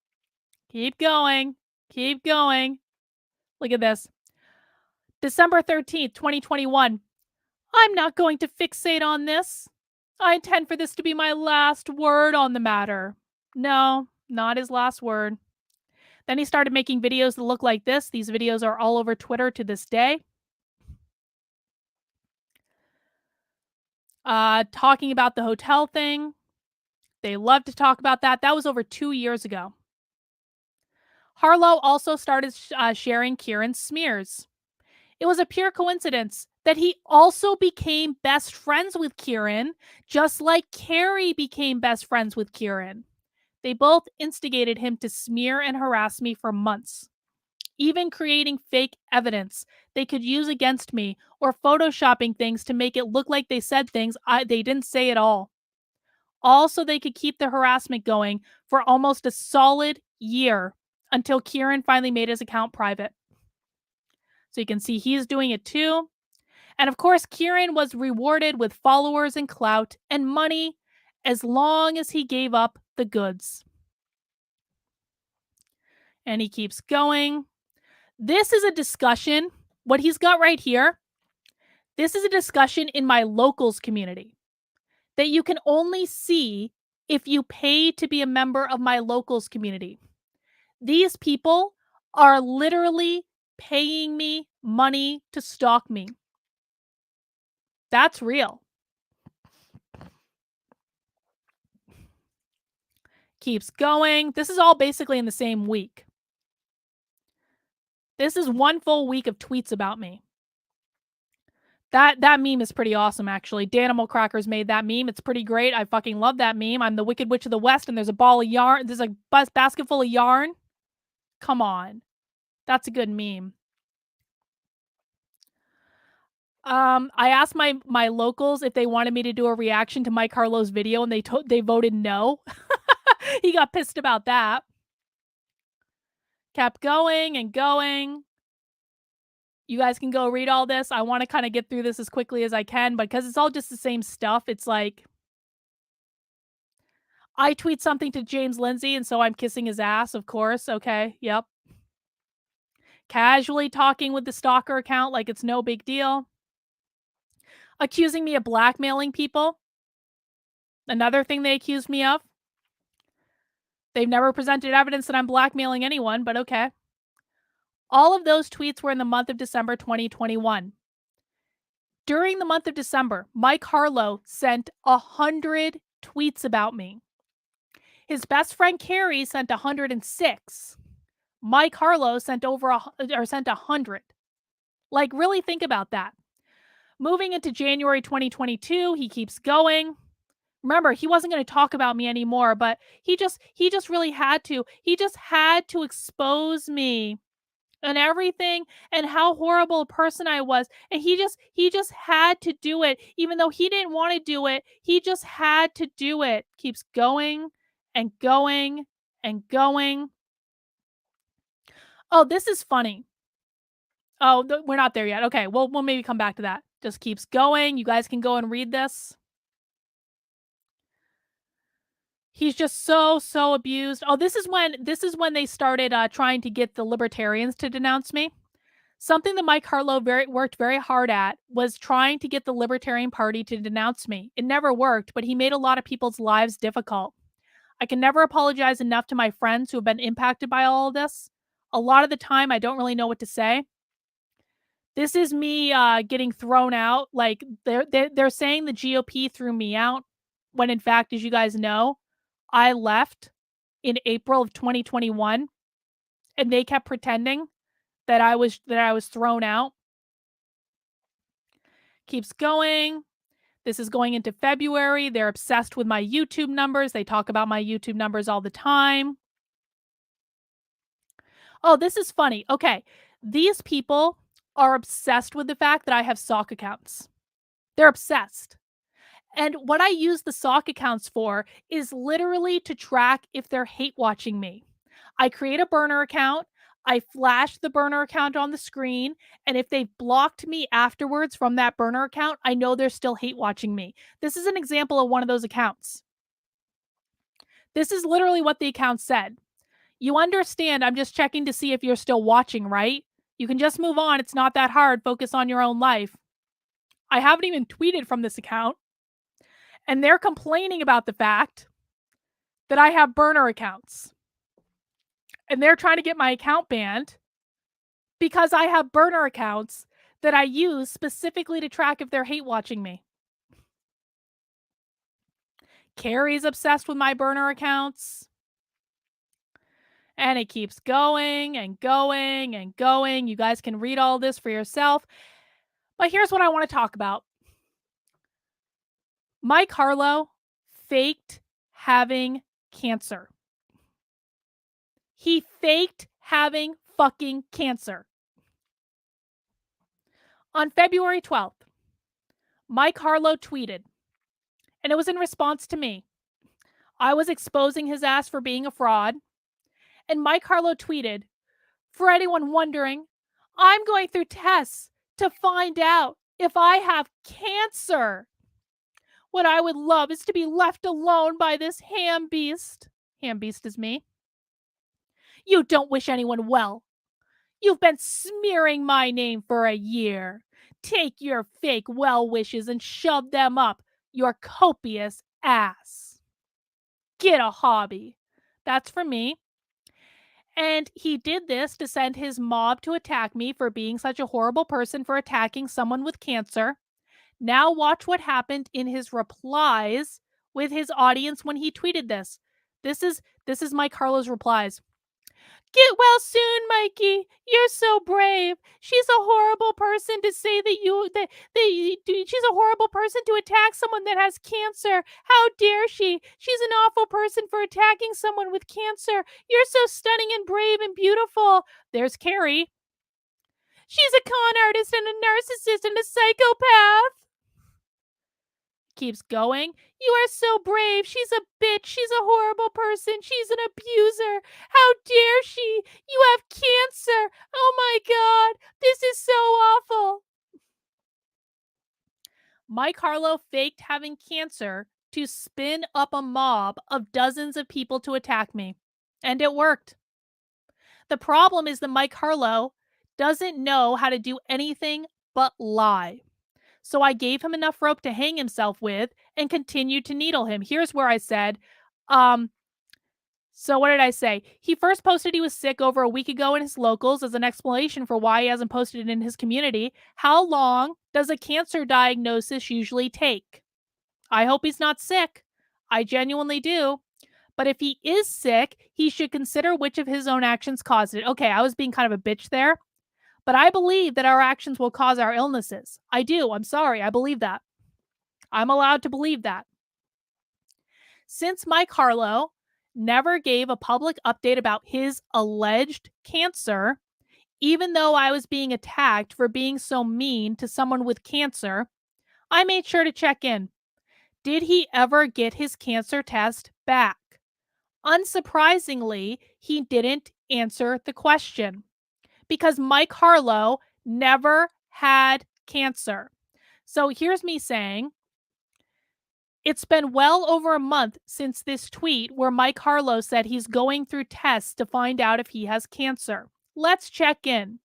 Keep going. Keep going. Look at this. December 13th, 2021. I'm not going to fixate on this. I intend for this to be my last word on the matter. No, not his last word. Then he started making videos that look like this. These videos are all over Twitter to this day. Talking about the hotel thing. They love to talk about that. That was over 2 years ago. Harlow also started sharing Kieran's smears. It was a pure coincidence that he also became best friends with Kieran, just like Keri became best friends with Kieran. They both instigated him to smear and harass me for months, even creating fake evidence they could use against me or photoshopping things to make it look like they said things they didn't say at all. Also, they could keep the harassment going for almost a solid year until Kieran finally made his account private. So you can see he's doing it too. And of course, Kieran was rewarded with followers and clout and money as long as he gave up the goods. And he keeps going. This is a discussion, what he's got right here, this is a discussion in my locals community that you can only see if you pay to be a member of my locals community. These people are literally paying me money to stalk me. That's real. Keeps going. This is all basically in the same week. This is one full week of tweets about me. That meme is pretty awesome, actually. Danimal Crackers made that meme. It's pretty great. I fucking love that meme. I'm the Wicked Witch of the West, and there's a ball of yarn. There's a basket full of yarn. Come on. That's a good meme. I asked my locals if they wanted me to do a reaction to Mike Harlow's video, and they voted no. He got pissed about that. Kept going and going. You guys can go read all this. I want to kind of get through this as quickly as I can, because it's all just the same stuff. It's like, I tweet something to James Lindsay, and so I'm kissing his ass, of course. Okay, yep. Casually talking with the stalker account like it's no big deal. Accusing me of blackmailing people. Another thing they accused me of. They've never presented evidence that I'm blackmailing anyone, but okay. All of those tweets were in the month of December 2021. During the month of December, Mike Harlow sent 100 tweets about me. His best friend Keri sent 106. Mike Harlow sent 100. Like, really think about that. Moving into January 2022, he keeps going. Remember, he wasn't going to talk about me anymore, but he just really had to. He just had to expose me and everything, and how horrible a person I was. And he just had to do it, even though he didn't want to do it. He just had to do it. Keeps going and going and going. Oh, this is funny. Oh, we're not there yet. Okay, we'll maybe come back to that. Just keeps going. You guys can go and read this. He's just so abused. Oh, this is when they started trying to get the libertarians to denounce me. Something that Mike Harlow worked very hard at was trying to get the Libertarian Party to denounce me. It never worked, but he made a lot of people's lives difficult. I can never apologize enough to my friends who have been impacted by all of this. A lot of the time, I don't really know what to say. This is me getting thrown out. Like, they're saying the GOP threw me out, when in fact, as you guys know, I left in April of 2021, and they kept pretending that I was thrown out. Keeps going. This is going into February. They're obsessed with my YouTube numbers. They talk about my YouTube numbers all the time. Oh, this is funny. Okay. These people are obsessed with the fact that I have sock accounts. They're obsessed. And what I use the sock accounts for is literally to track if they're hate watching me. I create a burner account. I flash the burner account on the screen, and if they've blocked me afterwards from that burner account, I know they're still hate watching me. This is an example of one of those accounts. This is literally what the account said. You understand I'm just checking to see if you're still watching, right? You can just move on. It's not that hard. Focus on your own life. I haven't even tweeted from this account. And they're complaining about the fact that I have burner accounts. And they're trying to get my account banned because I have burner accounts that I use specifically to track if they're hate watching me. Keri's obsessed with my burner accounts. And it keeps going and going and going. You guys can read all this for yourself. But here's what I want to talk about. Mike Harlow faked having cancer. He faked having fucking cancer. On February 12th, Mike Harlow tweeted, and it was in response to me. I was exposing his ass for being a fraud. And Mike Harlow tweeted, for anyone wondering, I'm going through tests to find out if I have cancer. What I would love is to be left alone by this ham beast. Ham beast is me. You don't wish anyone well. You've been smearing my name for a year. Take your fake well wishes and shove them up your copious ass. Get a hobby. That's for me. And he did this to send his mob to attack me for being such a horrible person for attacking someone with cancer. Now watch what happened in his replies with his audience when he tweeted this. This is Mike Harlow's replies. Get well soon, Mikey. You're so brave. She's a horrible person to say she's a horrible person to attack someone that has cancer. How dare she? She's an awful person for attacking someone with cancer. You're so stunning and brave and beautiful. There's Keri. She's a con artist and a narcissist and a psychopath. Keeps going. You are so brave. She's a bitch. She's a horrible person. She's an abuser. How dare she? You have cancer. Oh my God. This is so awful. Mike Harlow faked having cancer to spin up a mob of dozens of people to attack me. And it worked. The problem is that Mike Harlow doesn't know how to do anything but lie. So I gave him enough rope to hang himself with and continued to needle him. Here's where I said, so what did I say? He first posted he was sick over a week ago in his locals as an explanation for why he hasn't posted it in his community. How long does a cancer diagnosis usually take? I hope he's not sick. I genuinely do. But if he is sick, he should consider which of his own actions caused it. Okay, I was being kind of a bitch there. But I believe that our actions will cause our illnesses. I do. I'm sorry. I believe that. I'm allowed to believe that. Since Mike Harlow never gave a public update about his alleged cancer, even though I was being attacked for being so mean to someone with cancer, I made sure to check in. Did he ever get his cancer test back? Unsurprisingly, he didn't answer the question. Because Mike Harlow never had cancer. So here's me saying, it's been well over a month since this tweet where Mike Harlow said he's going through tests to find out if he has cancer. Let's check in.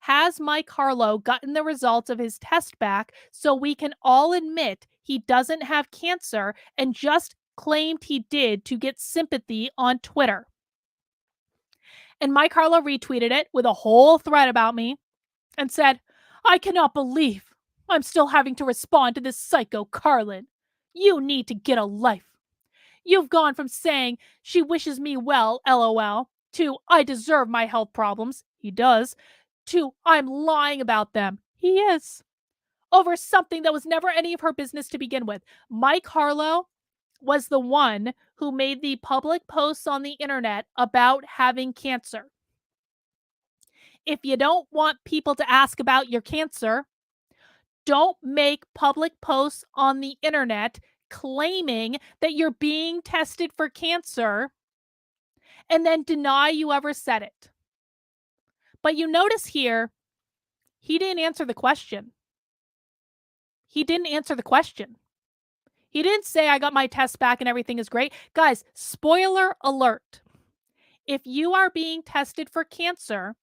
Has Mike Harlow gotten the results of his test back so we can all admit he doesn't have cancer and just claimed he did to get sympathy on Twitter? And Mike Harlow retweeted it with a whole thread about me and said, I cannot believe I'm still having to respond to this psycho Carlin. You need to get a life. You've gone from saying she wishes me well, LOL, to I deserve my health problems, he does, to I'm lying about them, he is, over something that was never any of her business to begin with. Mike Harlow was the one who made the public posts on the internet about having cancer. If you don't want people to ask about your cancer, don't make public posts on the internet claiming that you're being tested for cancer and then deny you ever said it. But you notice here, he didn't answer the question. He didn't answer the question. He didn't say, I got my test back and everything is great. Guys, spoiler alert. If you are being tested for cancer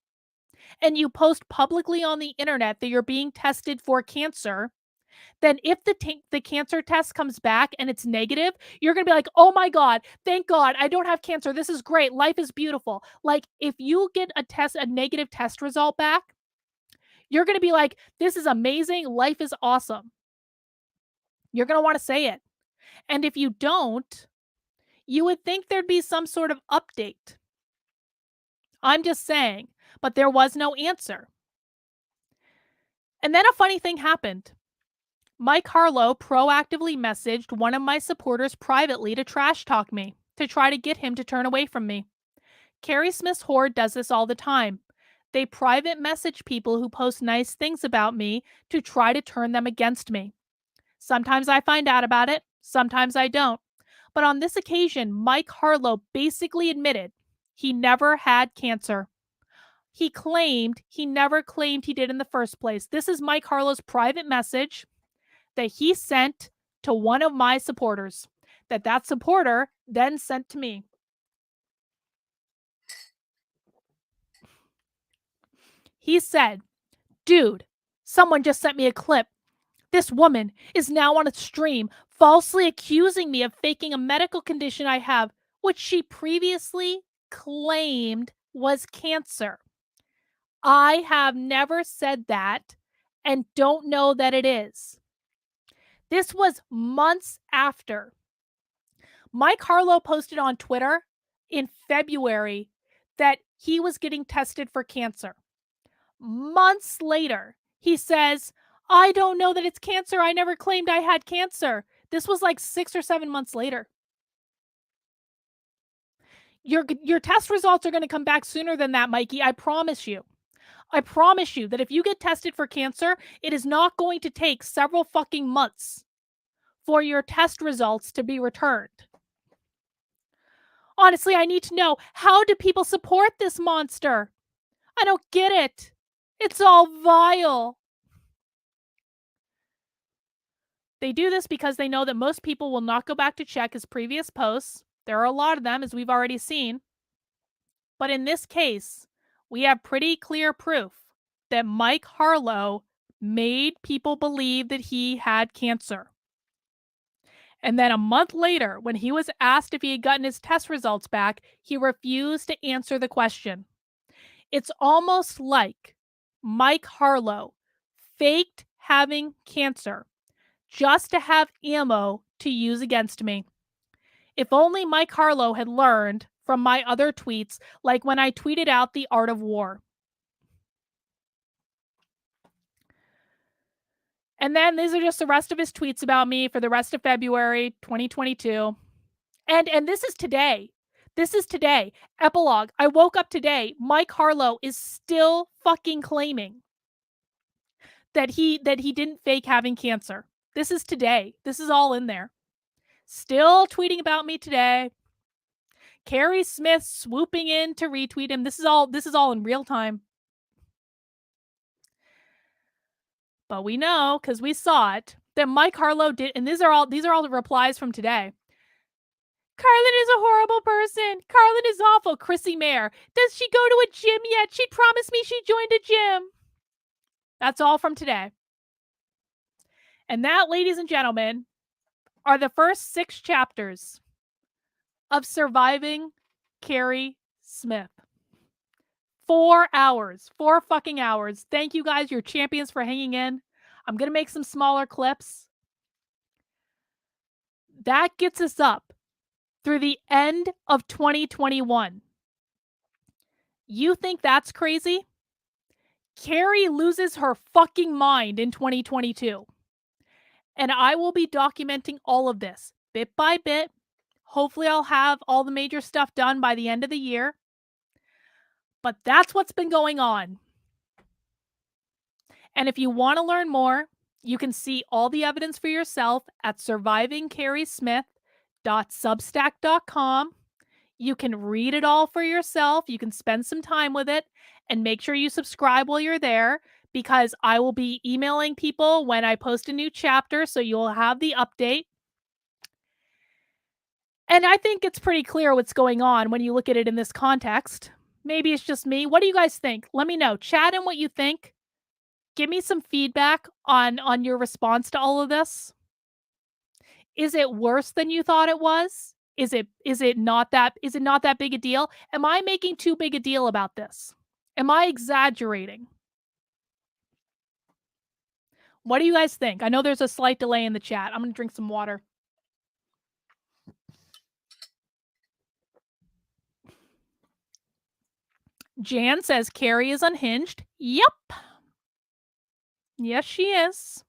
and you post publicly on the internet that you're being tested for cancer, then if the cancer test comes back and it's negative, you're going to be like, oh my God, thank God, I don't have cancer. This is great. Life is beautiful. Like, if you get a negative test result back, you're going to be like, this is amazing. Life is awesome. You're going to want to say it. And if you don't, you would think there'd be some sort of update. I'm just saying, but there was no answer. And then a funny thing happened. Mike Harlow proactively messaged one of my supporters privately to trash talk me, to try to get him to turn away from me. Keri Smith's horde does this all the time. They private message people who post nice things about me to try to turn them against me. Sometimes I find out about it, sometimes I don't. But on this occasion, Mike Harlow basically admitted he never had cancer. He never claimed he did in the first place. This is Mike Harlow's private message that he sent to one of my supporters, that supporter then sent to me. He said, dude, someone just sent me a clip. This woman is now on a stream falsely accusing me of faking a medical condition I have, which she previously claimed was cancer. I have never said that and don't know that it is. This was months after. Mike Harlow posted on Twitter in February that he was getting tested for cancer. Months later, he says, I don't know that it's cancer. I never claimed I had cancer. This was like 6 or 7 months later. Your test results are going to come back sooner than that, Mikey. I promise you. I promise you that if you get tested for cancer, it is not going to take several fucking months for your test results to be returned. Honestly, I need to know, how do people support this monster? I don't get it. It's all vile. They do this because they know that most people will not go back to check his previous posts. There are a lot of them, as we've already seen. But in this case, we have pretty clear proof that Mike Harlow made people believe that he had cancer. And then a month later, when he was asked if he had gotten his test results back, he refused to answer the question. It's almost like Mike Harlow faked having cancer just to have ammo to use against me. If only Mike Harlow had learned from my other tweets, like when I tweeted out the art of war. And then these are just the rest of his tweets about me for the rest of February 2022. And this is today. This is today. Epilogue. I woke up today. Mike Harlow is still fucking claiming that he didn't fake having cancer. This is today. This is all in there. Still tweeting about me today. Keri Smith swooping in to retweet him. This is all in real time. But we know, because we saw it, that Mike Harlow did, and these are all the replies from today. Carlin is a horrible person. Carlin is awful. Chrissy Mayer. Does she go to a gym yet? She promised me she joined a gym. That's all from today. And that, ladies and gentlemen, are the first 6 chapters of Surviving Keri Smith. 4 hours. 4 fucking hours. Thank you guys. You're champions for hanging in. I'm going to make some smaller clips. That gets us up through the end of 2021. You think that's crazy? Keri loses her fucking mind in 2022. And I will be documenting all of this bit by bit. Hopefully I'll have all the major stuff done by the end of the year. But that's what's been going on. And if you want to learn more, you can see all the evidence for yourself at survivingkerismith.substack.com. You can read it all for yourself. You can spend some time with it. And make sure you subscribe while you're there, because I will be emailing people when I post a new chapter, so you'll have the update. And I think it's pretty clear what's going on when you look at it in this context. Maybe it's just me. What do you guys think? Let me know. Chat in what you think. Give me some feedback on your response to all of this. Is it worse than you thought it was? Is it not that big a deal? Am I making too big a deal about this? Am I exaggerating? What do you guys think? I know there's a slight delay in the chat. I'm going to drink some water. Jan says Keri is unhinged. Yep. Yes, she is.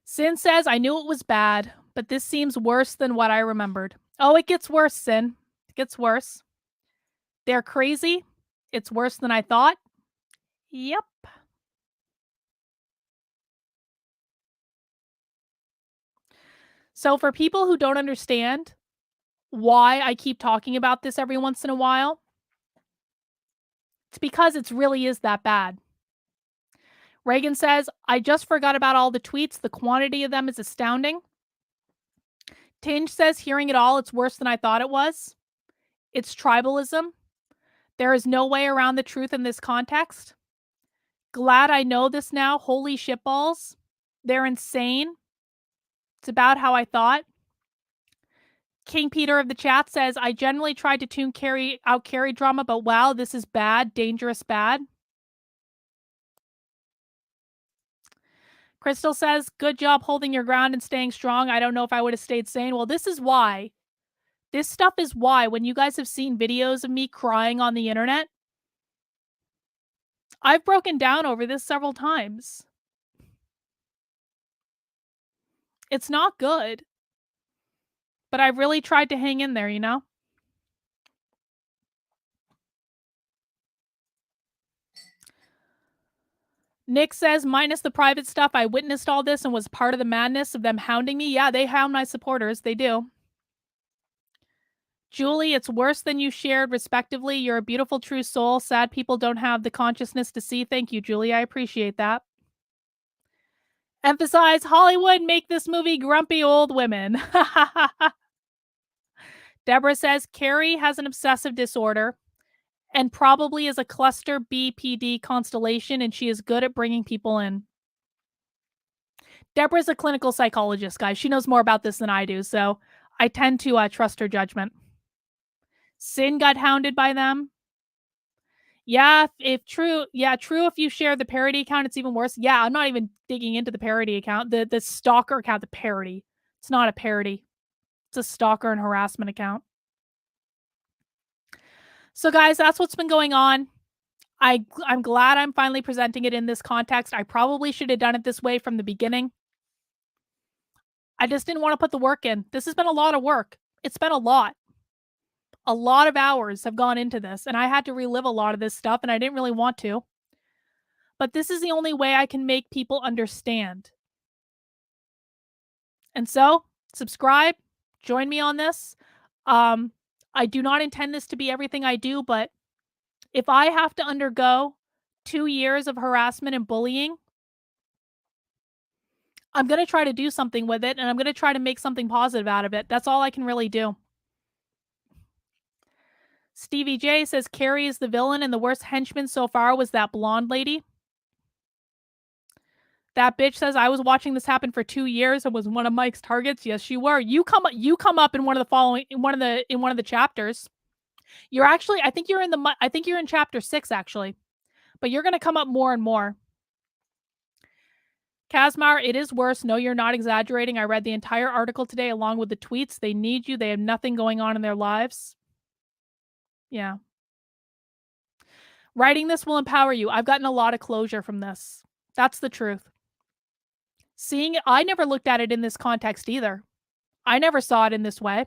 Sin says, I knew it was bad, but this seems worse than what I remembered. Oh, it gets worse, Sin. It gets worse. They're crazy. It's worse than I thought. Yep. So for people who don't understand why I keep talking about this every once in a while, it's because it really is that bad. Reagan says, I just forgot about all the tweets. The quantity of them is astounding. Tinge says, hearing it all, it's worse than I thought it was. It's tribalism. There is no way around the truth in this context. Glad I know this now. Holy shitballs. They're insane. It's about how I thought. King Peter of the chat says, I generally tried to tune Keri drama, but wow, this is bad, dangerous bad. Crystal says, good job holding your ground and staying strong. I don't know if I would have stayed sane. Well, this is why. This stuff is why, when you guys have seen videos of me crying on the internet, I've broken down over this several times. It's not good. But I've really tried to hang in there, you know? Nick says, minus the private stuff, I witnessed all this and was part of the madness of them hounding me. Yeah, they hound my supporters. They do. Julie, it's worse than you shared, respectively. You're a beautiful, true soul. Sad people don't have the consciousness to see. Thank you, Julie. I appreciate that. Emphasize, Hollywood, make this movie grumpy old women. Deborah says, Keri has an obsessive disorder and probably is a cluster BPD constellation, and she is good at bringing people in. Deborah's a clinical psychologist, guys. She knows more about this than I do, so I tend to trust her judgment. Sin got hounded by them. Yeah, true, if you share the parody account, it's even worse. Yeah, I'm not even digging into the parody account. The stalker account, the parody. It's not a parody. It's a stalker and harassment account. So guys, that's what's been going on. I'm glad I'm finally presenting it in this context. I probably should have done it this way from the beginning. I just didn't want to put the work in. This has been a lot of work. It's been a lot. A lot of hours have gone into this, and I had to relive a lot of this stuff, and I didn't really want to. But this is the only way I can make people understand. And so, subscribe, join me on this. I do not intend this to be everything I do, but if I have to undergo 2 years of harassment and bullying, I'm going to try to do something with it, and I'm going to try to make something positive out of it. That's all I can really do. Stevie J says, Keri is the villain, and the worst henchman so far was that blonde lady. That bitch says, I was watching this happen for 2 years and was one of Mike's targets. Yes, you were. You come up in one of the chapters. You're actually, I think you're in chapter 6 actually, but you're going to come up more and more. Kazmar, it is worse. No, you're not exaggerating. I read the entire article today along with the tweets. They need you. They have nothing going on in their lives. Yeah. Writing this will empower you. I've gotten a lot of closure from this. That's the truth. Seeing it, I never looked at it in this context either. I never saw it in this way.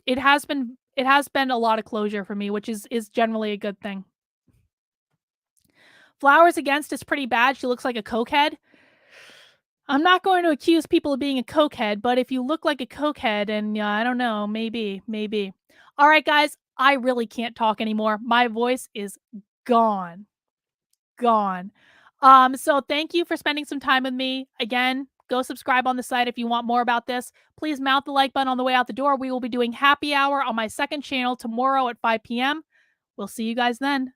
It has been a lot of closure for me, which is generally a good thing. Flowers Against is pretty bad. She looks like a cokehead. I'm not going to accuse people of being a cokehead, but if you look like a cokehead, and I don't know, maybe. All right, guys, I really can't talk anymore. My voice is gone. So thank you for spending some time with me. Again, go subscribe on the site if you want more about this. Please mount the like button on the way out the door. We will be doing happy hour on my second channel tomorrow at 5 p.m. We'll see you guys then.